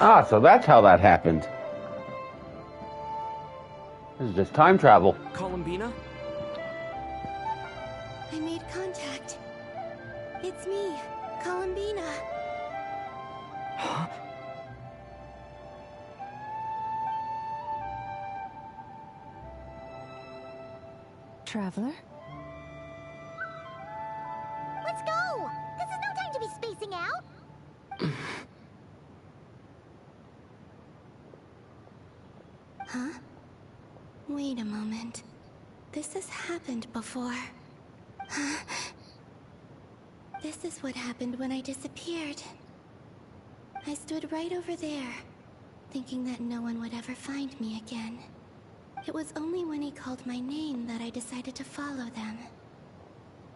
S1: Ah, so that's how that happened. This is just time travel.
S6: Columbina?
S4: I made contact. It's me, Columbina.
S6: Huh?
S3: Traveler?
S2: Let's go! This is no time to be spacing out!
S4: Huh? Wait a moment. This has happened before. Huh? This is what happened when I disappeared. I stood right over there, thinking that no one would ever find me again. It was only when he called my name that I decided to follow them.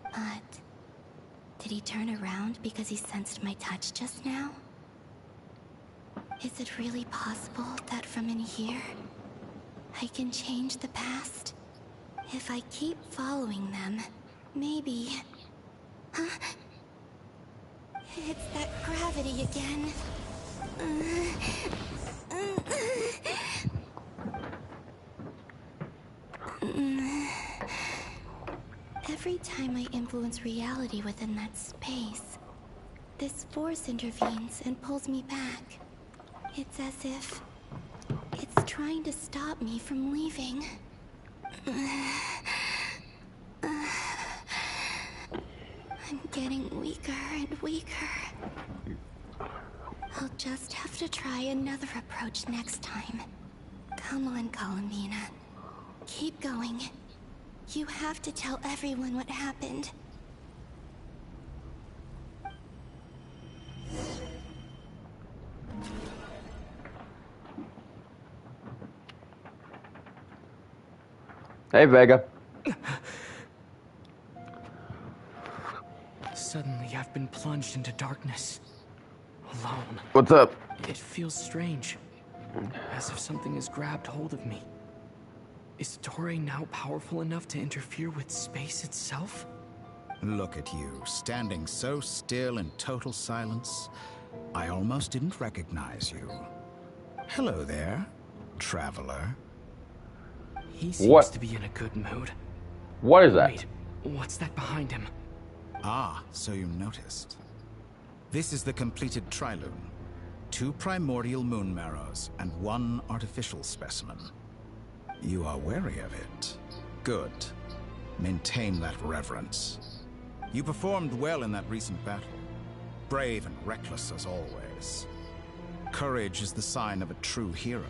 S4: But did he turn around because he sensed my touch just now? Is it really possible that from in here, I can change the past? If I keep following them, maybe... Huh? It's that gravity again. Every time I influence reality within that space, this force intervenes and pulls me back. It's as if it's trying to stop me from leaving. I'm getting weaker and weaker. I'll just have to try another approach next time. Come on, Columbina. Keep going. You have to tell everyone what happened.
S1: Hey, Vega.
S6: Suddenly, I've been plunged into darkness. Alone.
S1: What's up?
S6: It feels strange. As if something has grabbed hold of me. Is Torre now powerful enough to interfere with space itself?
S12: Look at you, standing so still in total silence. I almost didn't recognize you. Hello there, traveler.
S6: He seems to be in a good mood.
S1: What is that?
S6: Wait, what's that behind him?
S12: Ah, so you noticed. This is the completed Trilune. 2 primordial moon marrows and 1 artificial specimen. You are wary of it. Good. Maintain that reverence. You performed well in that recent battle. Brave and reckless as always. Courage is the sign of a true hero,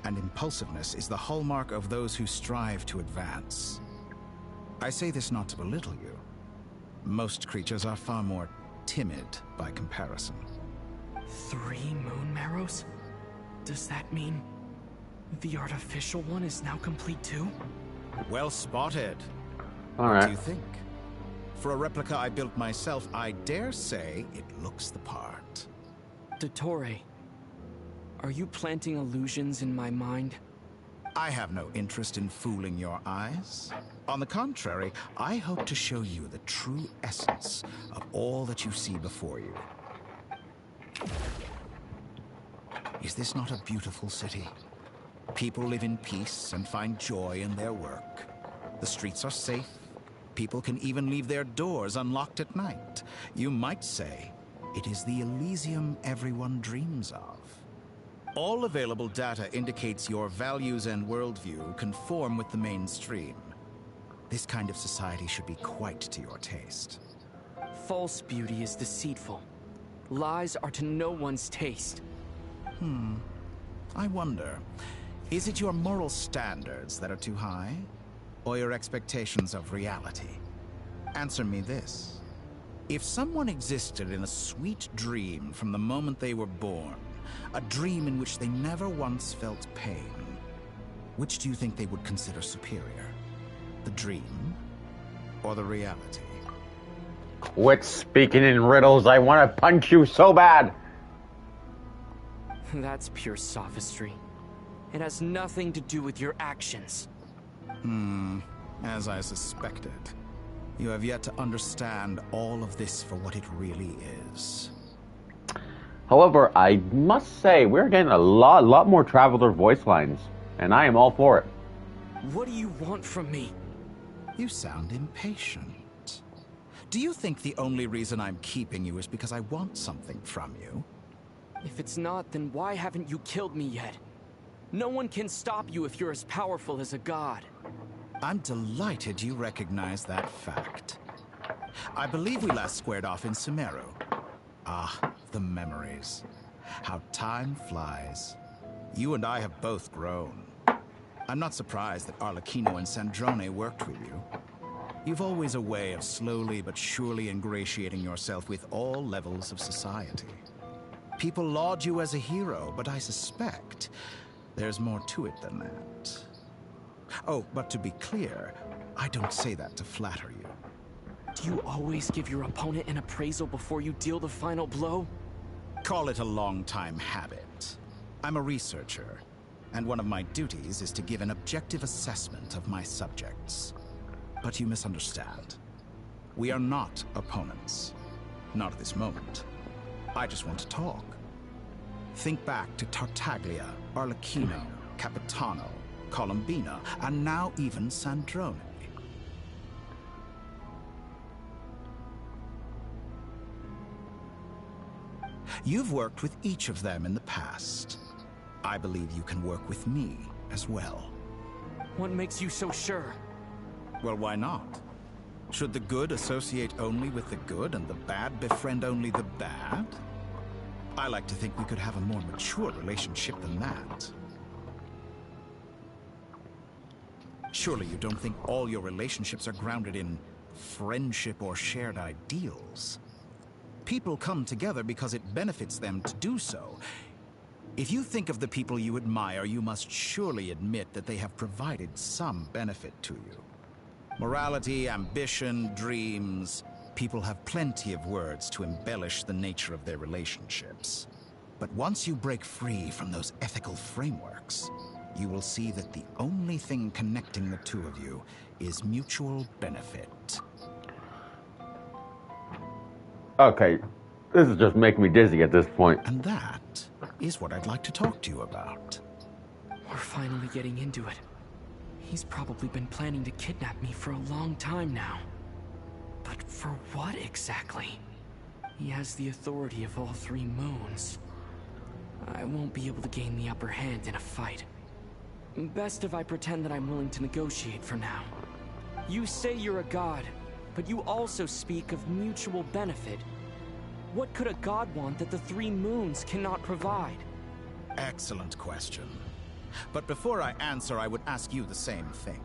S12: and impulsiveness is the hallmark of those who strive to advance. I say this not to belittle you. Most creatures are far more timid by comparison.
S6: 3 moon marrows? Does that mean the artificial one is now complete too?
S12: Well spotted.
S1: All
S12: What
S1: right.
S12: do you think? For a replica I built myself, I dare say it looks the part.
S6: Dottore, are you planting illusions in my mind?
S12: I have no interest in fooling your eyes. On the contrary, I hope to show you the true essence of all that you see before you. Is this not a beautiful city? People live in peace and find joy in their work. The streets are safe. People can even leave their doors unlocked at night. You might say it is the Elysium everyone dreams of. All available data indicates your values and worldview conform with the mainstream. This kind of society should be quite to your taste.
S6: False beauty is deceitful. Lies are to no one's taste.
S12: I wonder, is it your moral standards that are too high? Or your expectations of reality? Answer me this. If someone existed in a sweet dream from the moment they were born, a dream in which they never once felt pain, which do you think they would consider superior? The dream or the reality?
S1: Quit speaking in riddles. I want to punch you so bad.
S6: That's pure sophistry. It has nothing to do with your actions.
S12: As I suspected. You have yet to understand all of this for what it really is.
S1: However, I must say, we're getting a lot more Traveler voice lines, and I am all for it.
S6: What do you want from me?
S12: You sound impatient. Do you think the only reason I'm keeping you is because I want something from you?
S6: If it's not, then why haven't you killed me yet? No one can stop you if you're as powerful as a god.
S12: I'm delighted you recognize that fact. I believe we last squared off in Sumeru. Ah, the memories. How time flies. You and I have both grown. I'm not surprised that Arlecchino and Sandrone worked with you. You've always a way of slowly but surely ingratiating yourself with all levels of society. People laud you as a hero, but I suspect there's more to it than that. Oh, but to be clear, I don't say that to flatter you.
S6: Do you always give your opponent an appraisal before you deal the final blow?
S12: Call it a long-time habit. I'm a researcher, and one of my duties is to give an objective assessment of my subjects. But you misunderstand. We are not opponents. Not at this moment. I just want to talk. Think back to Tartaglia, Arlecchino, Capitano, Colombina, and now even Sandrone. You've worked with each of them in the past. I believe you can work with me as well.
S6: What makes you so sure?
S12: Well, why not? Should the good associate only with the good and the bad befriend only the bad? I like to think we could have a more mature relationship than that. Surely you don't think all your relationships are grounded in friendship or shared ideals? People come together because it benefits them to do so. If you think of the people you admire, you must surely admit that they have provided some benefit to you. Morality, ambition, dreams. People have plenty of words to embellish the nature of their relationships. But once you break free from those ethical frameworks, you will see that the only thing connecting the two of you is mutual benefit.
S1: Okay, this is just making me dizzy at this point.
S12: And that is what I'd like to talk to you about.
S6: We're finally getting into it. He's probably been planning to kidnap me for a long time now. But for what exactly? He has the authority of all three moons. I won't be able to gain the upper hand in a fight. Best if I pretend that I'm willing to negotiate for now. You say you're a god, but you also speak of mutual benefit. What could a god want that the three moons cannot provide?
S12: Excellent question. But before I answer, I would ask you the same thing.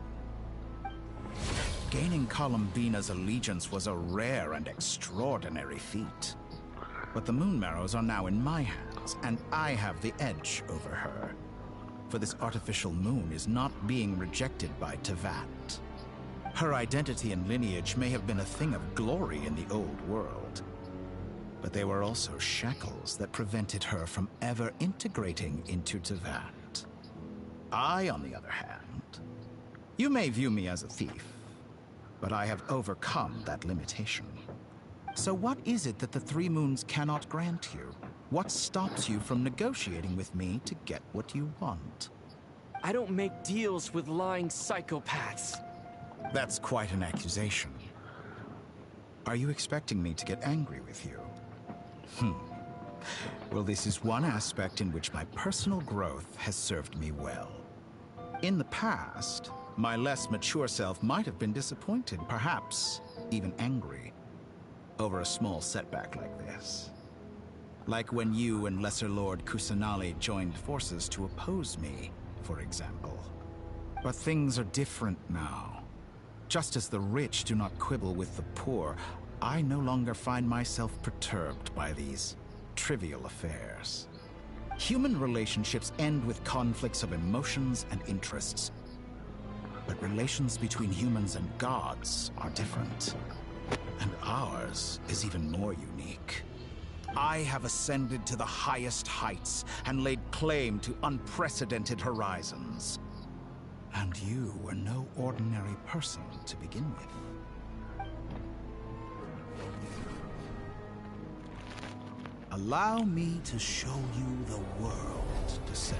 S12: Gaining Colombina's allegiance was a rare and extraordinary feat. But the Moon Marrows are now in my hands, and I have the edge over her. For this artificial moon is not being rejected by Tevat. Her identity and lineage may have been a thing of glory in the old world. But they were also shackles that prevented her from ever integrating into Tevat. I, on the other hand, you may view me as a thief, but I have overcome that limitation. So what is it that the Three Moons cannot grant you? What stops you from negotiating with me to get what you want?
S6: I don't make deals with lying psychopaths.
S12: That's quite an accusation. Are you expecting me to get angry with you? Well, this is one aspect in which my personal growth has served me well. In the past, my less mature self might have been disappointed, perhaps even angry, over a small setback like this. Like when you and Lesser Lord Kusanali joined forces to oppose me, for example. But things are different now. Just as the rich do not quibble with the poor, I no longer find myself perturbed by these trivial affairs. Human relationships end with conflicts of emotions and interests. But relations between humans and gods are different. And ours is even more unique. I have ascended to the highest heights and laid claim to unprecedented horizons. And you were no ordinary person to begin with. Allow me to show you the world, Descender.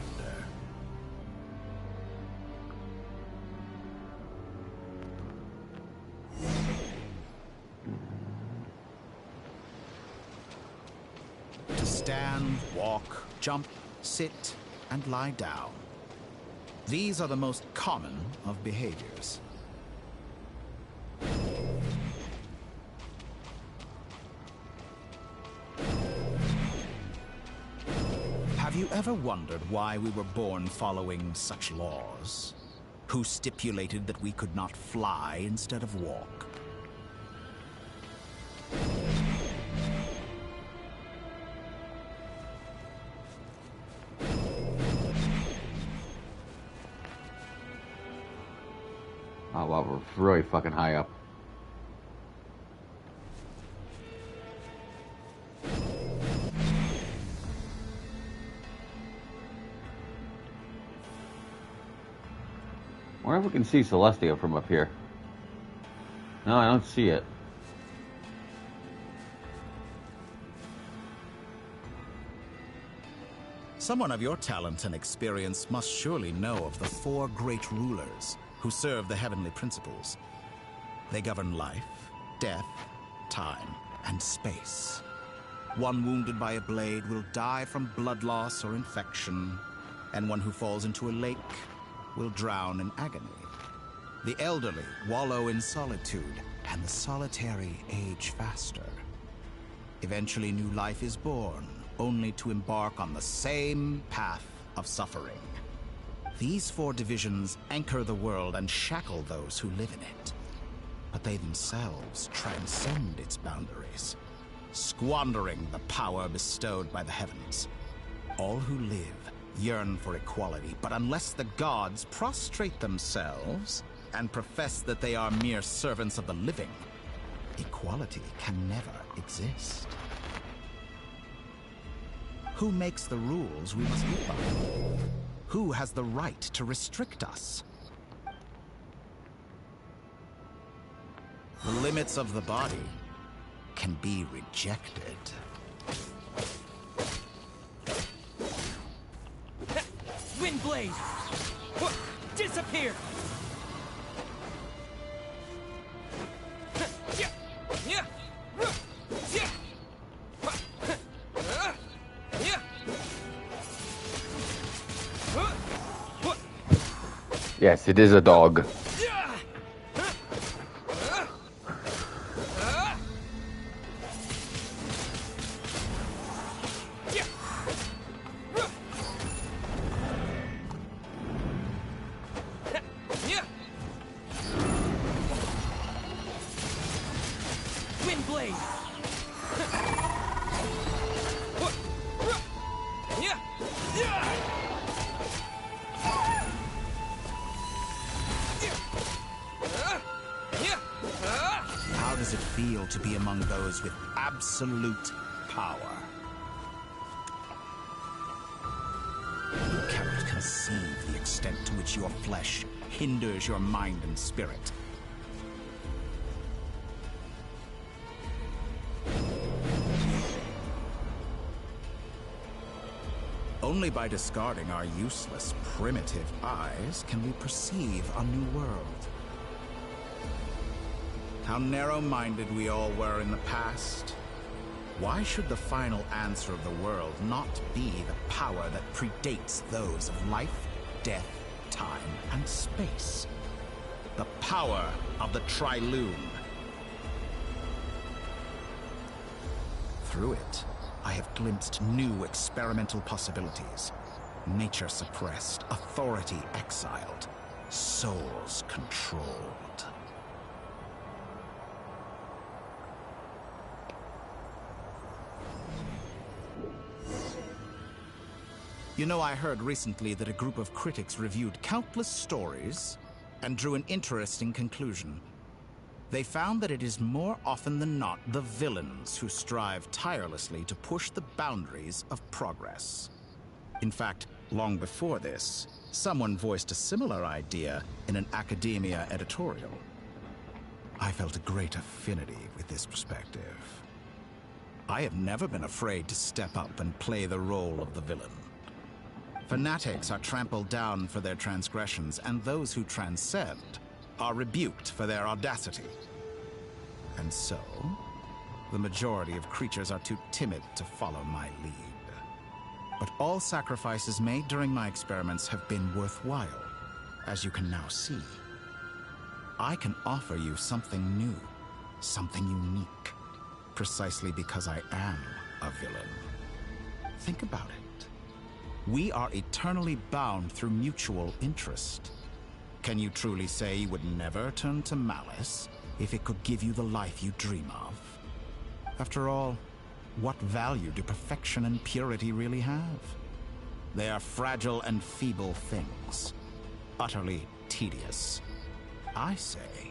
S12: To stand, walk, jump, sit, and lie down. These are the most common of behaviors. Have you ever wondered why we were born following such laws? Who stipulated that we could not fly instead of walk?
S1: Oh, wow, we're really fucking high up. I wonder if we can see Celestia from up here. No, I don't see it.
S12: Someone of your talent and experience must surely know of the 4 great rulers who serve the heavenly principles. They govern life, death, time, and space. One wounded by a blade will die from blood loss or infection, and one who falls into a lake will drown in agony. The elderly wallow in solitude, and the solitary age faster. Eventually, new life is born, only to embark on the same path of suffering. These 4 divisions anchor the world and shackle those who live in it. But they themselves transcend its boundaries, squandering the power bestowed by the heavens. All who live yearn for equality, but unless the gods prostrate themselves and profess that they are mere servants of the living, equality can never exist. Who makes the rules we must live by? Who has the right to restrict us? The limits of the body can be rejected.
S6: Windblade! Disappear!
S1: Yes, it is a dog.
S12: How does it feel to be among those with absolute power? You cannot conceive the extent to which your flesh hinders your mind and spirit. Only by discarding our useless, primitive eyes can we perceive a new world. How narrow-minded we all were in the past. Why should the final answer of the world not be the power that predates those of life, death, time, and space? The power of the Triloon. Through it, I have glimpsed new experimental possibilities. Nature suppressed, authority exiled, souls controlled. You know, I heard recently that a group of critics reviewed countless stories and drew an interesting conclusion. They found that it is more often than not the villains who strive tirelessly to push the boundaries of progress. In fact, long before this, someone voiced a similar idea in an academia editorial. I felt a great affinity with this perspective. I have never been afraid to step up and play the role of the villain. Fanatics are trampled down for their transgressions, and those who transcend are rebuked for their audacity. And so, the majority of creatures are too timid to follow my lead. But all sacrifices made during my experiments have been worthwhile, as you can now see. I can offer you something new, something unique, precisely because I am a villain. Think about it. We are eternally bound through mutual interest. Can you truly say you would never turn to malice if it could give you the life you dream of? After all, what value do perfection and purity really have? They are fragile and feeble things, utterly tedious. I say,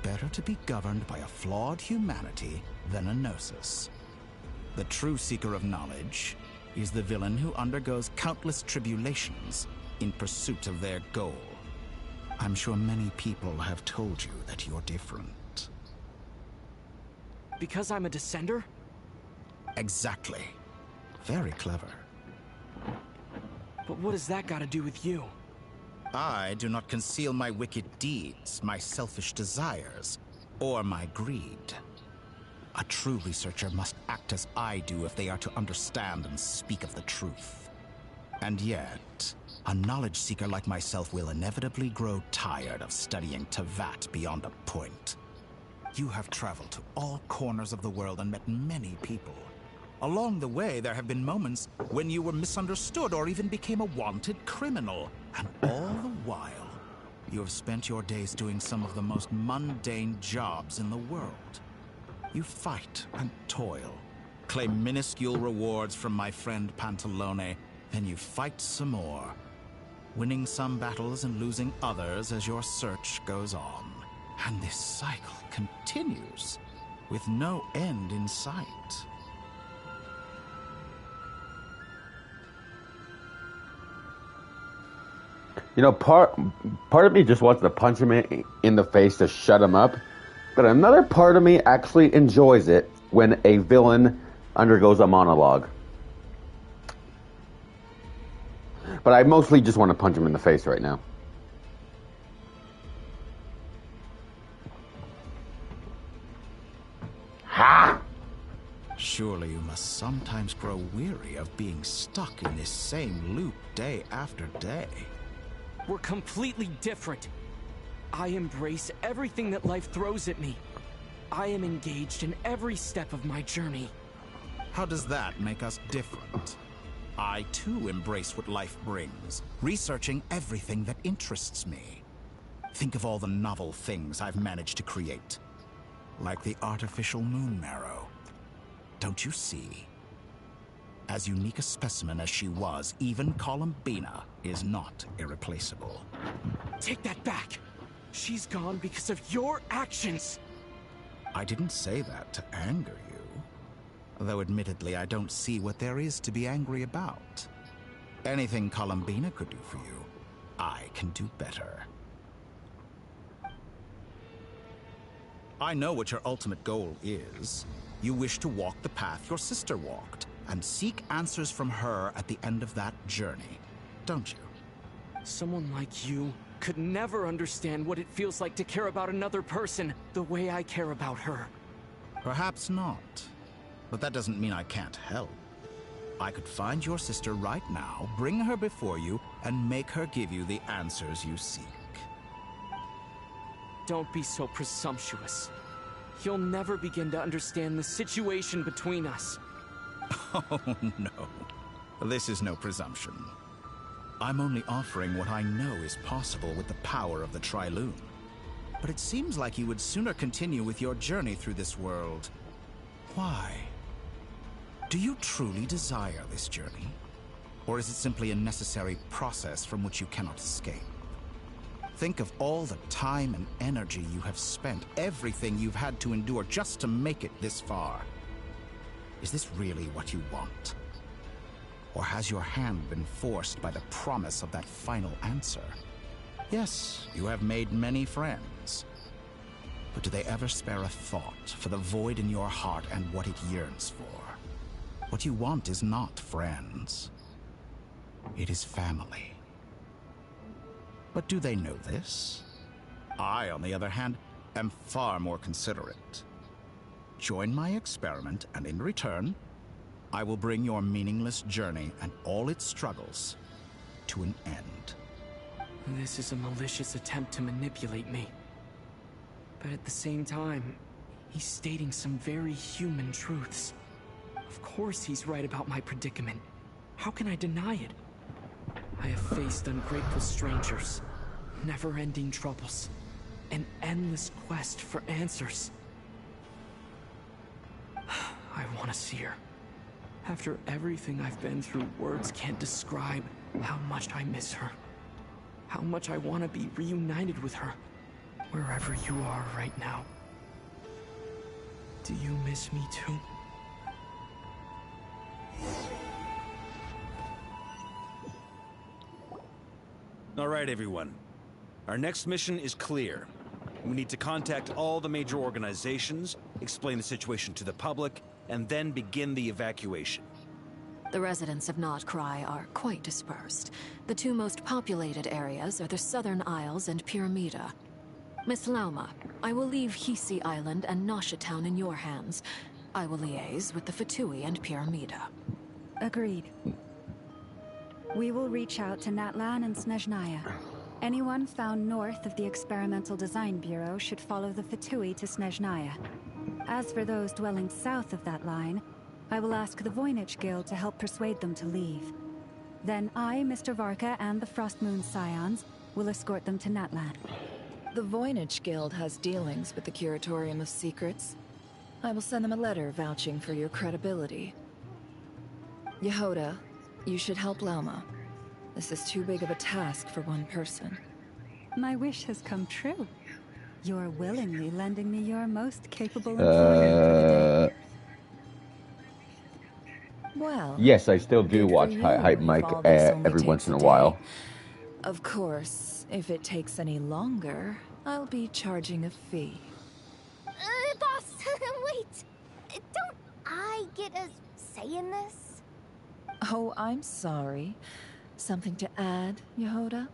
S12: better to be governed by a flawed humanity than a gnosis. The true seeker of knowledge is the villain who undergoes countless tribulations in pursuit of their goal. I'm sure many people have told you that you're different.
S6: Because I'm a descender?
S12: Exactly. Very clever.
S6: But what does that got to do with you?
S12: I do not conceal my wicked deeds, my selfish desires, or my greed. A true researcher must act as I do if they are to understand and speak of the truth. And yet, a knowledge seeker like myself will inevitably grow tired of studying Tevat beyond a point. You have traveled to all corners of the world and met many people. Along the way, there have been moments when you were misunderstood or even became a wanted criminal. And all the while, you have spent your days doing some of the most mundane jobs in the world. You fight and toil, claim minuscule rewards from my friend Pantalone, then you fight some more, winning some battles and losing others as your search goes on. And this cycle continues, with no end in sight.
S1: You know, part of me just wants to punch him in the face to shut him up, but another part of me actually enjoys it when a villain undergoes a monologue. But I mostly just want to punch him in the face right now. Ha!
S12: Surely you must sometimes grow weary of being stuck in this same loop day after day.
S6: We're completely different. I embrace everything that life throws at me. I am engaged in every step of my journey.
S12: How does that make us different? I too embrace what life brings, researching everything that interests me. Think of all the novel things I've managed to create. Like the artificial moon marrow. Don't you see? As unique a specimen as she was, even Columbina is not irreplaceable.
S6: Take that back! She's gone because of your actions!
S12: I didn't say that to anger you. Though admittedly, I don't see what there is to be angry about. Anything Columbina could do for you, I can do better. I know what your ultimate goal is. You wish to walk the path your sister walked, and seek answers from her at the end of that journey, don't you?
S6: Someone like you could never understand what it feels like to care about another person the way I care about her.
S12: Perhaps not. But that doesn't mean I can't help. I could find your sister right now, bring her before you, and make her give you the answers you seek.
S6: Don't be so presumptuous. You'll never begin to understand the situation between us.
S12: Oh, no. This is no presumption. I'm only offering what I know is possible with the power of the Trilune. But it seems like you would sooner continue with your journey through this world. Why? Do you truly desire this journey? Or is it simply a necessary process from which you cannot escape? Think of all the time and energy you have spent, everything you've had to endure just to make it this far. Is this really what you want? Or has your hand been forced by the promise of that final answer? Yes, you have made many friends. But do they ever spare a thought for the void in your heart and what it yearns for? What you want is not friends. It is family. But do they know this? I, on the other hand, am far more considerate. Join my experiment, and in return, I will bring your meaningless journey and all its struggles to an end.
S6: This is a malicious attempt to manipulate me. But at the same time, he's stating some very human truths. Of course he's right about my predicament. How can I deny it? I have faced ungrateful strangers, never-ending troubles, an endless quest for answers. I want to see her. After everything I've been through, words can't describe how much I miss her. How much I want to be reunited with her, wherever you are right now. Do you miss me too?
S10: All right, everyone. Our next mission is clear. We need to contact all the major organizations, explain the situation to the public, and then begin the evacuation.
S16: The residents of Not Cry are quite dispersed. The two most populated areas are the Southern Isles and Pyramida. Miss Lauma, I will leave Hisi Island and Nasha Town in your hands. I will liaise with the Fatui and Pyramida.
S3: Agreed. We will reach out to Natlan and Snezhnaya. Anyone found north of the Experimental Design Bureau should follow the Fatui to Snezhnaya. As for those dwelling south of that line, I will ask the Voynich Guild to help persuade them to leave. Then I, Mr. Varka, and the Frostmoon Scions will escort them to Natlan.
S15: The Voynich Guild has dealings with the Curatorium of Secrets. I will send them a letter vouching for your credibility. Yehoda, you should help Lauma. This is too big of a task for one person.
S3: My wish has come true. You're willingly lending me your most capable employer for the day.
S15: Well,
S1: Yes, I still do watch Hype Mike every once in a while.
S15: Of course, if it takes any longer, I'll be charging a fee.
S2: Boss, wait! Don't I get a say in this?
S15: Oh, I'm sorry. Something to add, Yehoda?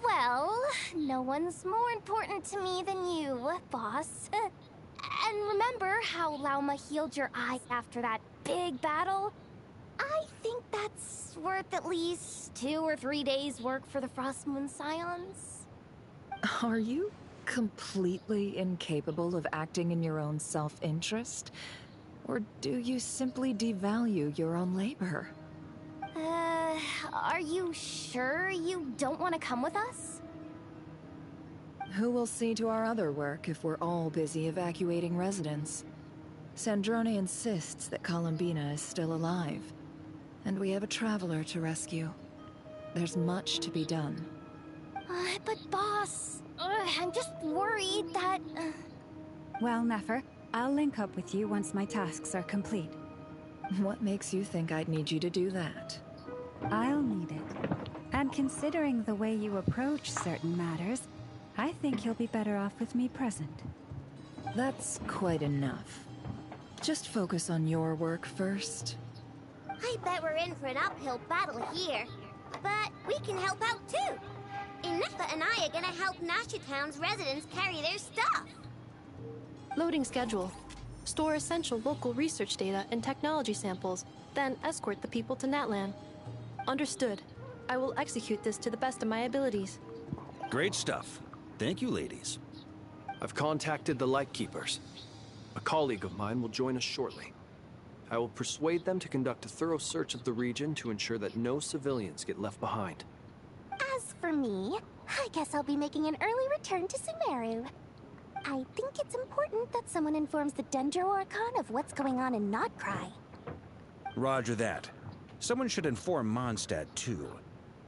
S2: Well, no one's more important to me than you, boss. And remember how Lauma healed your eye after that big battle? I think that's worth at least 2 or 3 days' work for the Frostmoon Scions.
S15: Are you completely incapable of acting in your own self-interest? Or do you simply devalue your own labor?
S2: Are you sure you don't want to come with us?
S15: Who will see to our other work if we're all busy evacuating residents? Sandrone insists that Columbina is still alive, and we have a traveler to rescue. There's much to be done.
S2: But boss, I'm just worried that...
S3: Well, Nefer, I'll link up with you once my tasks are complete.
S15: What makes you think I'd need you to do that?
S3: I'll need it. And considering the way you approach certain matters, I think you'll be better off with me present.
S15: That's quite enough. Just focus on your work first.
S2: I bet we're in for an uphill battle here. But we can help out too. Inetha and I are gonna help Nasha Town's residents carry their stuff.
S21: Loading schedule. Store essential local research data and technology samples, then escort the people to Natlan. Understood. I will execute this to the best of my abilities.
S10: Great stuff. Thank you, ladies.
S18: I've contacted the Lightkeepers. A colleague of mine will join us shortly. I will persuade them to conduct a thorough search of the region to ensure that no civilians get left behind.
S2: As for me, I guess I'll be making an early return to Sumeru. I think it's important that someone informs the Dendro Archon of what's going on in Not Cry.
S10: Roger that. Someone should inform Mondstadt, too.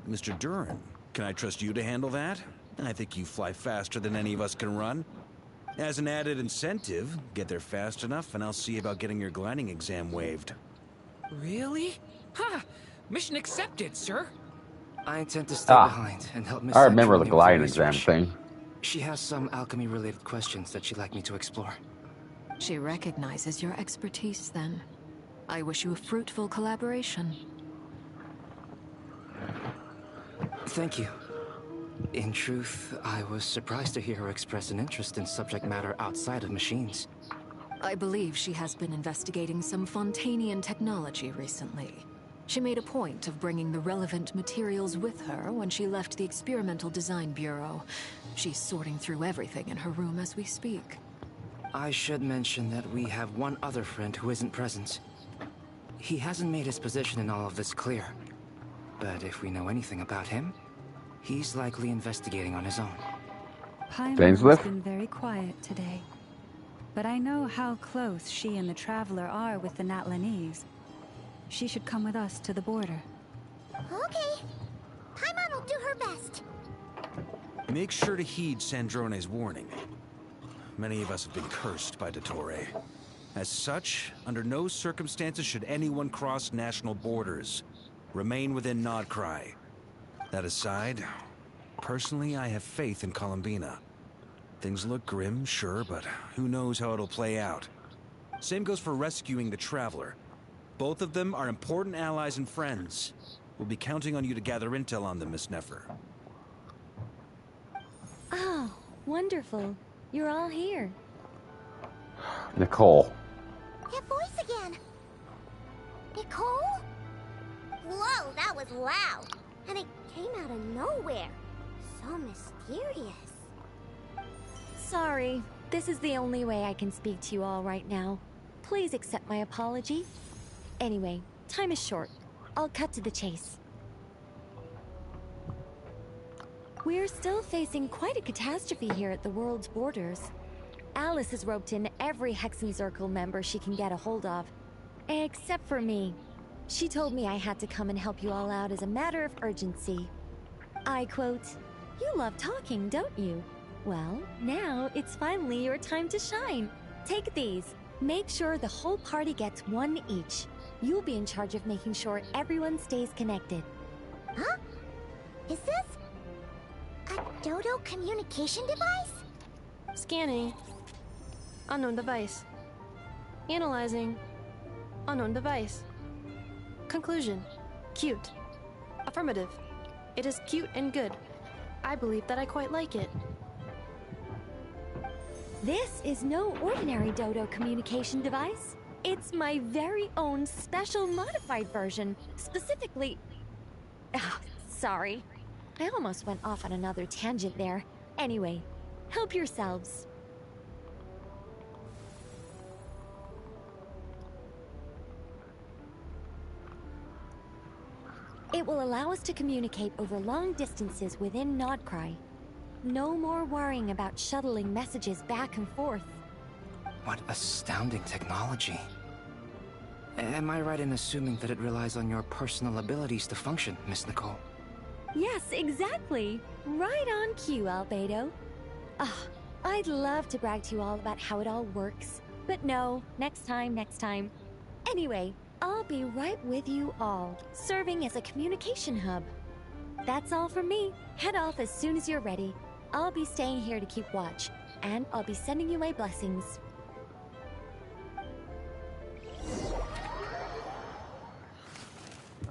S10: Mr. Duran, can I trust you to handle that? I think you fly faster than any of us can run. As an added incentive, get there fast enough and I'll see about getting your gliding exam waived.
S20: Really? Ha! Mission accepted, sir. I intend to stay
S1: Ah,
S20: behind and help Miss
S1: I remember the
S20: Sanctuary with her
S1: gliding exam
S20: research.
S1: thing.
S20: She has some alchemy-related questions that she'd like me to explore.
S16: She recognizes your expertise, then. I wish you a fruitful collaboration.
S20: Thank you. In truth, I was surprised to hear her express an interest in subject matter outside of machines.
S16: I believe she has been investigating some Fontanian technology recently. She made a point of bringing the relevant materials with her when she left the Experimental Design Bureau. She's sorting through everything in her room as we speak.
S20: I should mention that we have one other friend who isn't present. He hasn't made his position in all of this clear. But if we know anything about him, he's likely investigating on his own.
S3: Paimon has been very quiet today. But I know how close she and the Traveler are with the Natlanese. She should come with us to the border.
S2: Okay. Paimon will do her best.
S10: Make sure to heed Sandrone's warning. Many of us have been cursed by Dottore. As such, under no circumstances should anyone cross national borders. Remain within Nodcry. That aside, personally, I have faith in Columbina. Things look grim, sure, but who knows how it'll play out. Same goes for rescuing the Traveler. Both of them are important allies and friends. We'll be counting on you to gather intel on them, Miss Nefer.
S13: Oh, wonderful. You're all here.
S1: Nicole.
S2: That voice again. Nicole? Whoa, that was loud. And it came out of nowhere. So mysterious.
S13: Sorry, this is the only way I can speak to you all right now. Please accept my apology. Anyway, time is short. I'll cut to the chase. We're still facing quite a catastrophe here at the world's borders. Alice has roped in every Hexen Circle member she can get a hold of. Except for me. She told me I had to come and help you all out as a matter of urgency. I quote, "You love talking, don't you? Well, now it's finally your time to shine. Take these. Make sure the whole party gets one each. You'll be in charge of making sure everyone stays connected."
S2: Huh? Is this a Dodo communication device?
S21: Scanning. Unknown device. Analyzing. Unknown device. Conclusion. Cute. Affirmative. It is cute and good. I believe that I quite like it.
S13: This is no ordinary Dodo communication device. It's my very own special modified version, specifically... Ah, sorry. I almost went off on another tangent there. Anyway, help yourselves. It will allow us to communicate over long distances within Nodcry. No more worrying about shuttling messages back and forth.
S20: What astounding technology. Am I right in assuming that it relies on your personal abilities to function, Miss Nicole?
S13: Yes, exactly. Right on cue, Albedo. Ah, I'd love to brag to you all about how it all works. But no, next time, next time. Anyway, I'll be right with you all, serving as a communication hub. That's all from me. Head off as soon as you're ready. I'll be staying here to keep watch, and I'll be sending you my blessings.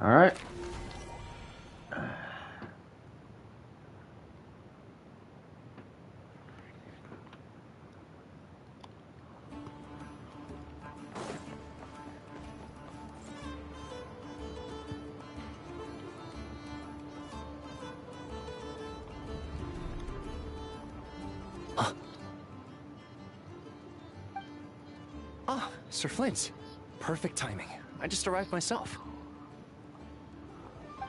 S1: All right.
S9: Ah, Sir Flint. Perfect timing. I just arrived myself.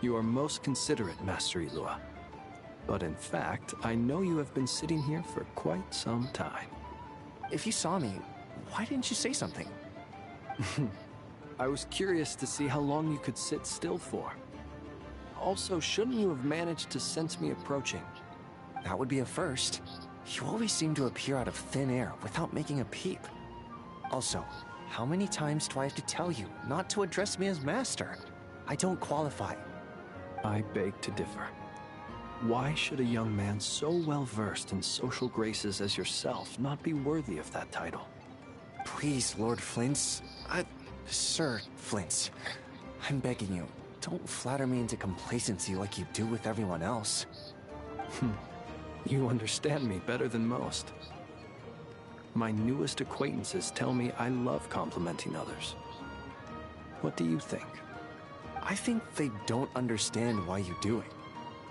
S18: You are most considerate, Master Ilua. But in fact, I know you have been sitting here for quite some time.
S9: If you saw me, why didn't you say something?
S18: I was curious to see how long you could sit still for. Also, shouldn't you have managed to sense me approaching?
S9: That would be a first. You always seem to appear out of thin air without making a peep. Also, how many times do I have to tell you not to address me as master? I don't qualify.
S18: I beg to differ. Why should a young man so well versed in social graces as yourself not be worthy of that title?
S9: Please, Lord Flint's... Sir Flint's. I'm begging you, don't flatter me into complacency like you do with everyone else.
S18: You understand me better than most. My newest acquaintances tell me I love complimenting others. What do you think?
S9: I think they don't understand why you do it.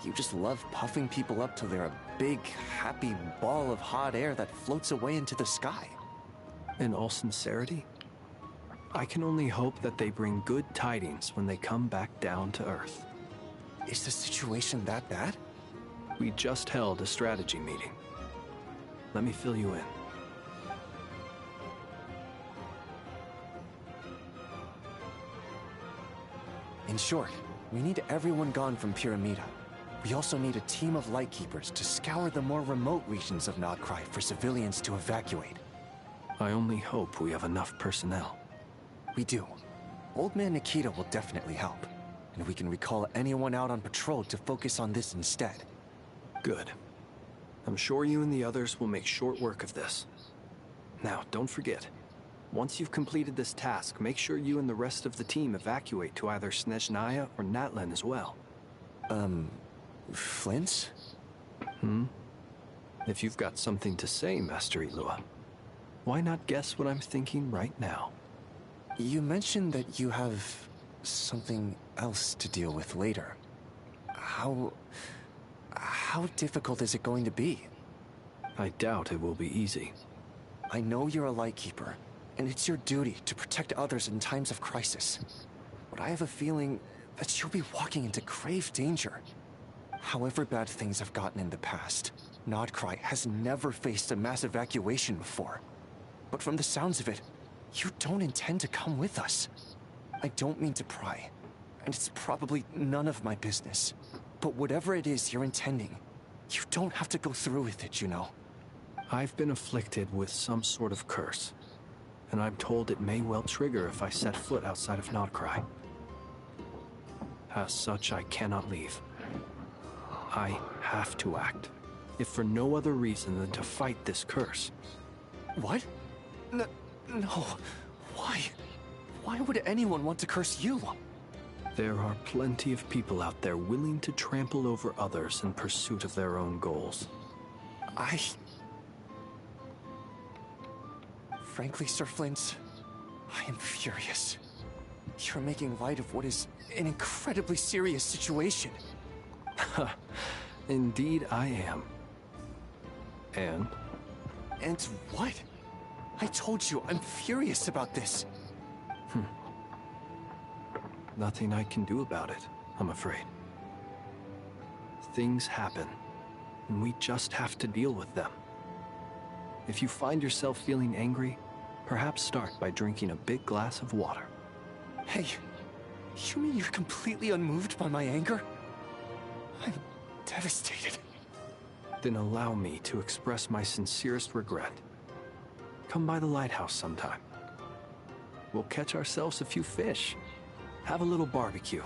S9: You just love puffing people up till they're a big, happy ball of hot air that floats away into the sky.
S18: In all sincerity, I can only hope that they bring good tidings when they come back down to Earth.
S9: Is the situation that bad?
S18: We just held a strategy meeting. Let me fill you in.
S9: In short, we need everyone gone from Pyramida. We also need a team of Lightkeepers to scour the more remote regions of Nodcry for civilians to evacuate.
S18: I only hope we have enough personnel.
S9: We do. Old Man Nikita will definitely help, and we can recall anyone out on patrol to focus on this instead.
S18: Good. I'm sure you and the others will make short work of this. Now, don't forget, once you've completed this task, make sure you and the rest of the team evacuate to either Snezhnaya or Natlan as well.
S9: Flint's?
S18: If you've got something to say, Master Ilua, why not guess what I'm thinking right now?
S9: You mentioned that you have something else to deal with later. How difficult is it going to be?
S18: I doubt it will be easy.
S9: I know you're a Lightkeeper, and it's your duty to protect others in times of crisis. But I have a feeling that you'll be walking into grave danger. However bad things have gotten in the past, Nodcry has never faced a mass evacuation before. But from the sounds of it, you don't intend to come with us. I don't mean to pry, and it's probably none of my business. But whatever it is you're intending, you don't have to go through with it, you know.
S18: I've been afflicted with some sort of curse, and I'm told it may well trigger if I set foot outside of Nodcry. As such, I cannot leave. I have to act, if for no other reason than to fight this curse.
S9: What? No. Why? Why would anyone want to curse you?
S18: There are plenty of people out there willing to trample over others in pursuit of their own goals.
S9: Frankly, Sir Flint, I am furious. You're making light of what is an incredibly serious situation.
S18: Indeed I am. And?
S9: And what? I told you, I'm furious about this.
S18: Nothing I can do about it, I'm afraid. Things happen, and we just have to deal with them. If you find yourself feeling angry, perhaps start by drinking a big glass of water.
S9: Hey, you mean you're completely unmoved by my anger? I'm devastated.
S18: Then allow me to express my sincerest regret. Come by the lighthouse sometime. We'll catch ourselves a few fish, have a little barbecue,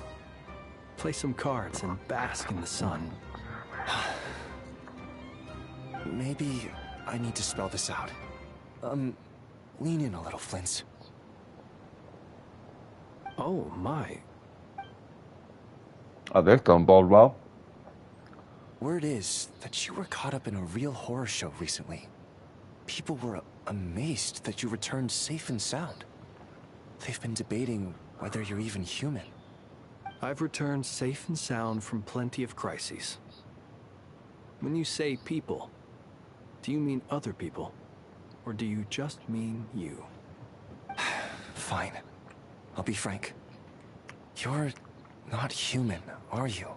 S18: play some cards, and bask in the sun.
S9: Maybe I need to spell this out. Lean in a little, Flint.
S18: Oh, my.
S1: Oh, this don't bode well.
S9: Word is that you were caught up in a real horror show recently. People were amazed that you returned safe and sound. They've been debating whether you're even human.
S18: I've returned safe and sound from plenty of crises. When you say people, do you mean other people? Or do you just mean you?
S9: Fine. I'll be frank. You're not human, are you?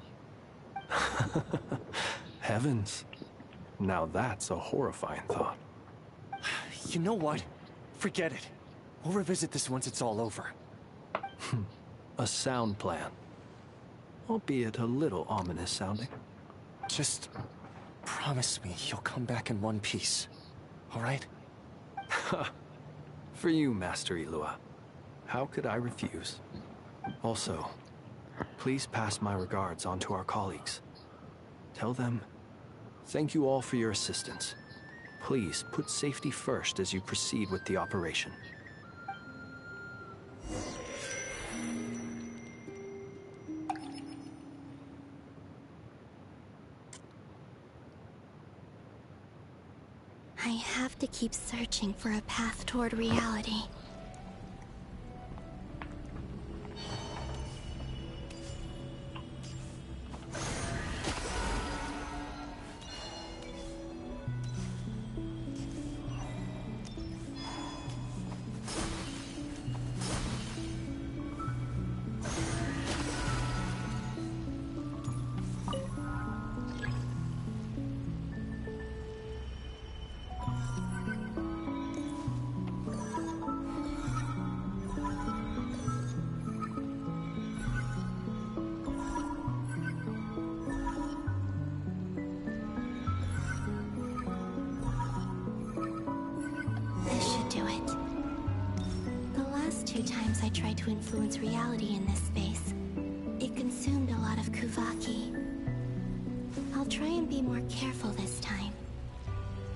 S18: Heavens. Now that's a horrifying thought.
S9: You know what? Forget it. We'll revisit this once it's all over.
S18: A sound plan. Albeit a little ominous sounding.
S9: Just promise me you'll come back in one piece, all right?
S18: For you, Master Ilua. How could I refuse? Also, please pass my regards on to our colleagues. Tell them, thank you all for your assistance. Please put safety first as you proceed with the operation.
S4: I have to keep searching for a path toward reality. I tried to influence reality in this space. It consumed a lot of Kuvaki. I'll try and be more careful this time.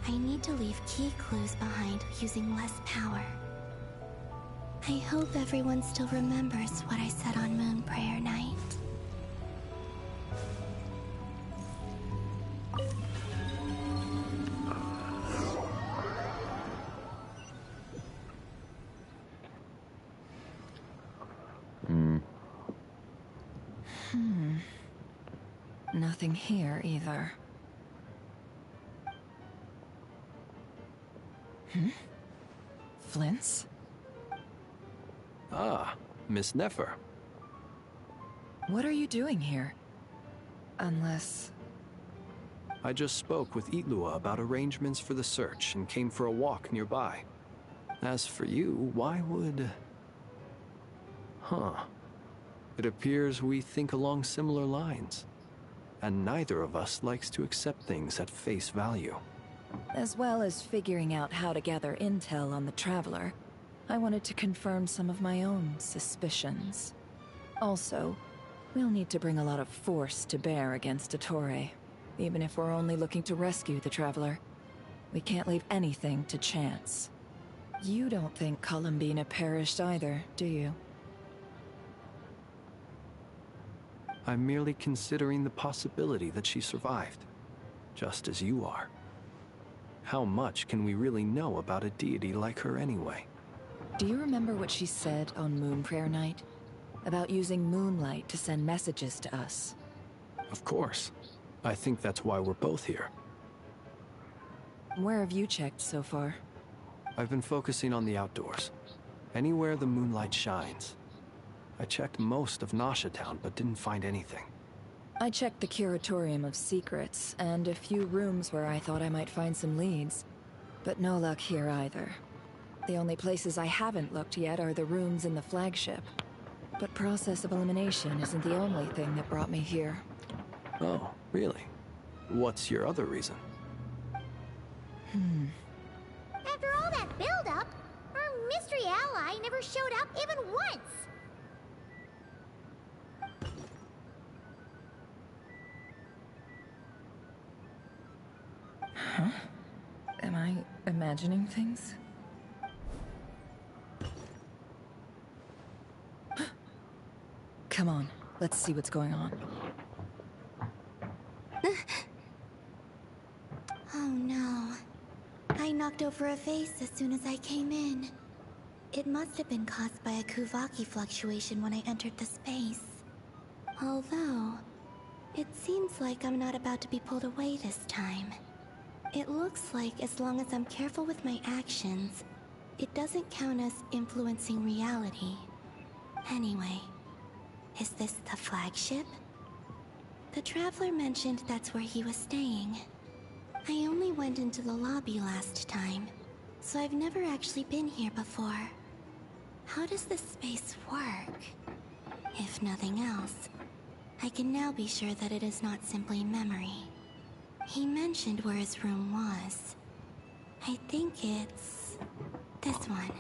S4: I need to leave key clues behind using less power. I hope everyone still remembers what I said on Moon Prayer Night.
S15: Nothing here either. Flints?
S18: Ah, Miss Nefer.
S15: What are you doing here? Unless...
S18: I just spoke with Ilua about arrangements for the search and came for a walk nearby. As for you, why would... It appears we think along similar lines. And neither of us likes to accept things at face value.
S15: As well as figuring out how to gather intel on the Traveler, I wanted to confirm some of my own suspicions. Also, we'll need to bring a lot of force to bear against Dottore, even if we're only looking to rescue the Traveler. We can't leave anything to chance. You don't think Columbina perished either, do you?
S18: I'm merely considering the possibility that she survived, just as you are. How much can we really know about a deity like her anyway?
S15: Do you remember what she said on Moon Prayer Night? About using moonlight to send messages to us?
S18: Of course. I think that's why we're both here.
S15: Where have you checked so far?
S18: I've been focusing on the outdoors. Anywhere the moonlight shines. I checked most of Nasha Town, but didn't find anything.
S15: I checked the Curatorium of Secrets, and a few rooms where I thought I might find some leads. But no luck here either. The only places I haven't looked yet are the rooms in the flagship. But process of elimination isn't the only thing that brought me here.
S18: Oh, really? What's your other reason?
S2: After all that build-up, our mystery ally never showed up even once!
S15: Huh? Am I imagining things? Come on, let's see what's going on.
S4: Oh no. I knocked over a vase as soon as I came in. It must have been caused by a Kuvaki fluctuation when I entered the space. Although, it seems like I'm not about to be pulled away this time. It looks like as long as I'm careful with my actions, it doesn't count as influencing reality. Anyway, is this the flagship? The Traveler mentioned that's where he was staying. I only went into the lobby last time, so I've never actually been here before. How does this space work? If nothing else, I can now be sure that it is not simply memory. He mentioned where his room was. I think it's this one.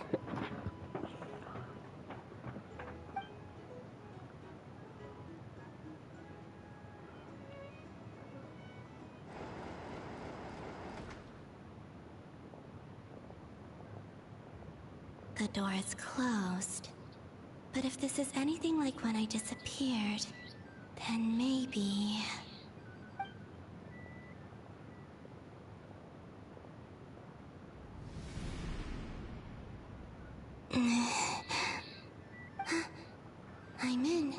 S4: The door is closed. But if this is anything like when I disappeared, then maybe... I'm in.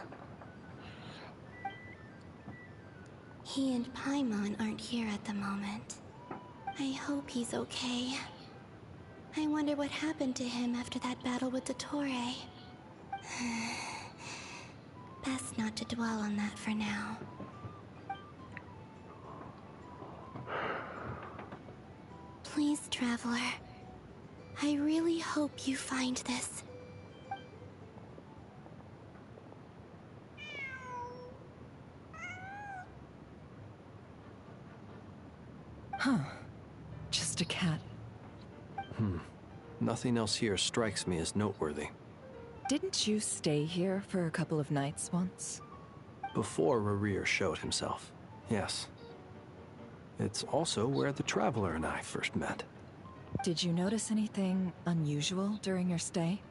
S4: He and Paimon aren't here at the moment. I hope he's okay. I wonder what happened to him after that battle with Dottore. Best not to dwell on that for now. Please, Traveler. I really hope you find this.
S15: Huh. Just a cat.
S18: Nothing else here strikes me as noteworthy.
S15: Didn't you stay here for a couple of nights once?
S18: Before Rerir showed himself, yes. It's also where the Traveler and I first met.
S15: Did you notice anything unusual during your stay?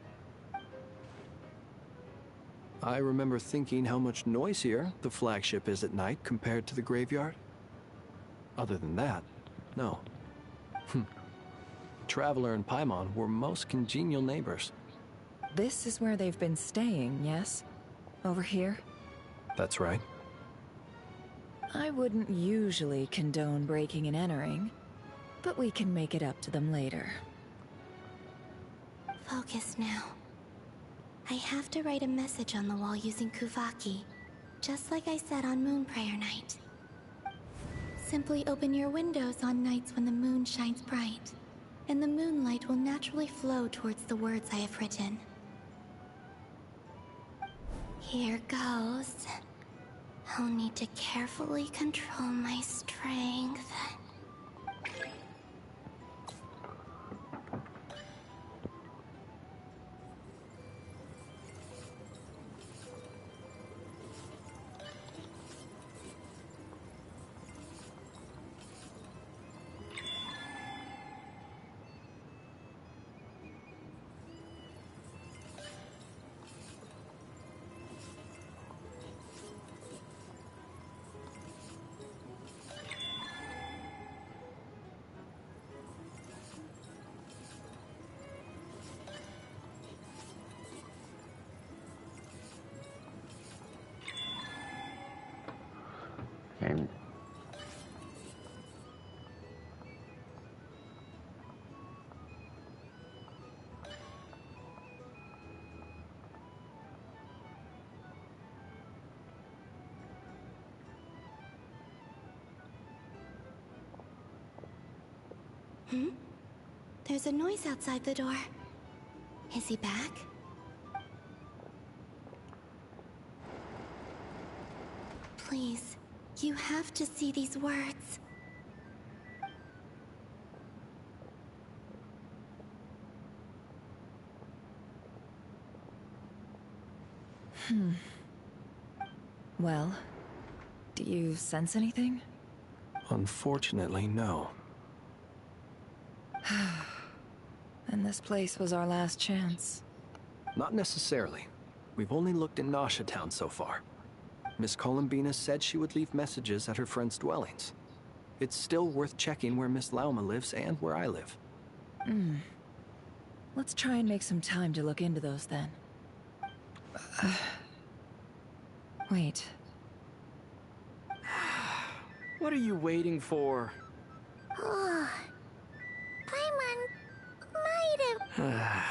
S18: I remember thinking how much noisier the flagship is at night compared to the graveyard. Other than that, no. Traveler and Paimon were most congenial neighbors.
S15: This is where they've been staying, yes? Over here?
S18: That's right.
S15: I wouldn't usually condone breaking and entering, but we can make it up to them later.
S4: Focus now. I have to write a message on the wall using Kuvaki, just like I said on Moon Prayer Night. Simply open your windows on nights when the moon shines bright, and the moonlight will naturally flow towards the words I have written. Here goes. I'll need to carefully control my strength.
S1: And
S4: There's a noise outside the door. Is he back? Please, you have to see these words.
S15: Well, do you sense anything?
S18: Unfortunately, no.
S15: And this place was our last chance.
S18: Not necessarily. We've only looked in Nasha Town so far. Miss Columbina said she would leave messages at her friends' dwellings. It's still worth checking where Miss Lauma lives and where I live.
S15: Let's try and make some time to look into those then. Wait.
S6: What are you waiting for?
S2: Oh, Paimon might have...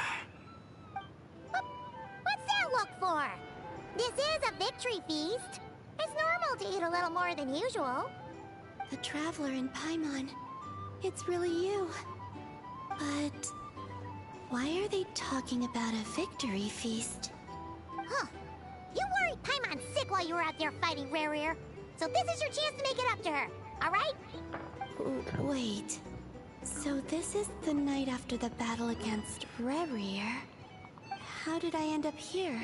S2: What's that look for? This is a victory feast. It's normal to eat a little more than usual.
S4: The Traveler and Paimon. It's really you. But... why are they talking about a victory feast?
S2: Huh. You beyond sick while you were out there fighting Rare. So this is your chance to make it up to her, alright?
S4: Wait. So this is the night after the battle against Rare. How did I end up here?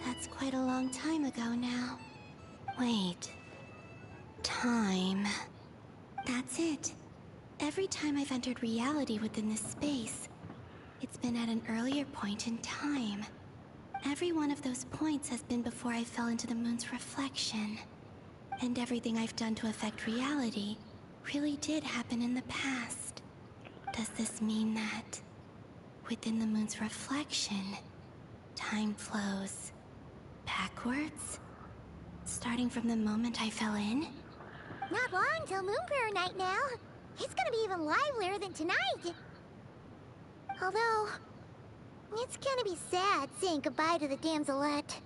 S4: That's quite a long time ago now. Wait. Time. That's it. Every time I've entered reality within this space, it's been at an earlier point in time. Every one of those points has been before I fell into the moon's reflection. And everything I've done to affect reality really did happen in the past. Does this mean that within the moon's reflection, time flows backwards? Starting from the moment I fell in?
S2: Not long till Moonprayer night now. It's gonna be even livelier than tonight. Although, it's gonna be sad saying goodbye to the damselette.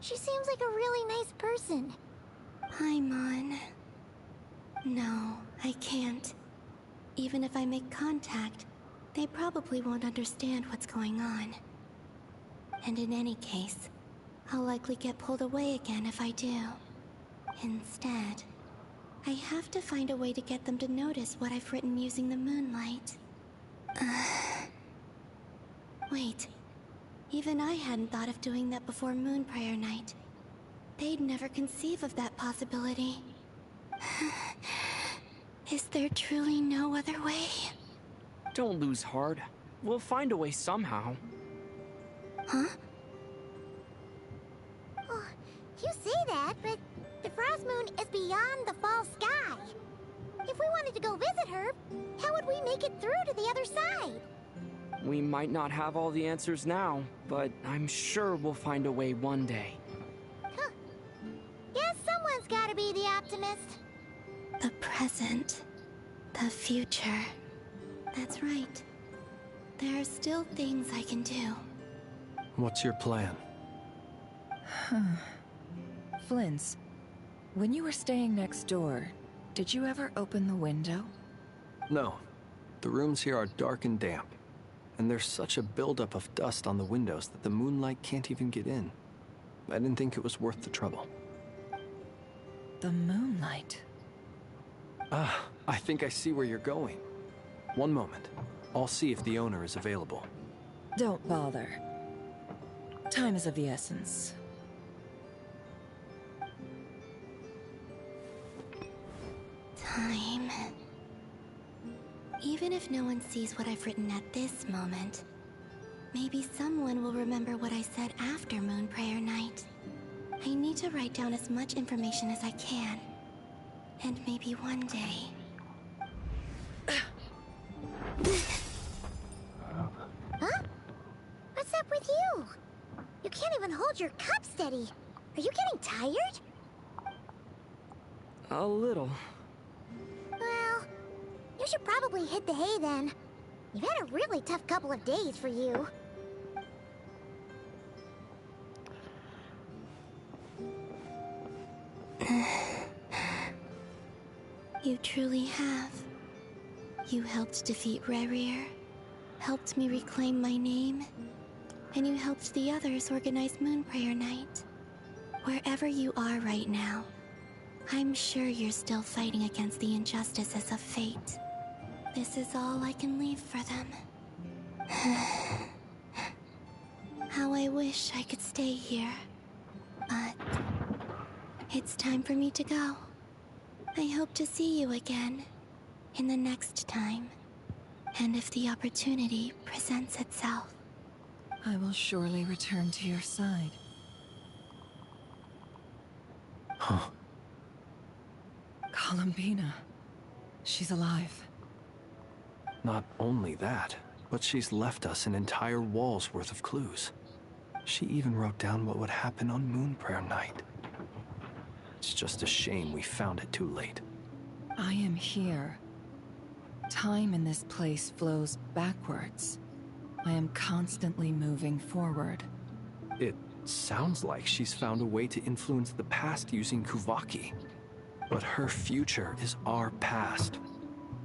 S2: She seems like a really nice person.
S4: Paimon. No, I can't. Even if I make contact, they probably won't understand what's going on. And in any case, I'll likely get pulled away again if I do. Instead, I have to find a way to get them to notice what I've written using the moonlight. Wait. Even I hadn't thought of doing that before Moonprayer night. They'd never conceive of that possibility. Is there truly no other way?
S6: Don't lose heart. We'll find a way somehow.
S4: Huh?
S2: Oh, you say that, but the Frost Moon is beyond the fall sky. If we wanted to go visit her, how would we make it through to the other side?
S6: We might not have all the answers now, but I'm sure we'll find a way one day.
S2: Huh. Guess someone's gotta be the optimist.
S4: The present. The future. That's right. There are still things I can do.
S18: What's your plan?
S15: Flint's, when you were staying next door, did you ever open the window?
S18: No. The rooms here are dark and damp. And there's such a buildup of dust on the windows that the moonlight can't even get in. I didn't think it was worth the trouble.
S15: The moonlight?
S18: Ah, I think I see where you're going. One moment. I'll see if the owner is available.
S15: Don't bother. Time is of the essence.
S4: Time. Even if no one sees what I've written at this moment, maybe someone will remember what I said after Moonprayer night. I need to write down as much information as I can. And maybe one day...
S2: Huh? What's up with you? You can't even hold your cup steady. Are you getting tired?
S6: A little.
S2: Well, you should probably hit the hay then. You've had a really tough couple of days for you.
S4: You truly have. You helped defeat Rare, helped me reclaim my name, and you helped the others organize Moonprayer night. Wherever you are right now, I'm sure you're still fighting against the injustices of fate. This is all I can leave for them. How I wish I could stay here. But it's time for me to go. I hope to see you again in the next time. And if the opportunity presents itself.
S15: I will surely return to your side.
S18: Huh.
S15: Columbina. She's alive.
S18: Not only that, but she's left us an entire wall's worth of clues. She even wrote down what would happen on Moonprayer night. It's just a shame we found it too late.
S15: I am here. Time in this place flows backwards. I am constantly moving forward.
S18: It sounds like she's found a way to influence the past using Kuvaki. But her future is our past.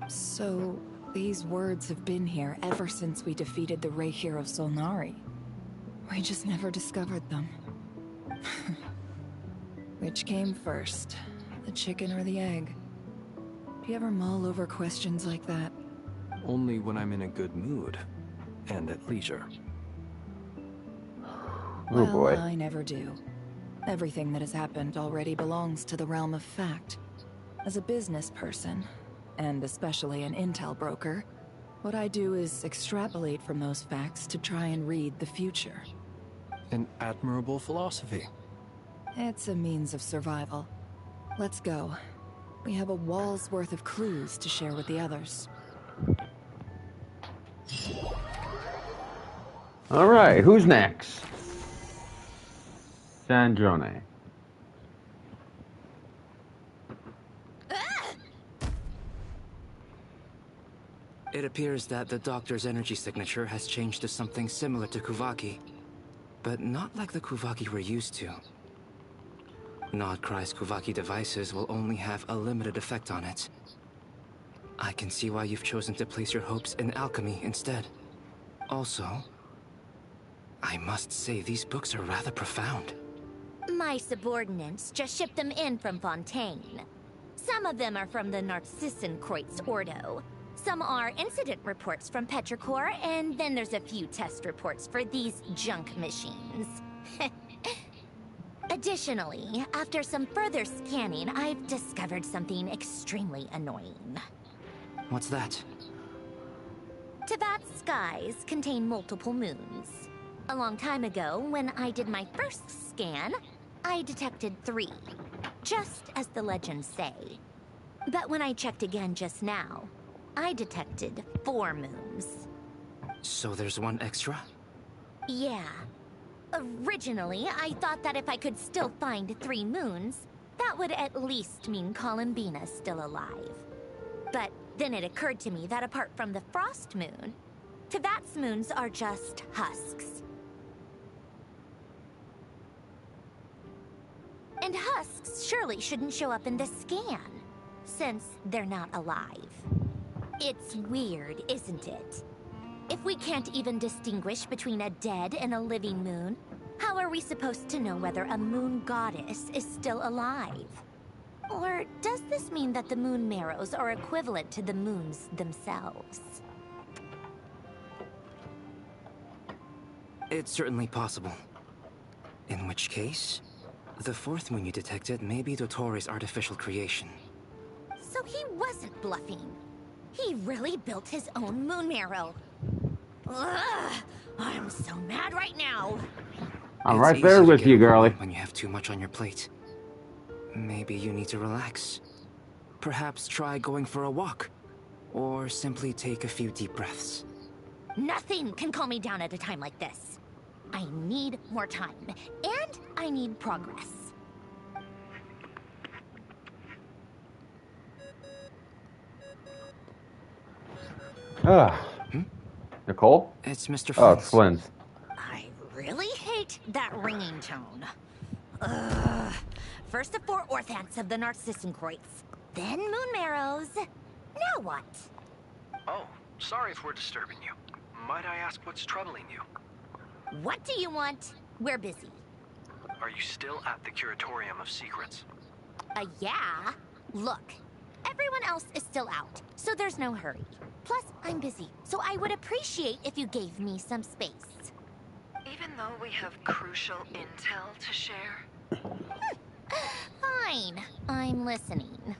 S15: So, these words have been here ever since we defeated the Rehir of Solnari. We just never discovered them. Which came first, the chicken or the egg? Do you ever mull over questions like that?
S18: Only when I'm in a good mood and at leisure.
S1: Oh boy.
S15: Well, I never do. Everything that has happened already belongs to the realm of fact. As a business person, and especially an intel broker, what I do is extrapolate from those facts to try and read the future.
S18: An admirable philosophy.
S15: It's a means of survival. Let's go. We have a wall's worth of clues to share with the others.
S1: All right, who's next? Sandrone.
S20: It appears that the Doctor's energy signature has changed to something similar to Kuvaki, but not like the Kuvaki we're used to. Nodcry's Kuvaki devices will only have a limited effect on it. I can see why you've chosen to place your hopes in alchemy instead. Also, I must say these books are rather profound.
S13: My subordinates just shipped them in from Fontaine. Some of them are from the Narcissenkreuz Ordo. Some are incident reports from Petrichor, and then there's a few test reports for these junk machines. Additionally, after some further scanning, I've discovered something extremely annoying.
S20: What's that?
S13: Teyvat's skies contain multiple moons. A long time ago, when I did my first scan, I detected 3, just as the legends say. But when I checked again just now, I detected 4 moons.
S20: So there's one extra?
S13: Yeah. Originally, I thought that if I could still find 3 moons, that would at least mean Columbina's still alive. But then it occurred to me that apart from the Frost Moon, Teyvat's moons are just husks. And husks surely shouldn't show up in the scan, since they're not alive. It's weird, isn't it? If we can't even distinguish between a dead and a living moon, how are we supposed to know whether a moon goddess is still alive? Or does this mean that the moon marrows are equivalent to the moons themselves?
S20: It's certainly possible. In which case, the 4th moon you detected may be Dottore artificial creation.
S13: So he wasn't bluffing. He really built his own moon marrow. Ugh, I'm so mad right now.
S1: I'm
S20: It's
S1: right there
S20: easy to
S1: with
S20: get
S1: you, girlie.
S20: overwhelmed when you have too much on your plate. Maybe you need to relax. Perhaps try going for a walk. Or simply take a few deep breaths.
S13: Nothing can calm me down at a time like this. I need more time, and I need progress.
S1: Nicole?
S20: It's Mr.
S1: Oh, it's
S20: Flynn.
S1: Flynn's.
S13: I really hate that ringing tone. Ugh. First the 4 orthants of the Narcissenkreuz, then moon marrows. Now what?
S7: Oh, sorry if we're disturbing you. Might I ask what's troubling you?
S13: What do you want? We're busy.
S7: Are you still at the Curatorium of Secrets?
S13: Yeah? Look, everyone else is still out, so there's no hurry. Plus, I'm busy, so I would appreciate if you gave me some space.
S19: Even though we have crucial intel to share?
S13: Fine, I'm listening.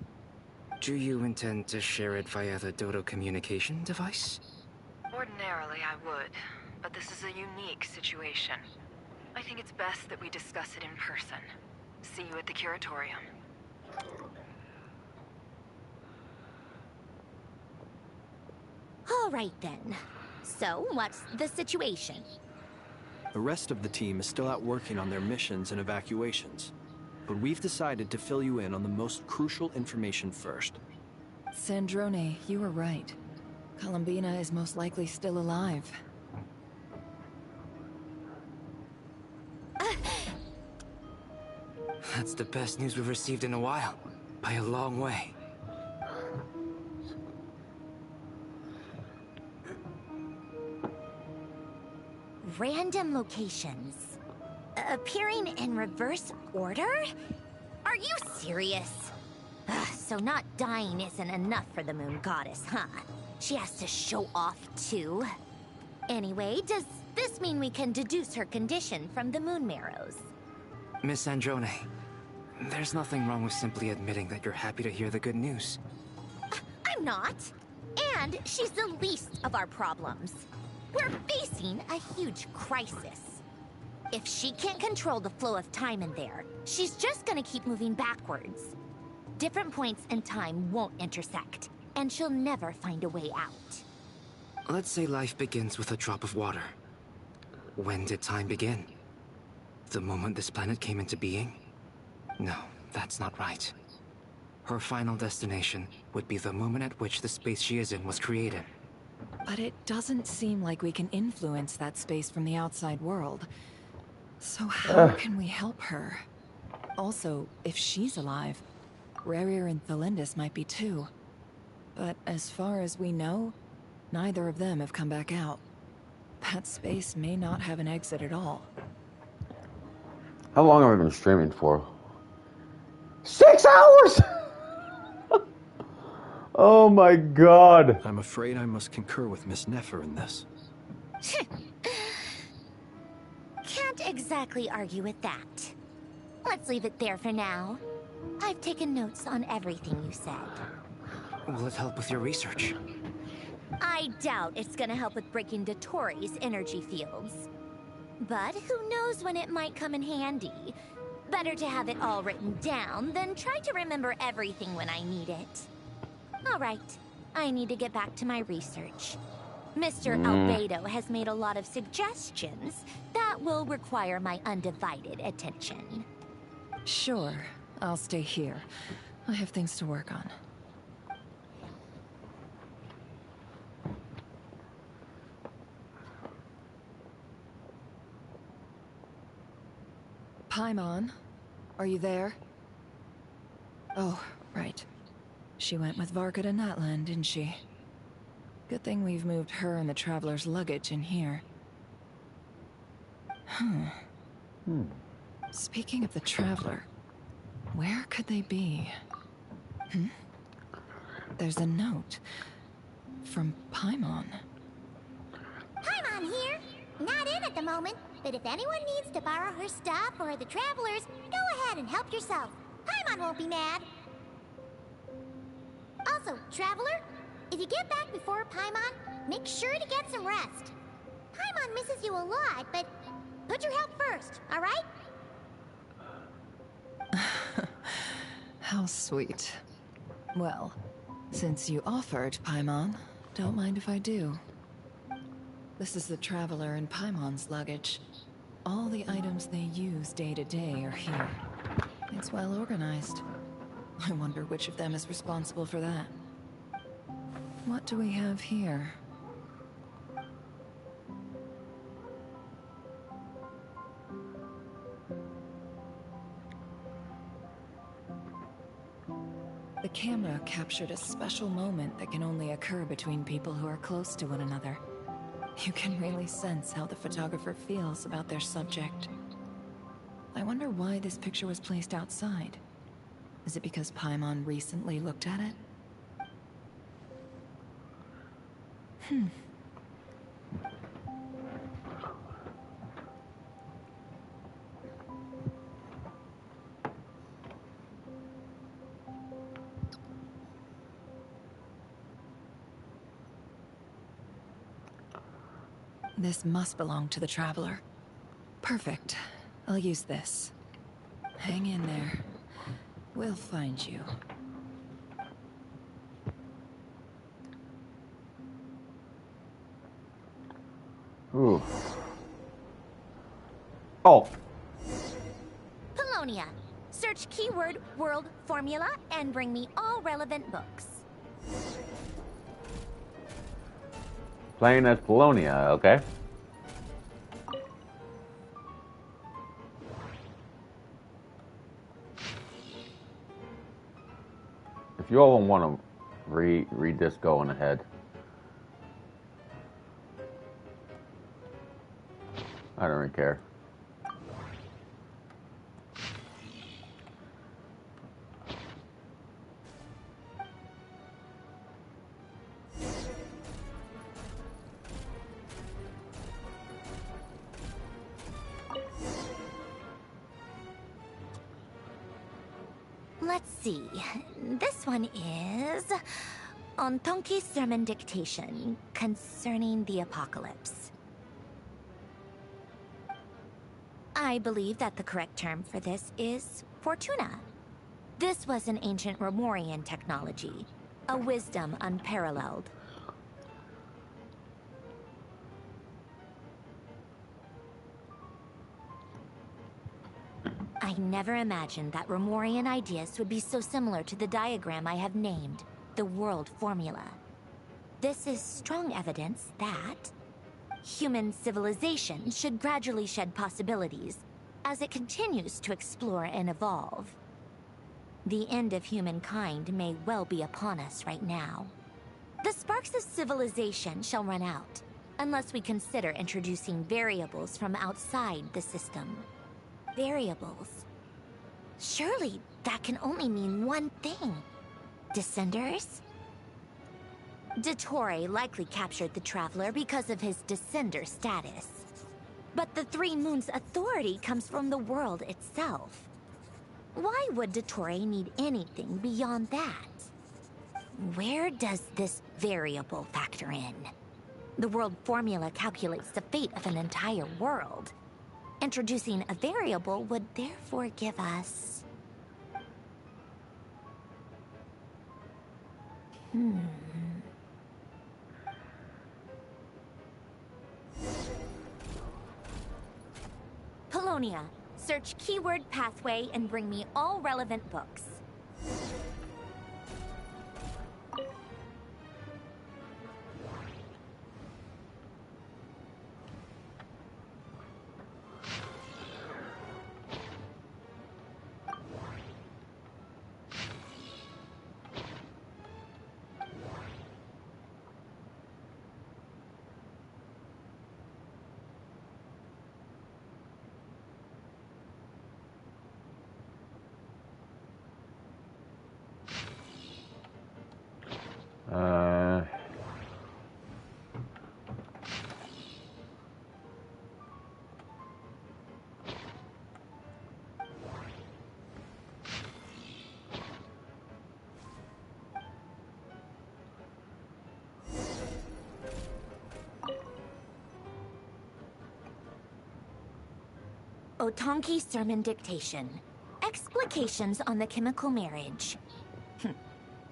S20: Do you intend to share it via the Dodo communication device?
S19: Ordinarily I would, but this is a unique situation. I think it's best that we discuss it in person. See you at the Curatorium.
S13: All right then. So, what's the situation?
S18: The rest of the team is still out working on their missions and evacuations. But we've decided to fill you in on the most crucial information first.
S15: Sandrone, you were right. Columbina is most likely still alive.
S20: That's the best news we've received in a while. By a long way.
S13: Random locations. appearing in reverse order? Are you serious? Ugh, so not dying isn't enough for the moon goddess, huh? She has to show off too. Anyway, does this mean we can deduce her condition from the moon marrows?
S20: Miss Androne, there's nothing wrong with simply admitting that you're happy to hear the good news.
S13: I'm not. And she's the least of our problems. We're facing a huge crisis. If she can't control the flow of time in there, she's just gonna keep moving backwards. Different points in time won't intersect, and she'll never find a way out.
S20: Let's say life begins with a drop of water. When did time begin? The moment this planet came into being? No, that's not right. Her final destination would be the moment at which the space she is in was created.
S15: But it doesn't seem like we can influence that space from the outside world. So how can we help her? Also, if she's alive, Rerir and Thalindus might be too. But as far as we know, neither of them have come back out. That space may not have an exit at all.
S1: How long have I been streaming for? 6 hours! Oh my god.
S18: I'm afraid I must concur with Miss Nefer in this.
S13: Can't exactly argue with that. Let's leave it there for now. I've taken notes on everything you said.
S20: Will it help with your research?
S13: I doubt it's gonna help with breaking Dotori's energy fields. But who knows when it might come in handy. Better to have it all written down than try to remember everything when I need it. Alright, I need to get back to my research. Mr. Albedo has made a lot of suggestions that will require my undivided attention.
S15: Sure, I'll stay here. I have things to work on. Paimon, are you there? Oh, right. She went with Varka to Natlan, didn't she? Good thing we've moved her and the Traveler's luggage in here. Speaking of the Traveler, where could they be? There's a note from Paimon.
S2: Paimon here. Not in at the moment, but if anyone needs to borrow her stuff or the Travelers, go ahead and help yourself. Paimon won't be mad. Also, Traveler, if you get back before Paimon, make sure to get some rest. Paimon misses you a lot, but put your health first, all right?
S15: How sweet. Well, since you offered, Paimon, don't mind if I do. This is the Traveler and Paimon's luggage. All the items they use day to day are here. It's well organized. I wonder which of them is responsible for that. What do we have here? The camera captured a special moment that can only occur between people who are close to one another. You can really sense how the photographer feels about their subject. I wonder why this picture was placed outside. Is it because Paimon recently looked at it? This must belong to the Traveler. Perfect. I'll use this. Hang in there. We'll find you.
S1: Ooh. Oh.
S13: Polonia. Search keyword world formula and bring me all relevant books.
S1: Playing as Polonia, okay? If you all want to read this going ahead. I don't really care.
S13: Let's see. This one is on Tonki's sermon dictation concerning the apocalypse. I believe that the correct term for this is Fortuna. This was an ancient Romorian technology, a wisdom unparalleled. I never imagined that Romorian ideas would be so similar to the diagram I have named, the World Formula. This is strong evidence that human civilization should gradually shed possibilities as it continues to explore and evolve. The end of humankind may well be upon us right now. The sparks of civilization shall run out, unless we consider introducing variables from outside the system. Variables? Surely that can only mean one thing. Descenders? Dottore likely captured the Traveler because of his descender status. But the Three Moons' authority comes from the world itself. Why would Dottore need anything beyond that? Where does this variable factor in? The world formula calculates the fate of an entire world. Introducing a variable would therefore give us... Polonia, search keyword pathway and bring me all relevant books. Otonki sermon dictation. Explications on the chemical marriage.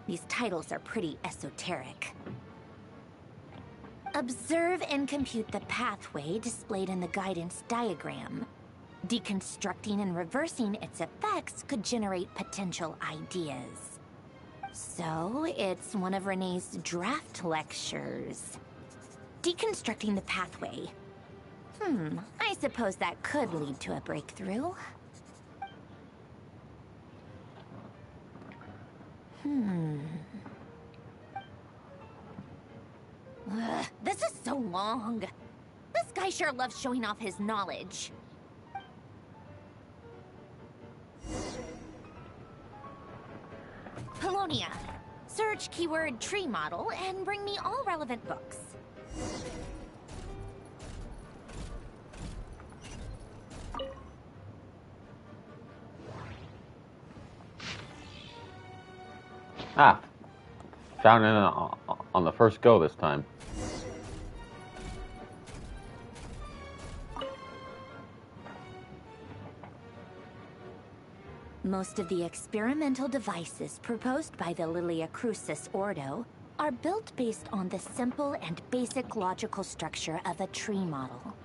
S13: These titles are pretty esoteric. Observe and compute the pathway displayed in the guidance diagram. Deconstructing and reversing its effects could generate potential ideas. So, it's one of Renee's draft lectures. Deconstructing the pathway. I suppose that could lead to a breakthrough. This is so long. This guy sure loves showing off his knowledge. Polonia, search keyword tree model and bring me all relevant books.
S1: Ah, found it on the first go this time.
S13: Most of the experimental devices proposed by the Lilia Crucis Ordo are built based on the simple and basic logical structure of a tree model.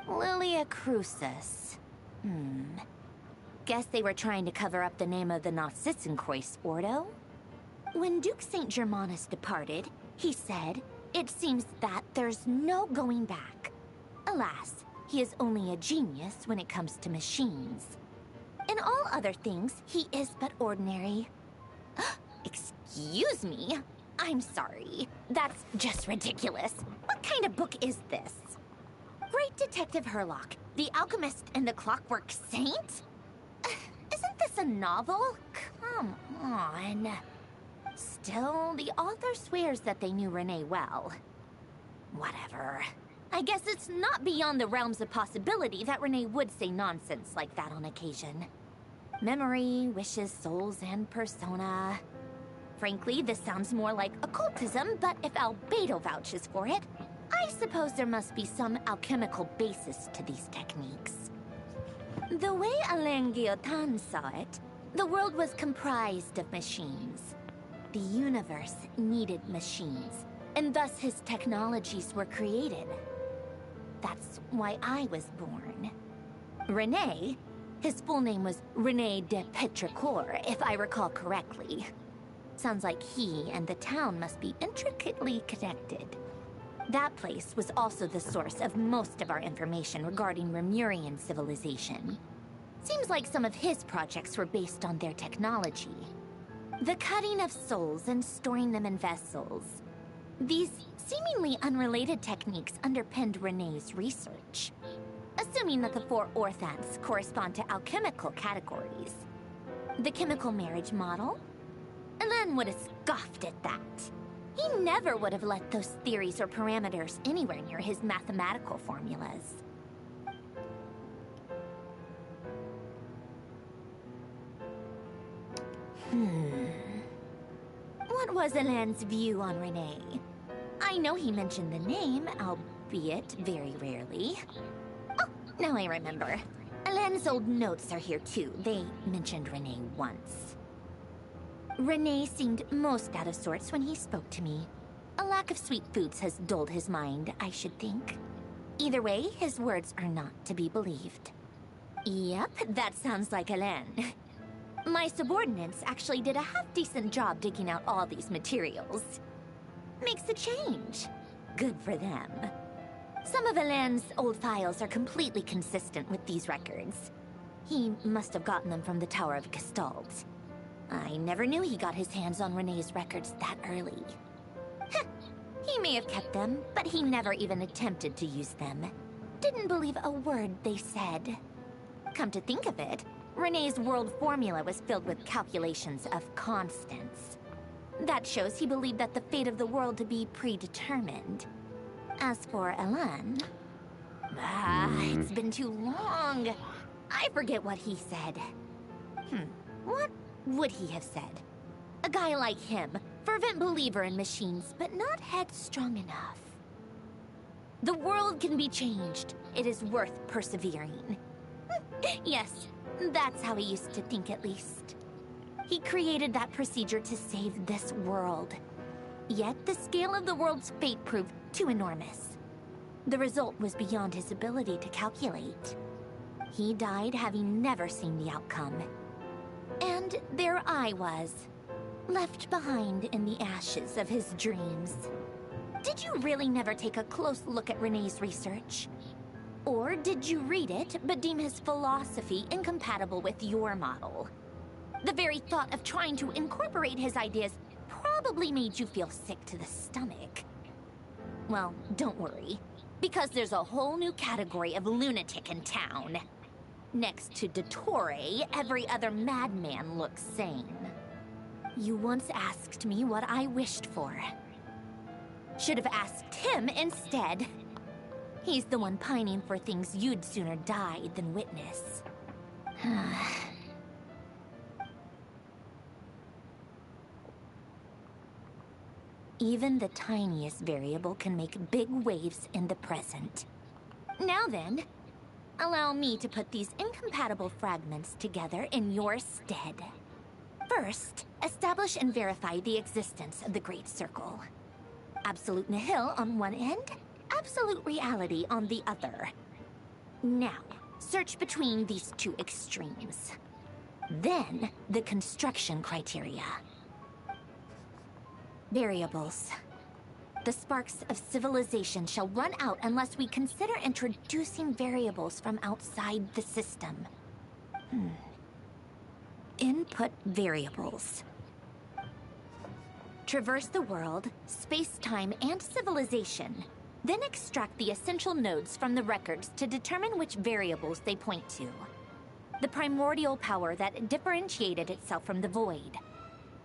S13: Lilia Crucis. Guess they were trying to cover up the name of the Nautitzenkreuz Ordo? When Duke St. Germanus departed, he said, "It seems that there's no going back." Alas, he is only a genius when it comes to machines. In all other things, he is but ordinary. Excuse me? I'm sorry. That's just ridiculous. What kind of book is this? Great Detective Herlock, The Alchemist and the Clockwork Saint? Isn't this a novel? Come on. Still, the author swears that they knew Renee well. Whatever. I guess it's not beyond the realms of possibility that Renee would say nonsense like that on occasion. Memory, wishes, souls, and persona. Frankly, this sounds more like occultism, but if Albedo vouches for it, I suppose there must be some alchemical basis to these techniques. The way Alain Guillotin saw it, the world was comprised of machines. The universe needed machines, and thus his technologies were created. That's why I was born. René, his full name was René de Petrichor, if I recall correctly. Sounds like he and the town must be intricately connected. That place was also the source of most of our information regarding Remurian civilization. Seems like some of his projects were based on their technology. The cutting of souls and storing them in vessels. These seemingly unrelated techniques underpinned René's research. Assuming that the four orthants correspond to alchemical categories. The chemical marriage model? Alain would have scoffed at that. He never would have let those theories or parameters anywhere near his mathematical formulas. What was Alain's view on René? I know he mentioned the name, albeit very rarely. Oh, now I remember. Alain's old notes are here too. They mentioned René once. René seemed most out of sorts when he spoke to me. A lack of sweet foods has dulled his mind, I should think. Either way, his words are not to be believed. Yep, that sounds like Alain. My subordinates actually did a half-decent job digging out all these materials. Makes a change. Good for them. Some of Alain's old files are completely consistent with these records. He must have gotten them from the Tower of Gestalt. I never knew he got his hands on René's records that early. Heh, he may have kept them, but he never even attempted to use them. Didn't believe a word they said. Come to think of it, René's world formula was filled with calculations of constants. That shows he believed that the fate of the world to be predetermined. As for Alain... it's been too long. I forget what he said. What would he have said? A guy like him, fervent believer in machines, but not headstrong enough. The world can be changed. It is worth persevering. Yes, that's how he used to think at least. He created that procedure to save this world. Yet the scale of the world's fate proved too enormous. The result was beyond his ability to calculate. He died having never seen the outcome. And there I was, left behind in the ashes of his dreams. Did you really never take a close look at René's research? Or did you read it, but deem his philosophy incompatible with your model? The very thought of trying to incorporate his ideas probably made you feel sick to the stomach. Well, don't worry, because there's a whole new category of lunatic in town. Next to Dottore, every other madman looks sane. You once asked me what I wished for. Should have asked him instead. He's the one pining for things you'd sooner die than witness. Even the tiniest variable can make big waves in the present. Now then, allow me to put these incompatible fragments together in your stead. First, establish and verify the existence of the Great Circle. Absolute nihil on one end, absolute reality on the other. Now, search between these two extremes. Then, the construction criteria. Variables. The sparks of civilization shall run out unless we consider introducing variables from outside the system. Input variables. Traverse the world, space-time, and civilization. Then extract the essential nodes from the records to determine which variables they point to. The primordial power that differentiated itself from the void.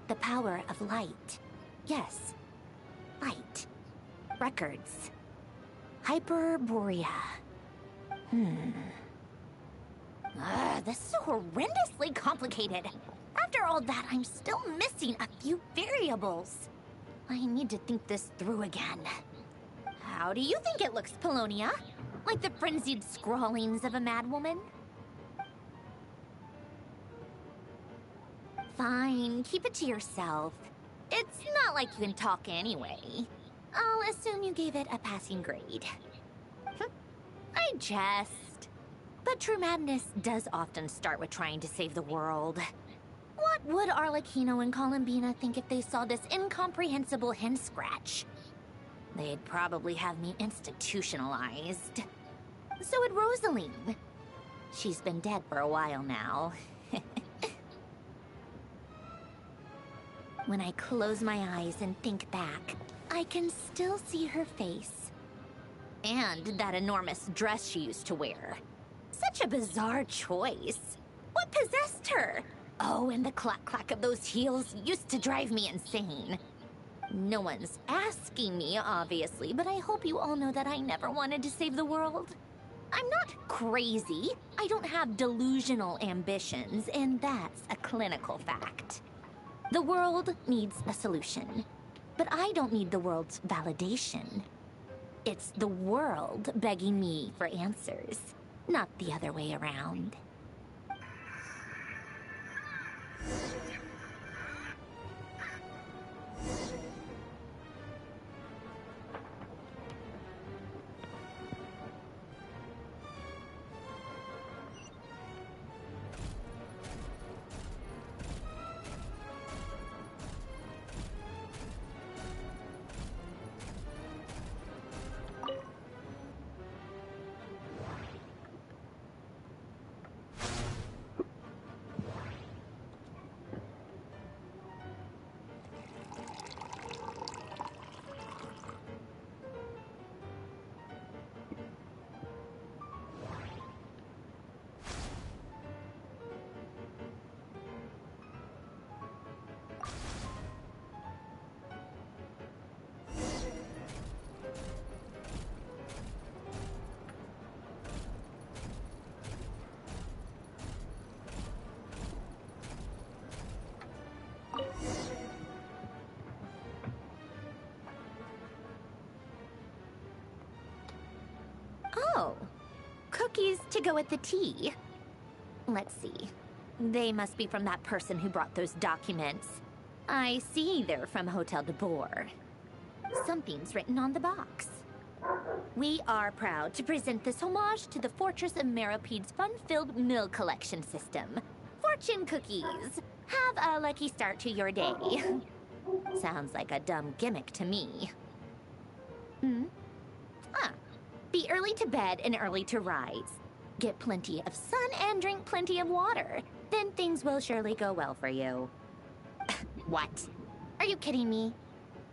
S13: The power of light. Yes, light. Records. Hyperborea. This is so horrendously complicated. After all that, I'm still missing a few variables. I need to think this through again. How do you think it looks, Polonia? Like the frenzied scrawlings of a madwoman? Fine, keep it to yourself. It's not like you can talk anyway. I'll assume you gave it a passing grade. I jest. But true madness does often start with trying to save the world. What would Arlecchino and Columbina think if they saw this incomprehensible hen scratch? They'd probably have me institutionalized. So would Rosaline. She's been dead for a while now. When I close my eyes and think back, I can still see her face. And that enormous dress she used to wear. Such a bizarre choice. What possessed her? Oh, and the clack-clack of those heels used to drive me insane. No one's asking me, obviously, but I hope you all know that I never wanted to save the world. I'm not crazy. I don't have delusional ambitions, and that's a clinical fact. The world needs a solution, but I don't need the world's validation. It's the world begging me for answers, not the other way around. Oh, cookies to go with the tea. Let's see. They must be from that person who brought those documents. I see they're from Hotel de Boer. Something's written on the box. We are proud to present this homage to the Fortress of Meropede's fun-filled mill collection system. Fortune cookies. Have a lucky start to your day. Sounds like a dumb gimmick to me. Be early to bed and early to rise. Get plenty of sun and drink plenty of water. Then things will surely go well for you. What? Are you kidding me?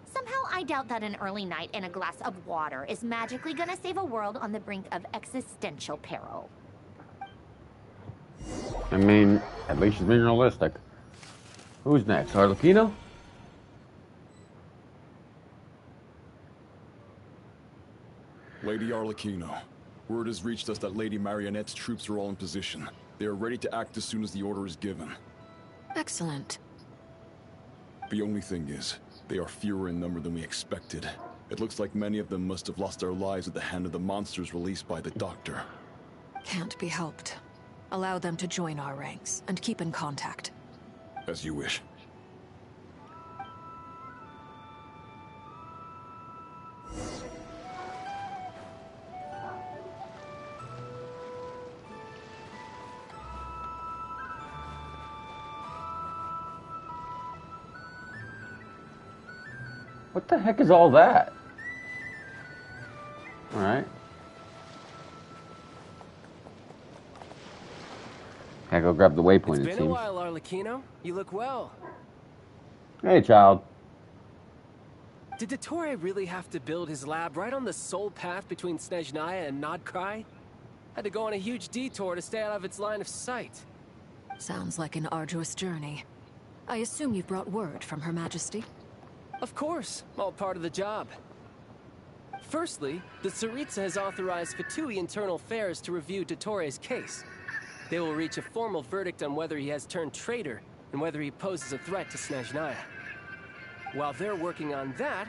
S13: Somehow I doubt that an early night and a glass of water is magically gonna save a world on the brink of existential peril.
S1: I mean, at least she's being realistic. Who's next? Arlecchino?
S11: Lady Arlecchino, word has reached us that Lady Marionette's troops are all in position. They are ready to act as soon as the order is given.
S16: Excellent.
S11: The only thing is, they are fewer in number than we expected. It looks like many of them must have lost their lives at the hand of the monsters released by the Doctor.
S16: Can't be helped. Allow them to join our ranks and keep in contact.
S11: As you wish.
S1: What the heck is all that? Alright. Gotta go grab the waypoint,
S18: It's
S1: it
S18: been a
S1: seems.
S18: while, Arlecchino. You look well.
S1: Hey, child.
S18: Did Dottore really have to build his lab right on the sole path between Snezhnaya and Nodkrai? Had to go on a huge detour to stay out of its line of sight.
S16: Sounds like an arduous journey. I assume you've brought word from Her Majesty?
S18: Of course, all part of the job. Firstly, the Tsaritsa has authorized Fatui Internal Affairs to review Dottore's case.
S5: They will reach a formal verdict on whether he has turned traitor and whether he poses a threat to Snezhnaya. While they're working on that,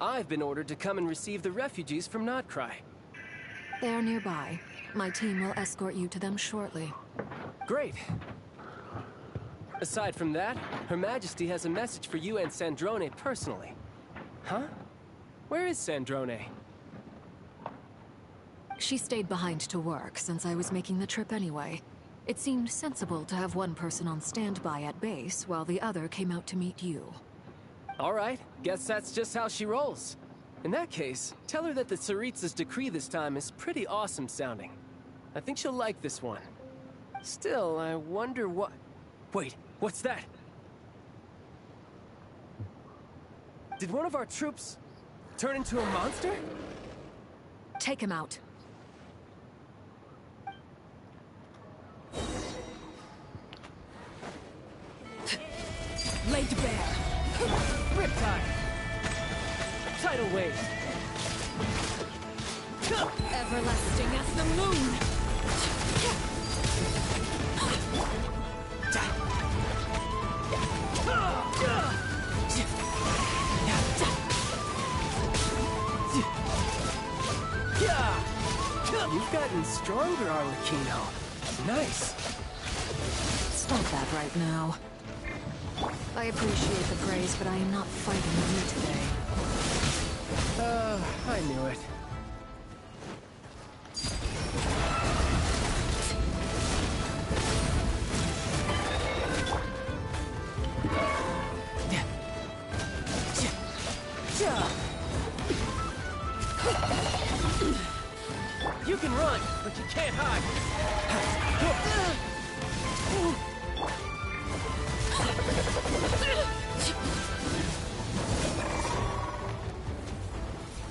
S5: I've been ordered to come and receive the refugees from Notcry.
S16: They are nearby. My team will escort you to them shortly.
S5: Great. Aside from that, Her Majesty has a message for you and Sandrone personally. Huh? Where is Sandrone?
S16: She stayed behind to work since I was making the trip anyway. It seemed sensible to have one person on standby at base while the other came out to meet you.
S5: All right, guess that's just how she rolls. In that case, tell her that the Tsaritsa's decree this time is pretty awesome sounding. I think she'll like this one. Still, I wonder what... Wait, what's that? Did one of our troops turn into a monster?
S16: Take him out.
S5: Laid bare. Riptide. Tidal wave.
S16: Everlasting as the moon.
S5: You've gotten stronger, Arlecchino. Nice.
S16: Stop that right now. I appreciate the praise, but I am not fighting you today.
S5: I knew it. You can run, but you can't hide.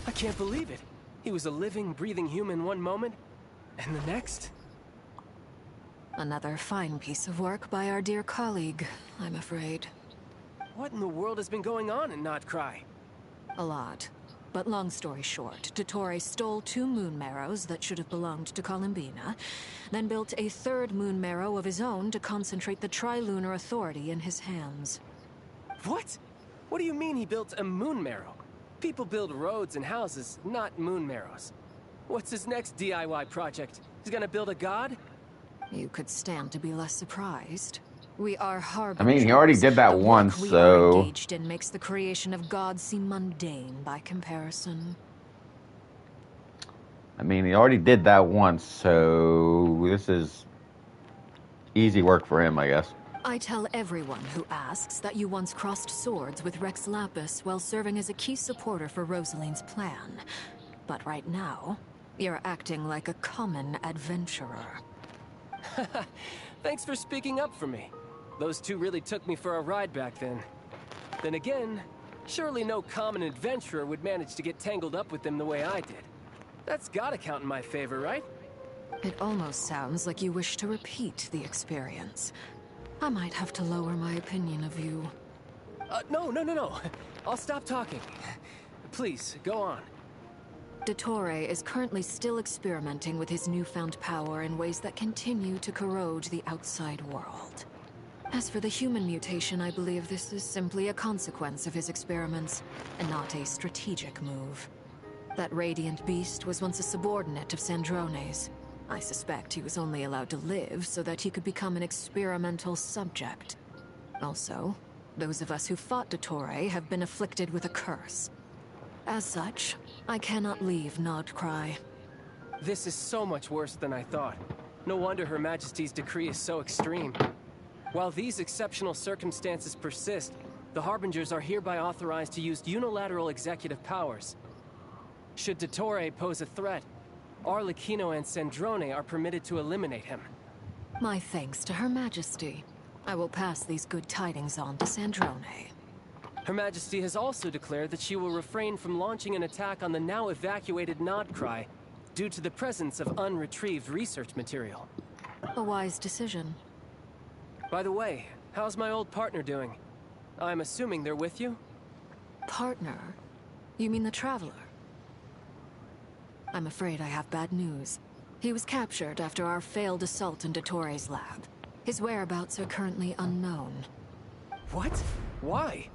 S5: I can't believe it. He was a living, breathing human one moment, and the next...
S16: Another fine piece of work by our dear colleague, I'm afraid.
S5: What in the world has been going on in Notcry?
S16: A lot. But long story short, Dottore stole 2 moon marrows that should have belonged to Columbina, then built a 3rd moon marrow of his own to concentrate the Trilunar Authority in his hands.
S5: What? What do you mean he built a moon marrow? People build roads and houses, not moon marrows. What's his next DIY project? He's gonna build a god?
S16: You could stand to be less surprised. We are harbingers.
S1: I mean, he already did that once,
S16: we
S1: so...
S16: are engaged in makes the creation of gods seem mundane by comparison.
S1: I mean, he already did that once, so... This is... easy work for him, I guess.
S16: I tell everyone who asks that you once crossed swords with Rex Lapis while serving as a key supporter for Rosaline's plan. But right now, you're acting like a common adventurer.
S5: Thanks for speaking up for me. Those 2 really took me for a ride back then. Then again, surely no common adventurer would manage to get tangled up with them the way I did. That's gotta count in my favor, right?
S16: It almost sounds like you wish to repeat the experience. I might have to lower my opinion of you.
S5: No. I'll stop talking. Please, go on.
S16: Dottore is currently still experimenting with his newfound power in ways that continue to corrode the outside world. As for the human mutation, I believe this is simply a consequence of his experiments, and not a strategic move. That radiant beast was once a subordinate of Sandrone's. I suspect he was only allowed to live so that he could become an experimental subject. Also, those of us who fought Dottore have been afflicted with a curse. As such, I cannot leave Notcry.
S5: This is so much worse than I thought. No wonder Her Majesty's decree is so extreme. While these exceptional circumstances persist, the Harbingers are hereby authorized to use unilateral executive powers. Should Dottore pose a threat, Arlecchino and Sandrone are permitted to eliminate him.
S16: My thanks to Her Majesty. I will pass these good tidings on to Sandrone.
S5: Her Majesty has also declared that she will refrain from launching an attack on the now evacuated Notcry due to the presence of unretrieved research material.
S16: A wise decision.
S5: By the way, how's my old partner doing? I'm assuming they're with you?
S16: Partner? You mean the Traveler? I'm afraid I have bad news. He was captured after our failed assault in Dottores' lab. His whereabouts are currently unknown.
S5: What? Why?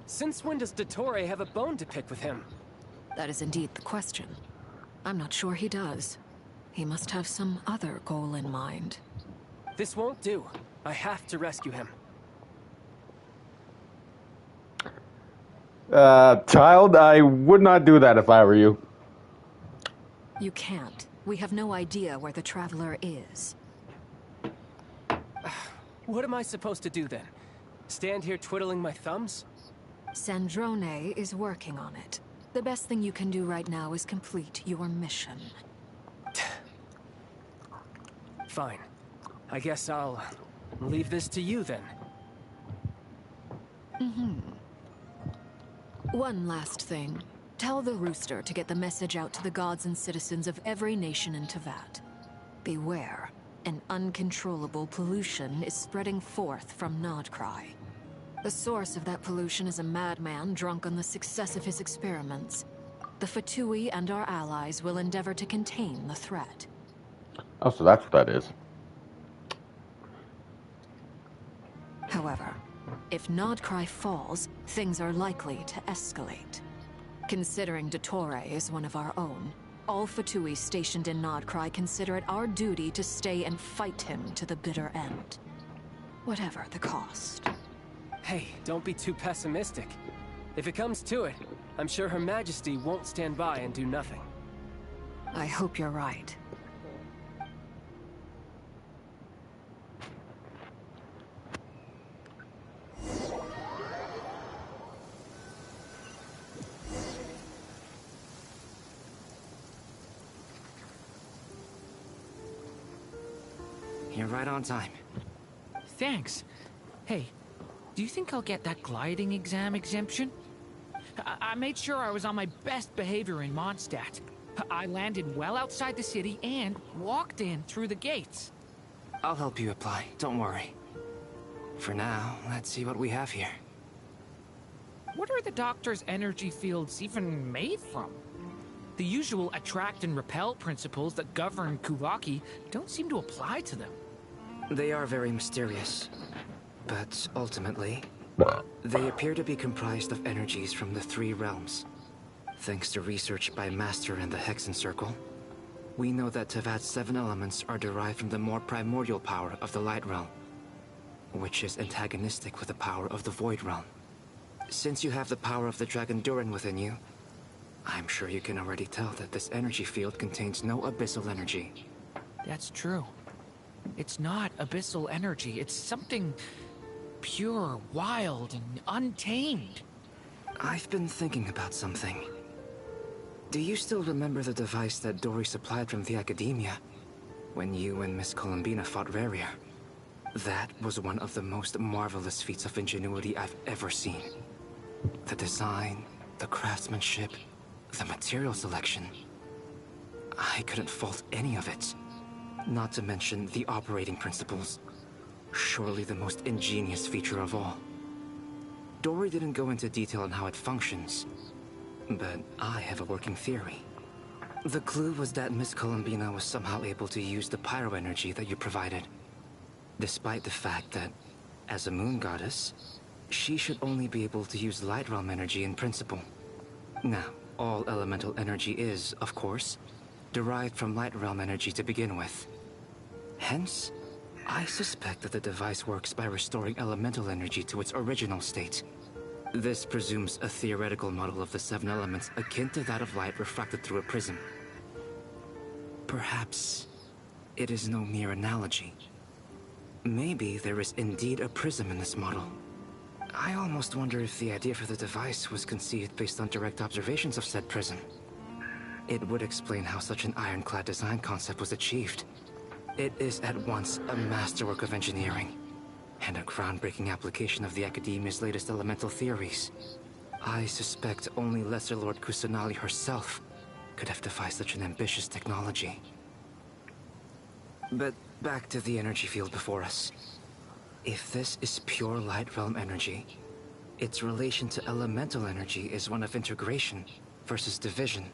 S5: Since when does Dottore have a bone to pick with him?
S16: That is indeed the question. I'm not sure he does. He must have some other goal in mind.
S5: This won't do. I have to rescue him.
S1: Child, I would not do that if I were you.
S16: You can't. We have no idea where the Traveler is.
S5: What am I supposed to do then? Stand here twiddling my thumbs?
S16: Sandrone is working on it. The best thing you can do right now is complete your mission.
S5: Fine. I guess I'll leave this to you then.
S16: One last thing. Tell the Rooster to get the message out to the gods and citizens of every nation in Tevat. Beware. An uncontrollable pollution is spreading forth from Nodcry. The source of that pollution is a madman drunk on the success of his experiments. The Fatui and our allies will endeavor to contain the threat.
S1: Oh, so that's what that is.
S16: However, if Nodcry falls, things are likely to escalate. Considering Dottore is one of our own, all Fatui stationed in Nodcry consider it our duty to stay and fight him to the bitter end. Whatever the cost.
S5: Hey, don't be too pessimistic. If it comes to it, I'm sure Her Majesty won't stand by and do nothing.
S16: I hope you're right.
S20: You're right on time.
S14: Thanks. Hey, do you think I'll get that gliding exam exemption? I made sure I was on my best behavior in Mondstadt. I landed well outside the city and walked in through the gates.
S20: I'll help you apply, don't worry. For now, let's see what we have here.
S14: What are the Doctor's energy fields even made from? The usual attract and repel principles that govern Kuvaki don't seem to apply to them.
S20: They are very mysterious, but ultimately, they appear to be comprised of energies from the three realms. Thanks to research by Master and the Hexen Circle, we know that Tevat's 7 elements are derived from the more primordial power of the Light Realm, which is antagonistic with the power of the Void Realm. Since you have the power of the Dragon Durin within you, I'm sure you can already tell that this energy field contains no abyssal energy.
S14: That's true. It's not abyssal energy, it's something pure, wild, and untamed.
S20: I've been thinking about something. Do you still remember the device that Dory supplied from the Academia when you and Miss Columbina fought Rarier? That was one of the most marvelous feats of ingenuity I've ever seen. The design, the craftsmanship, the material selection. I couldn't fault any of it. Not to mention the operating principles. Surely the most ingenious feature of all. Dory didn't go into detail on how it functions, but I have a working theory. The clue was that Miss Columbina was somehow able to use the pyro energy that you provided, despite the fact that, as a moon goddess, she should only be able to use light realm energy in principle. Now, all elemental energy is, of course, derived from light realm energy to begin with. Hence, I suspect that the device works by restoring elemental energy to its original state. This presumes a theoretical model of the 7 elements akin to that of light refracted through a prism. Perhaps it is no mere analogy. Maybe there is indeed a prism in this model. I almost wonder if the idea for the device was conceived based on direct observations of said prism. It would explain how such an ironclad design concept was achieved. It is at once a masterwork of engineering and a groundbreaking application of the Academia's latest elemental theories. I suspect only Lesser Lord Kusanali herself could have devised such an ambitious technology. But back to the energy field before us. If this is pure light realm energy, its relation to elemental energy is one of integration versus division.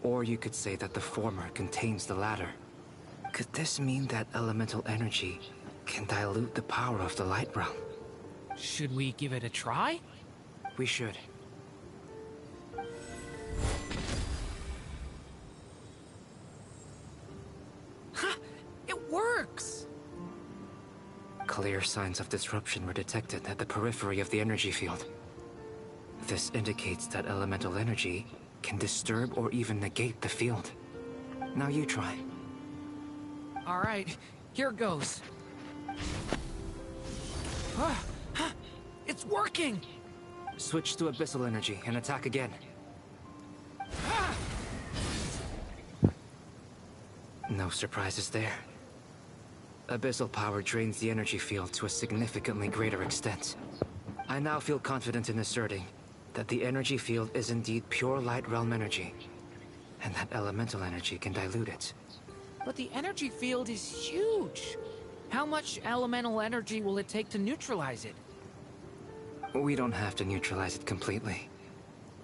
S20: Or you could say that the former contains the latter. Could this mean that elemental energy can dilute the power of the light realm?
S14: Should we give it a try?
S20: We should.
S14: It works!
S20: Clear signs of disruption were detected at the periphery of the energy field. This indicates that elemental energy can disturb or even negate the field. Now you try.
S14: Alright, here goes. It's working!
S20: Switch to abyssal energy and attack again. No surprises there. Abyssal power drains the energy field to a significantly greater extent. I now feel confident in asserting that the energy field is indeed pure light realm energy, and that elemental energy can dilute it.
S14: But the energy field is huge! How much elemental energy will it take to neutralize it?
S20: We don't have to neutralize it completely.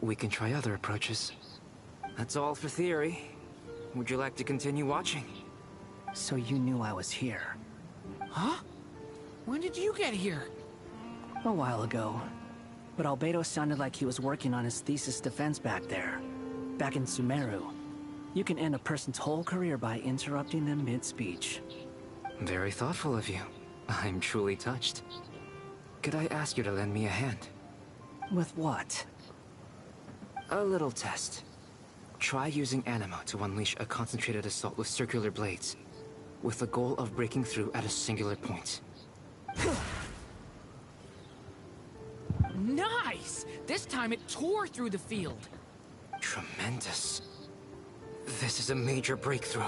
S20: We can try other approaches. That's all for theory. Would you like to continue watching?
S8: So you knew I was here?
S14: Huh? When did you get here?
S8: A while ago. But Albedo sounded like he was working on his thesis defense back there. Back in Sumeru. You can end a person's whole career by interrupting them mid-speech.
S20: Very thoughtful of you. I'm truly touched. Could I ask you to lend me a hand?
S8: With what?
S20: A little test. Try using Anima to unleash a concentrated assault with circular blades, with the goal of breaking through at a singular point.
S14: Nice! This time it tore through the field.
S20: Tremendous. This is a major breakthrough.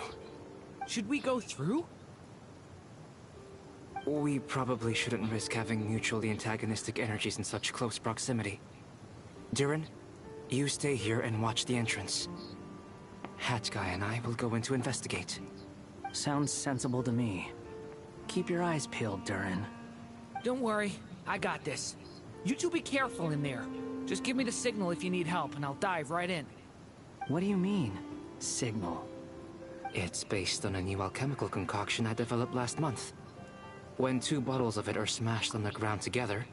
S14: Should we go through?
S20: We probably shouldn't risk having mutually antagonistic energies in such close proximity. Durin, you stay here and watch the entrance. Hat Guy and I will go in to investigate.
S8: Sounds sensible to me. Keep your eyes peeled, Durin.
S14: Don't worry, I got this. You two be careful in there. Just give me the signal if you need help, and I'll dive right in.
S8: What do you mean, signal?
S20: It's based on a new alchemical concoction I developed last month. When two bottles of it are smashed on the ground together,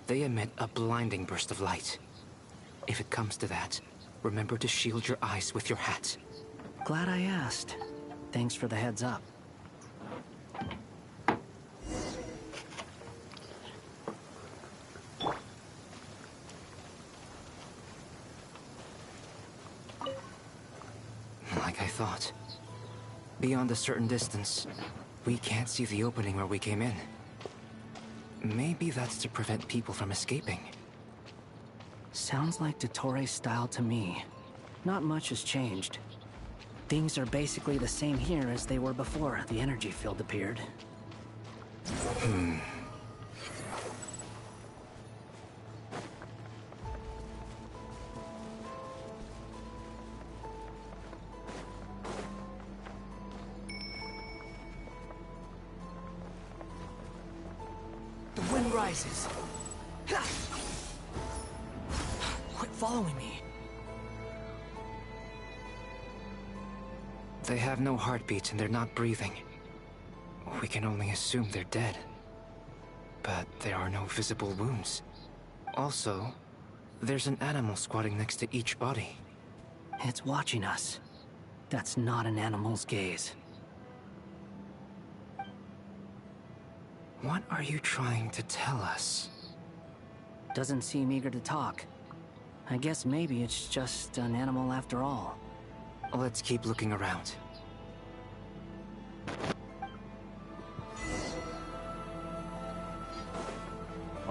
S20: they emit a blinding burst of light. If it comes to that, remember to shield your eyes with your hat.
S8: Glad I asked. Thanks for the heads up.
S20: Like I thought. Beyond a certain distance, we can't see the opening where we came in. Maybe that's to prevent people from escaping.
S8: Sounds like Dottore style to me. Not much has changed. Things are basically the same here as they were before the energy field appeared.
S14: The wind rises. Quit following me.
S20: They have no heartbeats and they're not breathing. We can only assume they're dead. But there are no visible wounds. Also, there's an animal squatting next to each body.
S8: It's watching us. That's not an animal's gaze.
S20: What are you trying to tell us?
S8: Doesn't seem eager to talk. I guess maybe it's just an animal after all.
S20: Let's keep looking around.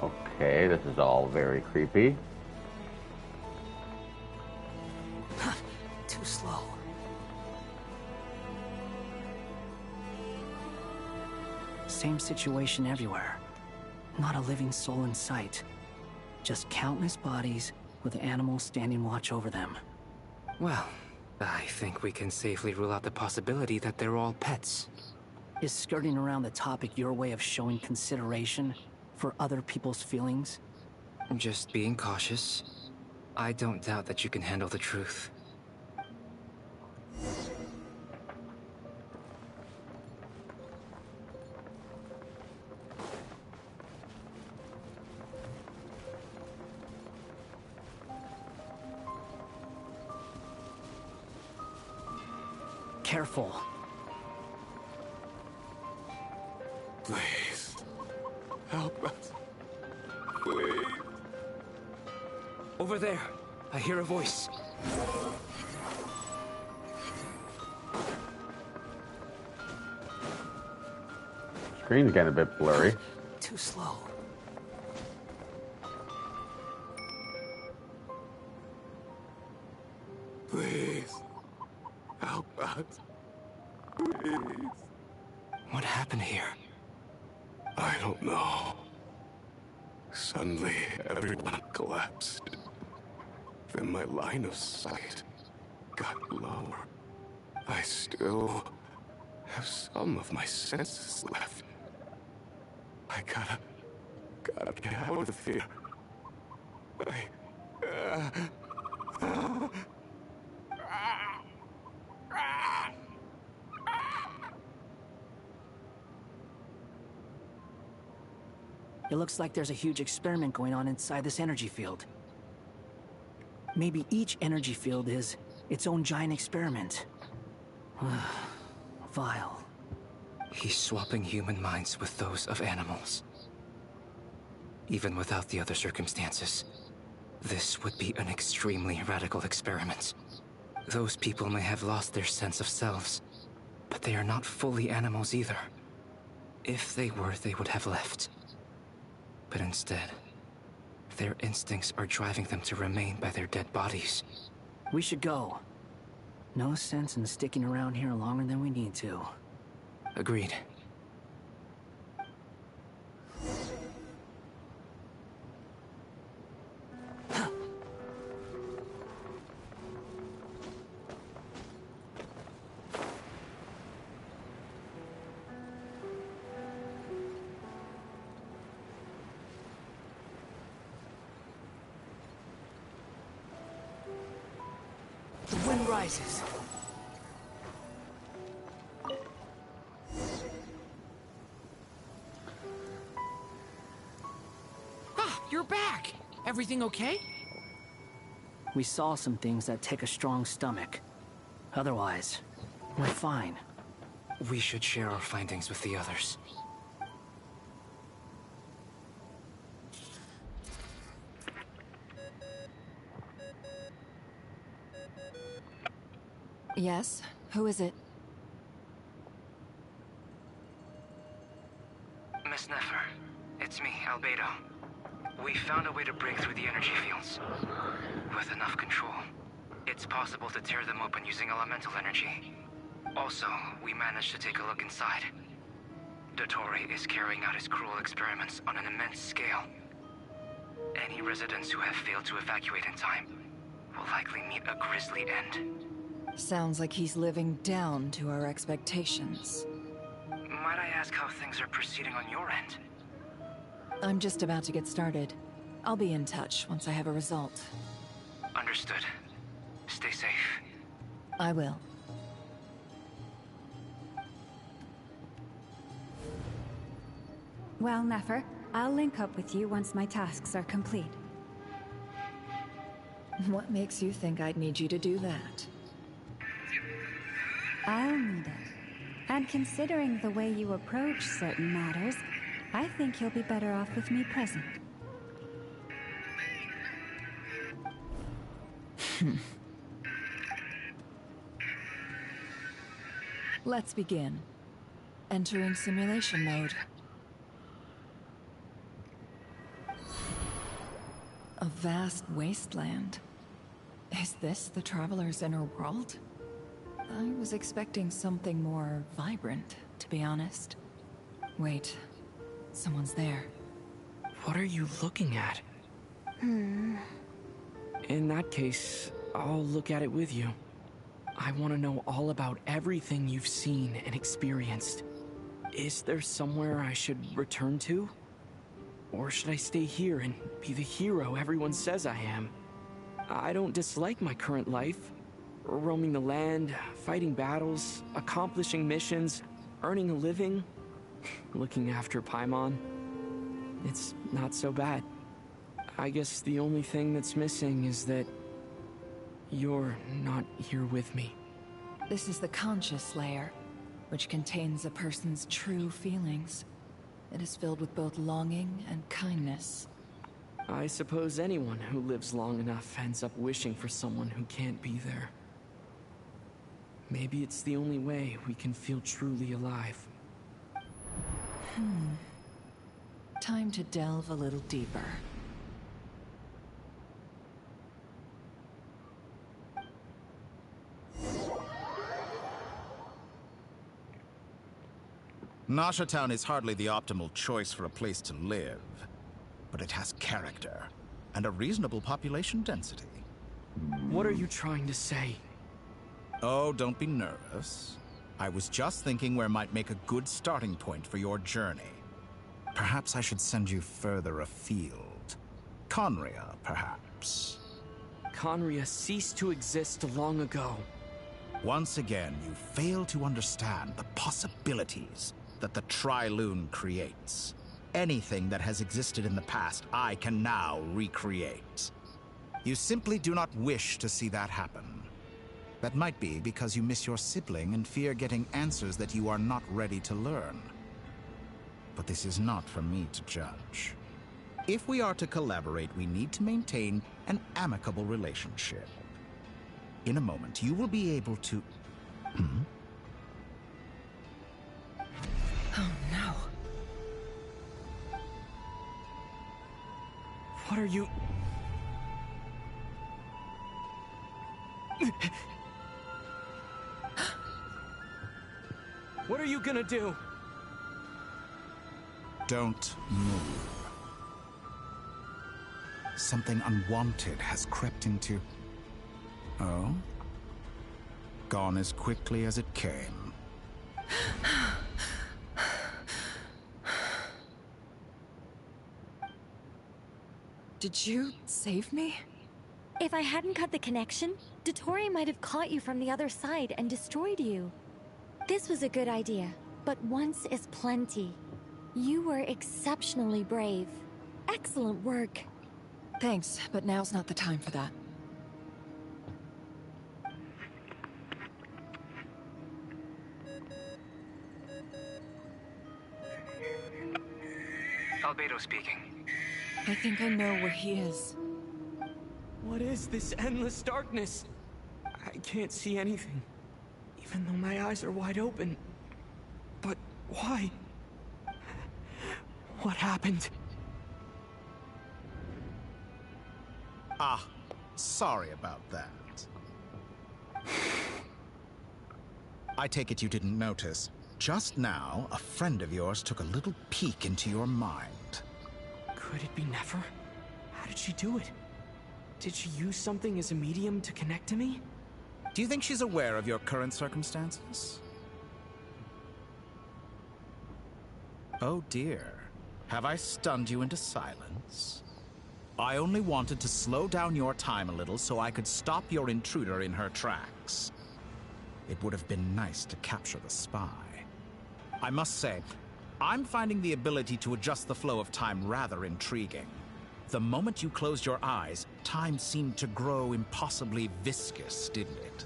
S1: Okay, this is all very creepy.
S8: Too slow. Same situation everywhere. Not a living soul in sight. Just countless bodies with animals standing watch over them.
S20: Well, I think we can safely rule out the possibility that they're all pets.
S8: Is skirting around the topic your way of showing consideration for other people's feelings?
S20: Just being cautious. I don't doubt that you can handle the truth.
S8: careful.
S17: Please. Help us. Please.
S8: Over there. I hear a voice.
S1: Screen's getting a bit blurry.
S8: Too slow.
S17: Please. Help us. Please.
S9: What happened here?
S17: I don't know. Suddenly, everyone collapsed. Then my line of sight got lower. I still have some of my senses left. I gotta get out of here.
S8: It looks like there's a huge experiment going on inside this energy field. Maybe each energy field is its own giant experiment. Vile.
S20: He's swapping human minds with those of animals. Even without the other circumstances, this would be an extremely radical experiment. Those people may have lost their sense of selves, but they are not fully animals either. If they were, they would have left. But instead, their instincts are driving them to remain by their dead bodies.
S8: We should go. No sense in sticking around here longer than we need to.
S20: Agreed.
S8: The wind rises.
S14: Ah, you're back! Everything okay?
S8: We saw some things that take a strong stomach. Otherwise, we're fine.
S20: We should share our findings with the others.
S15: Yes? Who is it?
S20: Miss Nefer, it's me, Albedo. We found a way to break through the energy fields. With enough control, it's possible to tear them open using elemental energy. Also, we managed to take a look inside. Dottore is carrying out his cruel experiments on an immense scale. Any residents who have failed to evacuate in time will likely meet a grisly end.
S15: Sounds like he's living down to our expectations.
S20: Might I ask how things are proceeding on your end?
S15: I'm just about to get started. I'll be in touch once I have a result.
S20: Understood. Stay safe.
S15: I will.
S3: Well, Nefer, I'll link up with you once my tasks are complete.
S15: What makes you think I'd need you to do that?
S3: I'll need it. And considering the way you approach certain matters, I think you'll be better off with me present.
S15: Let's begin. Entering simulation mode. A vast wasteland. Is this the Traveler's inner world? I was expecting something more vibrant, to be honest. Wait, someone's there.
S6: What are you looking at? In that case, I'll look at it with you. I want to know all about everything you've seen and experienced. Is there somewhere I should return to? Or should I stay here and be the hero everyone says I am? I don't dislike my current life. Roaming the land, fighting battles, accomplishing missions, earning a living, looking after Paimon. It's not so bad. I guess the only thing that's missing is that you're not here with me.
S15: This is the conscious layer, which contains a person's true feelings. It is filled with both longing and kindness.
S6: I suppose anyone who lives long enough ends up wishing for someone who can't be there. Maybe it's the only way we can feel truly alive.
S15: Time to delve a little deeper.
S12: Nasha Town is hardly the optimal choice for a place to live, but it has character and a reasonable population density.
S6: What are you trying to say?
S12: Oh, don't be nervous. I was just thinking where might make a good starting point for your journey. Perhaps I should send you further afield. Conria, perhaps.
S6: Conria ceased to exist long ago.
S12: Once again, you fail to understand the possibilities that the Tri-Lune creates. Anything that has existed in the past, I can now recreate. You simply do not wish to see that happen. That might be because you miss your sibling and fear getting answers that you are not ready to learn. But this is not for me to judge. If we are to collaborate, we need to maintain an amicable relationship. In a moment, you will be able to...
S15: Oh no.
S6: What are you... What are you gonna do?
S12: Don't move. Something unwanted has crept into... Oh? Gone as quickly as it came.
S15: Did you save me?
S13: If I hadn't cut the connection, Dottore might have caught you from the other side and destroyed you. This was a good idea, but once is plenty. You were exceptionally brave. Excellent work.
S15: Thanks, but now's not the time for that.
S20: Albedo speaking.
S15: I think I know where he is.
S6: What is this endless darkness? I can't see anything, even though my eyes are wide open. But why? What happened?
S12: Ah, sorry about that. I take it you didn't notice. Just now, a friend of yours took a little peek into your mind.
S6: Could it be Nefer? How did she do it? Did she use something as a medium to connect to me?
S12: Do you think she's aware of your current circumstances? Oh dear. Have I stunned you into silence? I only wanted to slow down your time a little so I could stop your intruder in her tracks. It would have been nice to capture the spy. I must say, I'm finding the ability to adjust the flow of time rather intriguing. The moment you closed your eyes, time seemed to grow impossibly viscous, didn't it?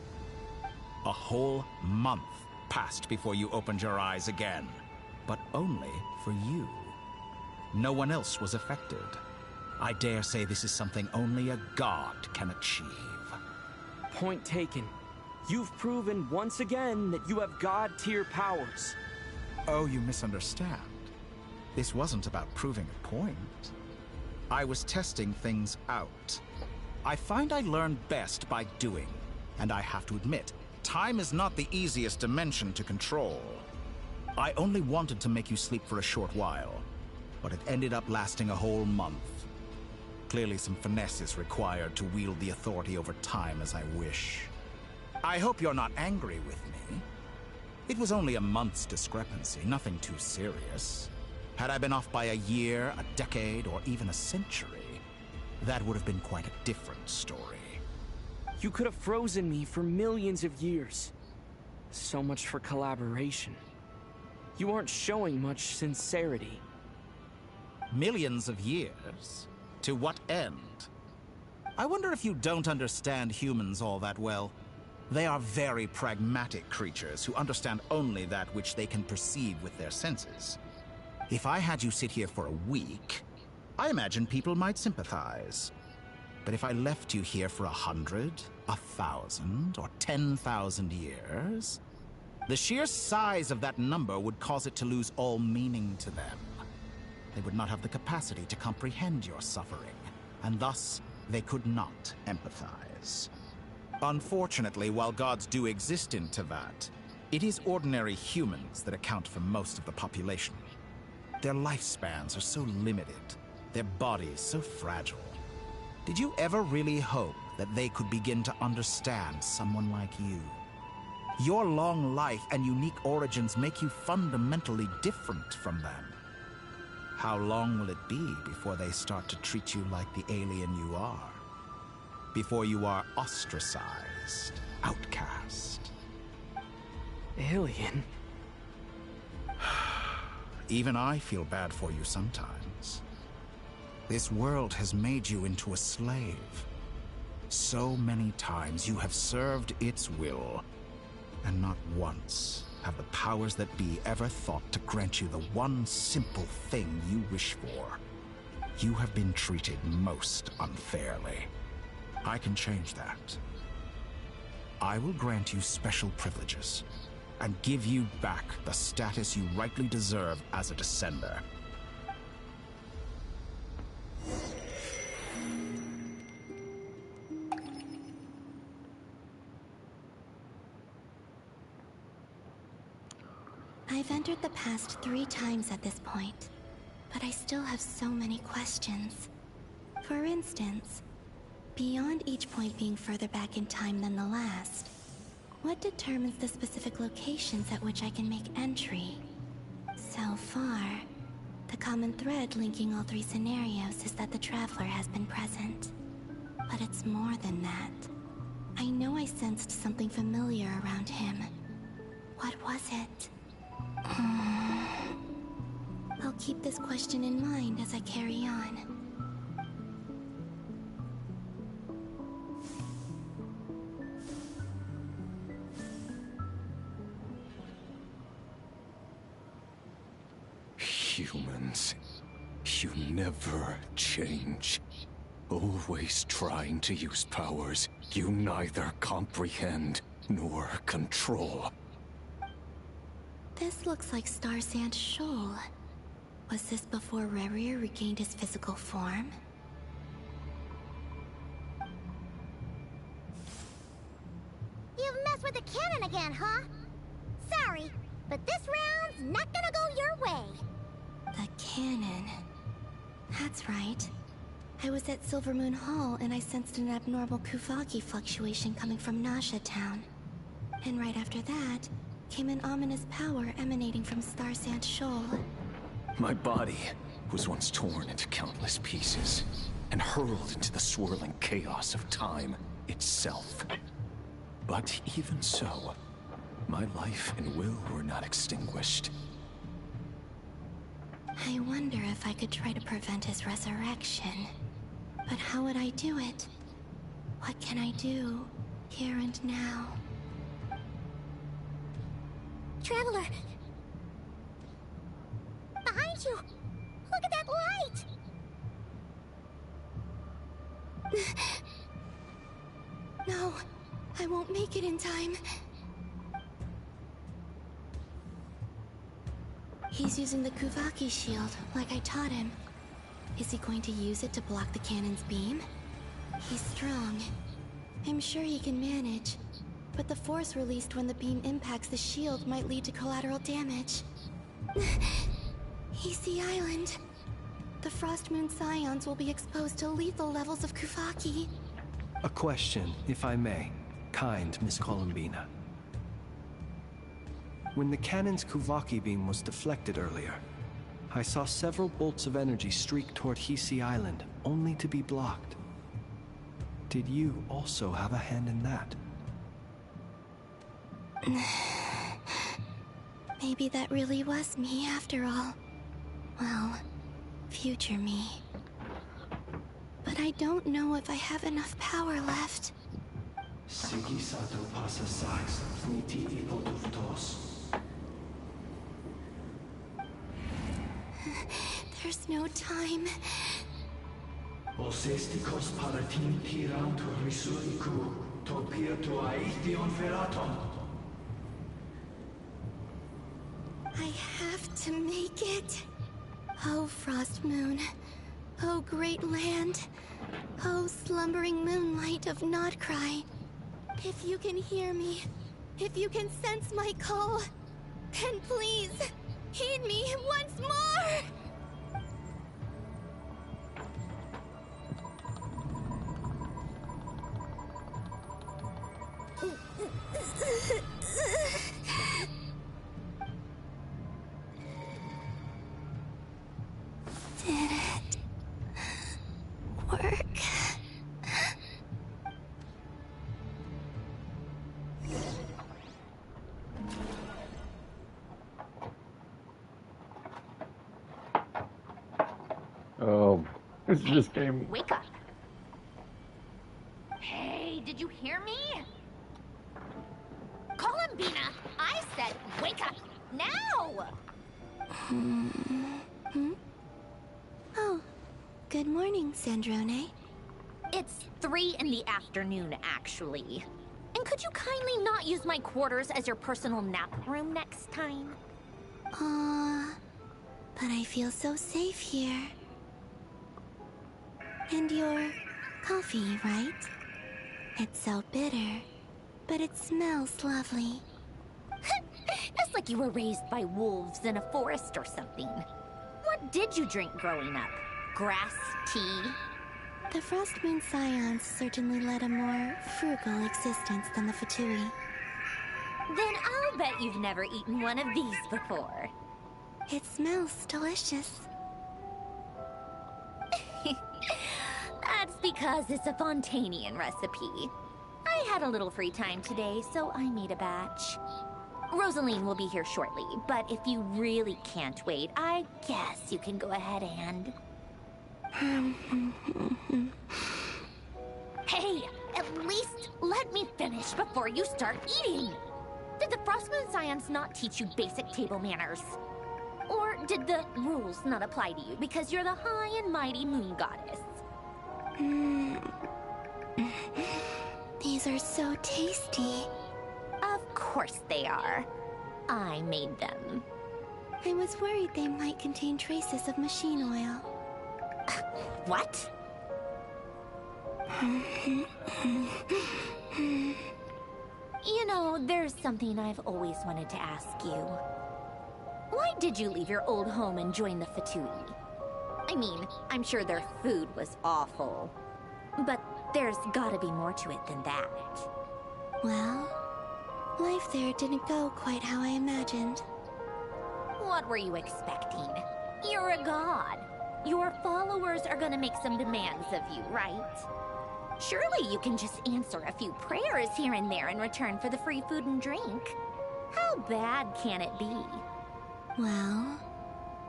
S12: A whole month passed before you opened your eyes again, but only for you. No one else was affected. I dare say this is something only a god can achieve.
S6: Point taken. You've proven once again that you have god-tier powers.
S12: Oh, you misunderstand. This wasn't about proving a point. I was testing things out. I find I learn best by doing, and I have to admit, time is not the easiest dimension to control. I only wanted to make you sleep for a short while, but it ended up lasting a whole month. Clearly some finesse is required to wield the authority over time as I wish. I hope you're not angry with me. It was only a month's discrepancy, nothing too serious. Had I been off by a year, a decade, or even a century, that would have been quite a different story.
S6: You could have frozen me for millions of years. So much for collaboration. You aren't showing much sincerity.
S12: Millions of years? To what end? I wonder if you don't understand humans all that well. They are very pragmatic creatures who understand only that which they can perceive with their senses. If I had you sit here for a week, I imagine people might sympathize. But if I left you here for 100, 1,000, or 10,000 years, the sheer size of that number would cause it to lose all meaning to them. They would not have the capacity to comprehend your suffering, and thus they could not empathize. Unfortunately, while gods do exist in Teyvat, it is ordinary humans that account for most of the population. Their lifespans are so limited, their bodies so fragile. Did you ever really hope that they could begin to understand someone like you? Your long life and unique origins make you fundamentally different from them. How long will it be before they start to treat you like the alien you are? Before you are ostracized, outcast?
S8: Alien?
S12: Even I feel bad for you sometimes. This world has made you into a slave. So many times you have served its will, and not once have the powers that be ever thought to grant you the one simple thing you wish for. You have been treated most unfairly. I can change that. I will grant you special privileges, and give you back the status you rightly deserve as a descender.
S4: I've entered the past 3 times at this point, but I still have so many questions. For instance, beyond each point being further back in time than the last, what determines the specific locations at which I can make entry? So far, the common thread linking all 3 scenarios is that the Traveler has been present. But it's more than that. I know I sensed something familiar around him. What was it? I'll keep this question in mind as I carry on.
S17: Humans, you never change. Always trying to use powers you neither comprehend nor control.
S4: This looks like Star Sand Shoal. Was this before Rerir regained his physical form?
S2: You've messed with the cannon again, huh? Sorry, but this round's not gonna go your way.
S4: The cannon. That's right. I was at Silvermoon Hall and I sensed an abnormal Kuvaki fluctuation coming from Nasha Town. And right after that, came an ominous power emanating from Star Sand Shoal.
S17: My body was once torn into countless pieces and hurled into the swirling chaos of time itself. But even so, my life and will were not extinguished.
S4: I wonder if I could try to prevent his resurrection. But how would I do it? What can I do, here and now?
S2: Traveler! Behind you! Look at that light!
S4: No, I won't make it in time. He's using the Kuvaki shield, like I taught him. Is he going to use it to block the cannon's beam? He's strong. I'm sure he can manage. But the force released when the beam impacts the shield might lead to collateral damage. Easy Island. The Frost Moon Scions will be exposed to lethal levels of Kuvaki.
S18: A question, if I may. Kind Miss Columbina. When the cannon's Kuvaki beam was deflected earlier, I saw several bolts of energy streak toward Hisi Island, only to be blocked. Did you also have a hand in that?
S4: Maybe that really was me after all. Well, future me. But I don't know if I have enough power left.
S10: Sigi sato pasa sax, sniti ipotuftos.
S4: There's no time.
S10: Osestikos paratin tiram to risuiku, to pia to aithion feraton.
S4: I have to make it. Oh, Frost Moon. Oh, great land. Oh, slumbering moonlight of Nodcry. If you can hear me, if you can sense my call, then please, heed me once more! Did it work?
S1: Oh, it's just game.
S13: Wake up. Hey, did you hear me? Columbina, I said wake up now!
S4: Oh, good morning, Sandrone.
S13: It's 3 in the afternoon, actually. And could you kindly not use my quarters as your personal nap room next time?
S4: But I feel so safe here. And your coffee, right? It's so bitter, but it smells lovely.
S13: It's like you were raised by wolves in a forest or something. What did you drink growing up? Grass tea?
S4: The Frost Moon Scions certainly led a more frugal existence than the Fatui.
S13: Then I'll bet you've never eaten one of these before.
S4: It smells delicious.
S13: That's because it's a Fontanian recipe. I had a little free time today, so I made a batch. Rosaline will be here shortly, but if you really can't wait, I guess you can go ahead and... Hey, at least let me finish before you start eating! Did the Frostmoon Scions not teach you basic table manners? Or did the rules not apply to you because you're the high and mighty moon goddess?
S4: These are so tasty.
S13: Of course they are. I made them.
S4: I was worried they might contain traces of machine oil.
S13: What? You know, there's something I've always wanted to ask you. Why did you leave your old home and join the Fatui? I mean, I'm sure their food was awful. But there's gotta be more to it than that.
S4: Well, life there didn't go quite how I imagined.
S13: What were you expecting? You're a god. Your followers are gonna make some demands of you, right? Surely you can just answer a few prayers here and there in return for the free food and drink. How bad can it be?
S4: Well,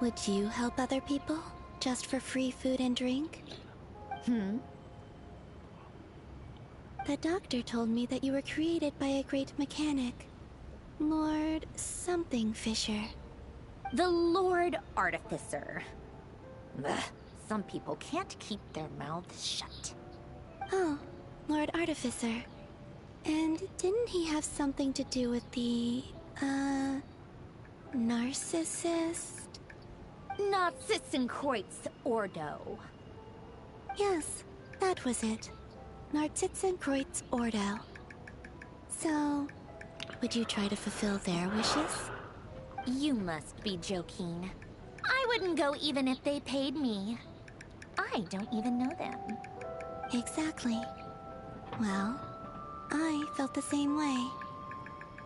S4: would you help other people just for free food and drink? The doctor told me that you were created by a great mechanic. Lord something Fisher.
S13: The Lord Artificer. Ugh, some people can't keep their mouths shut.
S4: Oh, Lord Artificer. And didn't he have something to do with the, narcissist?
S13: Narcissenkreuz Ordo.
S4: Yes, that was it. Narcissenkreuz Ordo. So, would you try to fulfill their wishes?
S13: You must be joking. I wouldn't go even if they paid me. I don't even know them.
S4: Exactly. Well, I felt the same way.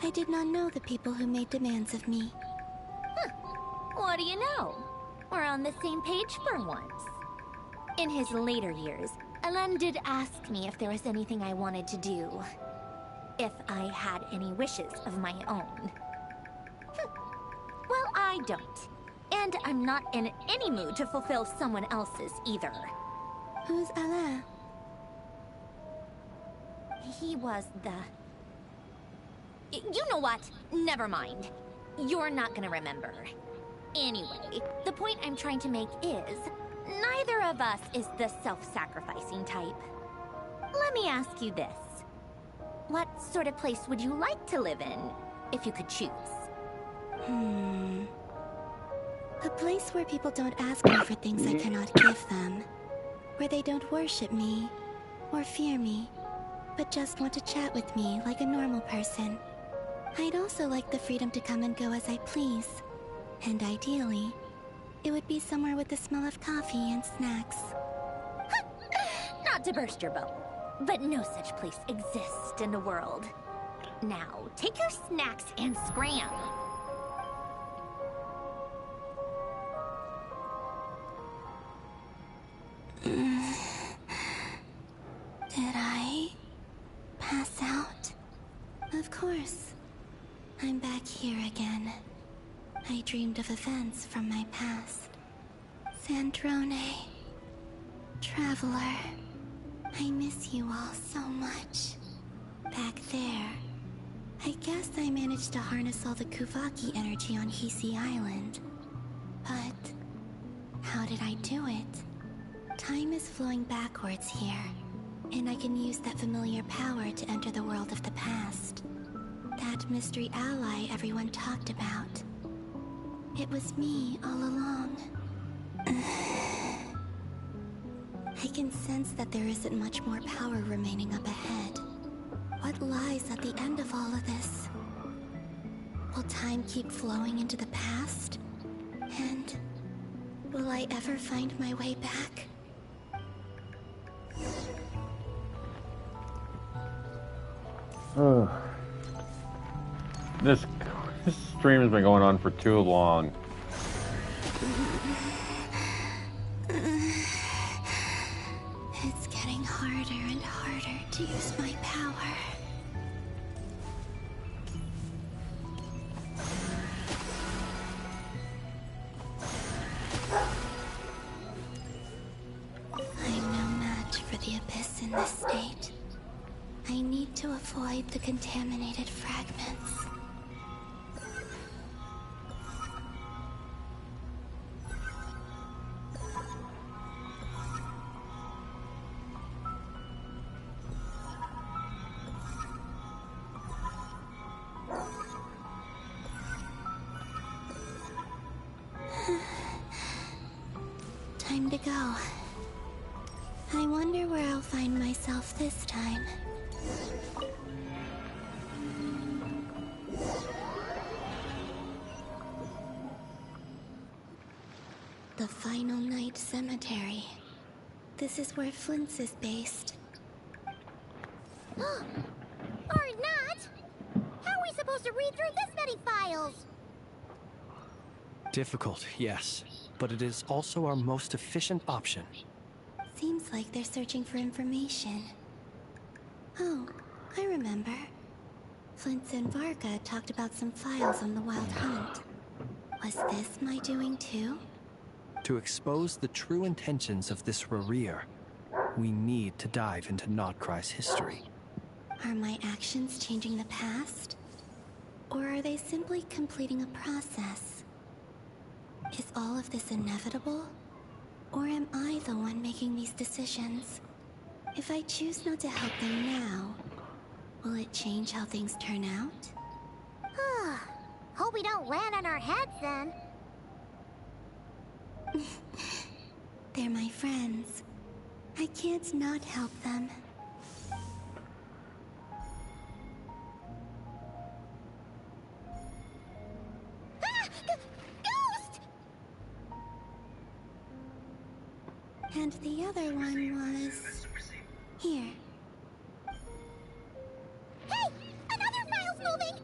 S4: I did not know the people who made demands of me.
S13: What do you know? We're on the same page for once. In his later years, Elen did ask me if there was anything I wanted to do. If I had any wishes of my own. Well, I don't. And I'm not in any mood to fulfill someone else's either.
S4: Who's Elen?
S13: he was the... You know what? Never mind. You're not gonna remember. Anyway, the point I'm trying to make is, neither of us is the self-sacrificing type. Let me ask you this. What sort of place would you like to live in, if you could choose?
S4: A place where people don't ask me for things I cannot give them. Where they don't worship me, or fear me, but just want to chat with me like a normal person. I'd also like the freedom to come and go as I please. And ideally, it would be somewhere with the smell of coffee and snacks.
S13: Not to burst your bubble, but no such place exists in the world. Now, take your snacks and scram.
S4: Did I pass out? Of course. I'm back here again. I dreamed of events from my past. Sandrone. Traveler. I miss you all so much. Back there. I guess I managed to harness all the Kuvaki energy on Hisi Island. But how did I do it? Time is flowing backwards here, and I can use that familiar power to enter the world of the past. That mystery ally everyone talked about. It was me all along. I can sense that there isn't much more power remaining up ahead. What lies at the end of all of this? Will time keep flowing into the past? And will I ever find my way back?
S1: This stream has been going on for too long.
S4: It's getting harder and harder to use my power. I'm no match for the Abyss in this state. I need to avoid the contaminated fragments. Time to go. I wonder where I'll find myself this time. The Final Night Cemetery. This is where Flint's is based.
S2: Or not! How are we supposed to read through this many files?
S18: Difficult, yes, but it is also our most efficient option.
S4: Seems like they're searching for information. Oh, I remember. Flint and Varga talked about some files on the Wild Hunt. Was this my doing too?
S18: To expose the true intentions of this Rereer, we need to dive into Notcry's history.
S4: Are my actions changing the past? Or are they simply completing a process? Is all of this inevitable? Or am I the one making these decisions? If I choose not to help them now, will it change how things turn out?
S2: Hope we don't land on our heads then.
S4: They're my friends. I can't not help them.
S2: Ghost!
S4: And the other one was... here.
S2: Hey! Another file's moving!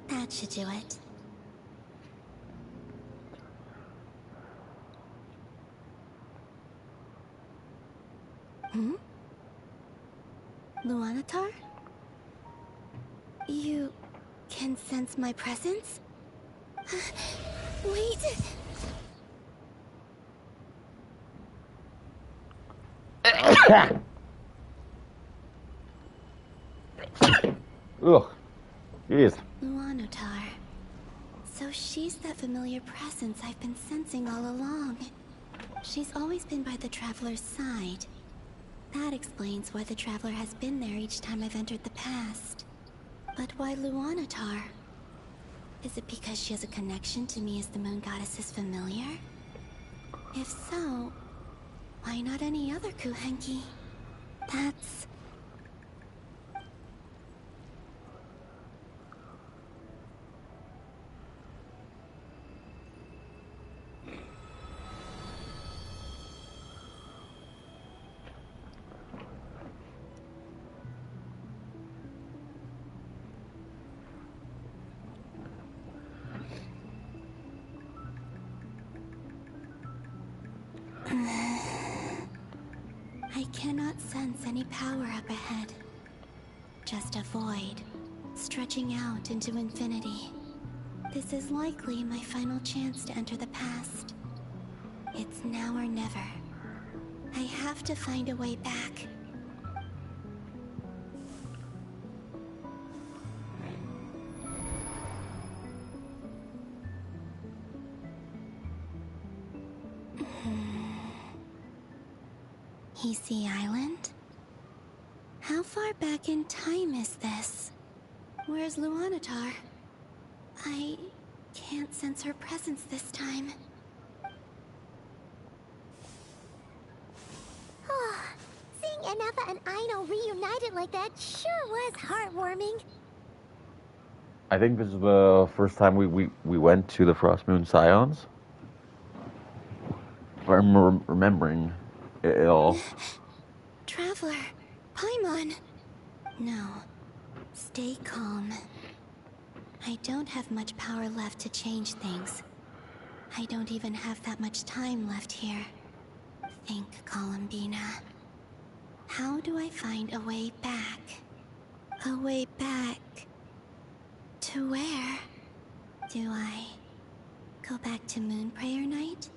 S4: That should do it. Luanatar? You can sense my presence? Wait!
S1: Ugh. Jeez.
S4: Luanatar. So she's that familiar presence I've been sensing all along. She's always been by the Traveler's side. That explains why the Traveler has been there each time I've entered the past. But why Luanatar? Is it because she has a connection to me as the Moon Goddess's familiar? If so, why not any other Kuhenki? That's... I cannot sense any power up ahead. Just a void, stretching out into infinity. This is likely my final chance to enter the past. It's now or never. I have to find a way back. Hisi Island? How far back in time is this? Where's Luanatar? I can't sense her presence this time.
S2: Seeing Anafa and Aino reunited like that sure was heartwarming.
S1: I think this is the first time we went to the Frost Moon Scions. If I'm remembering it all.
S4: Traveler, Paimon. No. Stay calm. I don't have much power left to change things. I don't even have that much time left here. Think, Columbina. How do I find a way back? A way back... to where? Do I go back to Moon Prayer Night?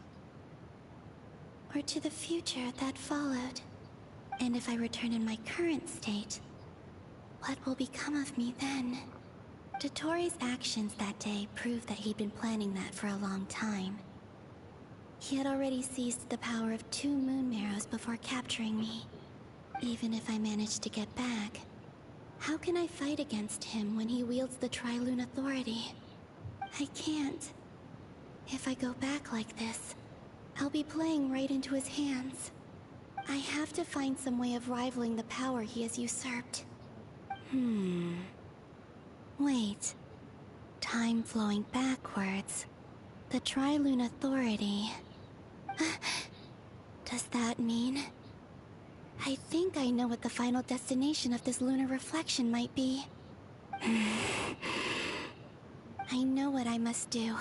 S4: Or to the future that followed? And if I return in my current state, what will become of me then? Dotori's actions that day proved that he'd been planning that for a long time. He had already seized the power of 2 Moon Marrows before capturing me. Even if I managed to get back, how can I fight against him when he wields the Tri-Lune Authority? I can't. If I go back like this, I'll be playing right into his hands. I have to find some way of rivaling the power he has usurped. Wait. Time flowing backwards. The Tri-Lune Authority. Does that mean... I think I know what the final destination of this lunar reflection might be. I know what I must do.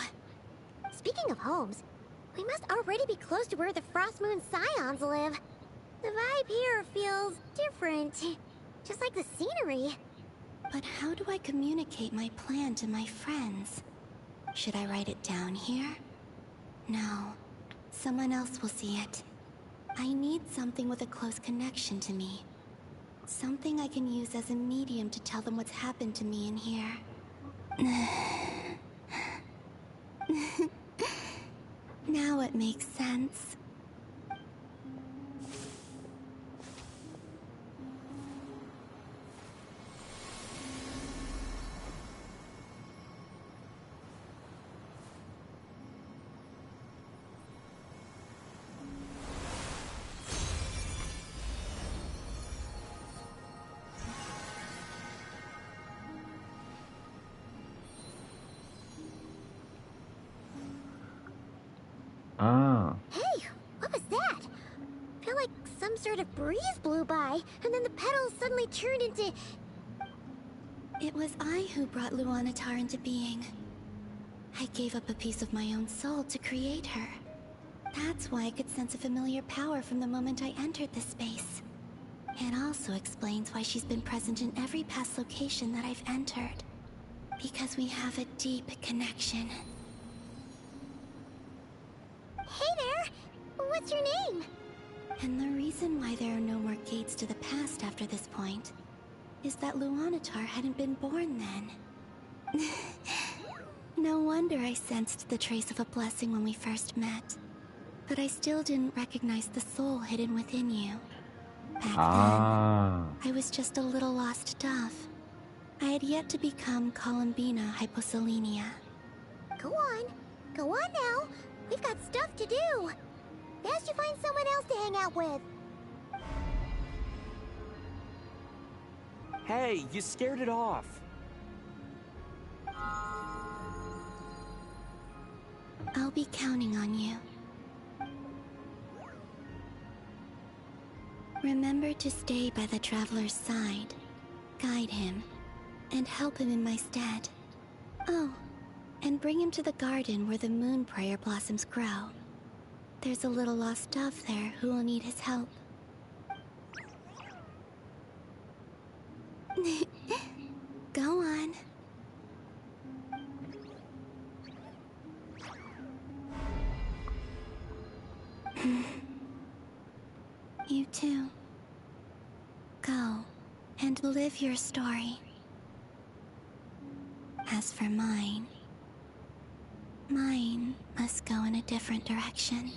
S2: Speaking of homes, we must already be close to where the Frost Moon Scions live. The vibe here feels different, just like the scenery.
S4: But how do I communicate my plan to my friends? Should I write it down here? No. Someone else will see it. I need something with a close connection to me. Something I can use as a medium to tell them what's happened to me in here. Now it makes sense.
S2: Hey, what was that? I feel like some sort of breeze blew by, and then the petals suddenly turned into...
S4: It was I who brought Luanatar into being. I gave up a piece of my own soul to create her. That's why I could sense a familiar power from the moment I entered this space. It also explains why she's been present in every past location that I've entered. Because we have a deep connection.
S2: Hey there! What's your name?
S4: And the reason why there are no more gates to the past after this point is that Luanatar hadn't been born then. No wonder I sensed the trace of a blessing when we first met. But I still didn't recognize the soul hidden within you. Back then, I was just a little lost dove. I had yet to become Columbina Hyposelenia.
S2: Go on now. We've got stuff to do. Best you find someone else to hang out with.
S6: Hey, you scared it off.
S4: I'll be counting on you. Remember to stay by the traveler's side, guide him, and help him in my stead. Oh, and bring him to the garden where the moon prayer blossoms grow. There's a little lost dove there who will need his help. Go on. You too. Go and live your story. As for mine must go in a different direction.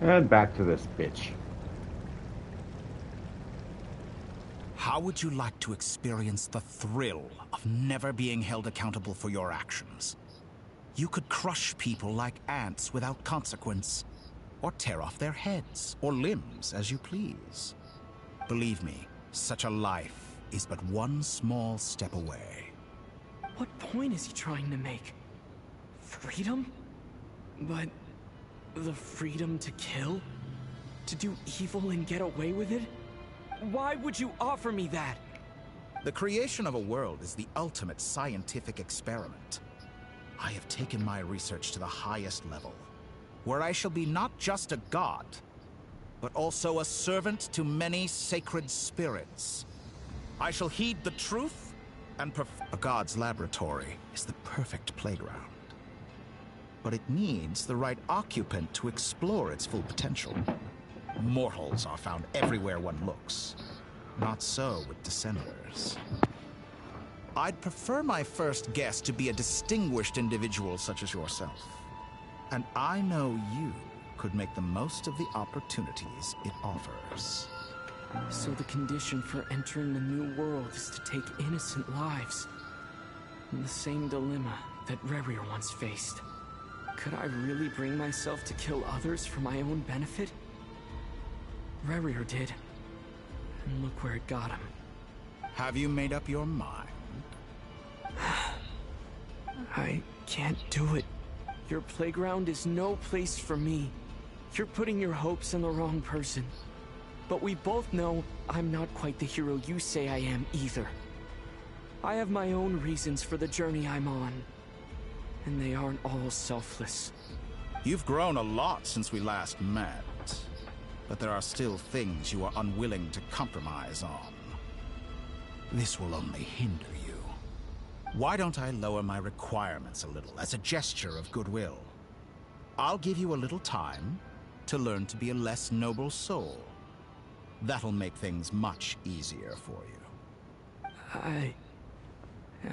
S1: And back to this bitch.
S12: How would you like to experience the thrill of never being held accountable for your actions? You could crush people like ants without consequence, or tear off their heads or limbs as you please. Believe me, such a life is but one small step away.
S6: What point is he trying to make? Freedom? But the freedom to kill? To do evil and get away with it? Why would you offer me that?
S12: The creation of a world is the ultimate scientific experiment. I have taken my research to the highest level, where I shall be not just a god, but also a servant to many sacred spirits. I shall heed the truth and a god's laboratory is the perfect playground. But it needs the right occupant to explore its full potential. Mortals are found everywhere one looks. Not so with Descenders. I'd prefer my first guest to be a distinguished individual such as yourself. And I know you could make the most of the opportunities it offers.
S6: So the condition for entering the new world is to take innocent lives. The same dilemma that Rerir once faced. Could I really bring myself to kill others for my own benefit? Rerir did. And look where it got him.
S12: Have you made up your mind?
S6: I can't do it. Your playground is no place for me. You're putting your hopes on the wrong person. But we both know I'm not quite the hero you say I am either. I have my own reasons for the journey I'm on. And they aren't all selfless.
S12: You've grown a lot since we last met. But there are still things you are unwilling to compromise on. This will only hinder you. Why don't I lower my requirements a little as a gesture of goodwill? I'll give you a little time to learn to be a less noble soul. That'll make things much easier for you.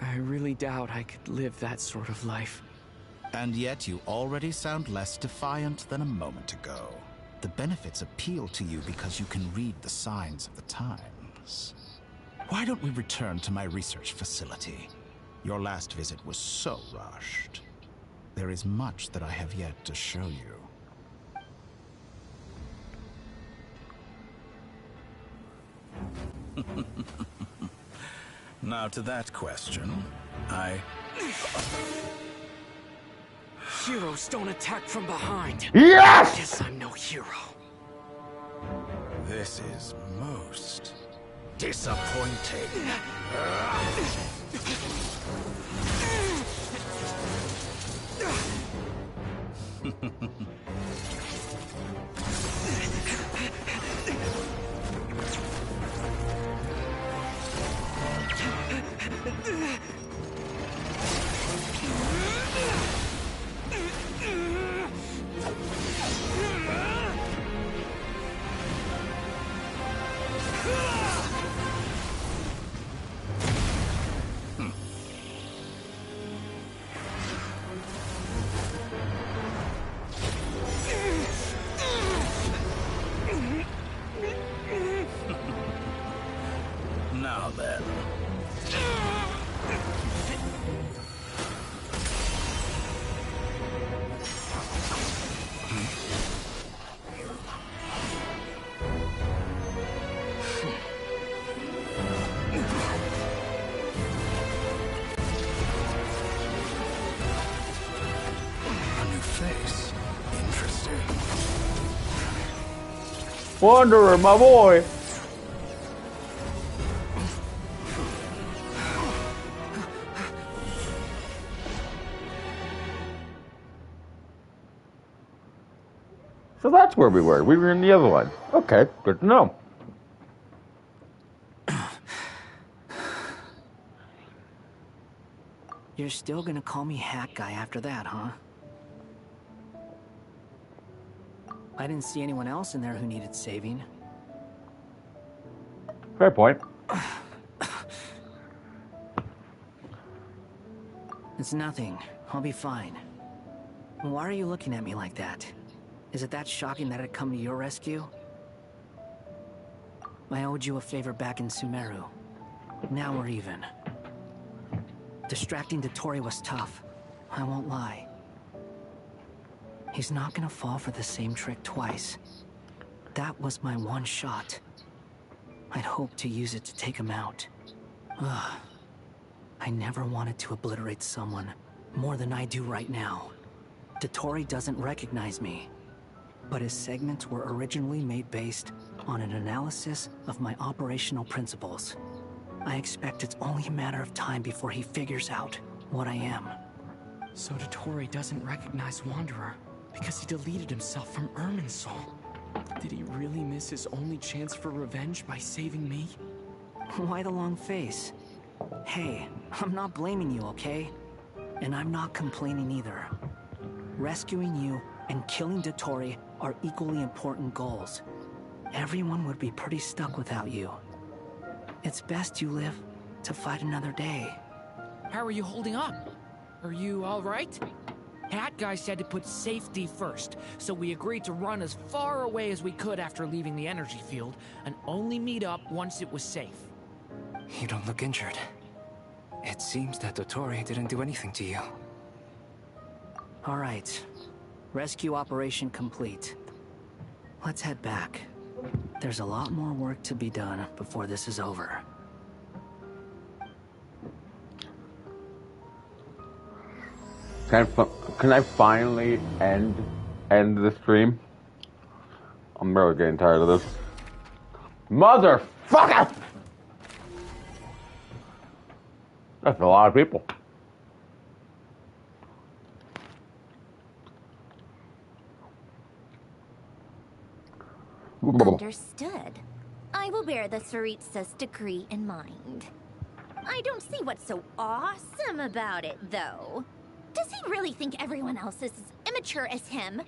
S6: I really doubt I could live that sort of life.
S12: And yet you already sound less defiant than a moment ago. The benefits appeal to you because you can read the signs of the times. Why don't we return to my research facility? Your last visit was so rushed. There is much that I have yet to show you. Now to that question,
S6: Heroes don't attack from behind.
S1: Yes!
S6: Guess I'm no hero.
S12: This is most disappointing. Now then. A new face. Interesting.
S1: Wanderer, my boy. So that's where we were. We were in the other one. Okay, good to know.
S8: You're still gonna call me Hat Guy after that, huh? I didn't see anyone else in there who needed saving.
S1: Fair point.
S8: It's nothing. I'll be fine. Why are you looking at me like that? Is it that shocking that I'd come to your rescue? I owed you a favor back in Sumeru. Now we're even. Distracting Dottore was tough. I won't lie. He's not gonna fall for the same trick twice. That was my one shot. I'd hoped to use it to take him out. Ugh. I never wanted to obliterate someone more than I do right now. Dottore doesn't recognize me, but his segments were originally made based on an analysis of my operational principles. I expect it's only a matter of time before he figures out what I am.
S6: So Dottore doesn't recognize Wanderer because he deleted himself from Irminsul. Did he really miss his only chance for revenge by saving me?
S8: Why the long face? Hey, I'm not blaming you, okay? And I'm not complaining either. Rescuing you and killing Dottore are equally important goals. Everyone would be pretty stuck without you. It's best you live to fight another day.
S14: How are you holding up? Are you all right? Hat Guy said to put safety first, so we agreed to run as far away as we could after leaving the energy field, and only meet up once it was safe.
S20: You don't look injured. It seems that Dottore didn't do anything to you.
S8: All right. Rescue operation complete. Let's head back. There's a lot more work to be done before this is over.
S1: Can I finally end the stream? I'm really getting tired of this. Motherfucker! That's a lot of people.
S13: Understood. I will bear the Tsaritsa's decree in mind. I don't see what's so awesome about it, though. Does he really think everyone else is as immature as him?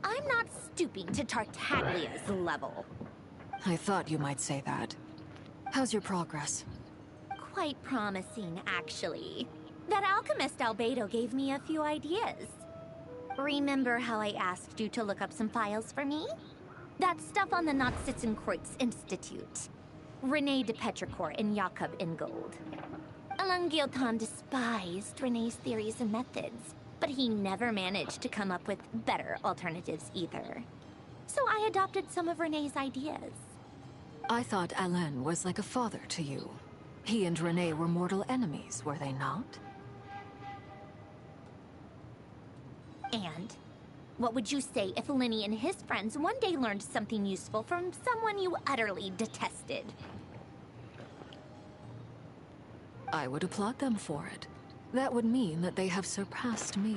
S13: I'm not stooping to Tartaglia's level.
S16: I thought you might say that. How's your progress?
S13: Quite promising, actually. That alchemist Albedo gave me a few ideas. Remember how I asked you to look up some files for me? That stuff on the Nachtschitzenkreuz Institute. René de Petrichor and Jakob Ingold. Alain Guillotin despised René's theories and methods, but he never managed to come up with better alternatives either. So I adopted some of René's ideas.
S16: I thought Alain was like a father to you. He and René were mortal enemies, were they not?
S13: And what would you say if Linny and his friends one day learned something useful from someone you utterly detested?
S16: I would applaud them for it. That would mean that they have surpassed me.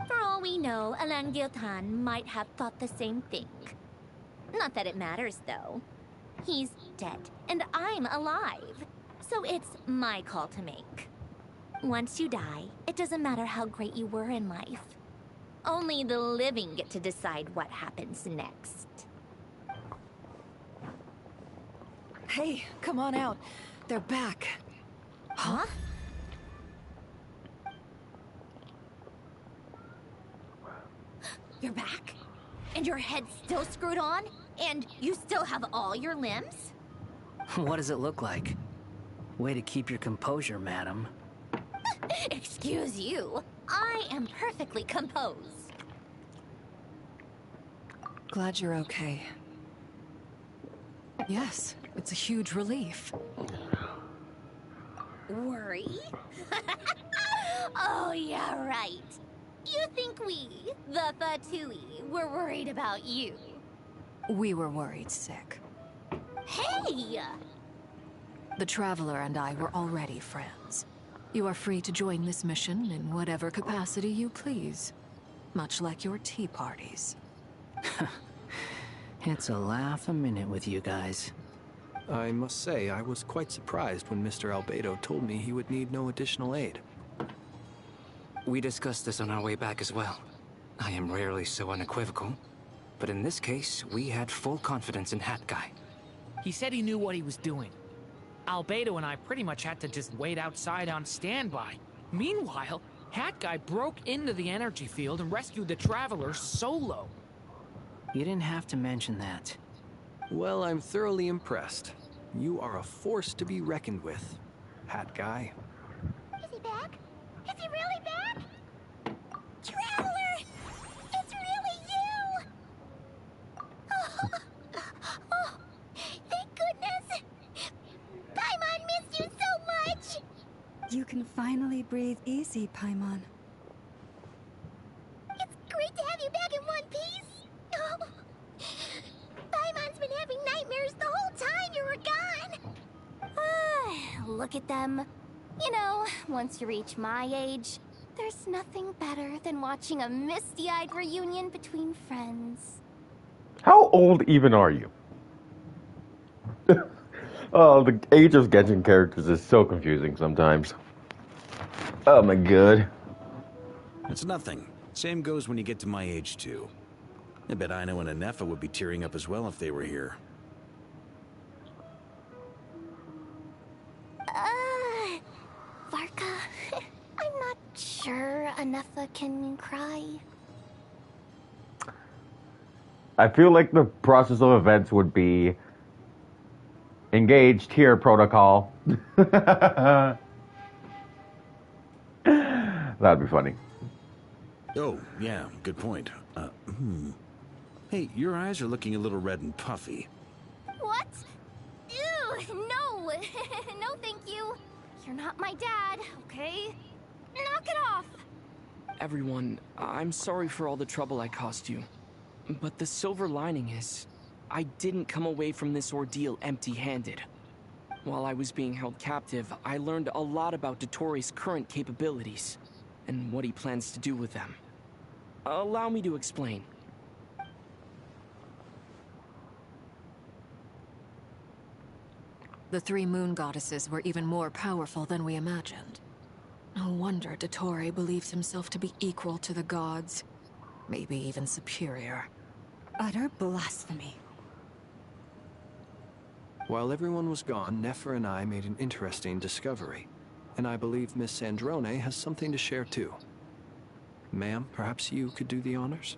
S13: For all we know, Alan Giltan might have thought the same thing. Not that it matters, though. He's dead, and I'm alive. So it's my call to make. Once you die, it doesn't matter how great you were in life. Only the living get to decide what happens next.
S15: Hey, come on out. They're back.
S13: Huh? You're back? And your head's still screwed on? And you still have all your limbs?
S8: What does it look like? Way to keep your composure, madam.
S13: Excuse you. I am perfectly composed.
S15: Glad you're okay.
S16: Yes, it's a huge relief.
S13: Worry? Oh, yeah, right. You think we, the Fatui, were worried about you?
S16: We were worried sick.
S13: Hey!
S16: The Traveler and I were already friends. You are free to join this mission in whatever capacity you please. Much like your tea parties.
S8: It's a laugh a minute with you guys.
S18: I must say, I was quite surprised when Mr. Albedo told me he would need no additional aid.
S20: We discussed this on our way back as well. I am rarely so unequivocal, but in this case, we had full confidence in Hat Guy.
S14: He said he knew what he was doing. Albedo and I pretty much had to just wait outside on standby. Meanwhile, Hat Guy broke into the energy field and rescued the Traveler solo.
S8: You didn't have to mention that.
S18: Well, I'm thoroughly impressed. You are a force to be reckoned with, Hat Guy.
S2: Is he back? Is he really back? Traveler! It's really you! Oh, thank goodness! Paimon missed you so much!
S3: You can finally breathe easy, Paimon.
S2: It's great to have you back in one piece! Oh. Paimon's been having nightmares the whole time you were gone!
S13: Look at them. You know, once you reach my age, there's nothing better than watching a misty-eyed reunion between friends.
S1: How old even are you? Oh, the age of Genshin characters is so confusing sometimes. Oh my god.
S21: It's nothing. Same goes when you get to my age, too. I bet Aino and Anefa would be tearing up as well if they were here.
S2: Varka, I'm not sure Anefa can cry.
S1: I feel like the process of events would be engaged here protocol. That'd be funny.
S21: Oh, yeah, good point. Hey, your eyes are looking a little red and puffy.
S13: What? Ew, no. No, thank you. You're not my dad, okay? Knock it off.
S6: Everyone, I'm sorry for all the trouble I caused you. But the silver lining is, I didn't come away from this ordeal empty-handed. While I was being held captive, I learned a lot about Dottoro's current capabilities, and what he plans to do with them. Allow me to explain.
S16: The three moon goddesses were even more powerful than we imagined. No wonder Dottore believes himself to be equal to the gods. Maybe even superior.
S3: Utter blasphemy.
S18: While everyone was gone, Nefer and I made an interesting discovery. And I believe Miss Sandrone has something to share too. Ma'am, perhaps you could do the honors?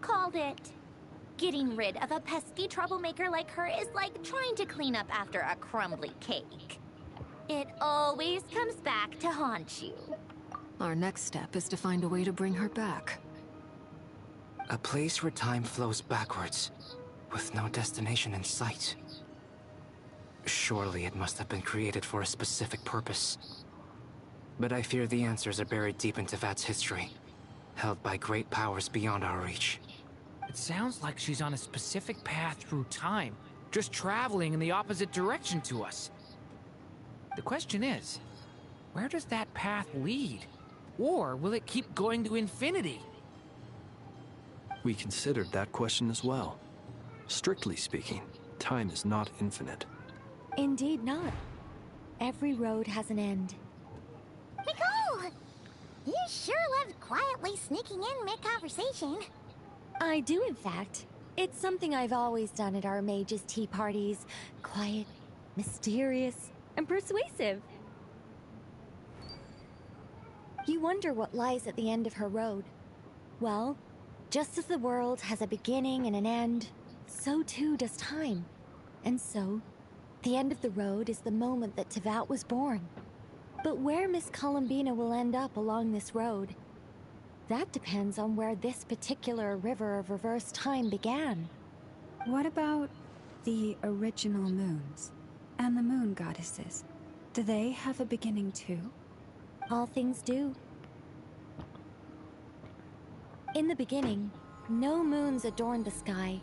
S13: Called it. Getting rid of a pesky troublemaker like her is like trying to clean up after a crumbly cake. It always comes back to haunt you.
S16: Our next step is to find a way to bring her back.
S20: A place where time flows backwards, with no destination in sight. Surely it must have been created for a specific purpose. But I fear the answers are buried deep in Tevat's history, held by great powers beyond our reach.
S14: It sounds like she's on a specific path through time, just traveling in the opposite direction to us. The question is, where does that path lead? Or will it keep going to infinity?
S18: We considered that question as well. Strictly speaking, time is not infinite.
S13: Indeed not. Every road has an end.
S2: Nicole! You sure love quietly sneaking in mid-conversation.
S13: I do, in fact. It's something I've always done at our mages' tea parties. Quiet, mysterious, and persuasive. You wonder what lies at the end of her road. Well, just as the world has a beginning and an end, so too does time. And so, the end of the road is the moment that Tevat was born. But where Miss Columbina will end up along this road, that depends on where this particular river of reverse time began.
S3: What about the original moons and the moon goddesses? Do they have a beginning too?
S13: All things do. In the beginning, no moons adorned the sky.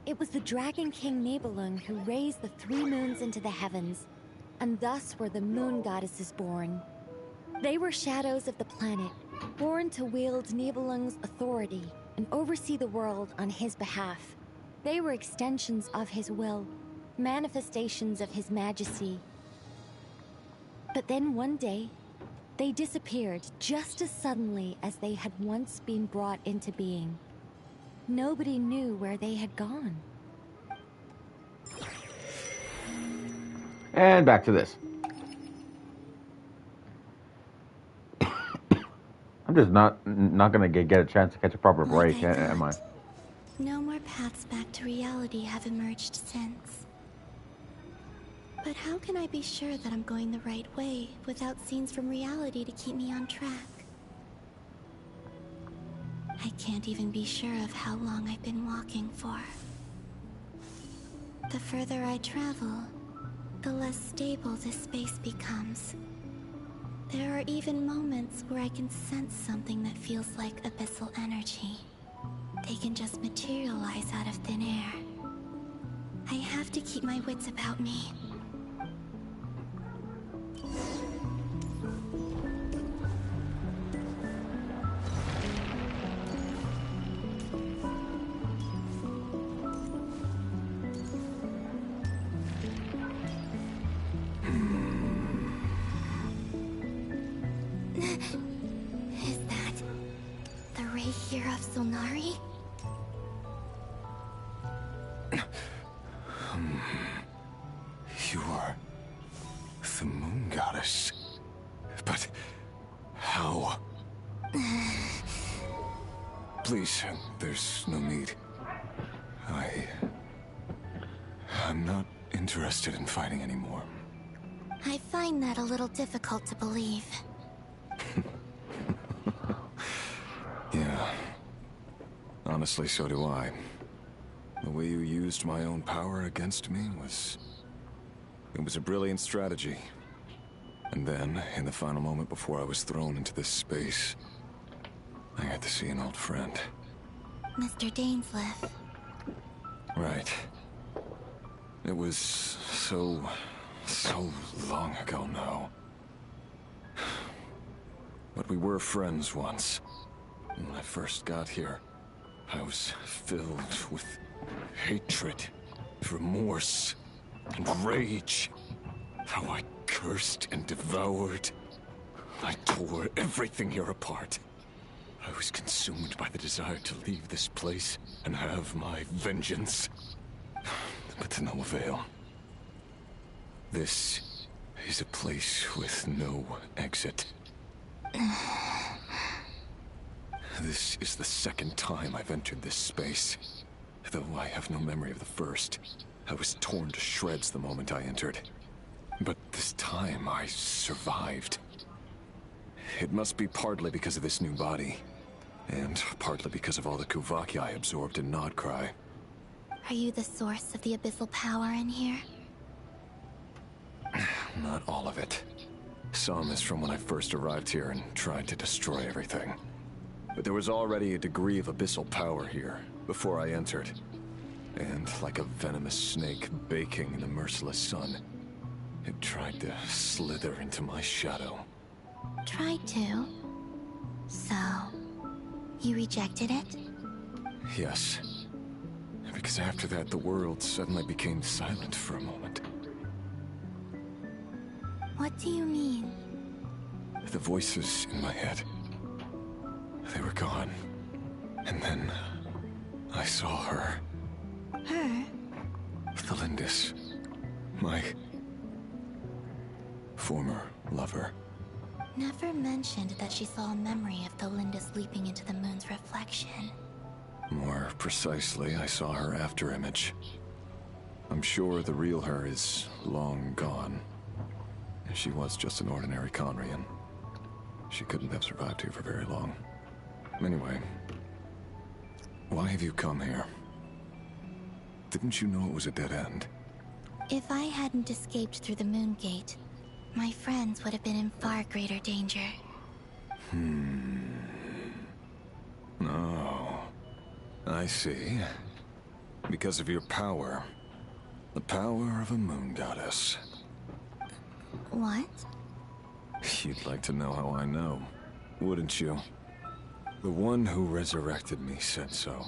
S13: It was the Dragon King Nibelung who raised the 3 moons into the heavens, and thus were the moon goddesses born. They were shadows of the planet, born to wield Nibelung's authority and oversee the world on his behalf. They were extensions of his will, manifestations of his majesty. But then one day, they disappeared just as suddenly as they had once been brought into being. Nobody knew where they had gone.
S1: And back to this. I'm just not gonna get a chance to catch a proper break, am I?
S4: No more paths back to reality have emerged since. But how can I be sure that I'm going the right way without scenes from reality to keep me on track? I can't even be sure of how long I've been walking for. The further I travel, the less stable this space becomes. There are even moments where I can sense something that feels like abyssal energy. They can just materialize out of thin air. I have to keep my wits about me. Is that the ray here of Solnari?
S17: You are the moon goddess. But how? Please, there's no need. I'm not interested in fighting anymore.
S4: I find that a little difficult to believe.
S17: Yeah. Honestly, so do I. The way you used my own power against me was... It was a brilliant strategy. And then, in the final moment before I was thrown into this space, I got to see an old friend.
S4: Mr. Dainsleif.
S17: Right. It was so long ago now. But we were friends once. When I first got here, I was filled with hatred, remorse, and rage. How I cursed and devoured. I tore everything here apart. I was consumed by the desire to leave this place and have my vengeance. But to no avail. This is a place with no exit. This is the second time I've entered this space. Though I have no memory of the first. I was torn to shreds the moment I entered. But this time I survived. It must be partly because of this new body. And partly because of all the Kuvaki I absorbed in Nodcry.
S4: Are you the source of the abyssal power in here?
S17: not all of it. Some is from when I first arrived here and tried to destroy everything. But there was already a degree of abyssal power here before I entered. And like a venomous snake baking in the merciless sun, it tried to slither into my shadow.
S4: Tried to? So, you rejected it?
S17: Yes. Because after that, the world suddenly became silent for a moment.
S4: What do you mean?
S17: The voices in my head, they were gone. And then I saw her.
S4: Her?
S17: Thalindis. My former lover.
S4: Never mentioned that she saw a memory of Thalindis leaping into the moon's reflection.
S17: More precisely, I saw her afterimage. I'm sure the real her is long gone. She was just an ordinary Conrian. She couldn't have survived here for very long. Anyway, why have you come here? Didn't you know it was a dead end?
S4: If I hadn't escaped through the moon gate, my friends would have been in far greater danger.
S17: Oh, I see. Because of your power. The power of a moon goddess.
S4: What?
S17: You'd like to know how I know, wouldn't you? The one who resurrected me said so.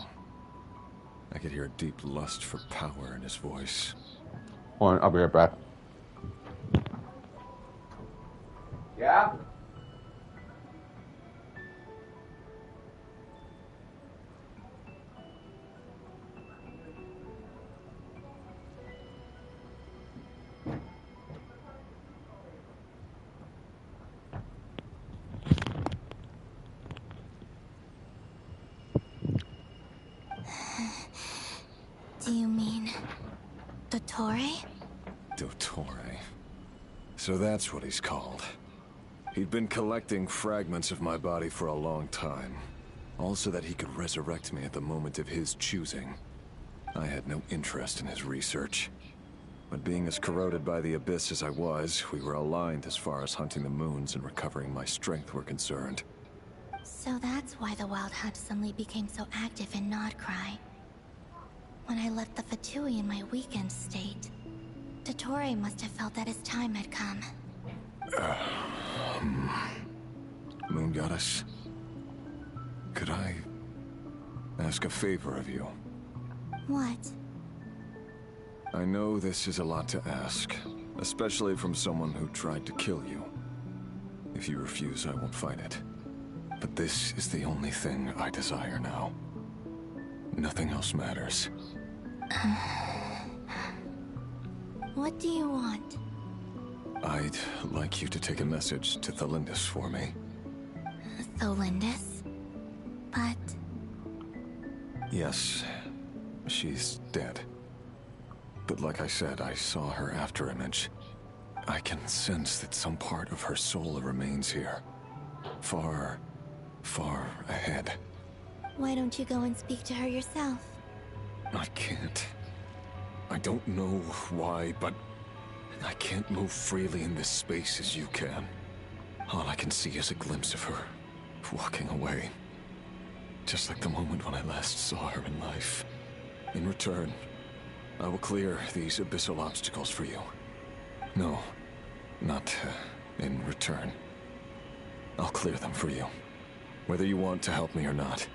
S17: I could hear a deep lust for power in his voice.
S1: Hold on, I'll be right back. Yeah?
S4: Do you mean... Dottore?
S17: Dottore. So that's what he's called. He'd been collecting fragments of my body for a long time. All so that he could resurrect me at the moment of his choosing. I had no interest in his research. But being as corroded by the Abyss as I was, we were aligned as far as hunting the moons and recovering my strength were concerned.
S4: So that's why the Wild Hunt suddenly became so active in Nodcry. When I left the Fatui in my weakened state, Dottore must have felt that his time had come.
S17: Moon Goddess, could I ask a favor of you?
S4: What?
S17: I know this is a lot to ask, especially from someone who tried to kill you. If you refuse, I won't fight it. But this is the only thing I desire now. Nothing else matters.
S4: What do you want?
S17: I'd like you to take a message to Thalindis for me.
S4: Thalindis? But...
S17: Yes, she's dead. But like I said, I saw her afterimage. I can sense that some part of her soul remains here. Far, far ahead.
S4: Why don't you go and speak to her yourself?
S17: I can't. I don't know why, but I can't move freely in this space as you can. All I can see is a glimpse of her, walking away. Just like the moment when I last saw her in life. In return, I will clear these abyssal obstacles for you. No, not in return. I'll clear them for you, whether you want to help me or not.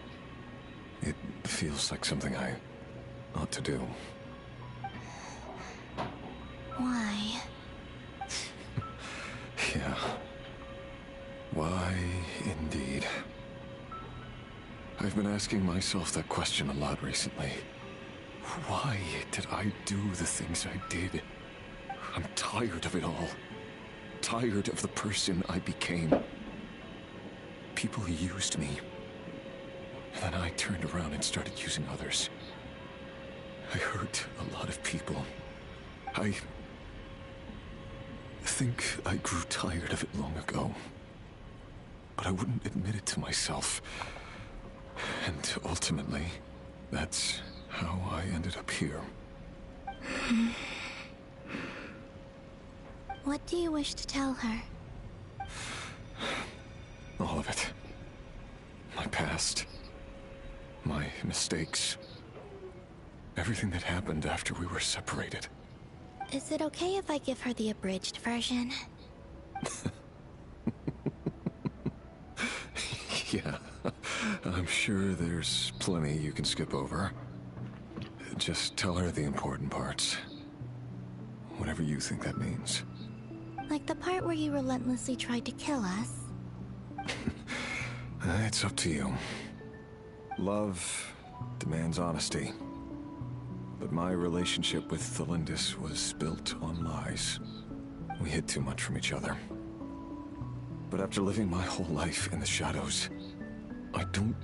S17: It feels like something I ought to do.
S4: Why?
S17: Yeah. Why, indeed. I've been asking myself that question a lot recently. Why did I do the things I did? I'm tired of it all. Tired of the person I became. People used me. And then I turned around and started using others. I hurt a lot of people. I think I grew tired of it long ago. But I wouldn't admit it to myself. And ultimately, that's how I ended up here.
S4: What do you wish to tell her?
S17: All of it. My past. My mistakes. Everything that happened after we were separated.
S4: Is it okay if I give her the abridged version?
S17: Yeah, I'm sure there's plenty you can skip over. Just tell her the important parts. Whatever you think that means.
S4: Like the part where you relentlessly tried to kill us?
S17: It's up to you. Love demands honesty. But my relationship with Thelindis was built on lies. We hid too much from each other. But after living my whole life in the shadows, I don't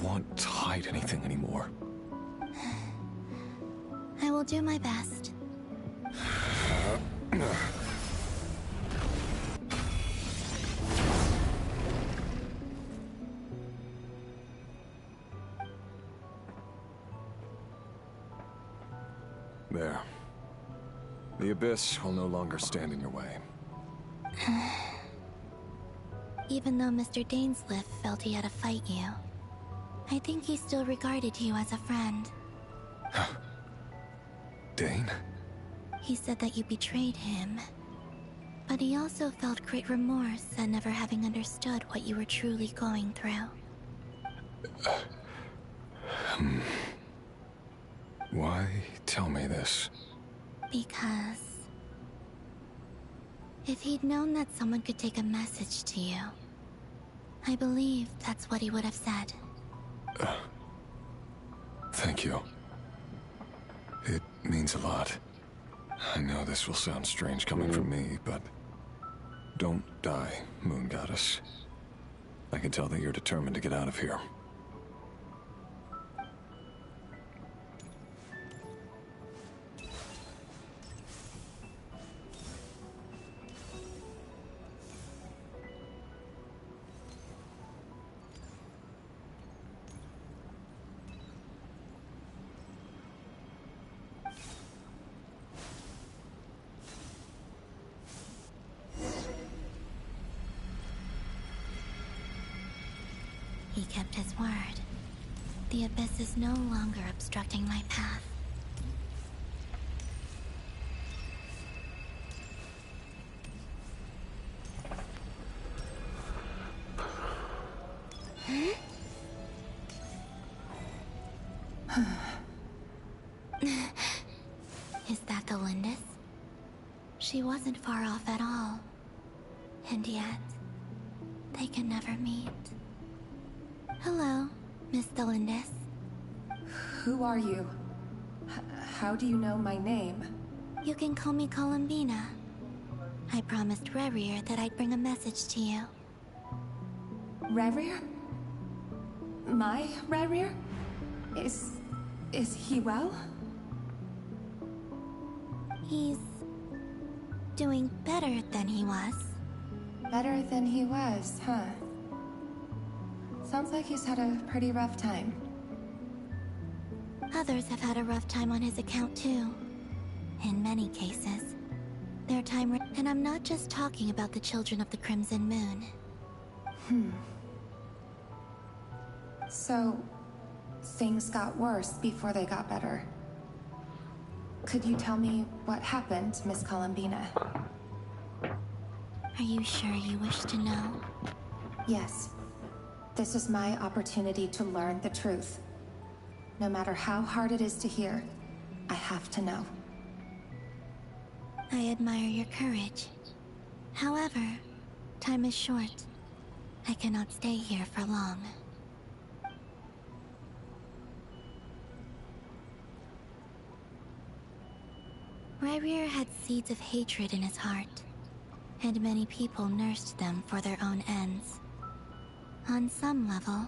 S17: want to hide anything anymore.
S4: I will do my best.
S17: There. The Abyss will no longer stand in your way.
S4: Even though Mr. Dainsliff felt he had to fight you, I think he still regarded you as a friend.
S17: Dane?
S4: He said that you betrayed him. But he also felt great remorse at never having understood what you were truly going through.
S17: Why tell me this?
S4: Because... if he'd known that someone could take a message to you, I believe that's what he would have said.
S17: Thank you. It means a lot. I know this will sound strange coming from me, but... don't die, Moon Goddess. I can tell that you're determined to get out of here.
S4: He kept his word. The Abyss is no longer obstructing my path. Is that the Lindis? She wasn't far off at all. And yet, they can never meet. Hello, Miss Thelindis.
S7: Who are you? How do you know my name?
S4: You can call me Columbina. I promised Rerir that I'd bring a message to you.
S7: Rerir? My Rerir? Is he well?
S4: He's doing better than he was.
S7: Better than he was, huh? Sounds like he's had a pretty rough time.
S4: Others have had a rough time on his account too. In many cases. Their time and I'm not just talking about the children of the Crimson Moon.
S7: So, things got worse before they got better. Could you tell me what happened, Miss Columbina?
S4: Are you sure you wish to know?
S7: Yes. This is my opportunity to learn the truth. No matter how hard it is to hear, I have to know.
S4: I admire your courage. However, time is short. I cannot stay here for long. Rerir had seeds of hatred in his heart, and many people nursed them for their own ends. On some level,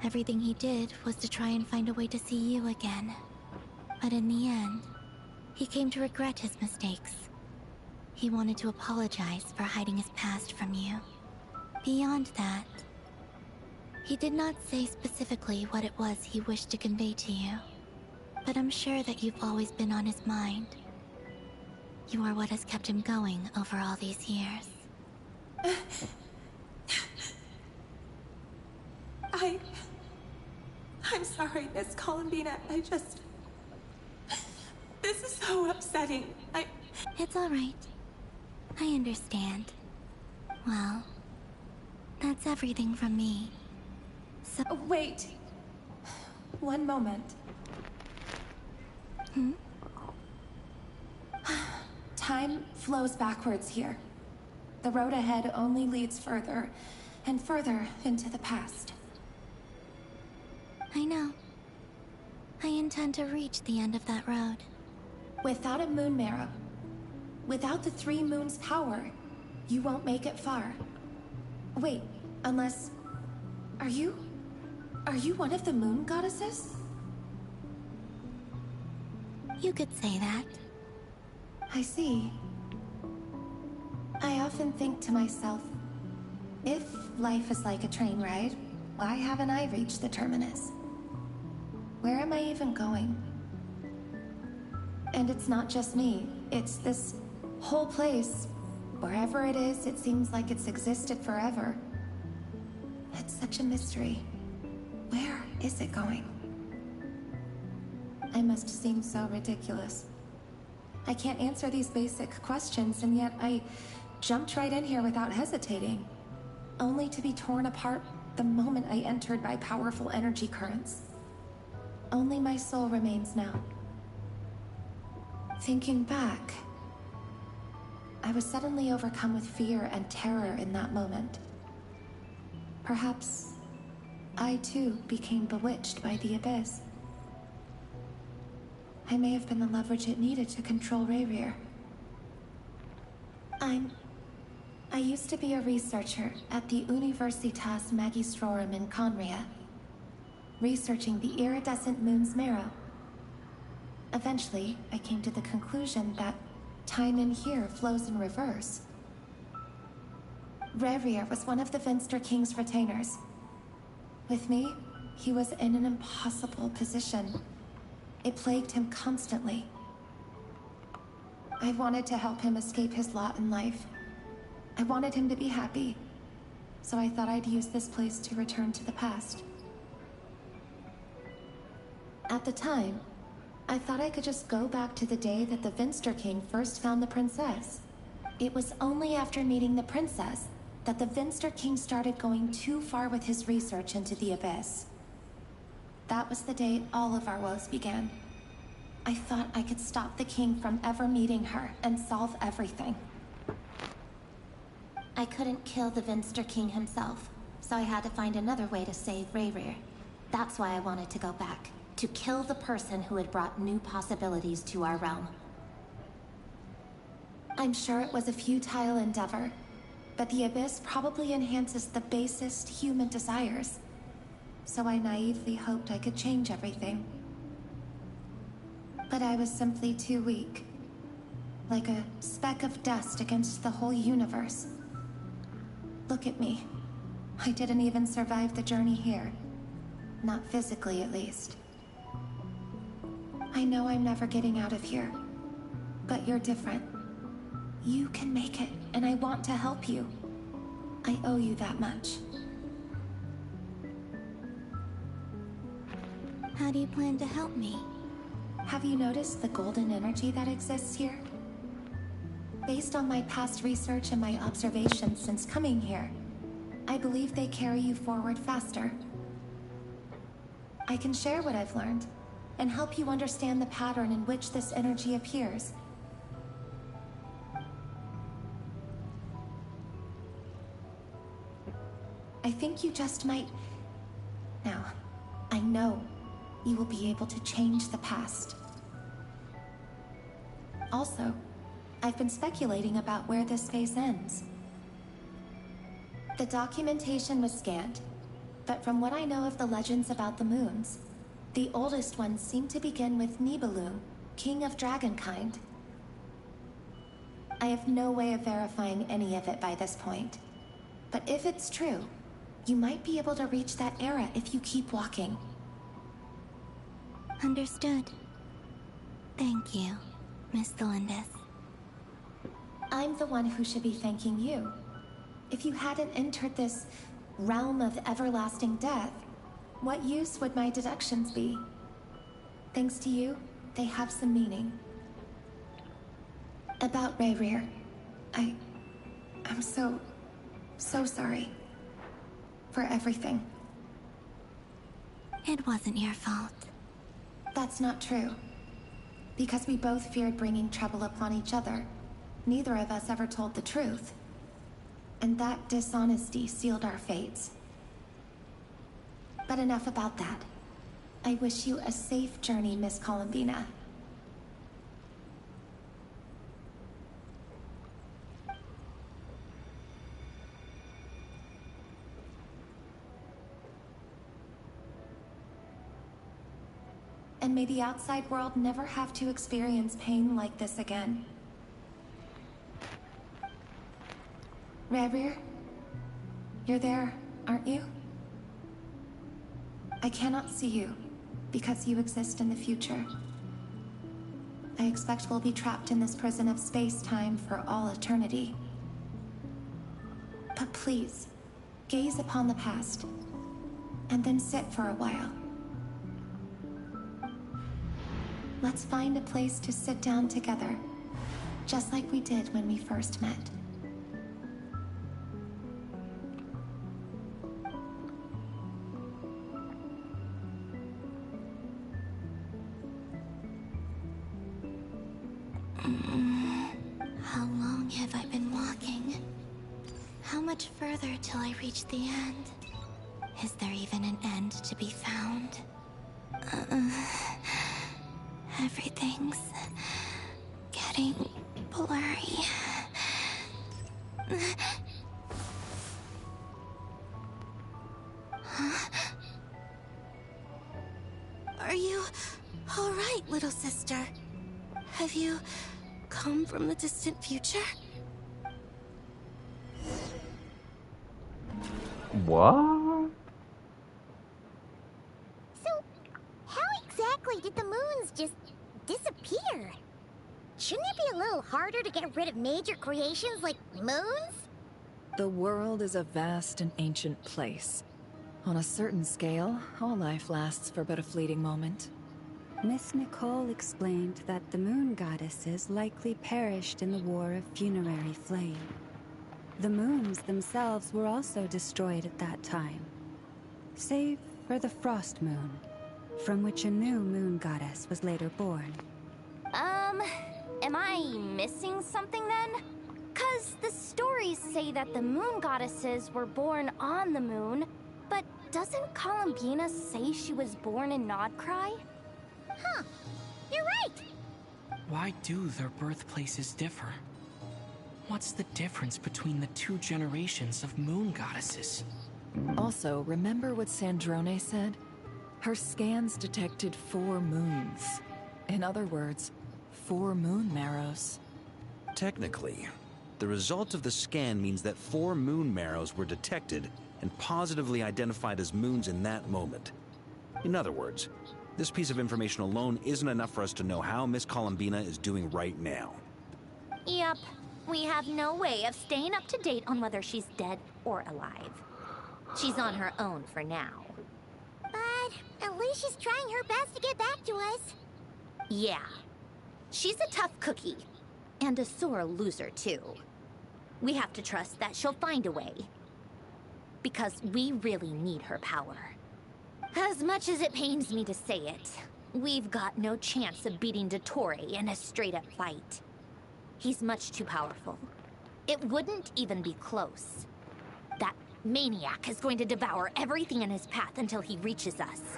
S4: everything he did was to try and find a way to see you again. But in the end, he came to regret his mistakes. He wanted to apologize for hiding his past from you. Beyond that, he did not say specifically what it was he wished to convey to you, but I'm sure that you've always been on his mind. You are what has kept him going over all these years.
S7: I'm sorry, Miss Columbina. This is so upsetting.
S4: It's all right. I understand. Well, that's everything from me. So...
S7: Wait. One moment. Time flows backwards here. The road ahead only leads further and further into the past.
S4: I know. I intend to reach the end of that road.
S7: Without a moon marrow, without the 3 moons' power, you won't make it far. Wait, unless... Are you one of the moon goddesses?
S4: You could say that.
S7: I see. I often think to myself, if life is like a train ride, why haven't I reached the terminus? Where am I even going? And it's not just me, it's this whole place. Wherever it is, it seems like it's existed forever. It's such a mystery. Where is it going? I must seem so ridiculous. I can't answer these basic questions, and yet I jumped right in here without hesitating, only to be torn apart the moment I entered by powerful energy currents. Only my soul remains now. Thinking back, I was suddenly overcome with fear and terror in that moment. Perhaps I too became bewitched by the abyss. I may have been the leverage it needed to control Rayrir. I used to be a researcher at the Universitas Magistrorum in Conria, researching the iridescent moon's marrow. Eventually, I came to the conclusion that time in here flows in reverse. Rayrir was one of the Finster King's retainers. With me, he was in an impossible position. It plagued him constantly. I wanted to help him escape his lot in life. I wanted him to be happy, so I thought I'd use this place to return to the past. At the time, I thought I could just go back to the day that the Finster King first found the princess. It was only after meeting the princess that the Finster King started going too far with his research into the abyss. That was the day all of our woes began. I thought I could stop the king from ever meeting her and solve everything. I couldn't kill the Finster King himself, so I had to find another way to save Rayrir. That's why I wanted to go back, to kill the person who had brought new possibilities to our realm. I'm sure it was a futile endeavor, but the abyss probably enhances the basest human desires. So I naively hoped I could change everything. But I was simply too weak. Like a speck of dust against the whole universe. Look at me. I didn't even survive the journey here. Not physically, at least. I know I'm never getting out of here. But you're different. You can make it, and I want to help you. I owe you that much.
S4: How do you plan to help me?
S7: Have you noticed the golden energy that exists here? Based on my past research and my observations since coming here, I believe they carry you forward faster. I can share what I've learned, and help you understand the pattern in which this energy appears. I think you just might... Now, I know you will be able to change the past. Also, I've been speculating about where this phase ends. The documentation was scanned, but from what I know of the legends about the moons, the oldest ones seem to begin with Nibelung, king of dragonkind. I have no way of verifying any of it by this point, but if it's true, you might be able to reach that era if you keep walking.
S4: Understood. Thank you, Miss Delindis.
S7: I'm the one who should be thanking you. If you hadn't entered this realm of everlasting death, what use would my deductions be? Thanks to you, they have some meaning. About Rayrear, I'm so sorry. For everything.
S4: It wasn't your fault.
S7: That's not true. Because we both feared bringing trouble upon each other, neither of us ever told the truth. And that dishonesty sealed our fates. But enough about that. I wish you a safe journey, Miss Columbina. And may the outside world never have to experience pain like this again. Rayrear, you're there, aren't you? I cannot see you, because you exist in the future. I expect we'll be trapped in this prison of space-time for all eternity. But please, gaze upon the past, and then sit for a while. Let's find a place to sit down together, just like we did when we first met.
S4: How long have I been walking? How much further till I reach the end? Is there even an end to be found? Everything's getting blurry. Huh? Are you all right, little sister? Have you come from the distant future?
S1: What?
S2: So, how exactly did the moons just disappear? Shouldn't it be a little harder to get rid of major creations like moons?
S15: The world is a vast and ancient place. On a certain scale, all life lasts for but a fleeting moment.
S3: Miss Nicole explained that the moon goddesses likely perished in the War of Funerary Flame. The moons themselves were also destroyed at that time, save for the Frost Moon, from which a new moon goddess was later born.
S13: Am I missing something then? 'Cause the stories say that the moon goddesses were born on the moon, but doesn't Columbina say she was born in Nodcry?
S2: Huh, you're right!
S6: Why do their birthplaces differ? What's the difference between the two generations of moon goddesses?
S15: Also, remember what Sandrone said? Her scans detected 4 moons. In other words, 4 moon marrows.
S21: Technically, the result of the scan means that 4 moon marrows were detected and positively identified as moons in that moment. In other words, this piece of information alone isn't enough for us to know how Miss Columbina is doing right now.
S13: Yep. We have no way of staying up to date on whether she's dead or alive. She's on her own for now.
S2: But at least she's trying her best to get back to us.
S13: Yeah. She's a tough cookie. And a sore loser, too. We have to trust that she'll find a way. Because we really need her power. As much as it pains me to say it, we've got no chance of beating Dottore in a straight-up fight. He's much too powerful. It wouldn't even be close. That maniac is going to devour everything in his path until he reaches us.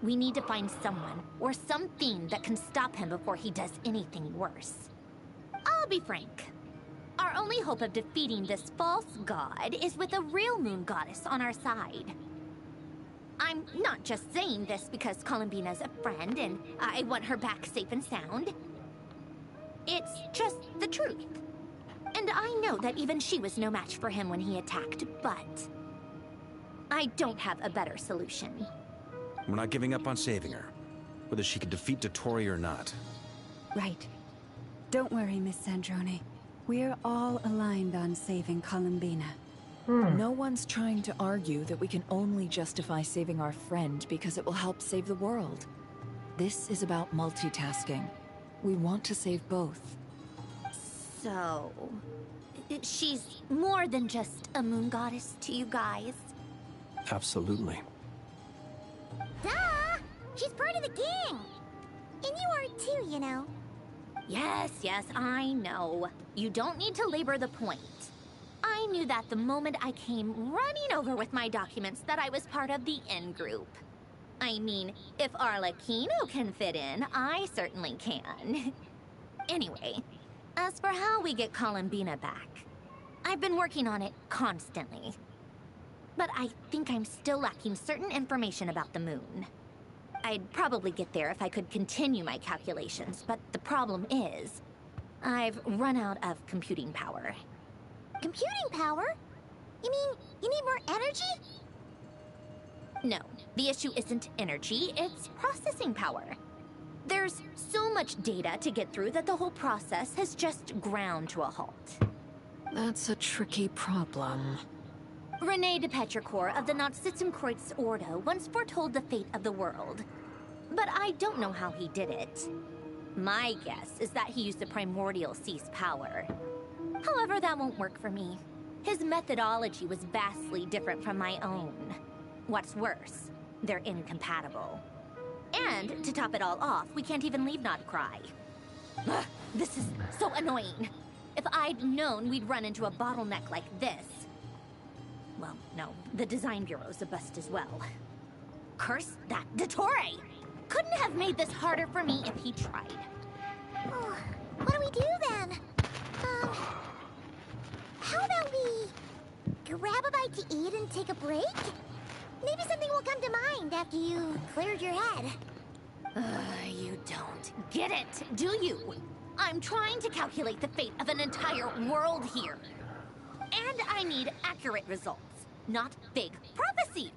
S13: We need to find someone or something that can stop him before he does anything worse. I'll be frank. Our only hope of defeating this false god is with a real moon goddess on our side. I'm not just saying this because Columbina's a friend and I want her back safe and sound. It's just the truth. And I know that even she was no match for him when he attacked, but I don't have a better solution.
S21: We're not giving up on saving her, whether she can defeat Dottore or not.
S3: Right. Don't worry, Miss Sandrone. We're all aligned on saving Columbina.
S19: No one's trying to argue that we can only justify saving our friend because it will help save the world. This is about multitasking. We want to save both.
S13: So, she's more than just a moon goddess to you guys.
S18: Absolutely.
S2: Duh! She's part of the gang! And you are too, you know.
S13: Yes, I know. You don't need to labor the point. I knew that the moment I came running over with my documents that I was part of the in-group. I mean, if Arlecchino can fit in, I certainly can. Anyway, as for how we get Columbina back, I've been working on it constantly. But I think I'm still lacking certain information about the moon. I'd probably get there if I could continue my calculations, but the problem is, I've run out of computing power.
S2: Computing power? You mean you need more energy?
S13: No, the issue isn't energy, it's processing power. There's so much data to get through that the whole process has just ground to a halt.
S16: That's a tricky problem.
S13: René de Petrichor of the Nazissenkreuz Ordo once foretold the fate of the world. But I don't know how he did it. My guess is that he used the primordial sea's power. However, that won't work for me. His methodology was vastly different from my own. What's worse, they're incompatible. And, to top it all off, we can't even leave Nodcry. Ugh, this is so annoying. If I'd known we'd run into a bottleneck like this... Well, no, the design bureau's a bust as well. Curse that Dottore! Couldn't have made this harder for me if he tried.
S2: Oh, what do we do then? How about we grab a bite to eat and take a break? Maybe something will come to mind after you cleared your head.
S13: You don't get it, do you? I'm trying to calculate the fate of an entire world here. And I need accurate results, not big prophecies.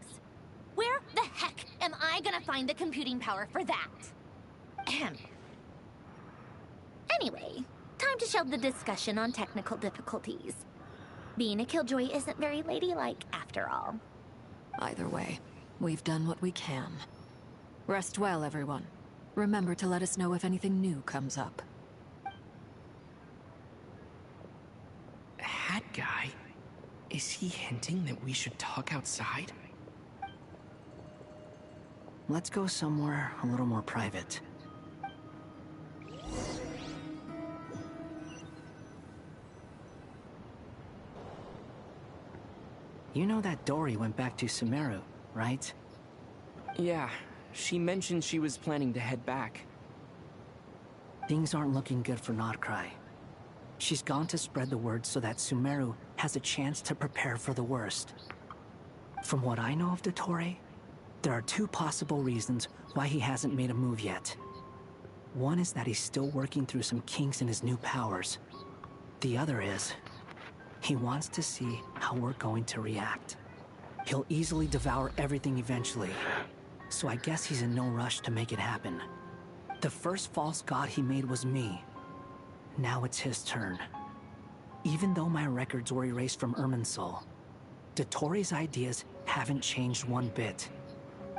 S13: Where the heck am I gonna find the computing power for that? Ahem. Anyway, time to shelve the discussion on technical difficulties. Being a killjoy isn't very ladylike, after all.
S16: Either way, we've done what we can. Rest well, everyone. Remember to let us know if anything new comes up.
S6: Hat guy? Is he hinting that we should talk outside?
S8: Let's go somewhere a little more private. You know that Dory went back to Sumeru, right?
S6: Yeah, she mentioned she was planning to head back.
S8: Things aren't looking good for Nodcry. She's gone to spread the word so that Sumeru has a chance to prepare for the worst. From what I know of Dottore, there are two possible reasons why he hasn't made a move yet. One is that he's still working through some kinks in his new powers. The other is, he wants to see how we're going to react. He'll easily devour everything eventually, so I guess he's in no rush to make it happen. The first false god he made was me. Now it's his turn. Even though my records were erased from Irminsul, Dottore's ideas haven't changed one bit.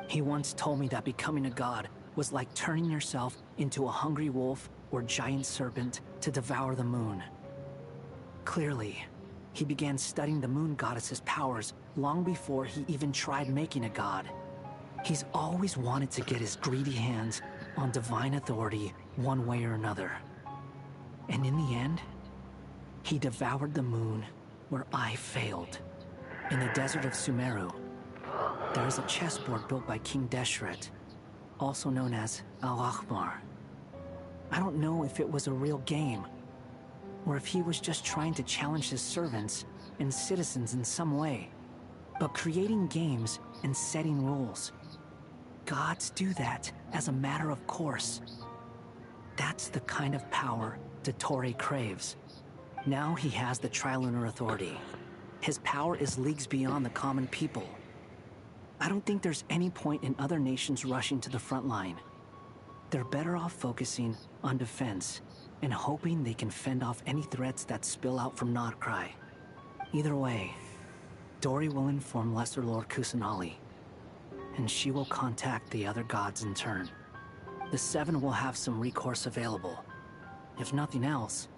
S8: He once told me that becoming a god was like turning yourself into a hungry wolf or giant serpent to devour the moon. Clearly, he began studying the moon goddess's powers long before he even tried making a god. He's always wanted to get his greedy hands on divine authority one way or another. And in the end, he devoured the moon where I failed. In the desert of Sumeru, there is a chessboard built by King Deshret, also known as Al-Akhbar. I don't know if it was a real game, or if he was just trying to challenge his servants and citizens in some way. But creating games and setting rules, gods do that as a matter of course. That's the kind of power Dottore craves. Now he has the Trilunar Authority. His power is leagues beyond the common people. I don't think there's any point in other nations rushing to the front line. They're better off focusing on defense and hoping they can fend off any threats that spill out from Nodcry. Either way, Dory will inform Lesser Lord Kusanali, and she will contact the other gods in turn. The Seven will have some recourse available. If nothing else,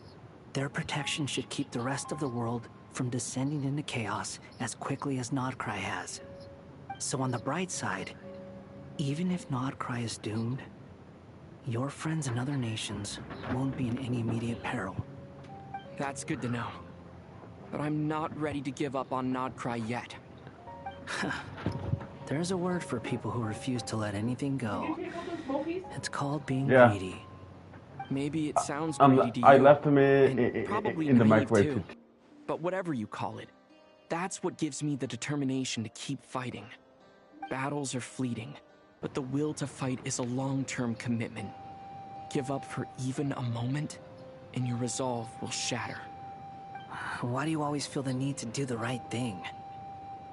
S8: their protection should keep the rest of the world from descending into chaos as quickly as Nodcry has. So on the bright side, even if Nodcry is doomed, your friends in other nations won't be in any immediate peril.
S6: That's good to know. But I'm not ready to give up on Nodcry yet.
S8: There's a word for people who refuse to let anything go. It's called being
S1: Yeah.
S8: greedy.
S6: Maybe it sounds greedy to you.
S1: I left him
S6: and probably
S1: in the
S6: naive
S1: microwave.
S6: too. But whatever you call it, that's what gives me the determination to keep fighting. Battles are fleeting, but the will to fight is a long-term commitment. Give up for even a moment, and your resolve will shatter.
S8: Why do you always feel the need to do the right thing?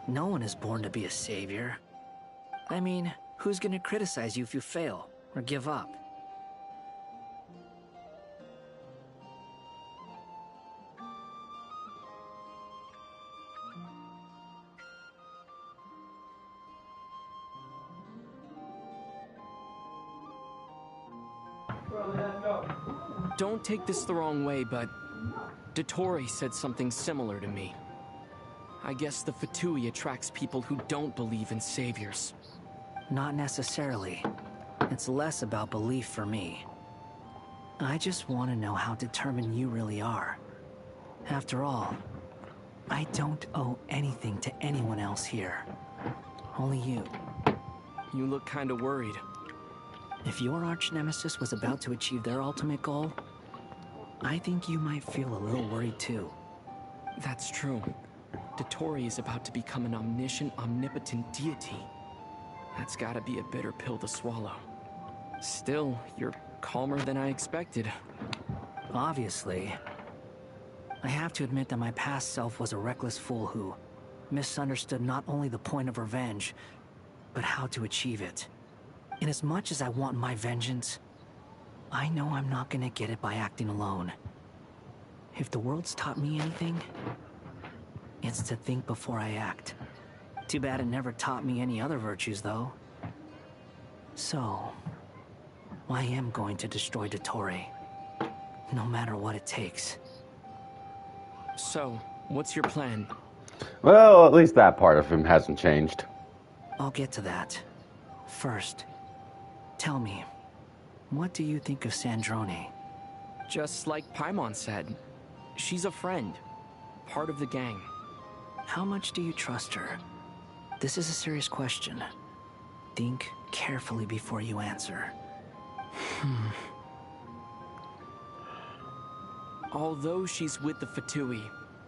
S8: No one is born to be a savior. I mean, who's gonna criticize you if you fail or give up?
S6: Don't take this the wrong way, but Dottore said something similar to me. I guess the Fatui attracts people who don't believe in saviors.
S8: Not necessarily. It's less about belief for me. I just want to know how determined you really are. After all, I don't owe anything to anyone else here. Only you.
S6: You look kinda worried.
S8: If your arch-nemesis was about to achieve their ultimate goal, I think you might feel a little worried too.
S6: That's true. Dottore is about to become an omniscient, omnipotent deity. That's gotta be a bitter pill to swallow. Still, you're calmer than I expected.
S8: Obviously. I have to admit that my past self was a reckless fool who misunderstood not only the point of revenge, but how to achieve it. And as much as I want my vengeance, I know I'm not gonna get it by acting alone. If the world's taught me anything, it's to think before I act. Too bad it never taught me any other virtues, though. So, I am going to destroy Dottore, no matter what it takes.
S6: So, what's your plan?
S1: Well, at least that part of him hasn't changed.
S8: I'll get to that. First, tell me, what do you think of Sandrone?
S6: Just like Paimon said, she's a friend, part of the gang.
S8: How much do you trust her? This is a serious question. Think carefully before you answer.
S6: Although she's with the Fatui,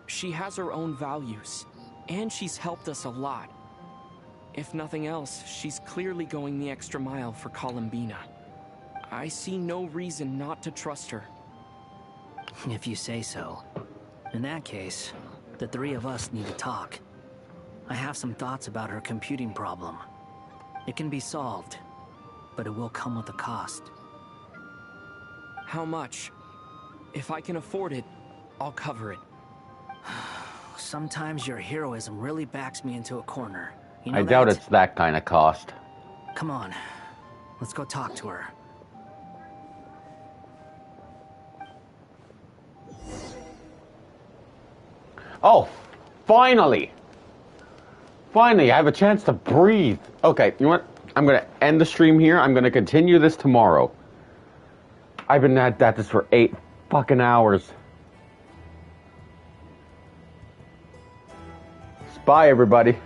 S6: she has her own values, and she's helped us a lot. If nothing else, she's clearly going the extra mile for Columbina. I see no reason not to trust her.
S8: If you say so. In that case, the three of us need to talk. I have some thoughts about her computing problem. It can be solved, but it will come with a cost.
S6: How much? If I can afford it, I'll cover it.
S8: Sometimes your heroism really backs me into a corner. You know
S1: I doubt
S8: that?
S1: it's that kind of cost.
S8: Come on, let's go talk to her.
S1: Oh, finally! Finally, I have a chance to breathe. Okay, you know what? I'm gonna end the stream here. I'm gonna continue this tomorrow. I've been at this for 8 fucking hours. Bye, everybody.